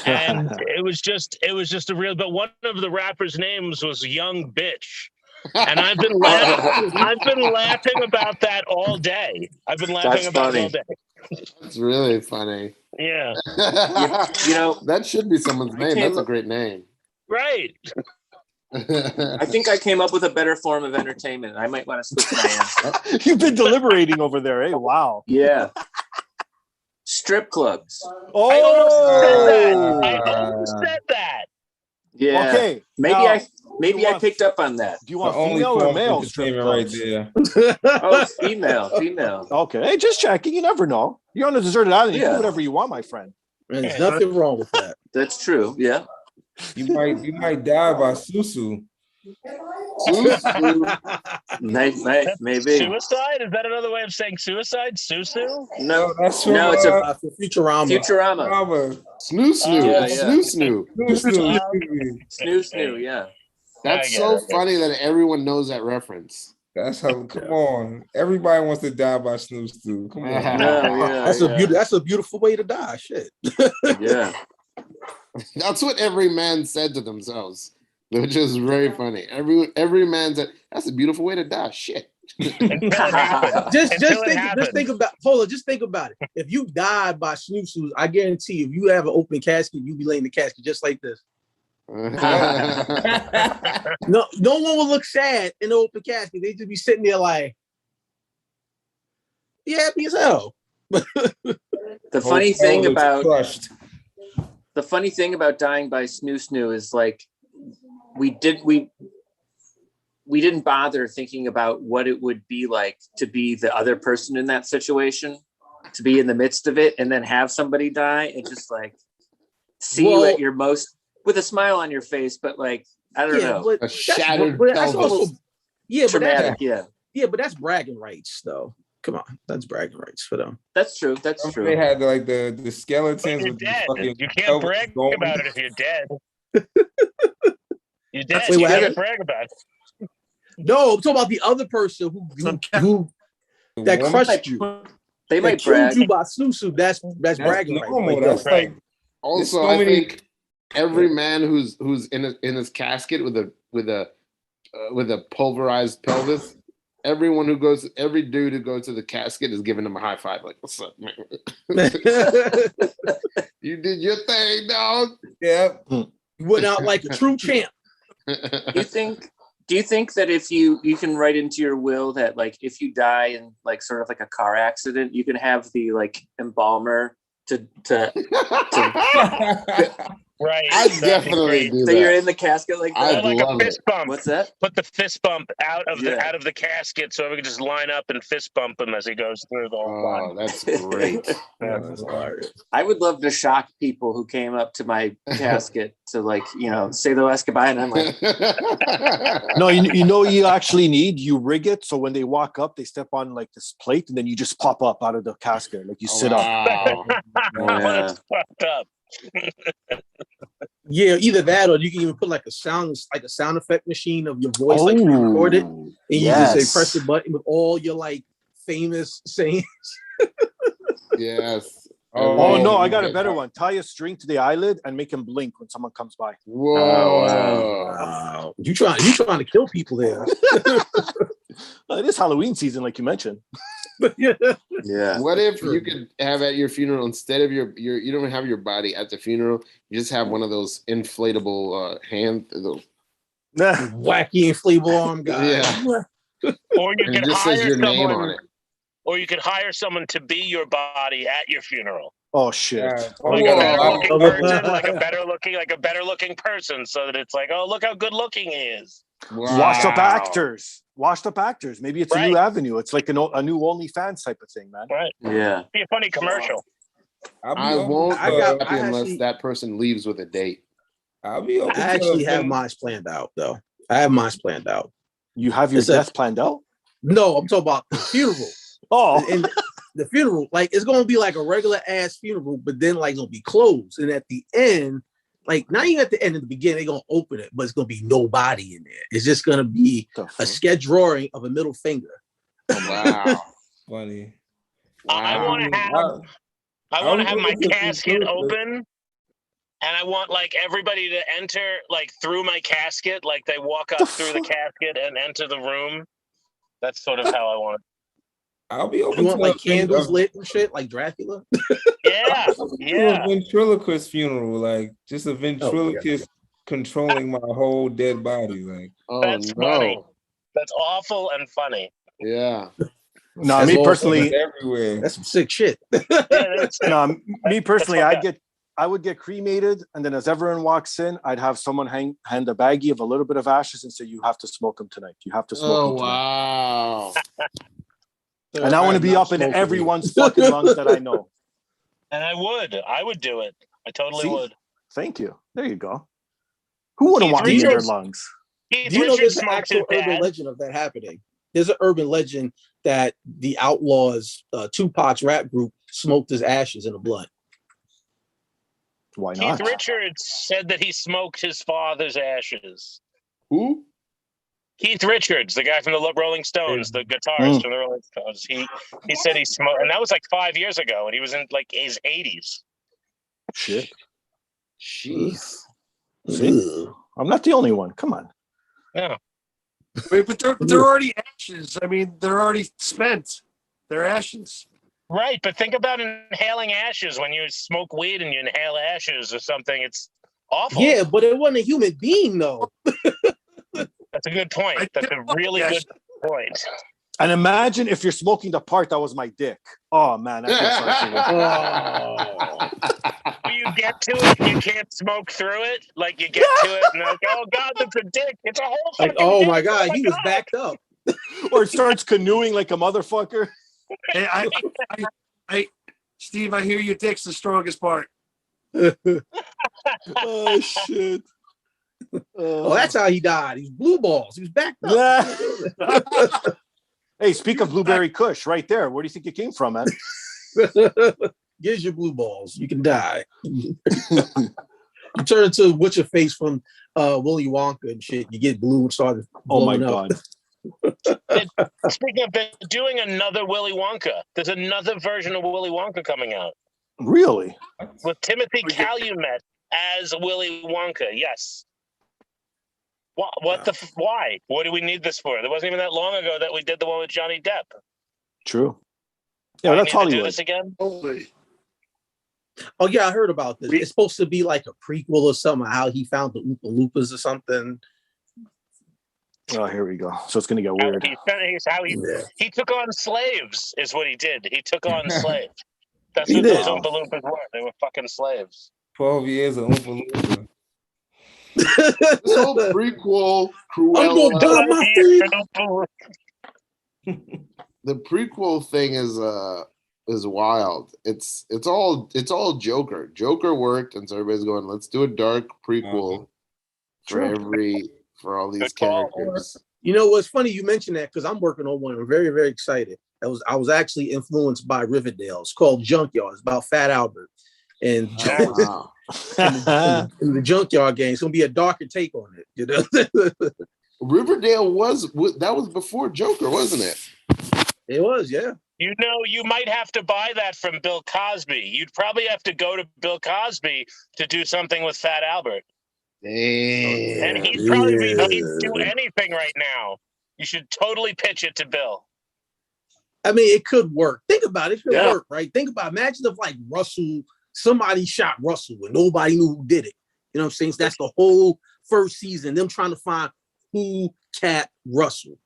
And it was just a real, but one of the rappers' names was Young Bitch. And I've been laughing about that all day. I've been laughing about it all day. That's really funny. Yeah. That should be someone's name. That's a great name. Right. I think I came up with a better form of entertainment. I might want to switch my answer. You've been deliberating over there, eh? Wow. Yeah. Strip clubs. Oh, I almost said that. Yeah. Okay. Maybe I picked up on that. Do you want female or male strip clubs? Right there. Oh, female. Okay. Hey, just checking. You never know. You're on a deserted island. You can do whatever you want, my friend. There's nothing wrong with that. That's true. Yeah. You might die by susu. Maybe. Suicide? Is that another way of saying suicide? Susu? No, that's it's a Futurama. Snoo. Yeah. That's so funny that everyone knows that reference. That's how. Come on, everybody wants to die by snoo. Come on. That's a beautiful way to die. Shit. Yeah. That's what every man said to themselves, which is very funny. Every man said, "That's a beautiful way to die." Shit. Until it happens. Just think about. Hold on, just think about it. If you died by snoo, I guarantee you, if you have an open casket, you be laying in the casket just like this. No one will look sad in the open casket. They just be sitting there like, yeah, happy as hell. The funny thing about dying by snoo is like we didn't bother thinking about what it would be like to be the other person in that situation, to be in the midst of it and then have somebody die and just like see you at your most with a smile on your face, but like I don't know, but a shattered pelvis. Traumatic, but that's bragging rights though. Come on, that's bragging rights for them. That's true. That's true. They had like the skeletons You're with the dead. fucking You can't brag about it if you're dead. You're dead. Wait, You what can't happened? brag about it. No, I'm talking about the other person who that crushed you. They might killed brag. you by snoo. That's bragging rights. normal. Like, That's like Also, so I many- think every man who's in his casket with a pulverized pelvis, every dude who goes to the casket is giving him a high five. Like, what's up, man? You did your thing, dog. Yeah. You went out like a true champ. Do you think that if you can write into your will that like if you die in like sort of like a car accident, you can have the like embalmer to Right. I'd definitely do that. You're in the casket like that. Or like a fist bump. What's that? Put the fist bump out of the casket so we can just line up and fist bump him as he goes through the whole body. Oh, that's great. I would love to shock people who came up to my casket to like, say the last goodbye, and I'm like, No, you actually need, you rig it so when they walk up, they step on like this plate and then you just pop up out of the casket, like you sit up. That's fucked up. Yeah, either that or you can even put like a sound effect machine of your voice, like record it, and you just say press the button with all your like famous sayings. Yes. Oh no, I got a better one. Tie a string to the eyelid and make him blink when someone comes by. Whoa! Wow. You trying to kill people there? Well, it is Halloween season, like you mentioned. Yeah. What if you could have at your funeral, instead of your you don't have your body at the funeral, you just have one of those inflatable hand, wacky inflatable arm guy. Yeah. Or you And could it just says hire your name someone. on it. Or you could hire someone to be your body at your funeral. Oh shit! Like a better looking person, so that it's like, oh, look how good looking he is. Washed up actors. Maybe it's a new avenue. It's like a new OnlyFans type of thing, man. Right. Yeah. Be a funny commercial. I won't be happy unless that person leaves with a date. I'll be open. I actually have mine planned out, though. I have mine planned out. You have your death planned out? No, I'm talking about the funeral. And the funeral, like it's gonna be like a regular ass funeral, but then like it'll be closed. And at the end, like not even at the end, at the beginning, they're gonna open it, but it's gonna be nobody in there. It's just gonna be a sketch drawing of a middle finger. Wow. Funny. I want to have my casket open, and I want like everybody to enter like through my casket, like they walk up through the casket and enter the room. That's sort of how I want it. I'll be You open want to like candles lit and shit, like Dracula. Yeah, a ventriloquist funeral, like just a ventriloquist controlling my whole dead body. Like, that's funny. That's awful and funny. Yeah. No, me personally, everywhere. That's some sick shit. No, me personally, I would get cremated, and then as everyone walks in, I'd have someone hand a baggie of a little bit of ashes and say, "You have to smoke them tonight. You have to smoke them tonight." Wow. And I want to be up in everyone's fucking lungs that I know. And I would do it. I totally would. Thank you. There you go. Who wouldn't want me in their lungs? Do you know there's an actual urban legend of that happening? There's an urban legend that the Outlaws, Tupac's rap group, smoked his ashes in the blunt. Why not? Keith Richards said that he smoked his father's ashes. Who? Keith Richards, the guy from the Rolling Stones, the guitarist from the Rolling Stones. He said he smoked, and that was like 5 years ago, and he was in like his 80s. Shit. Jeez. See? I'm not the only one. Come on. Yeah. Wait, but they're already ashes. I mean, they're already spent. They're ashes. Right, but think about inhaling ashes when you smoke weed and you inhale ashes or something. It's awful. Yeah, but it wasn't a human being though. That's a good point. That's a really good point. And imagine if you're smoking the part that was my dick. Oh man, that gets You get to it and you can't smoke through it. Like you get to it and like, oh God, that's a dick. It's a whole Like, fucking oh dick. my God, he was God. backed up. Or it starts canoeing like a motherfucker. Hey, Steve, I hear your dick's the strongest part. Oh shit. Oh, that's how he died. He was blue balls. He was backed up. Hey, speak of blueberry kush right there. Where do you think it came from, man? Gives you blue balls. You can die. You turn into what's your face from Willy Wonka and shit. You get blue and start blowing up. Speaking of, they're doing another Willy Wonka. There's another version of Willy Wonka coming out. Really? With Timothy Calumet as Willy Wonka. Yes. Why? What do we need this for? There wasn't even that long ago that we did the one with Johnny Depp. True. Yeah, I that's need to do Hollywood. this again. Oh yeah, I heard about this. It's supposed to be like a prequel or something. How he found the Oompa Loompas or something. Oh, here we go. So it's gonna get weird. He took on slaves, is what he did. He took on slaves. That's He what those did. Oompa Loompas were. They were fucking slaves. 12 years of Oompa Loompa. This whole prequel, I'm gonna dye my feet. The prequel thing is wild. It's all Joker. Joker worked, and so everybody's going, let's do a dark prequel for all these characters. You know what's funny? You mentioned that because I'm working on one. I'm very, very excited. I was actually influenced by Riverdale. It's called Junkyard. It's about Fat Albert and in the Junkyard Gang. It's gonna be a darker take on it. You know, Riverdale was before Joker, wasn't it? It was, yeah. You know, you might have to buy that from Bill Cosby. You'd probably have to go to Bill Cosby to do something with Fat Albert. Damn. And he'd probably do anything right now. You should totally pitch it to Bill. I mean, it could work. Think about it. It could work, right? Think about it. Imagine if like somebody shot Russell and nobody knew who did it. You know what I'm saying? So that's the whole first season, them trying to find who capped Russell.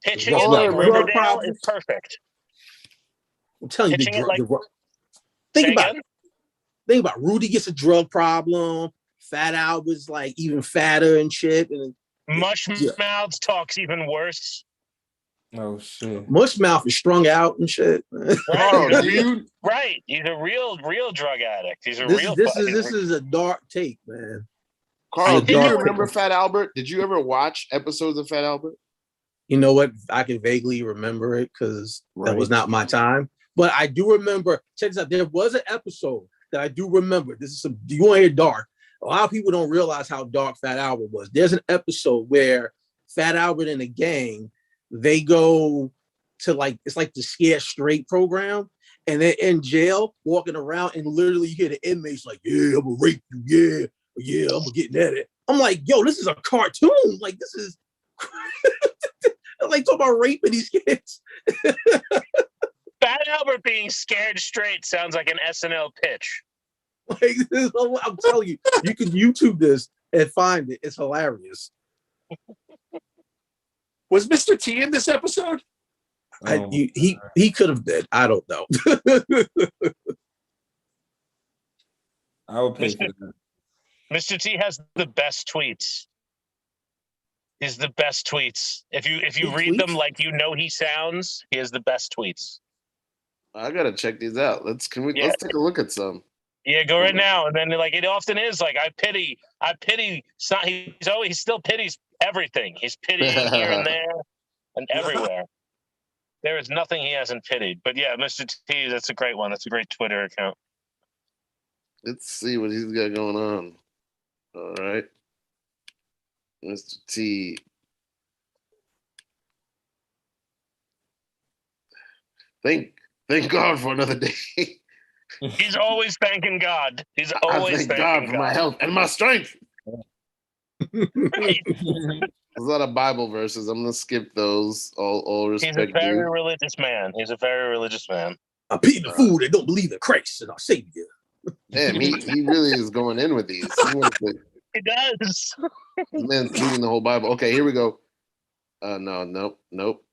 Pitching it like Riverdale is perfect. I'm telling you, Pitching it like... think about it. Think about Rudy gets a drug problem. Fat Albert's like even fatter and shit. And Mushmouth talks even worse. Oh shit. Mushmouth is strung out and shit. Right. He's a real drug addict. He's this is a dark take, man. Carl, do you remember Fat Albert? Did you ever watch episodes of Fat Albert? You know what? I can vaguely remember it because that was not my time. But I do remember, check this out, there was an episode that I do remember. This is you want to hear dark. A lot of people don't realize how dark Fat Albert was. There's an episode where Fat Albert and the gang, they go to like, it's like the Scare Straight program. And they're in jail walking around and literally you hear the inmates like, yeah, I'm gonna rape you. Yeah, I'm gonna get at it. I'm like, yo, this is a cartoon. Like, this is like talking about raping these kids. Fat Albert being scared straight sounds like an SNL pitch. Like, I'm telling you, you can YouTube this and find it. It's hilarious. Was Mr. T in this episode? He could have been. I don't know. I would pay for that. Mr. T has the best tweets. He's the best tweets. If you read them like you know he sounds, he has the best tweets. I gotta check these out. Let's take a look at some. Yeah, go right now. And then like it often is like I pity he still pities everything. He's pitying here and there and everywhere. There is nothing he hasn't pitied. But yeah, Mr. T, that's a great one. That's a great Twitter account. Let's see what he's got going on. All right. Mr. T. Thank God for another day. He's always thanking God. He's always thanking God for my health and my strength. There's a lot of Bible verses. I'm gonna skip those. All He's a respect very due. religious man. He's a very religious man. I pity the fool that don't believe in Christ and our Savior. Damn, he really is going in with these. He does. This man's reading the whole Bible. Okay, here we go. Nope.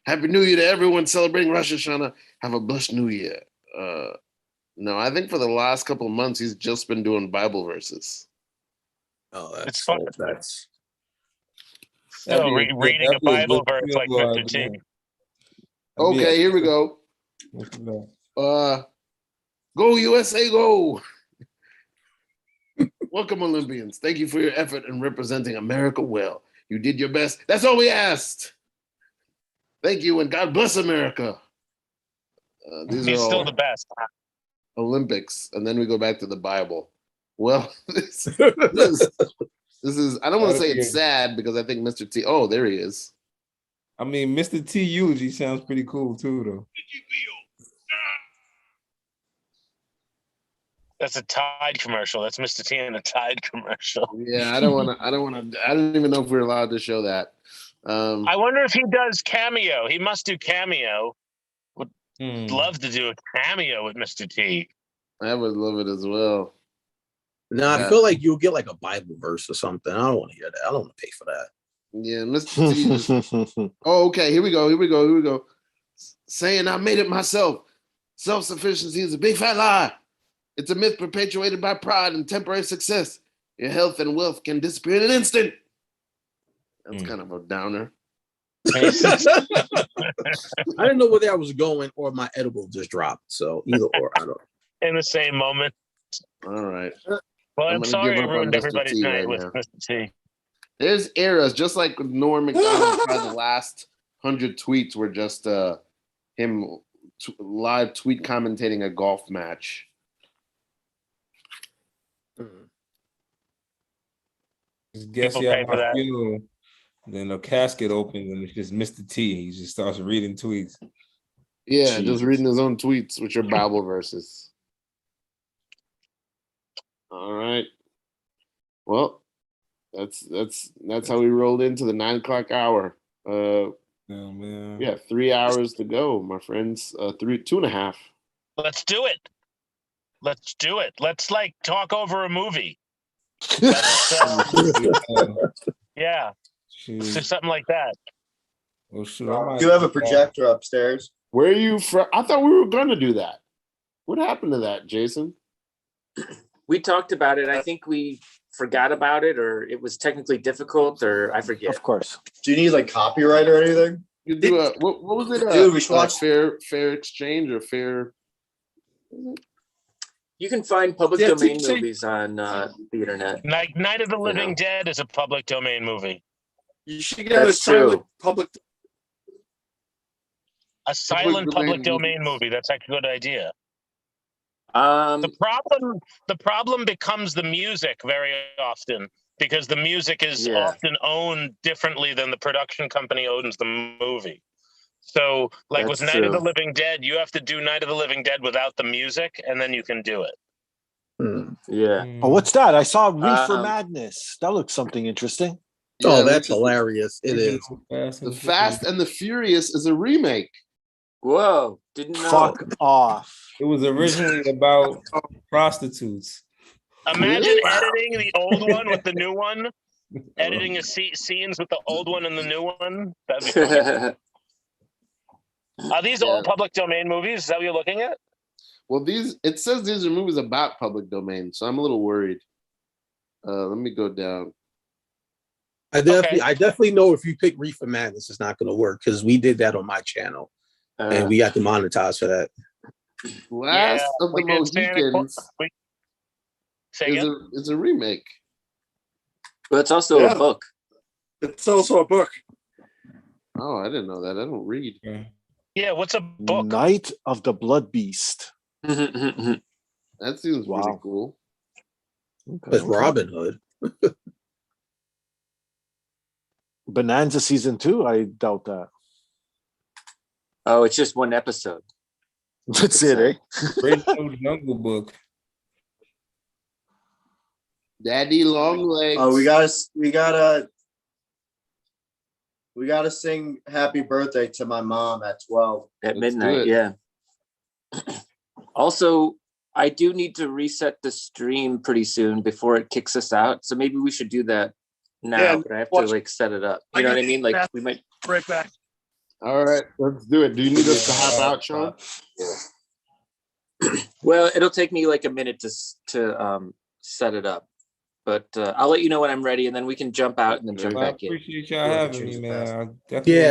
Happy New Year to everyone celebrating Rosh Hashanah. Have a blessed New Year. No, I think for the last couple of months he's just been doing Bible verses. Oh, It's fun. That's So reading a Bible verse like Mr. T. Okay, here we go. Go USA, go! Welcome, Olympians. Thank you for your effort in representing America well. You did your best. That's all we asked. Thank you, and God bless America. These He's are all still the best. Olympics, and then we go back to the Bible. Well, this is I don't want to say it's sad because I think Mr. T. Oh, there he is. I mean, Mr. T eulogy sounds pretty cool too, though. That's a Tide commercial. That's Mr. T in a Tide commercial. Yeah, I don't even know if we're allowed to show that. I wonder if he does cameo. He must do cameo. Would love to do a cameo with Mr. T. I would love it as well. Nah, I feel like you'll get like a Bible verse or something. I don't want to hear that. I don't want to pay for that. Yeah, Mr. T. Oh, okay. Here we go. Saying I made it myself. Self-sufficiency is a big fat lie. It's a myth perpetuated by pride and temporary success. Your health and wealth can disappear in an instant. That's kind of a downer. I didn't know where that was going or my edible just dropped. So either or, I don't. In the same moment. All right. Well, I'm gonna sorry give I up on ruined Mr. everybody's T night right with now. Mr. T. There's eras, just like with Norm McDonald. The last 100 tweets were just him live tweet commentating a golf match. Just guess People you pay have for a that. funeral, then a casket opens and it's just Mr. T. He just starts reading tweets. Yeah, just reading his own tweets, which are Bible verses. All right. Well, that's how we rolled into the 9 o'clock hour. Oh, man. Yeah, 3 hours to go, my friends. 2.5. Let's do it. Let's like talk over a movie. Yeah. Let's do something like that. Oh, shoot. You have a projector upstairs. Where are you from? I thought we were going to do that. What happened to that, Jason? We talked about it. I think we forgot about it, or it was technically difficult, or I forget. Of course. Do you need like copyright or anything? You do what was it? Dude, we should watch fair exchange or fair. You can find public Yeah, domain take- movies on the internet. Night of the Living Dead is a public domain movie. You should get a That's silent true. public. A silent public domain movie. That's actually a good idea. The problem becomes the music very often, because the music is often owned differently than the production company owns the movie. So, like That's with Night of the true. Living Dead, you have to do Night of the Living Dead without the music, and then you can do it. Yeah. Oh, what's that? I saw Reefer Um, Madness. That looks something interesting. Yeah, Oh, that's which is- hilarious. It is. The Fast and the Furious is a remake. Whoa, didn't know. Fuck off. It was originally about prostitutes. Imagine editing the old one with the new one, editing scenes with the old one and the new one. That'd be funny. Are these all public domain movies? Is that what you're looking at? Well, it says these are movies about public domain, so I'm a little worried. Let me go down. I definitely know if you pick Reefer Madness, it's not going to work because we did that on my channel and we got to monetize for that. Last of the Mohicans Say is a remake. But it's also a book. It's also a book. Oh, I didn't know that. I don't read. Yeah, what's a book? Night of the Blood Beast. That seems pretty cool. It's Robin Hood. Bonanza season 2, I doubt that. Oh, it's just one episode. That's it, eh? Great Jungle Book. Daddy long legs. Oh, we gotta sing happy birthday to my mom at 12. At Let's do midnight, it. yeah. Also, I do need to reset the stream pretty soon before it kicks us out. So maybe we should do that now, Yeah, but I have to like set it up. You know what I mean? Like we might Right back. All right, let's do it. Do you need us to hop out, Sean? well, it'll take me like a minute to set it up. But I'll let you know when I'm ready, and then we can jump out and then jump I back in. appreciate y'all having me, man. I definitely Yeah.